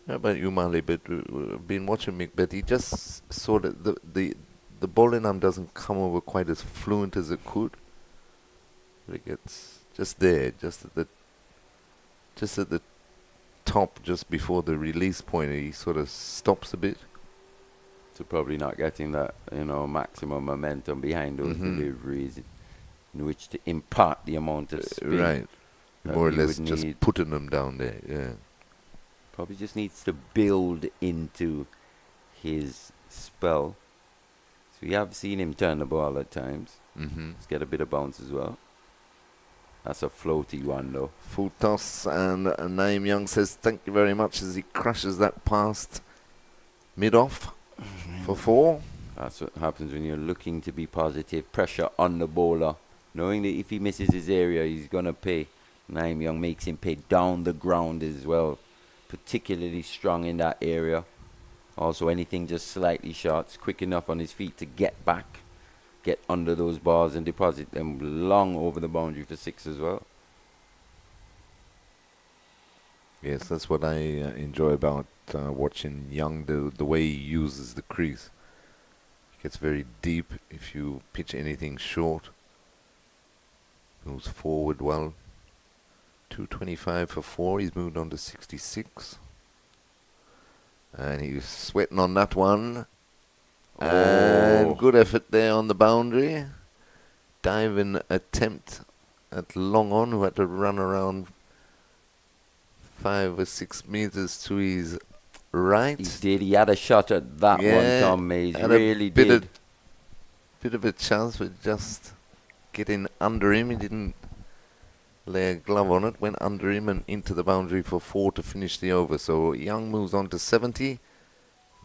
How about you, Marley? But been watching Macbeth. He just sort of the bowling arm doesn't come over quite as fluent as it could. But it gets just there, just at the top, just before the release point. He sort of stops a bit. So probably not getting that maximum momentum behind those deliveries in which to impart the amount of spin. Right, that more or he less would just need. putting them down there. Yeah. Probably just needs to build into his spell. So we have seen him turn the ball at times. Let's get a bit of bounce as well. That's a floaty one though. Full toss, and Nyeem Young says thank you very much as he crashes that past mid-off for 4. That's what happens when you're looking to be positive. Pressure on the bowler. Knowing that if he misses his area, he's going to pay. Nyeem Young makes him pay down the ground as well. Particularly strong in that area. Also anything just slightly short, quick enough on his feet to get back, get under those bars and deposit them long over the boundary for 6 as well. Yes, that's what I enjoy about watching Young, the way he uses the crease. He gets very deep if you pitch anything short. Moves forward well. 225 for 4. He's moved on to 66. And he's sweating on that one. And good effort there on the boundary. Diving attempt at long on, who had to run around 5 or 6 meters to his right. He did. He had a shot at that one, Tom Mays. Really did. Bit of a chance, but just getting under him. He didn't lay a glove on it. Went under him and into the boundary for 4 to finish the over. So Young moves on to 70.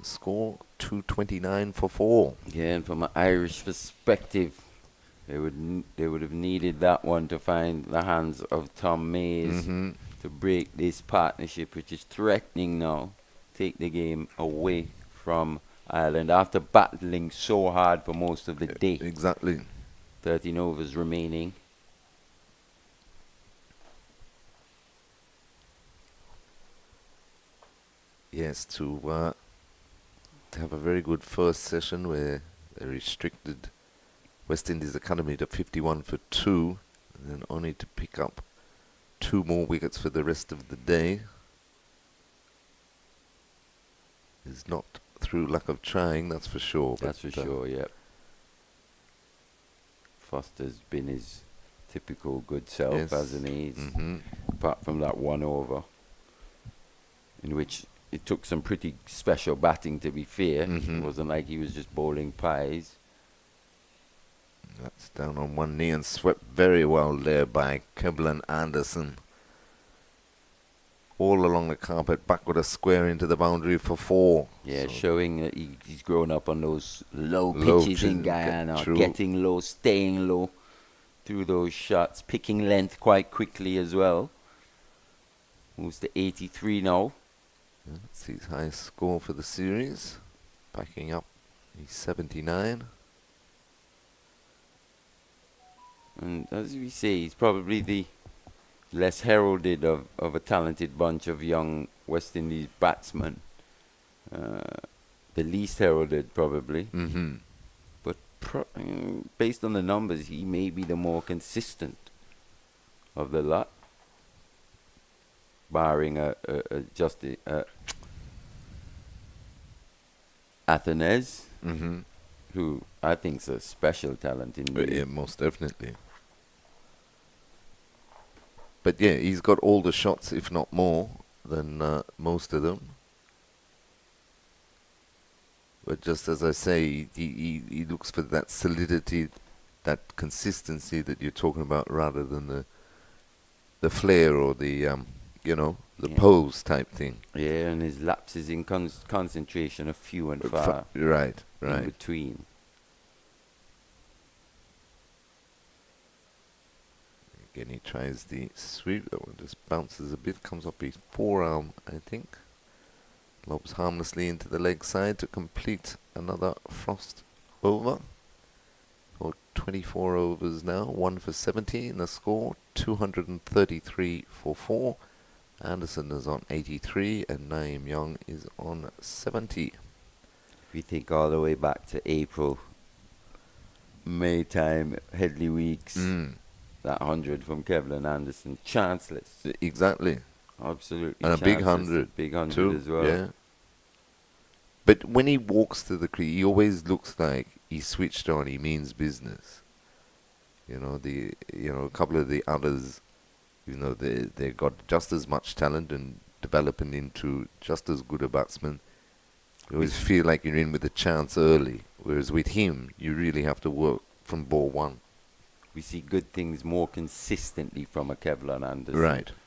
Score 229 for 4. Yeah, and from an Irish perspective, they would have needed that one to find the hands of Tom Mays to break this partnership, which is threatening now. Take the game away from Ireland after battling so hard for most of the day. Exactly. 13 overs remaining. Yes, to have a very good first session where they restricted West Indies Academy to 51 for 2, and then only to pick up 2 more wickets for the rest of the day. Is not through lack of trying, that's for sure. That's for sure, yeah. Foster's been his typical good self, Yes. hasn't he? Apart from that 1 over, in which it took some pretty special batting, to be fair. It wasn't like he was just bowling pies. That's down on one knee and swept very well there by Keblen Anderson. All along the carpet, back with a square into the boundary for 4. Yeah, So showing that he's grown up on those low Low pitches in pitches, Guyana, true. getting low, staying low through those shots, picking length quite quickly as well. Moves to 83 now. That's his highest score for the series. Backing up, he's 79. And as we say, he's probably the less heralded of a talented bunch of young West Indies batsmen. The least heralded, probably. Mm-hmm. But based on the numbers, he may be the more consistent of the lot. Barring Athens, Mm-hmm. who I think is a special talent indeed. Yeah, most definitely. But yeah, he's got all the shots, if not more, than most of them. But just as I say, he looks for that solidity, that consistency that you're talking about, rather than the flair or the pose type thing. Yeah, and his lapses in concentration are few and far Right. in between. Again, he tries the sweep. That one just bounces a bit, comes up his forearm, I think. Lobs harmlessly into the leg side to complete another Frost over. For 24 overs now, 1 for 70 in the score, 233 for 4. Anderson is on 83 and Nyeem Young is on 70. If we think all the way back to April, May time, Headley weeks, that 100 from Kevlin Anderson, chanceless. Exactly. Absolutely. And a big chanceless. 100. Big 100 too, as well. Yeah. But when he walks to the crease, he always looks like he's switched on. He means business. A couple of the others, they got just as much talent and developing into just as good a batsman. You always feel like you're in with a chance early, whereas with him, you really have to work from ball one. We see good things more consistently from a Kevlin Anderson.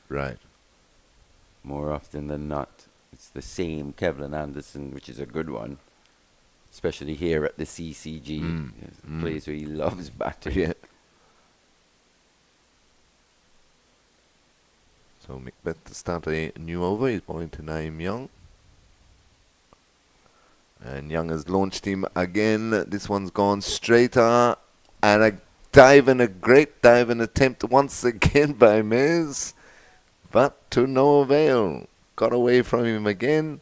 Right. More often than not. It's the same Kevlin Anderson, which is a good one, especially here at the CCG. It's a place where he loves batting. Yeah. So Macbeth to start a new over. He's bowling to Nyeem Young. And Young has launched him again. This one's gone straighter. And a great diving attempt once again by Mez. But to no avail. Got away from him again.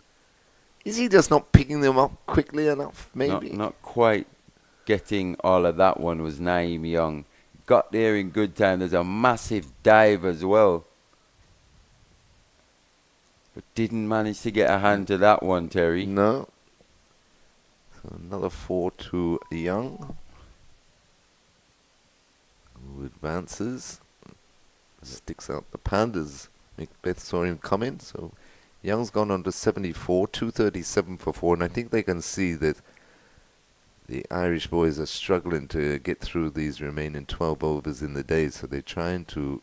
Is he just not picking them up quickly enough, maybe? Not quite getting all of that one was Nyeem Young. Got there in good time. There's a massive dive as well. But didn't manage to get a hand to that one, Terry. No. So another 4 to Young. Who advances. Sticks out the pandas. Macbeth saw him come in, so Young's gone on to 74, 237 for 4, and I think they can see that the Irish boys are struggling to get through these remaining 12 overs in the day, so they're trying to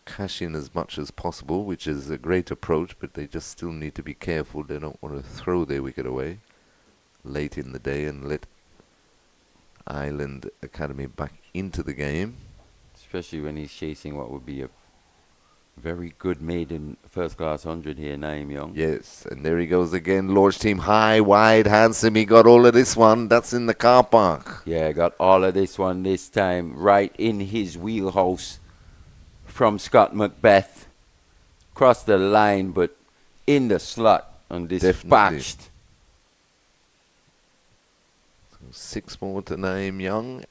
cash in as much as possible, which is a great approach, but they just still need to be careful. They don't want to throw their wicket away late in the day and let Island Academy back into the game. Especially when he's chasing what would be a very good maiden first-class 100 here, Nyeem Young. Yes, and there he goes again. Launched him high, wide, handsome. He got all of this one. That's in the car park. Yeah, got all of this one this time. Right in his wheelhouse from Scott Macbeth. Crossed the line, but in the slot and dispatched. So 6 more to Nyeem Young.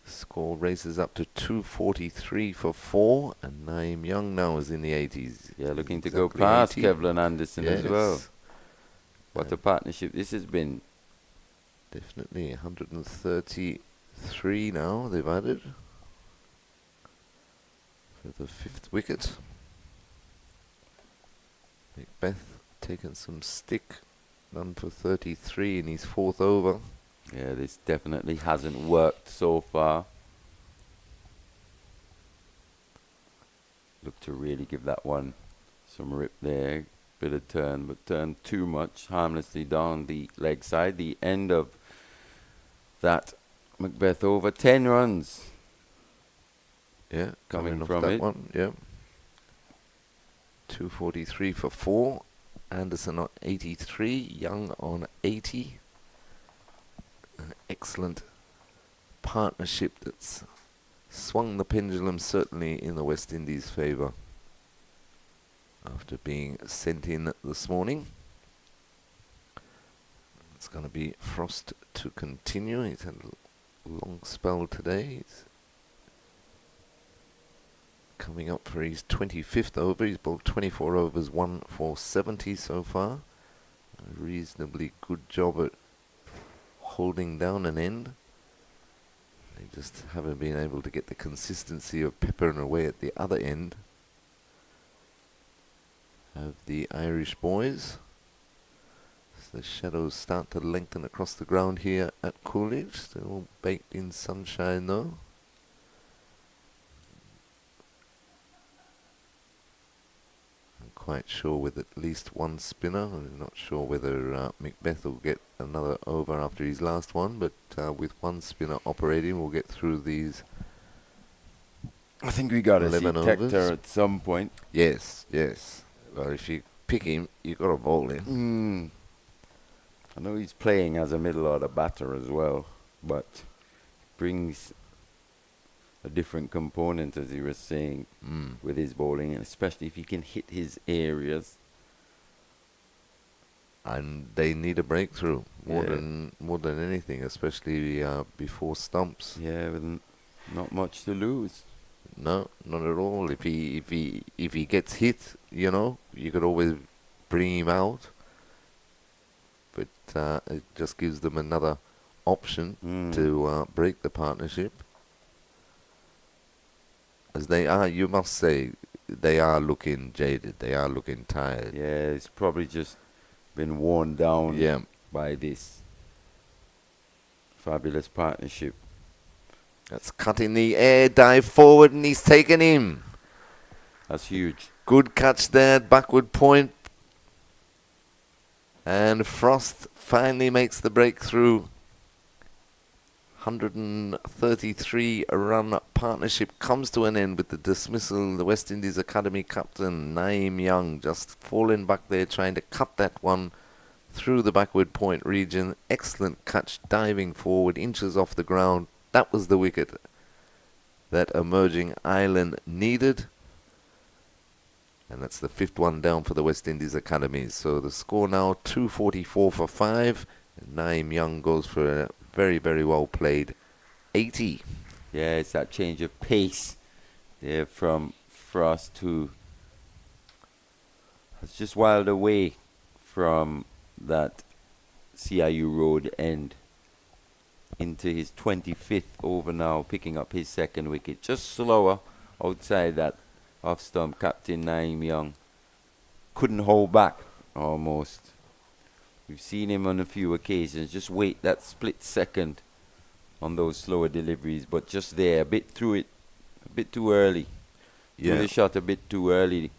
Score races up to 243 for 4, and Nyeem Young now is in the 80s. Yeah, looking to Exactly go past 80. Kevlin Anderson as well. What a partnership this has been. Definitely 133 now they've added for the 5th wicket. Macbeth taking some stick, done for 33 in his 4th over. Yeah, this definitely hasn't worked so far. Look to really give that one some rip there. Bit of turn, but turned too much. Harmlessly down the leg side. The end of that Macbeth over. 10 runs. Yeah, coming off from that it. one. Yeah. 243 for 4. Anderson on 83. Young on 80. An excellent partnership that's swung the pendulum certainly in the West Indies' favour after being sent in this morning. It's going to be Frost to continue. He's had a long spell today. He's coming up for his 25th over. He's bowled 24 overs, 1 for 70 so far. A reasonably good job at holding down an end. They just haven't been able to get the consistency of peppering away at the other end of the Irish boys. As the shadows start to lengthen across the ground here at Coolidge. Still baked in sunshine though. I'm quite sure with at least one spinner. I'm not sure whether Macbeth will get another over after his last one, but with one spinner operating, we'll get through these. I think we got to see 11 Tector overs. at some point. Yes, yes. Well, if you pick him, you've got to bowl him. I know he's playing as a middle order batter as well, but brings a different component, as he was saying, with his bowling, and especially if he can hit his areas. And they need a breakthrough more Yeah. than anything, especially before stumps. Yeah, with not much to lose. No, not at all. If he gets hit, you know, you could always bring him out. But it just gives them another option to break the partnership. As they are, you must say, they are looking jaded. They are looking tired. Yeah, it's probably just been worn down by this fabulous partnership. That's cut in the air, dive forward, and he's taken him. That's huge. Good catch there, backward point. And Frost finally makes the breakthrough. 133 run partnership comes to an end with the dismissal of the West Indies Academy captain Nyeem Young, just falling back there trying to cut that one through the backward point region. Excellent catch, diving forward, inches off the ground. That was the wicket that emerging island needed. And that's the 5th one down for the West Indies Academy. So the score now 244 for 5. And Nyeem Young goes for a very, very well played 80. Yeah, it's that change of pace there from Frost, who has just wiled away from that CIU Road end into his 25th over now, picking up his 2nd wicket. Just slower outside that off stump. Captain Nyeem Young couldn't hold back almost. We've seen him on a few occasions just wait that split second on those slower deliveries, but just there, a bit through it, a bit too early. Threw the shot a bit too early,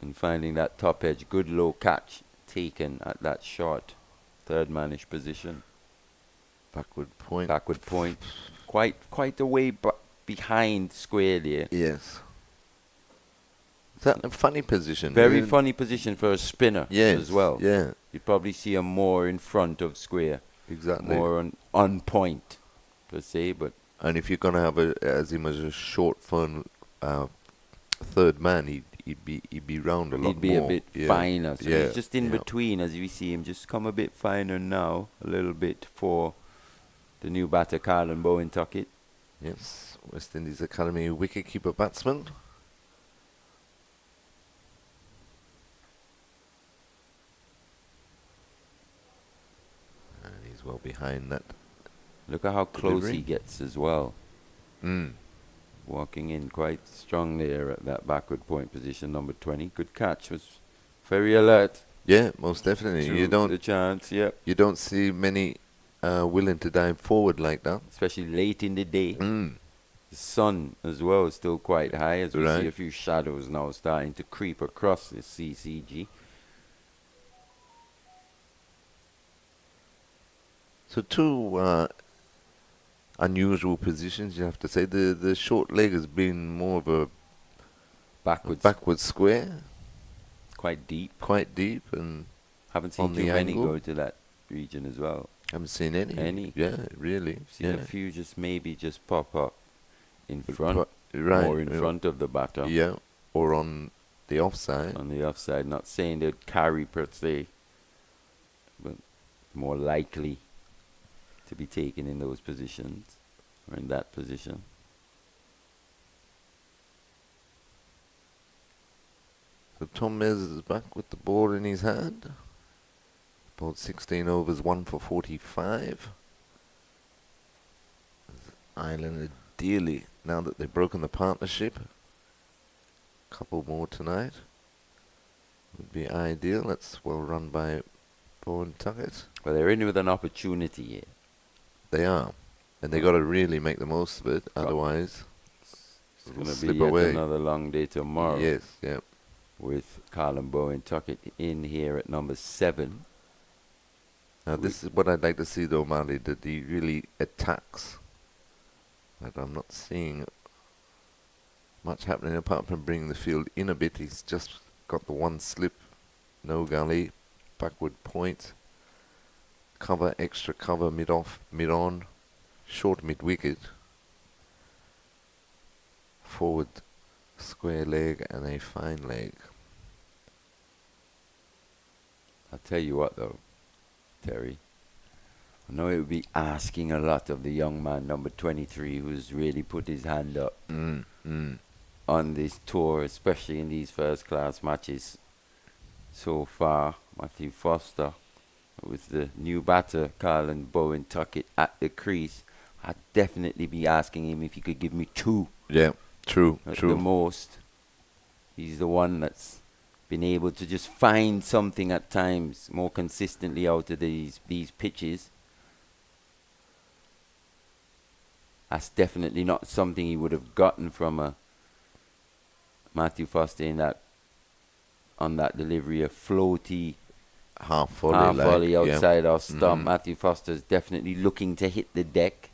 and finding that top edge. Good low catch taken at that short third manish position. Backward point. Backward point. Quite a way behind square there. Yes. Is that a funny position? Very funny position for a spinner as well. Yeah. You'd probably see him more in front of square. Exactly. More on point, per se, but... And if you're going to have as him as a short, fun third man, he'd be round a lot more. He'd be a bit finer. So he's just in yeah. between, as we see him just come a bit finer now, a little bit for the new batter, Carlin Bowen Tuckett. Yes, West Indies Academy wicketkeeper batsman. And he's well behind that. Look at how close delivery. he gets as well. Walking in quite strong there at that backward point position, number 20. Good catch, was very alert. Yeah, most definitely. to You don't the chance, yeah. you don't see many willing to dive forward like that. Especially late in the day. The sun as well is still quite high, as we see a few shadows now starting to creep across the CCG. So two unusual positions, you have to say. The short leg has been more of a Backwards, backward square, quite deep. quite deep, and Haven't on seen the too many angle. go to that region as well. Haven't seen any. Any. Yeah, really. Seen Yeah. a few just maybe just pop up in But front, right. more in front of the batter. Yeah, or on the offside. On the offside, not saying they'd carry per se, but more likely to be taken in those positions or in that position. So Tom Mez is back with the ball in his hand. Bowled 16 overs, 1 for 45. Ireland ideally, now that they've broken the partnership, a couple more tonight would be ideal. That's well run by Bowen Tuckett. Well, they're in with an opportunity here. They are. And they got to really make the most of it, otherwise It's it'll going to slip be yet away. another long day tomorrow. Yes, yeah. With Colin Bowen Tuckett in here at number 7. Now this is what I'd like to see though, Marley, that he really attacks. But I'm not seeing much happening apart from bringing the field in a bit. He's just got the one slip, no gully, backward point, cover, extra cover, mid-off, mid-on, short mid-wicket, forward square leg and a fine leg. I'll tell you what though, Terry. I know it would be asking a lot of the young man, number 23, who's really put his hand up on this tour, especially in these first-class matches so far. Matthew Foster, with the new batter, Colin Bowen Tuckett at the crease. I'd definitely be asking him if he could give me 2 Yeah, true, at true. the most. He's the one that's been able to just find something at times more consistently out of these pitches. That's definitely not something he would have gotten from a Matthew Foster in that on that delivery, a floaty Half volley, half like, volley outside yeah. our stump. Matthew Foster's definitely looking to hit the deck.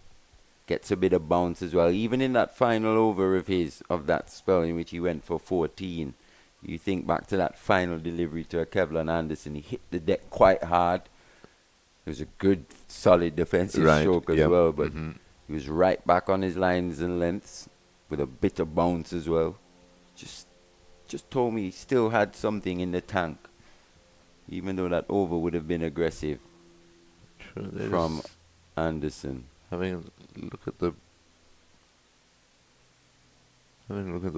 Gets a bit of bounce as well. Even in that final over of his, of that spell in which he went for 14, you think back to that final delivery to a Kevlin Anderson, he hit the deck quite hard. It was a good, solid defensive stroke as well, but he was right back on his lines and lengths with a bit of bounce as well. Just told me he still had something in the tank, even though that over would have been aggressive from Anderson. Having a look at the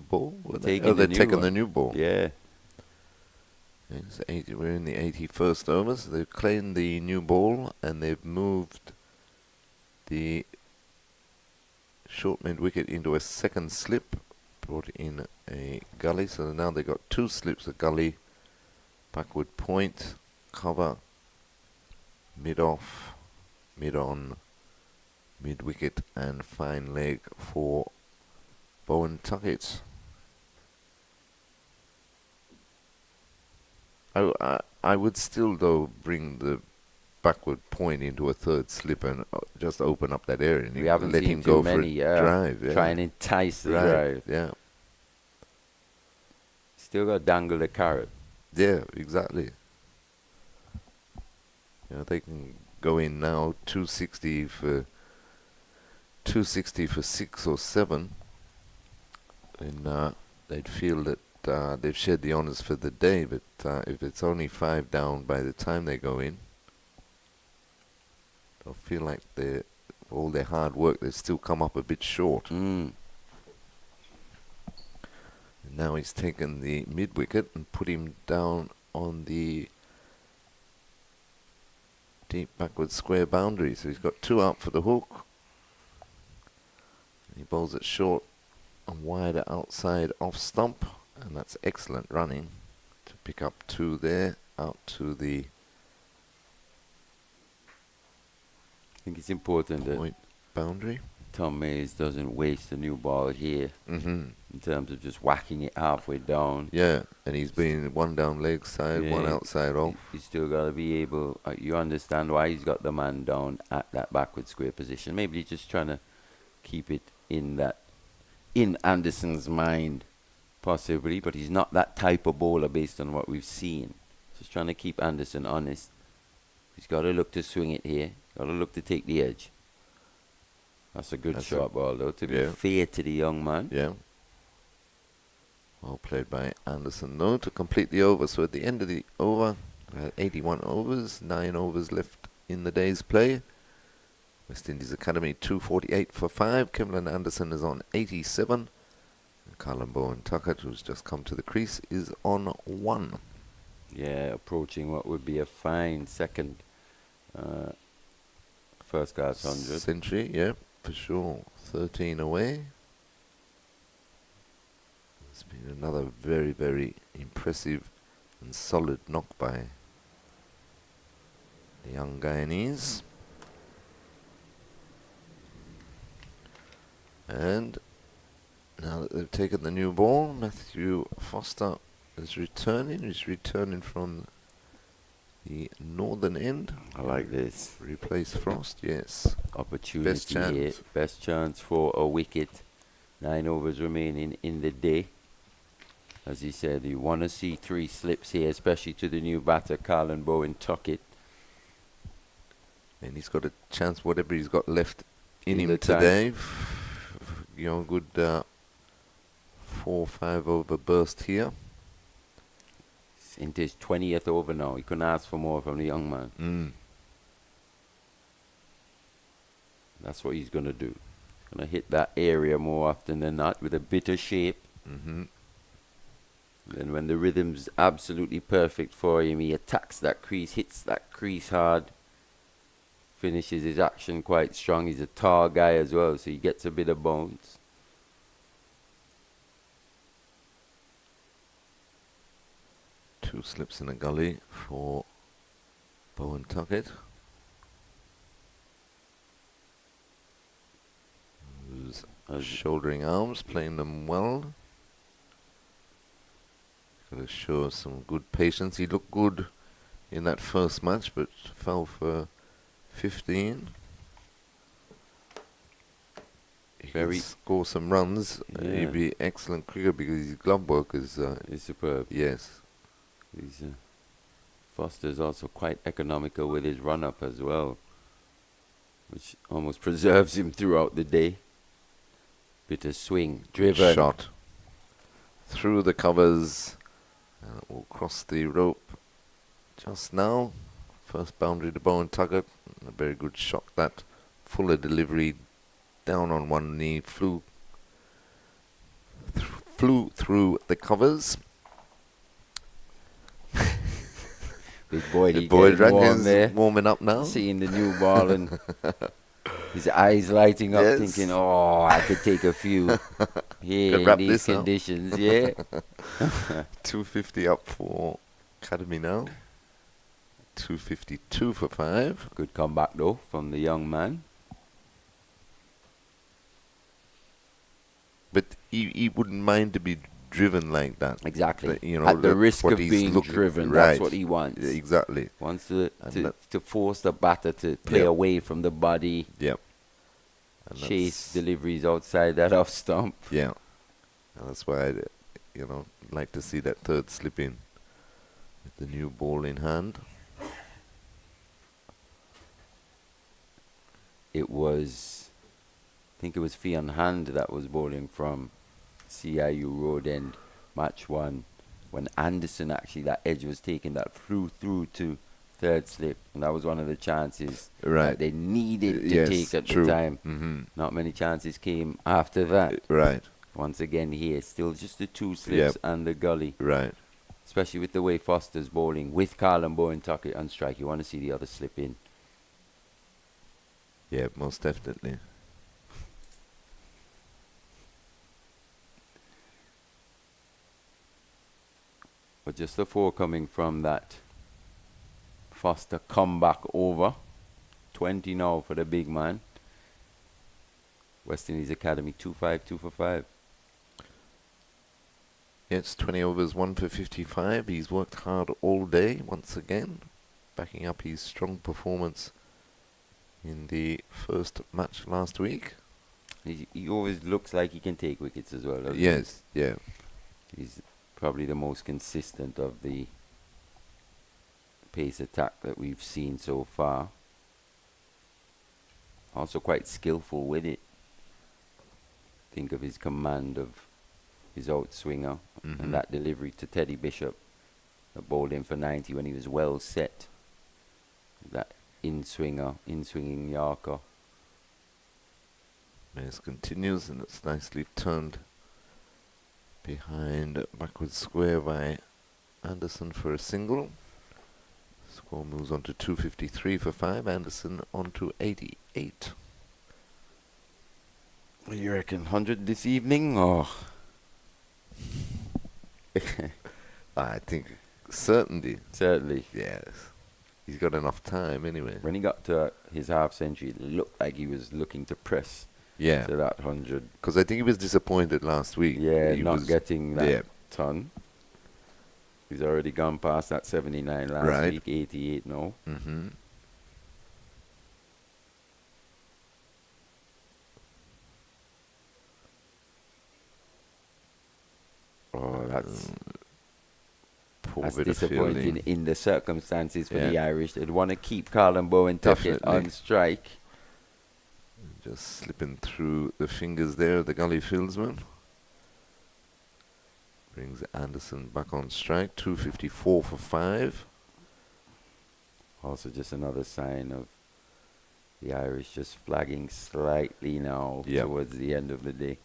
ball. Taking They're the new taking one. the new ball. Yeah. We're in the 81st over, so they've claimed the new ball and they've moved the short mid wicket into a second slip, brought in a gully, so now they've got 2 slips, a gully, backward point, cover, mid off, mid on, mid wicket and fine leg for Bowen Tuckett. I would still though bring the backward point into a third slip and just open up that area. And We haven't let seen him too go many, for a drive. Yeah. Try and entice the right. drive. Yeah. Still got to dangle the carrot. Yeah, exactly. They can go in now 260 for 6 or 7, and they'd feel that they've shared the honours for the day. But if it's only 5 down by the time they go in, they'll feel like all their hard work, they still come up a bit short. And now he's taken the mid wicket and put him down on the deep backward square boundary. So he's got 2 out for the hook. He bowls it short and wider outside off stump, and that's excellent running to pick up 2 there out to the I think it's important that point boundary. Tom Mays doesn't waste a new ball here in terms of just whacking it halfway down. Yeah, and he's been 1 down leg side, 1 outside off. He's still got to be able, you understand why he's got the man down at that backward square position. Maybe he's just trying to keep it in Anderson's mind, possibly, but he's not that type of bowler based on what we've seen. Just trying to keep Anderson honest. He's got to look to swing it here. Got to look to take the edge. That's a good short ball, though, to be fair to the young man. Yeah. Well played by Anderson, though, to complete the over. So at the end of the over, 81 overs, 9 overs left in the day's play. West Indies Academy 248 for 5. Kimberlin Anderson is on 87. And Colin Bowen Tuckett, who's just come to the crease, is on 1. Yeah, approaching what would be a fine second first class 100. Century, yeah, for sure. 13 away. It's been another very, very impressive and solid knock by the young Guyanese. And now that they've taken the new ball, Matthew Foster is returning. He's returning from the northern end. I like this. Replace Frost, yes. Opportunity Best chance. here. Best chance for a wicket. 9 overs remaining in the day. As he said, you want to see 3 slips here, especially to the new batter, Colin Bowen Tuckett. And he's got a chance, whatever he's got left in In him the tank. today. You know, good 4 or 5 over burst here. He's into his 20th over now. He couldn't ask for more from the young man. That's what he's going to do. Going to hit that area more often than not with a bit of shape. Then when the rhythm's absolutely perfect for him, he attacks that crease, hits that crease hard, finishes his action quite strong. He's a tall guy as well, so he gets a bit of bounce. Two slips in a gully for Bowen Tuckett. Who's shouldering arms, playing them well. Got to show some good patience. He looked good in that first match, but fell for 15. He Very can score some runs. Yeah. He'd be excellent cricketer because his glove work is He's superb. yes. He's, Foster's also quite economical with his run-up as well, which almost preserves him throughout the day. Bit of swing, driven. Shot through the covers. And it will cross the rope just now. First boundary to Bowen Tuckett. A very good shot that. Fuller delivery, down on one knee, flew through the covers. Big boy, The boy Dragon's warming up now. seeing the new ball and his eyes lighting up, Yes. thinking, "Oh, I could take a few here Could in wrap these this up." conditions." Yeah, 250 up for Academy now. 252 for 5. good comeback though from the young man. But he wouldn't mind to be driven like that. Exactly. But, you know, At the risk what of he's being looking- driven, right. that's what he wants. Exactly. Wants And to that- force the batter to play Yeah. away from the body, Yep. And chase that's- deliveries outside that off stump. Yeah. And that's why I'd, like to see that third slip in with the new ball in hand. It was, I think it was Fian Hand that was bowling from CIU Road End, match 1, when Anderson actually, that edge was taken, that flew through to third slip, and that was one of the chances Right. that they needed to Yes, take at true. the time. Mm-hmm. Not many chances came after that. Right. Once again here, still just the 2 slips Yep. and the gully, Right. especially with the way Foster's bowling, with Colin Bowen Tuckett on strike. You want to see the other slip in. Yeah, most definitely. But just the 4 coming from that Foster comeback over. 20 now for the big man. West Indies Academy 2-5, 2 for 5. It's 20 overs, 1 for 55. He's worked hard all day once again, backing up his strong performance in the first match last week. He always looks like he can take wickets as well, doesn't he? Yes, yeah. He's probably the most consistent of the pace attack that we've seen so far. Also quite skillful with it. Think of his command of his outswinger and that delivery to Teddy Bishop that bowled in for 90 when he was well set. That in-swinging Yorker. Mays continues, and it's nicely turned behind backward square by Anderson for a single. Score moves on to 253 for 5. Anderson on to 88. You reckon 100 this evening, or? I think certainly. Certainly. Yes. He's got enough time anyway. When he got to his half century, it looked like he was looking to press Yeah. to that 100. Because I think he was disappointed last week. Yeah, He not was- getting that yeah. ton. He's already gone past that 79 last Right. week, 88 now. Mm-hmm. Oh, that's Poor That's bit of disappointing fielding. in the circumstances for Yeah. the Irish. They'd want to keep Colin Bowen Tuckett Definitely. on strike. Just slipping through the fingers there, the gully fieldsman. Brings Anderson back on strike. 254 for 5. Also just another sign of the Irish just flagging slightly now Yeah. towards the end of the day.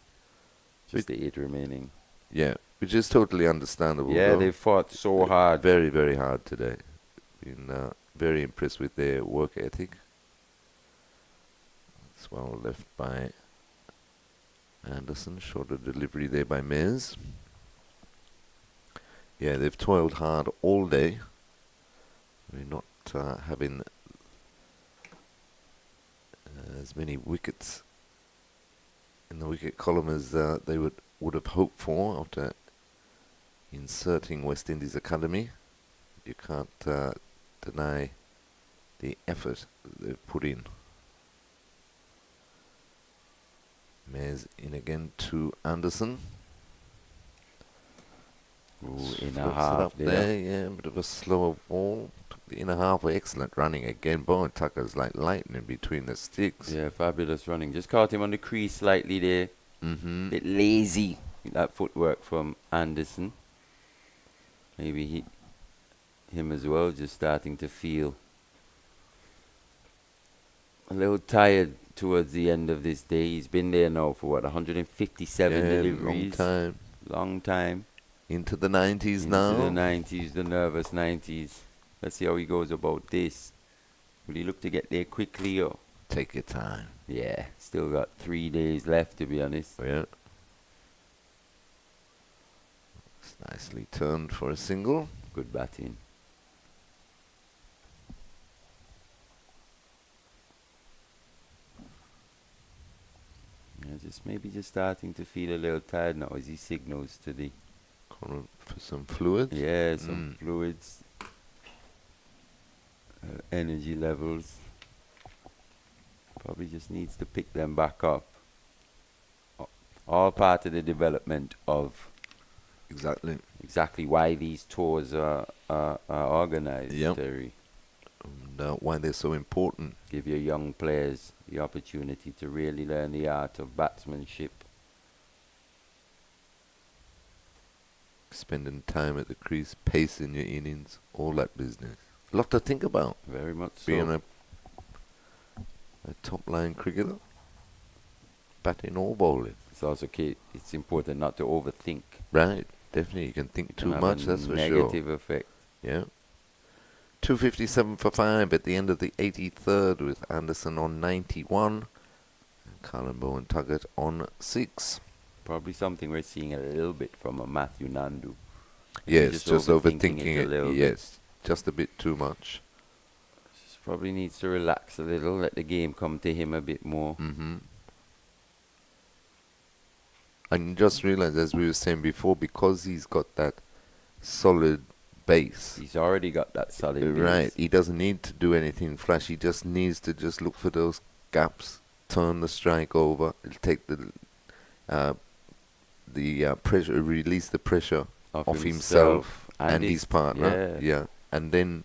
Just the 8 remaining. Yeah, which is totally understandable. Yeah, though. they fought so hard. Very, very hard today. Been very impressed with their work ethic. It's well left by Anderson. Shorter delivery there by Mays. Yeah, they've toiled hard all day. We're not having as many wickets in the wicket column as they would have hoped for after inserting West Indies Academy. You can't deny the effort that they've put in. Mays in again to Anderson. Ooh, Floats in it a half up there. there. Yeah, a bit of a slower ball. Took the inner half. Excellent running again. Bowen Tucker's like lightning between the sticks. Yeah, fabulous running. Just caught him on the crease slightly there. Mm-hmm. Bit lazy with that footwork from Anderson. Maybe him as well, just starting to feel a little tired towards the end of this day. He's been there now for what, 157 deliveries. Long time. Into the 90s Into now. the 90s, the nervous 90s. Let's see how he goes about this. Will he look to get there quickly, or? Take your time. Yeah, still got 3 days left, to be honest. Yeah. It's nicely turned for a single. Good batting. Yeah, maybe just starting to feel a little tired now as he signals to the... Calling for some fluid. Yeah, some fluids. Energy levels. Probably just needs to pick them back up. All part of the development of exactly why these tours are organized, Yep. Terry. And why they're so important. Give your young players the opportunity to really learn the art of batsmanship. Spending time at the crease, pacing your innings, all that business. A lot to think about. Very much so. Being a top line cricketer, batting or bowling. It's also it's important not to overthink. Right, definitely. You can think too Have much, a that's for sure. negative effect. Yeah. 257 for 5 at the end of the 83rd with Anderson on 91 and Colin Bowen Tuggett on 6. Probably something we're seeing a little bit from a Matthew Nandu. Yes, just overthinking it a little bit. Yes, just a bit too much. Just probably needs to relax a little, let the game come to him a bit more. Mm-hmm. And just realize, as we were saying before, because he's got that solid base. He's already got that solid base. Right, he doesn't need to do anything flash. He just needs to just look for those gaps turn the strike over. It'll take the pressure, release the pressure off himself and his partner. Yeah. And then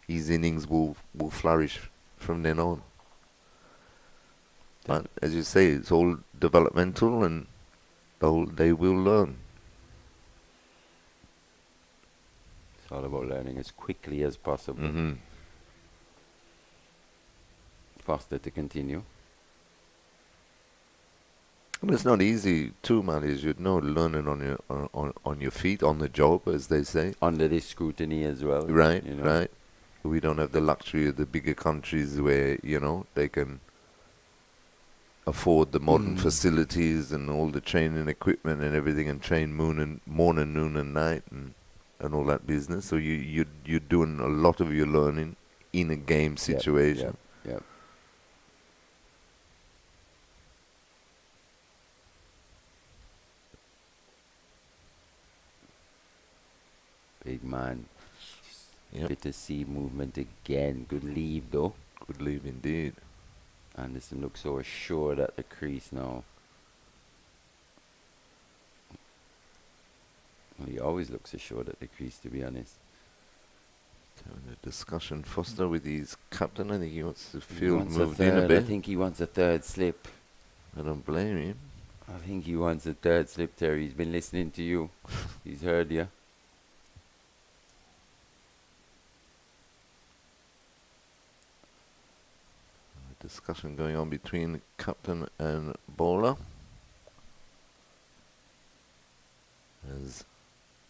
his innings will flourish from then on. But as you say, it's all developmental, and they will learn. It's all about learning as quickly as possible. Mm-hmm. Foster to continue. And it's not easy too, man, as you'd know, learning on your feet, on the job, as they say. Under this scrutiny as well. Right, you know. right. We don't have the luxury of the bigger countries where, they can afford the modern facilities and all the training equipment and everything, and train morning, noon and night and all that business. So you're doing a lot of your learning in a game situation. Yep. Big man. Yep. Good to see movement again. Good leave though. Good leave indeed. Anderson looks so assured at the crease now. Well, he always looks assured at the crease, to be honest. Having a discussion, Foster, with his captain. I think he wants the He field wants moved a in a third. bit. I think he wants a third slip. I don't blame him. I think he wants a third slip, Terry. He's been listening to you. He's heard you. Discussion going on between captain and bowler, as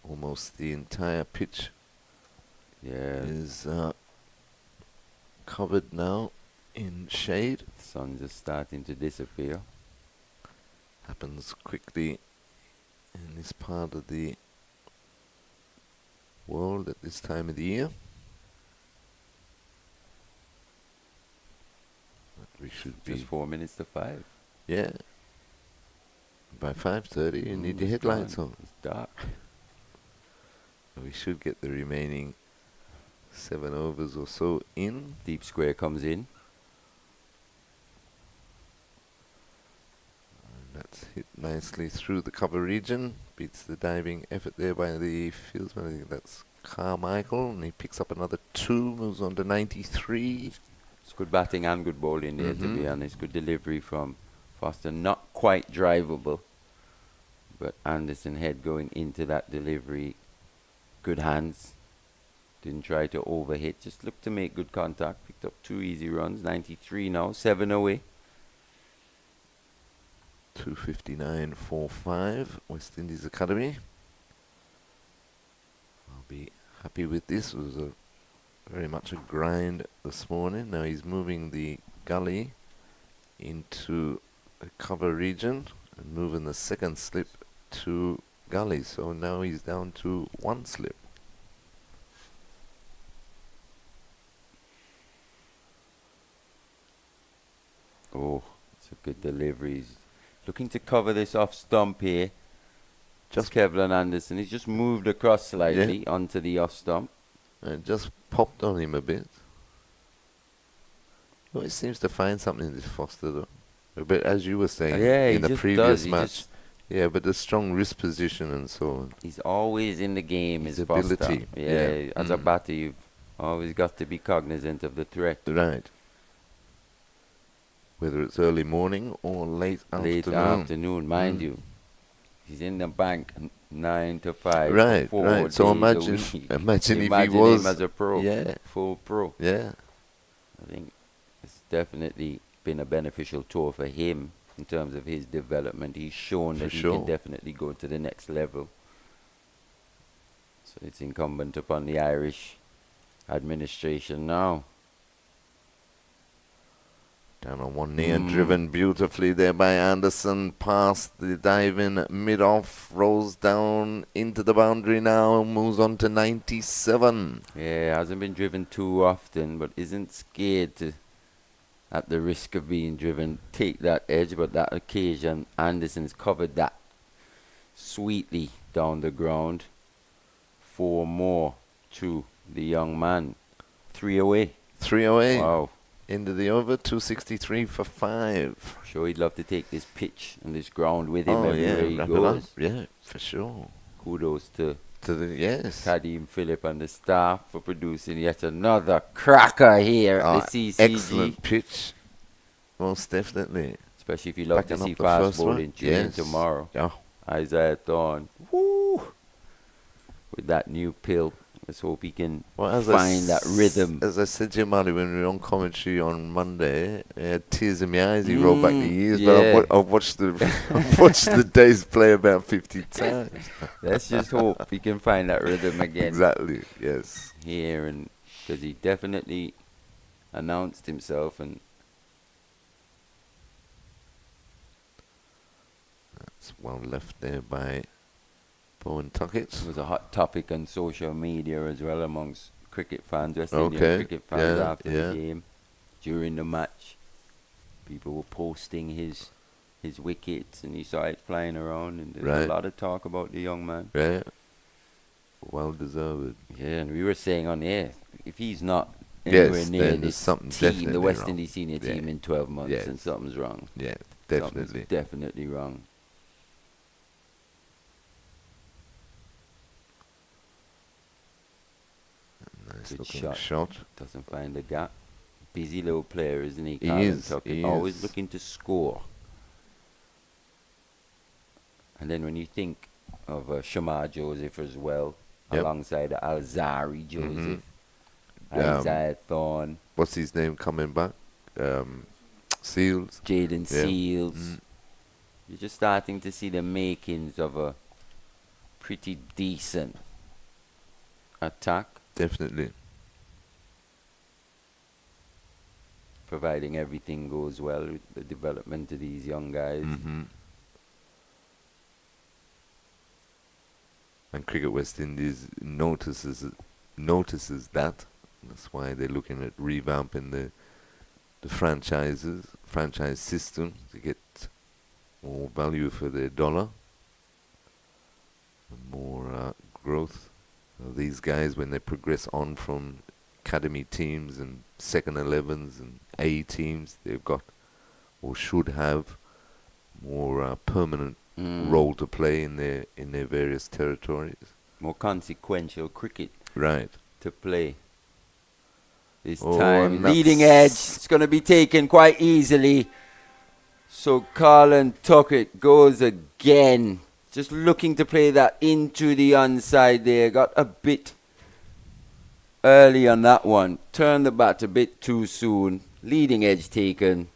almost the entire pitch is covered now in shade. The sun's just starting to disappear. Happens quickly in this part of the world at this time of the year. We should be just 4 minutes to 5. Yeah. By 5:30, you need your headlights on. It's dark. We should get the remaining 7 overs or so in. Deep square comes in. And that's hit nicely through the cover region. Beats the diving effort there by the fieldsman. I think that's Carmichael. And he picks up another 2, moves on to 93. It's good batting and good bowling there, to be honest. Good delivery from Foster. Not quite drivable, but Anderson head going into that delivery. Good hands. Didn't try to overhit. Just looked to make good contact. Picked up 2 easy runs. 93 now. 7 away. 259.45. West Indies Academy. I'll be happy with this. It was very much a grind this morning. Now he's moving the gully into the cover region and moving the second slip to gully. So now he's down to 1 slip. Oh, it's a good delivery. He's looking to cover this off stump here. Just Kevlin Anderson. He's just moved across slightly onto the off stump. And just popped on him a bit. Well, he seems to find something in this Foster, though. But as you were saying in the previous match, but the strong wrist position and so on. He's always in the game. His ability. Foster. As a batter, you've always got to be cognizant of the threat. Right. Whether it's early morning or late afternoon. Mind you. He's in the bank 9 to 5. Right. So imagine if he was him as a pro. Yeah. Full pro. Yeah. I think it's definitely been a beneficial tour for him in terms of his development. He's shown that he can definitely go to the next level. So it's incumbent upon the Irish administration now. Down on one knee and driven beautifully there by Anderson, past the diving mid-off, rolls down into the boundary now, moves on to 97. Yeah, hasn't been driven too often, but isn't scared to, at the risk of being driven, take that edge. But that occasion, Anderson's covered that sweetly down the ground. 4 more to the young man. 3 away. 3 away. Wow. End of the over, 263 for 5. Sure, he'd love to take this pitch and this ground with him Oh, yeah, everywhere he wrap it up. goes. Yeah, for sure. Kudos to Yes. Kadim Phillip and the staff for producing yet another cracker here at the CCG. Excellent pitch. Most definitely. Especially if you love to Backing see up the fast first one. bowling tune Yes. tomorrow. Yeah. Isaiah Thorne. Woo! With that new pill. Let's hope he can find that rhythm. As I said to you, Marty, when we were on commentary on Monday, I had tears in my eyes. He rolled back the years, yeah. but I've watched the days play about 50 times. Let's just hope he can find that rhythm again. Exactly, yes. Here, and because he definitely announced himself, and It's well left there by Bowen Tuckett. it was a hot topic on social media as well amongst cricket fans, West Indian Okay, cricket fans yeah, after yeah. the game, during the match. People were posting his wickets, and he saw it flying around, and there's Right. a lot of talk about the young man. Right. Well deserved. Yeah, and we were saying on air, if he's not Yes, anywhere near then there's this something team, the definitely West wrong. Indies senior Yeah. team in 12 months, Yes. then something's wrong. Yeah, Something's definitely. definitely wrong. Nice Good looking shot. shot. Doesn't find the gap. Busy little player, isn't he? He Colin is, Tuckett? he Always is. looking to score. And then when you think of Shamar Joseph as well, Yep. alongside Alzari Joseph, Um, Isaiah Thorne, What's his name coming back? Seals. Jaden Yeah. Seals. Mm. You're just starting to see the makings of a pretty decent attack, Definitely. providing everything goes well with the development of these young guys. Mm-hmm. And Cricket West Indies notices that. That's why they're looking at revamping the franchise system to get more value for their dollar, and more growth. These guys, when they progress on from academy teams and second 11s and A teams, they've got or should have more permanent role to play in their various territories. More consequential cricket Right. to play this Oh, time. and Leading that's- edge, it's going to be taken quite easily. So Colin Tuckett goes again. Just looking to play that into the onside there. Got a bit early on that one. Turned the bat a bit too soon. Leading edge taken.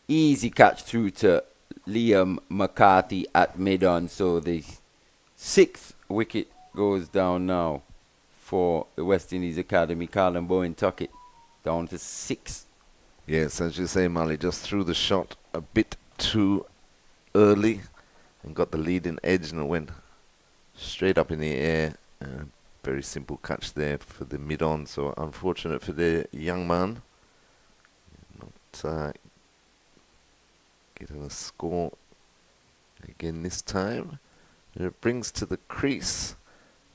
Easy catch through to Liam McCarthy at mid-on. So the 6th wicket goes down now for the West Indies Academy. Colin Bowen Tuckett down to 6. Yes, as you say, Molly, just threw the shot a bit too early and got the leading edge, and it went straight up in the air. Very simple catch there for the mid-on, so unfortunate for the young man. Not getting a score again this time. And it brings to the crease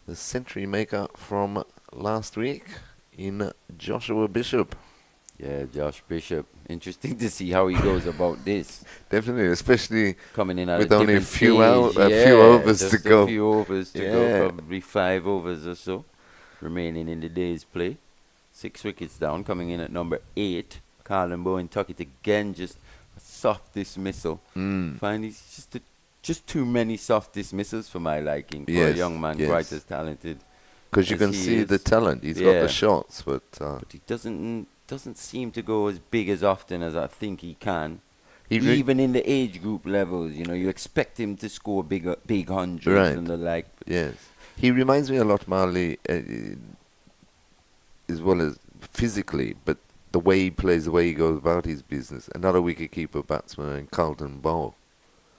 the century maker from last week in Joshua Bishop. Yeah, Josh Bishop. Interesting to see how he goes about this. Definitely, especially Coming in at with a only a different few stage. a few overs to just go. A few overs to Yeah. go, probably 5 overs or so remaining in the day's play. 6 wickets down, coming in at number 8. Colin Bowen Tuckett again, just a soft dismissal. Find he's just too many soft dismissals for my liking for a Yes, young man yes. quite as talented. Because you as can he see is. the talent. He's got Yeah. the shots, but But he doesn't seem to go as big as often as I think he can. he re- Even in the age group levels, you expect him to score big hundreds Right. and the like. yes, he reminds me a lot, Marley, as well as physically, but the way he plays, the way he goes about his business. Another wicketkeeper batsman, Carlton Bow.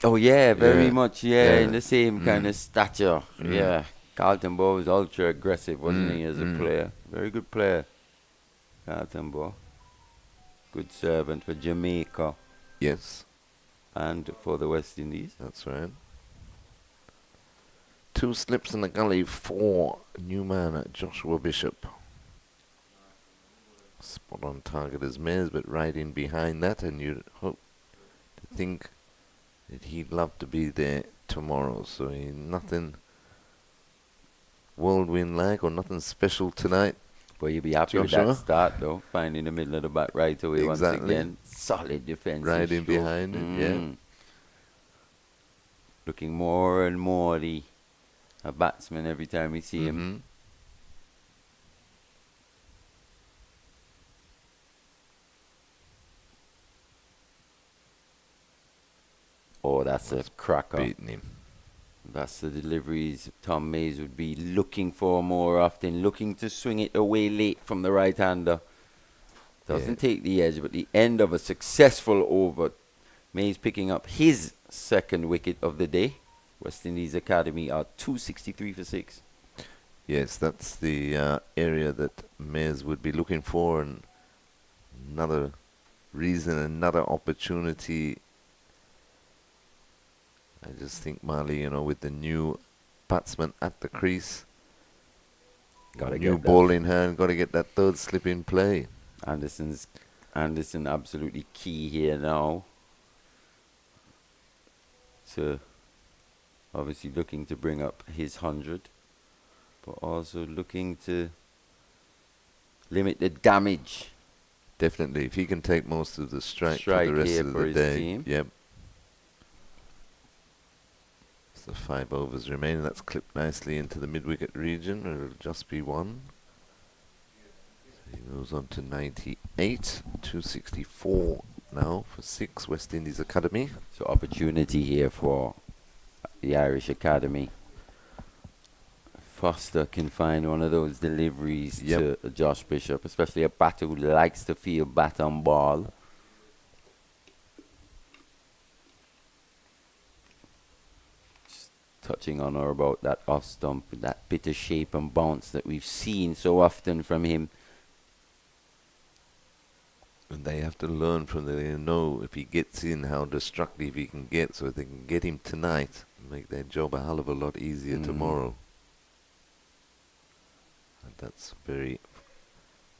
Oh yeah, very Yeah. much. Yeah. In the same kind of stature. Yeah, Carlton Bow was ultra aggressive, wasn't he, as a player? Very good player, Carlton Bow. Good servant for Jamaica Yes, and for the West Indies. that's right. 2 slips in the gully for new man Joshua Bishop. spot on target as Mares, but right in behind that, and you'd hope to think that he'd love to be there tomorrow. So nothing whirlwind like or nothing special tonight. Well, you'll be happy with Joshua? that start, though. Finding the middle of the bat right away once Exactly. again. Solid defensive Right in stroke. behind it, yeah. Looking more and more a batsman every time we see him. Mhm. Oh, that's a cracker. Beating him. That's the deliveries Tom Mays would be looking for more often, looking to swing it away late from the right-hander. Doesn't take the edge, but the end of a successful over. Mays picking up his second wicket of the day. West Indies Academy are 263 for 6. Yes, that's the area that Mares would be looking for, and another reason, another opportunity. I just think Marley, with the new batsman at the crease, Gotta new get ball in hand, got to get that third slip in play. Anderson absolutely key here now. So obviously looking to bring up his 100, but also looking to limit the damage. Definitely, if he can take most of the strike for Strike the rest here of for the his day. team. Yep. So 5 overs remaining. That's clipped nicely into the mid-wicket region. It'll just be one. So he moves on to 98. 264 now for 6, West Indies Academy. So opportunity here for the Irish Academy. Foster can find one of those deliveries to Josh Bishop, especially a batter who likes to feel bat on ball. Just touching on or about that off stump, that bit of shape and bounce that we've seen so often from him. And they have to learn from they know if he gets in how destructive he can get, so if they can get him tonight, make their job a hell of a lot easier tomorrow. And that's very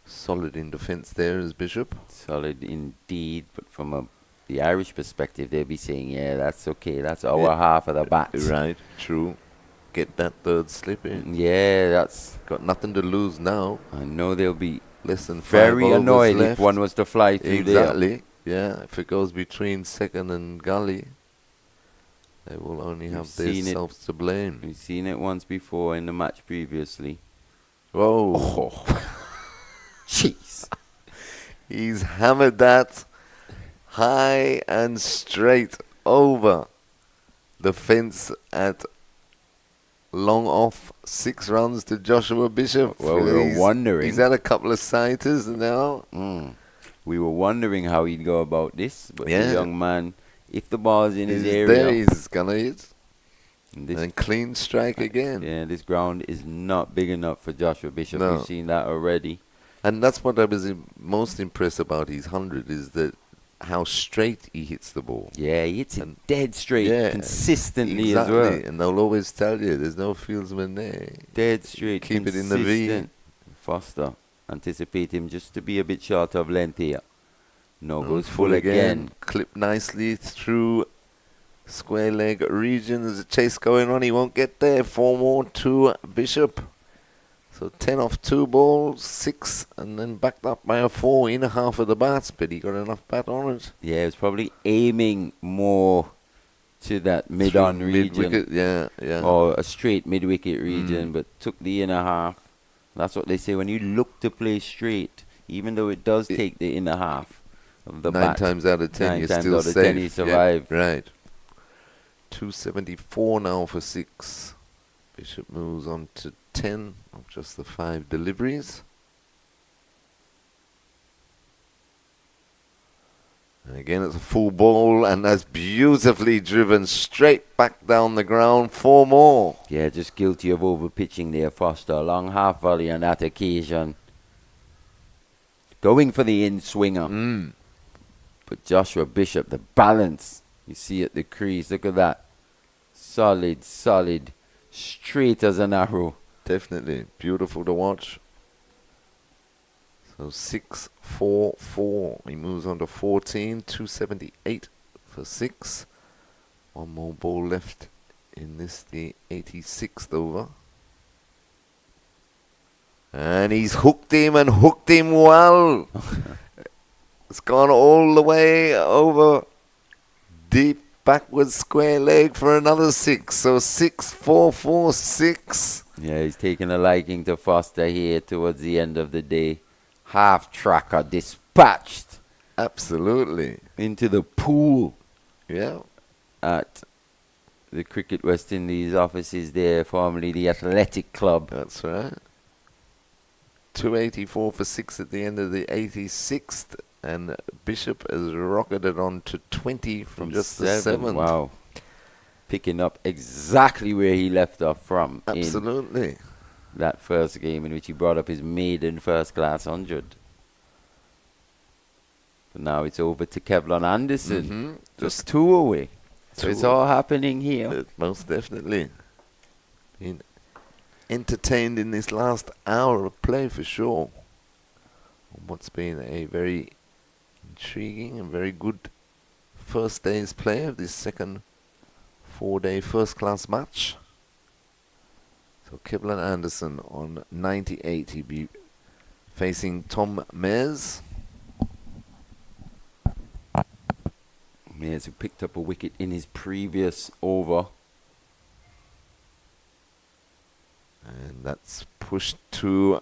solid in defence there as Bishop. Solid indeed, but from the Irish perspective, they'll be saying, yeah, that's okay, that's our half of the bat. Right, true. Get that third slip in. Yeah, that's... Got nothing to lose now. I know they'll be less than 5 very overs annoyed left. if one was to fly through there. Exactly. Yeah, if it goes between second and gully, they will only have themselves to blame. We've seen it once before in the match previously. Whoa. Oh. Jeez. He's hammered that high and straight over the fence at long off. 6 runs to Joshua Bishop. Well, we were wondering. He's had a couple of sighters now. We were wondering how he'd go about this, but the young man, if the ball's in his area, there, he's gonna hit. And clean strike again. Yeah, this ground is not big enough for Joshua Bishop. No. We've seen that already. And that's what I was most impressed about his 100 is that how straight he hits the ball. Yeah, he hits it dead straight, consistently as well. And they'll always tell you there's no fieldsman there. Dead straight, Keep it in the V. Foster, anticipate him just to be a bit short of length here. No, goes full again. Clipped nicely through square leg region. There's a chase going on. He won't get there. 4 more to Bishop. So 10 off 2 balls, 6, and then backed up by a 4 in half of the bats, but he got enough bat on it. Yeah, it was probably aiming more to that mid-on region. Mid-wicket, or a straight mid-wicket region, but took the inner half. That's what they say when you look to play straight, even though it does take the inner half of the 9 bat. times out of 10, 9 you're times still out of safe. 10 he survived. Right. 274 now for 6. Bishop moves on to 10 of just the 5 deliveries. And again, it's a full ball, and that's beautifully driven straight back down the ground. 4 more. Yeah, just guilty of over-pitching there, Foster. Long half volley on that occasion. Going for the in-swinger. But Joshua Bishop, the balance, you see at the crease. Look at that. Solid, straight as an arrow. Definitely. Beautiful to watch. So 6-4-4. He moves on to 14, 278 for 6. One more ball left in this, the 86th over. And he's hooked him and hooked him well. It's gone all the way over deep backward square leg for another 6. So 6-4-4-6. Yeah, he's taking a liking to Foster here towards the end of the day. Half tracker dispatched Absolutely. into the pool Yeah. at the Cricket West Indies offices there, formerly the Athletic Club. That's right. 284 for 6 at the end of the 86th. And Bishop has rocketed on to 20 from just the 7th. Wow. Picking up exactly where he left off from. Absolutely. In that first game in which he brought up his maiden first-class 100. But now it's over to Kevlon Anderson. Just 2 away. So it's all happening here. Most definitely. Been entertained in this last hour of play for sure. What's been a very intriguing and very good first day's play of this second 4-day first-class match. So Kevlin Anderson on 98. He'll be facing Tom Mears. Mears, who picked up a wicket in his previous over. And that's pushed to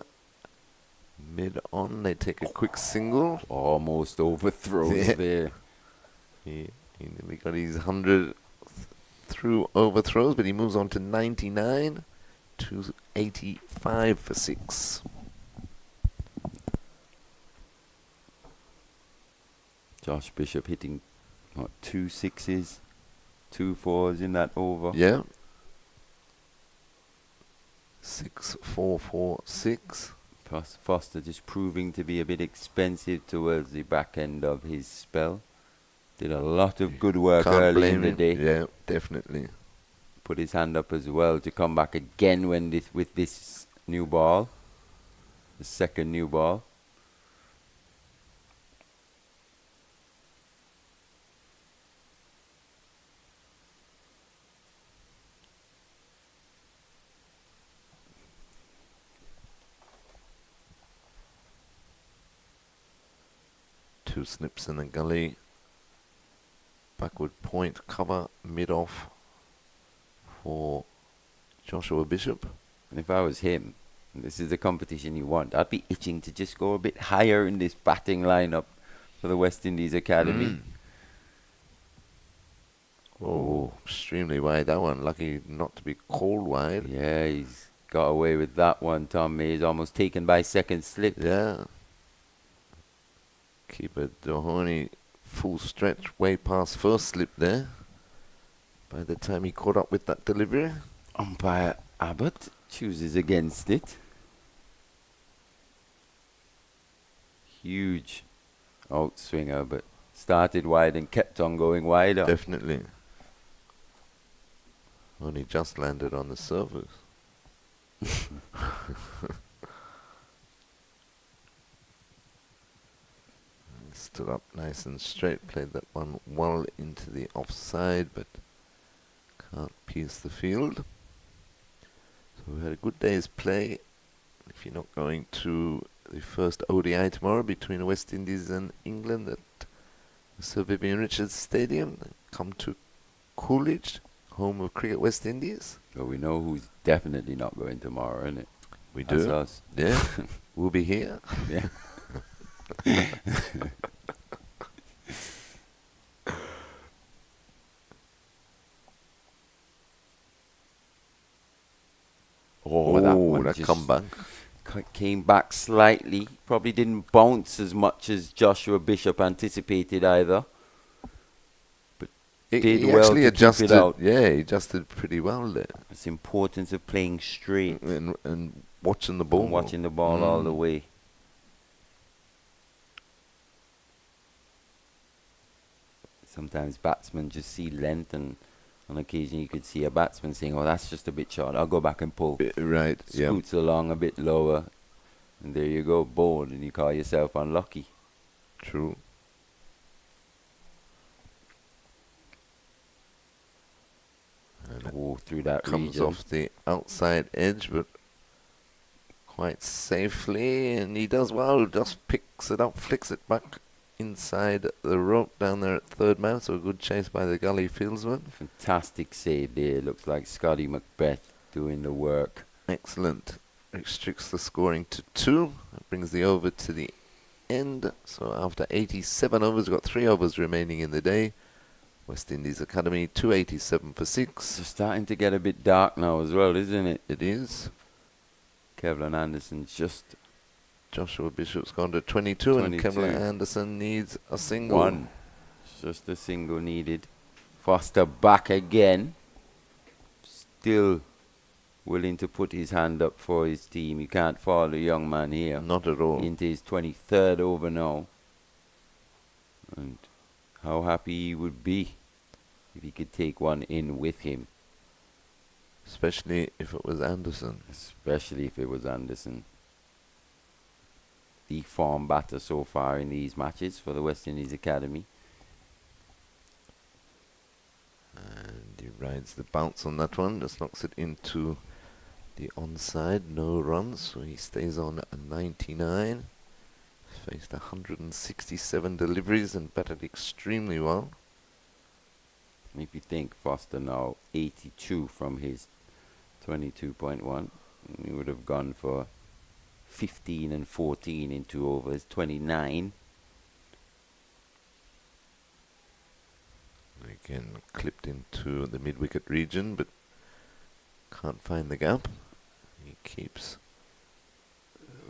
mid-on. They take a quick single. Almost overthrows there. He nearly got his 100 through overthrows, but he moves on to 99. 285 for 6. Josh Bishop hitting, what, 2 6s, 2 4s in that over. Yeah. 6-4-4-6. Plus Foster just proving to be a bit expensive towards the back end of his spell. Did a lot of good work Can't early blame in the him. day. Yeah, definitely. Put his hand up as well to come back again with this new ball, the second new ball. Two snips in the gully. Backward point cover mid-off for Joshua Bishop. And if I was him, and this is the competition you want, I'd be itching to just go a bit higher in this batting lineup for the West Indies Academy. Oh, extremely wide that one. Lucky not to be called wide. Yeah, he's got away with that one, Tom May. He's almost taken by second slip. Yeah. Keeper Dohoney full stretch way past first slip there. By the time he caught up with that delivery. Umpire Abbott chooses against it. Huge outswinger, but started wide and kept on going wider. Definitely. Only just landed on the surface. Stood up nice and straight, played that one well into the offside, but can't pierce the field. So we had a good day's play. If you're not going to the first ODI tomorrow between the West Indies and England at Sir Vivian Richards Stadium, come to Coolidge, home of Cricket West Indies. But we know who's definitely not going tomorrow, innit? We That's do. us. Yeah, we'll be here. Yeah. Oh, that one that just comeback. Came back slightly. Probably didn't bounce as much as Joshua Bishop anticipated either. But did He well actually to keep adjusted. it out. Yeah, he adjusted pretty well there. It's the importance of playing straight And watching the ball. and watching the ball all the way. Sometimes batsmen just see length, and on occasion you could see a batsman saying, "Oh, that's just a bit short. I'll go back and pull." Right, yeah. Scoots along a bit lower, And there you go, bowled, and you call yourself unlucky. True. Oh, through that Comes region. off the outside edge, but quite safely, and he does well. Just picks it up, flicks it back inside the rope down there at third man. So a good chase by the gully fieldsman. Fantastic save there. Looks like Scotty Macbeth doing the work. Excellent. Restricts the scoring to 2. That brings the over to the end. So after 87 overs, we've got 3 overs remaining in the day. West Indies Academy 287 for 6. It's starting to get a bit dark now as well, isn't it? It is. Kevlin Anderson just Joshua Bishop's gone to 22, and 22. Kevlar Anderson needs a single. one. It's just a single needed. Foster back again. Still willing to put his hand up for his team. You can't fault the young man here. Not at all. Into his 23rd over now. And how happy he would be if he could take one in with him. Especially if it was Anderson. Especially if it was Anderson. The form batter so far in these matches for the West Indies Academy. And he rides the bounce on that one. Just knocks it into the onside. No runs. So he stays on a 99. Faced 167 deliveries and batted extremely well. If you think Foster now 82 from his 22.1, he would have gone for 15 and 14 in 2 overs, 29. Again, clipped into the mid-wicket region, but can't find the gap. He keeps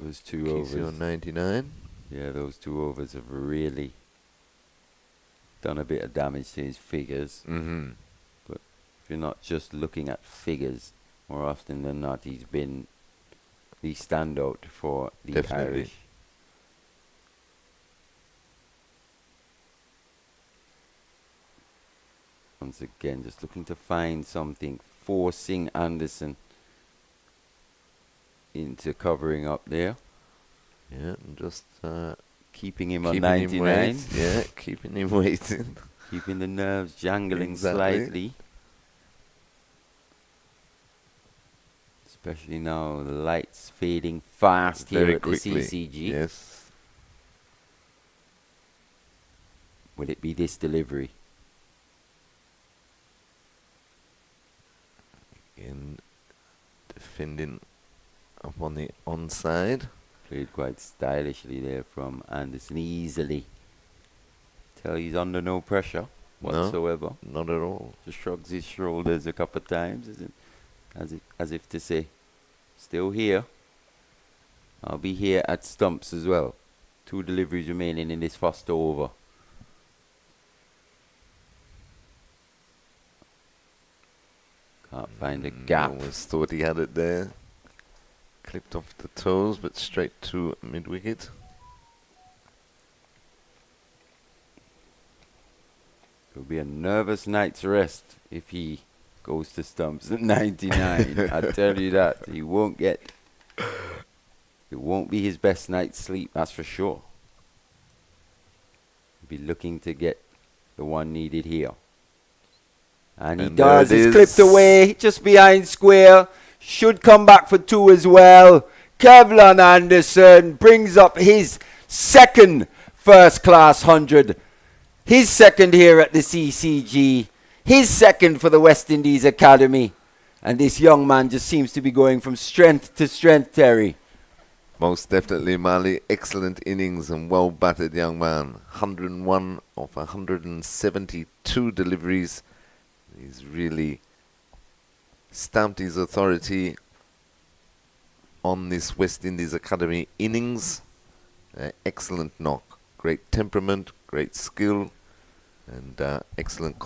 Those 2 Keeps you overs. on 99. Yeah, those 2 overs have really done a bit of damage to his figures. Mm-hmm. But if you're not just looking at figures, more often than not, he's been the standout for the Definitely. Irish. Once again, just looking to find something, forcing Anderson into covering up there, Yeah, and just keeping him on keeping him 99, wait. Yeah, keeping him waiting. keeping the nerves jangling Exactly. slightly. Especially now, the lights fading fast here Very at quickly. the CCG. Yes. Will it be this delivery? Again, defending up on the onside. Played quite stylishly there from Anderson, easily. Tell he's under no pressure No. whatsoever. Not at all. Just shrugs his shoulders a couple of times, as if to say, still here. I'll be here at stumps as well. 2 deliveries remaining in this first over. Can't find a gap. Almost thought he had it there. Clipped off the toes, but straight to mid-wicket. It'll be a nervous night's rest if he goes to stumps at 99. I tell you that. He won't get... It won't be his best night's sleep, that's for sure. He'll be looking to get the one needed here. And he And does. there it He's is. clipped away, just behind square. Should come back for 2 as well. Kevlin Anderson brings up his second first-class 100. His second here at the CCG. His second for the West Indies Academy. And this young man just seems to be going from strength to strength, Terry. Most definitely, Mali. Excellent innings and well battered young man. 101 of 172 deliveries. He's really stamped his authority on this West Indies Academy innings. Excellent knock. Great temperament, great skill, and excellent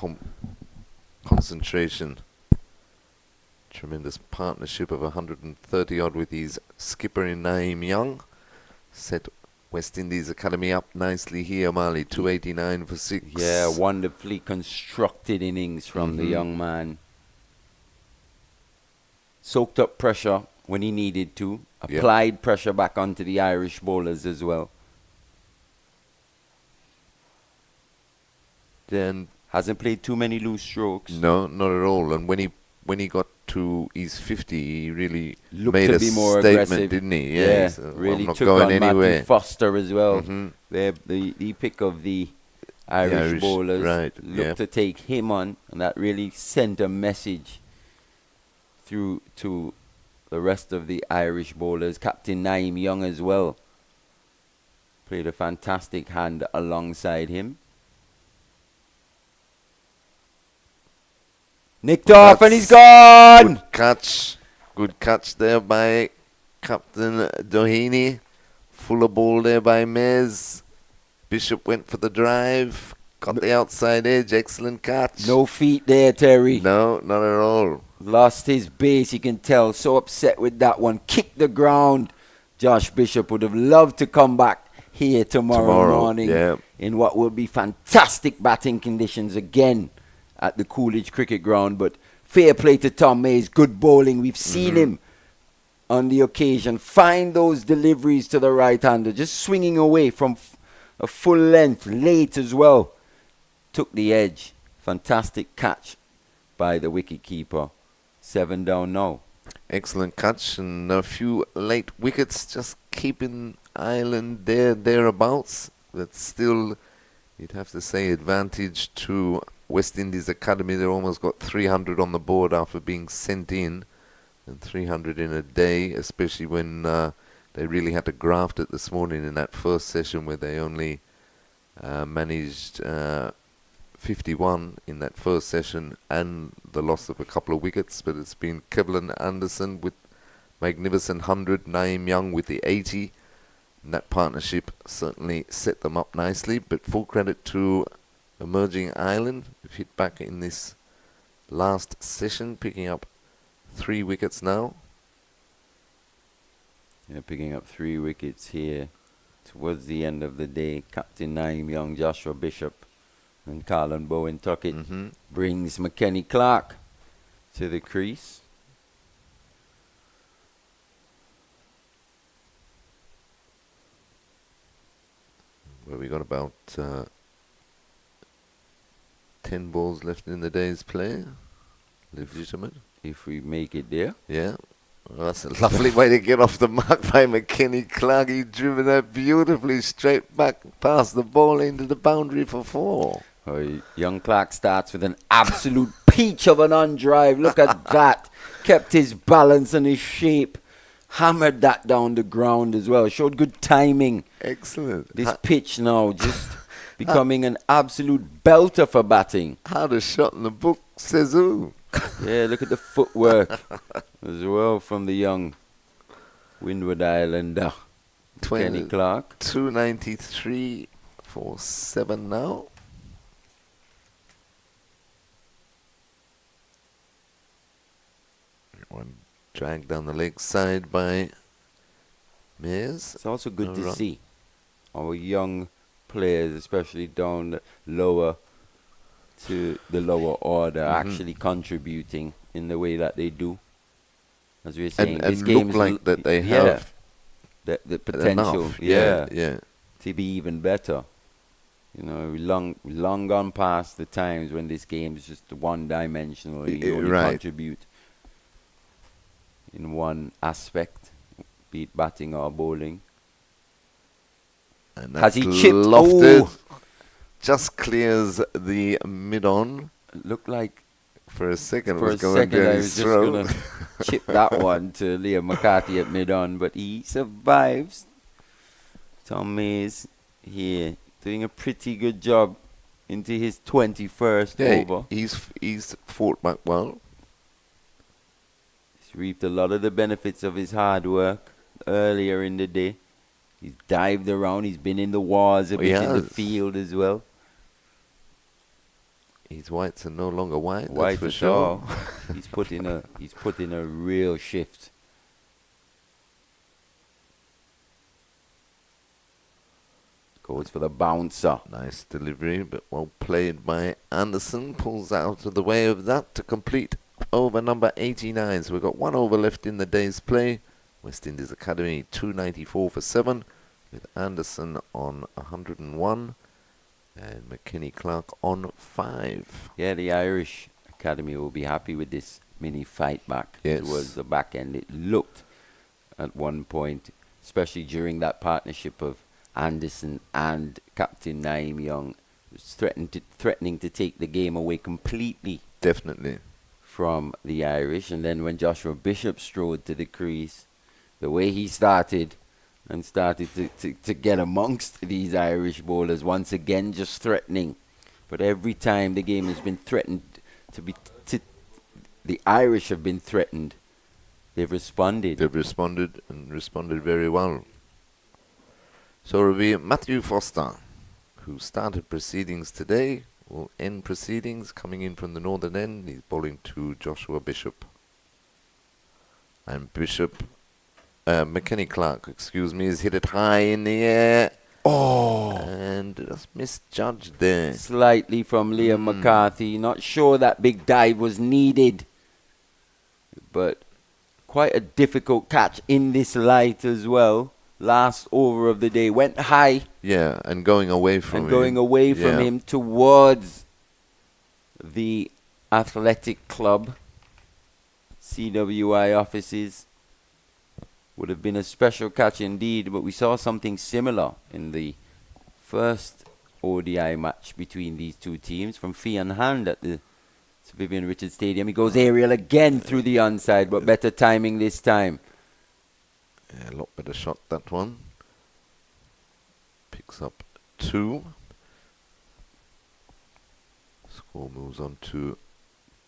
concentration. Tremendous partnership of 130 odd with his skipper in Nyeem Young. Set West Indies Academy up nicely here, Mali. 289 for 6. Yeah, wonderfully constructed innings from the young man. Soaked up pressure when he needed to. applied pressure back onto the Irish bowlers as well. Then Hasn't played too many loose strokes. no, not at all. And when he got to his 50, he really Looked made to a be more statement, aggressive. didn't he? Yeah, he said, really I'm not took going on anywhere. Matthew Foster as well. Mhm. The pick of the Irish bowlers right, looked yeah. to take him on, and that really sent a message through to the rest of the Irish bowlers. Captain Nyeem Young as well played a fantastic hand alongside him. Nicked off and he's gone! Good catch there by Captain Doheny. Fuller ball there by Mez. Bishop went for the drive. Got the outside edge. Excellent catch. No feet there, Terry. No, not at all. Lost his base, you can tell. So upset with that one. Kicked the ground. Josh Bishop would have loved to come back here tomorrow morning yeah. in what will be fantastic batting conditions again at the Coolidge Cricket Ground. But fair play to Tom Mays. Good bowling. We've seen him on the occasion find those deliveries to the right-hander. Just swinging away from a full length. Late as well. Took the edge. Fantastic catch by the wicket-keeper. 7 down now. Excellent catch and a few late wickets, just keeping Ireland thereabouts. But still, you'd have to say advantage to West Indies Academy. They almost got 300 on the board after being sent in, and 300 in a day, especially when they really had to graft it this morning in that first session where they only managed 51 in that first session and the loss of a couple of wickets. But it's been Kevlin Anderson with magnificent 100, Nyeem Young with the 80. And that partnership certainly set them up nicely. But full credit to Emerging Ireland, who've hit back in this last session, picking up 3 wickets now. Yeah, picking up 3 wickets here towards the end of the day. Captain Nyeem Young, Joshua Bishop, and Colin Bowen Tuckett brings McKenny Clark to the crease. Well, we got about 10 balls left in the day's play. Legitimate. If we make it there. Yeah. Well, that's a lovely way to get off the mark by McKenny Clark. He's driven that beautifully straight back past the ball into the boundary for 4. Young Clark starts with an absolute peach of an on-drive. Look at that. Kept his balance and his shape. Hammered that down the ground as well. Showed good timing. Excellent. This pitch now just becoming an absolute belter for batting. Hardest shot in the book, says who? Yeah, look at the footwork as well from the young Windward Islander. Kenny Clark. 293 for 7 now. One dragged down the leg side by Mears. It's also good to see our young players, especially down lower to the lower order, actually contributing in the way that they do. As we were saying, and this game look like that they have the potential, enough. Yeah. to be even better. You know, we long gone past the times when this game is just one-dimensional. You only contribute in one aspect, be it batting or bowling. And Has that's he chipped? lofted. Oh. Just clears the mid-on. Looked like For a second, for it a was going second down I his was just throat. going to chip that one to Liam McCarthy at mid-on, but he survives. Tom Mays here doing a pretty good job into his 21st over. He's fought back well. He's reaped a lot of the benefits of his hard work earlier in the day. He's dived around. He's been in the wars a bit in the field as well. His whites are no longer white. White that's for at sure. all. He's put in a real shift. Goes for the bouncer. Nice delivery, but well played by Anderson. Pulls out of the way of that to complete over number 89. So we've got 1 over left in the day's play. West Indies Academy 294 for 7, with Anderson on 101 and McKenny Clark on 5. Yeah, the Irish Academy will be happy with this mini fight back Yes. towards the back end. It looked at one point, especially during that partnership of Anderson and Captain Nyeem Young, was threatening to take the game away completely Definitely. from the Irish. And then when Joshua Bishop strode to the crease, the way he started to get amongst these Irish bowlers, once again just threatening. But every time the game has been threatened the Irish have been threatened, they've responded. They've responded and responded very well. So it will be Matthew Foster, who started proceedings today, will end proceedings coming in from the northern end. He's bowling to Joshua Bishop. And McKenny Clark, is hit it high in the air. Oh! And just misjudged there. Slightly from Liam McCarthy. Not sure that big dive was needed. But quite a difficult catch in this light as well. Last over of the day. Went high. Yeah, and going away from him. him towards the Athletic Club. CWI offices. Would have been a special catch indeed, but we saw something similar in the first ODI match between these two teams from Fian Hand at the Sir Vivian Richards Stadium. He goes aerial again through the onside, but better timing this time. Yeah, a lot better shot, that one. Picks up 2. Score moves on to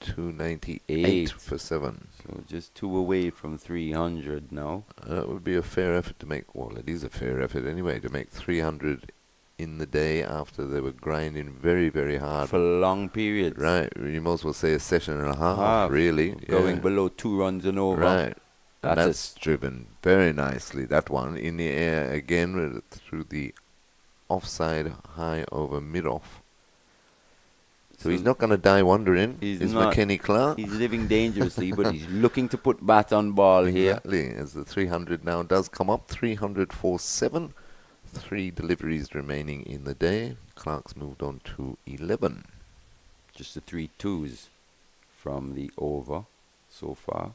298 for 7. So just 2 away from 300 now. That would be a fair effort to make. Well, it is a fair effort anyway to make 300 in the day after they were grinding very, very hard for long periods. Right, you might as well say a session and a half, really. Going below 2 runs and over. Right. That's driven very nicely. That one in the air again through the offside high over mid-off. So he's not going to die wondering. Is McKenny Clark. He's living dangerously, but he's looking to put bat on ball here. Exactly, as the 300 now does come up. 300 for 7. 3 deliveries remaining in the day. Clark's moved on to 11. Just the 3 twos from the over so far.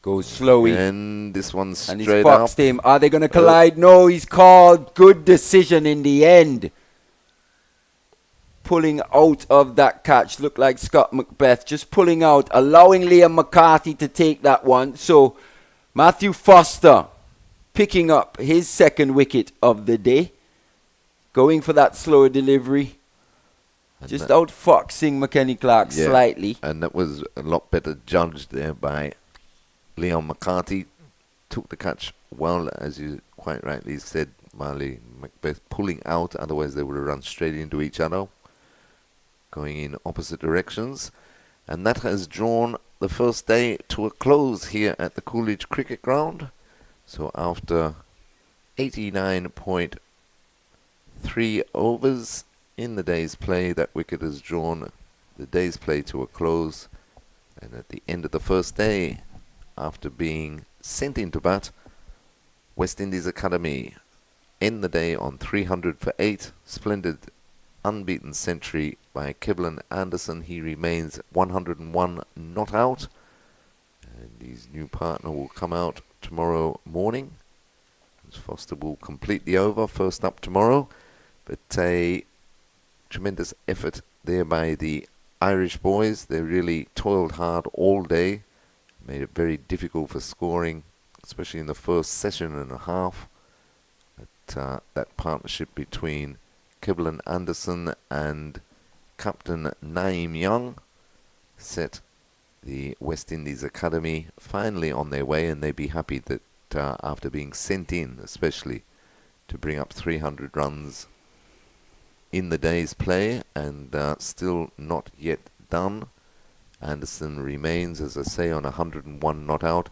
Goes slowly. And this one's straight and he's foxed him. Are they going to collide? No, he's called. Good decision in the end. Pulling out of that catch. Looked like Scott Macbeth. Just pulling out. Allowing Liam McCarthy to take that one. So Matthew Foster picking up his second wicket of the day. Going for that slower delivery. And just outfoxing McKenny Clark slightly. And that was a lot better judged there by Leon McCarthy. Took the catch well, as you quite rightly said, Marley Macbeth pulling out, otherwise they would have run straight into each other, going in opposite directions. And that has drawn the first day to a close here at the Coolidge Cricket Ground. So after 89.3 overs in the day's play, that wicket has drawn the day's play to a close. And at the end of the first day, after being sent into bat, West Indies Academy end the day on 300 for 8. Splendid unbeaten century by Kevlin Anderson. He remains 101 not out. And his new partner will come out tomorrow morning. Foster will complete the over, first up tomorrow. But a tremendous effort there by the Irish boys. They really toiled hard all day. Made it very difficult for scoring, especially in the first session and a half. But, that partnership between Kevlin Anderson and Captain Nyeem Young set the West Indies Academy finally on their way, and they'd be happy that after being sent in, especially to bring up 300 runs in the day's play, and still not yet done. Anderson remains, as I say, on 101 not out.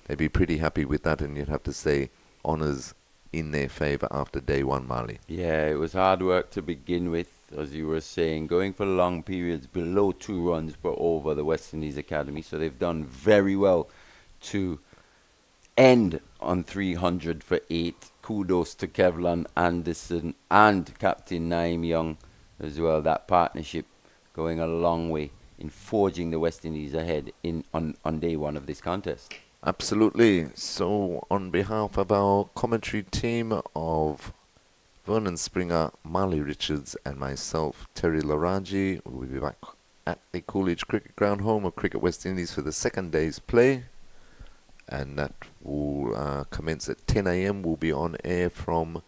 They'd be pretty happy with that, and you'd have to say honours in their favour after day one, Marley. Yeah, it was hard work to begin with. as you were saying, going for long periods below 2 runs per over the West Indies Academy. So they've done very well to end on 300 for 8. Kudos to Kevlin Anderson and Captain Nyeem Young as well. That partnership going a long way in forging the West Indies ahead on day one of this contest. Absolutely. So on behalf of our commentary team of Vernon Springer, Marley Richards and myself, Terry Laraji, we'll be back at the Coolidge Cricket Ground, home of Cricket West Indies, for the second day's play. And that will commence at 10 a.m. We'll be on air from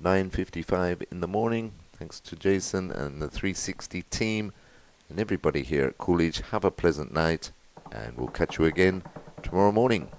9:55 in the morning. Thanks to Jason and the 360 team and everybody here at Coolidge. Have a pleasant night, and we'll catch you again tomorrow morning.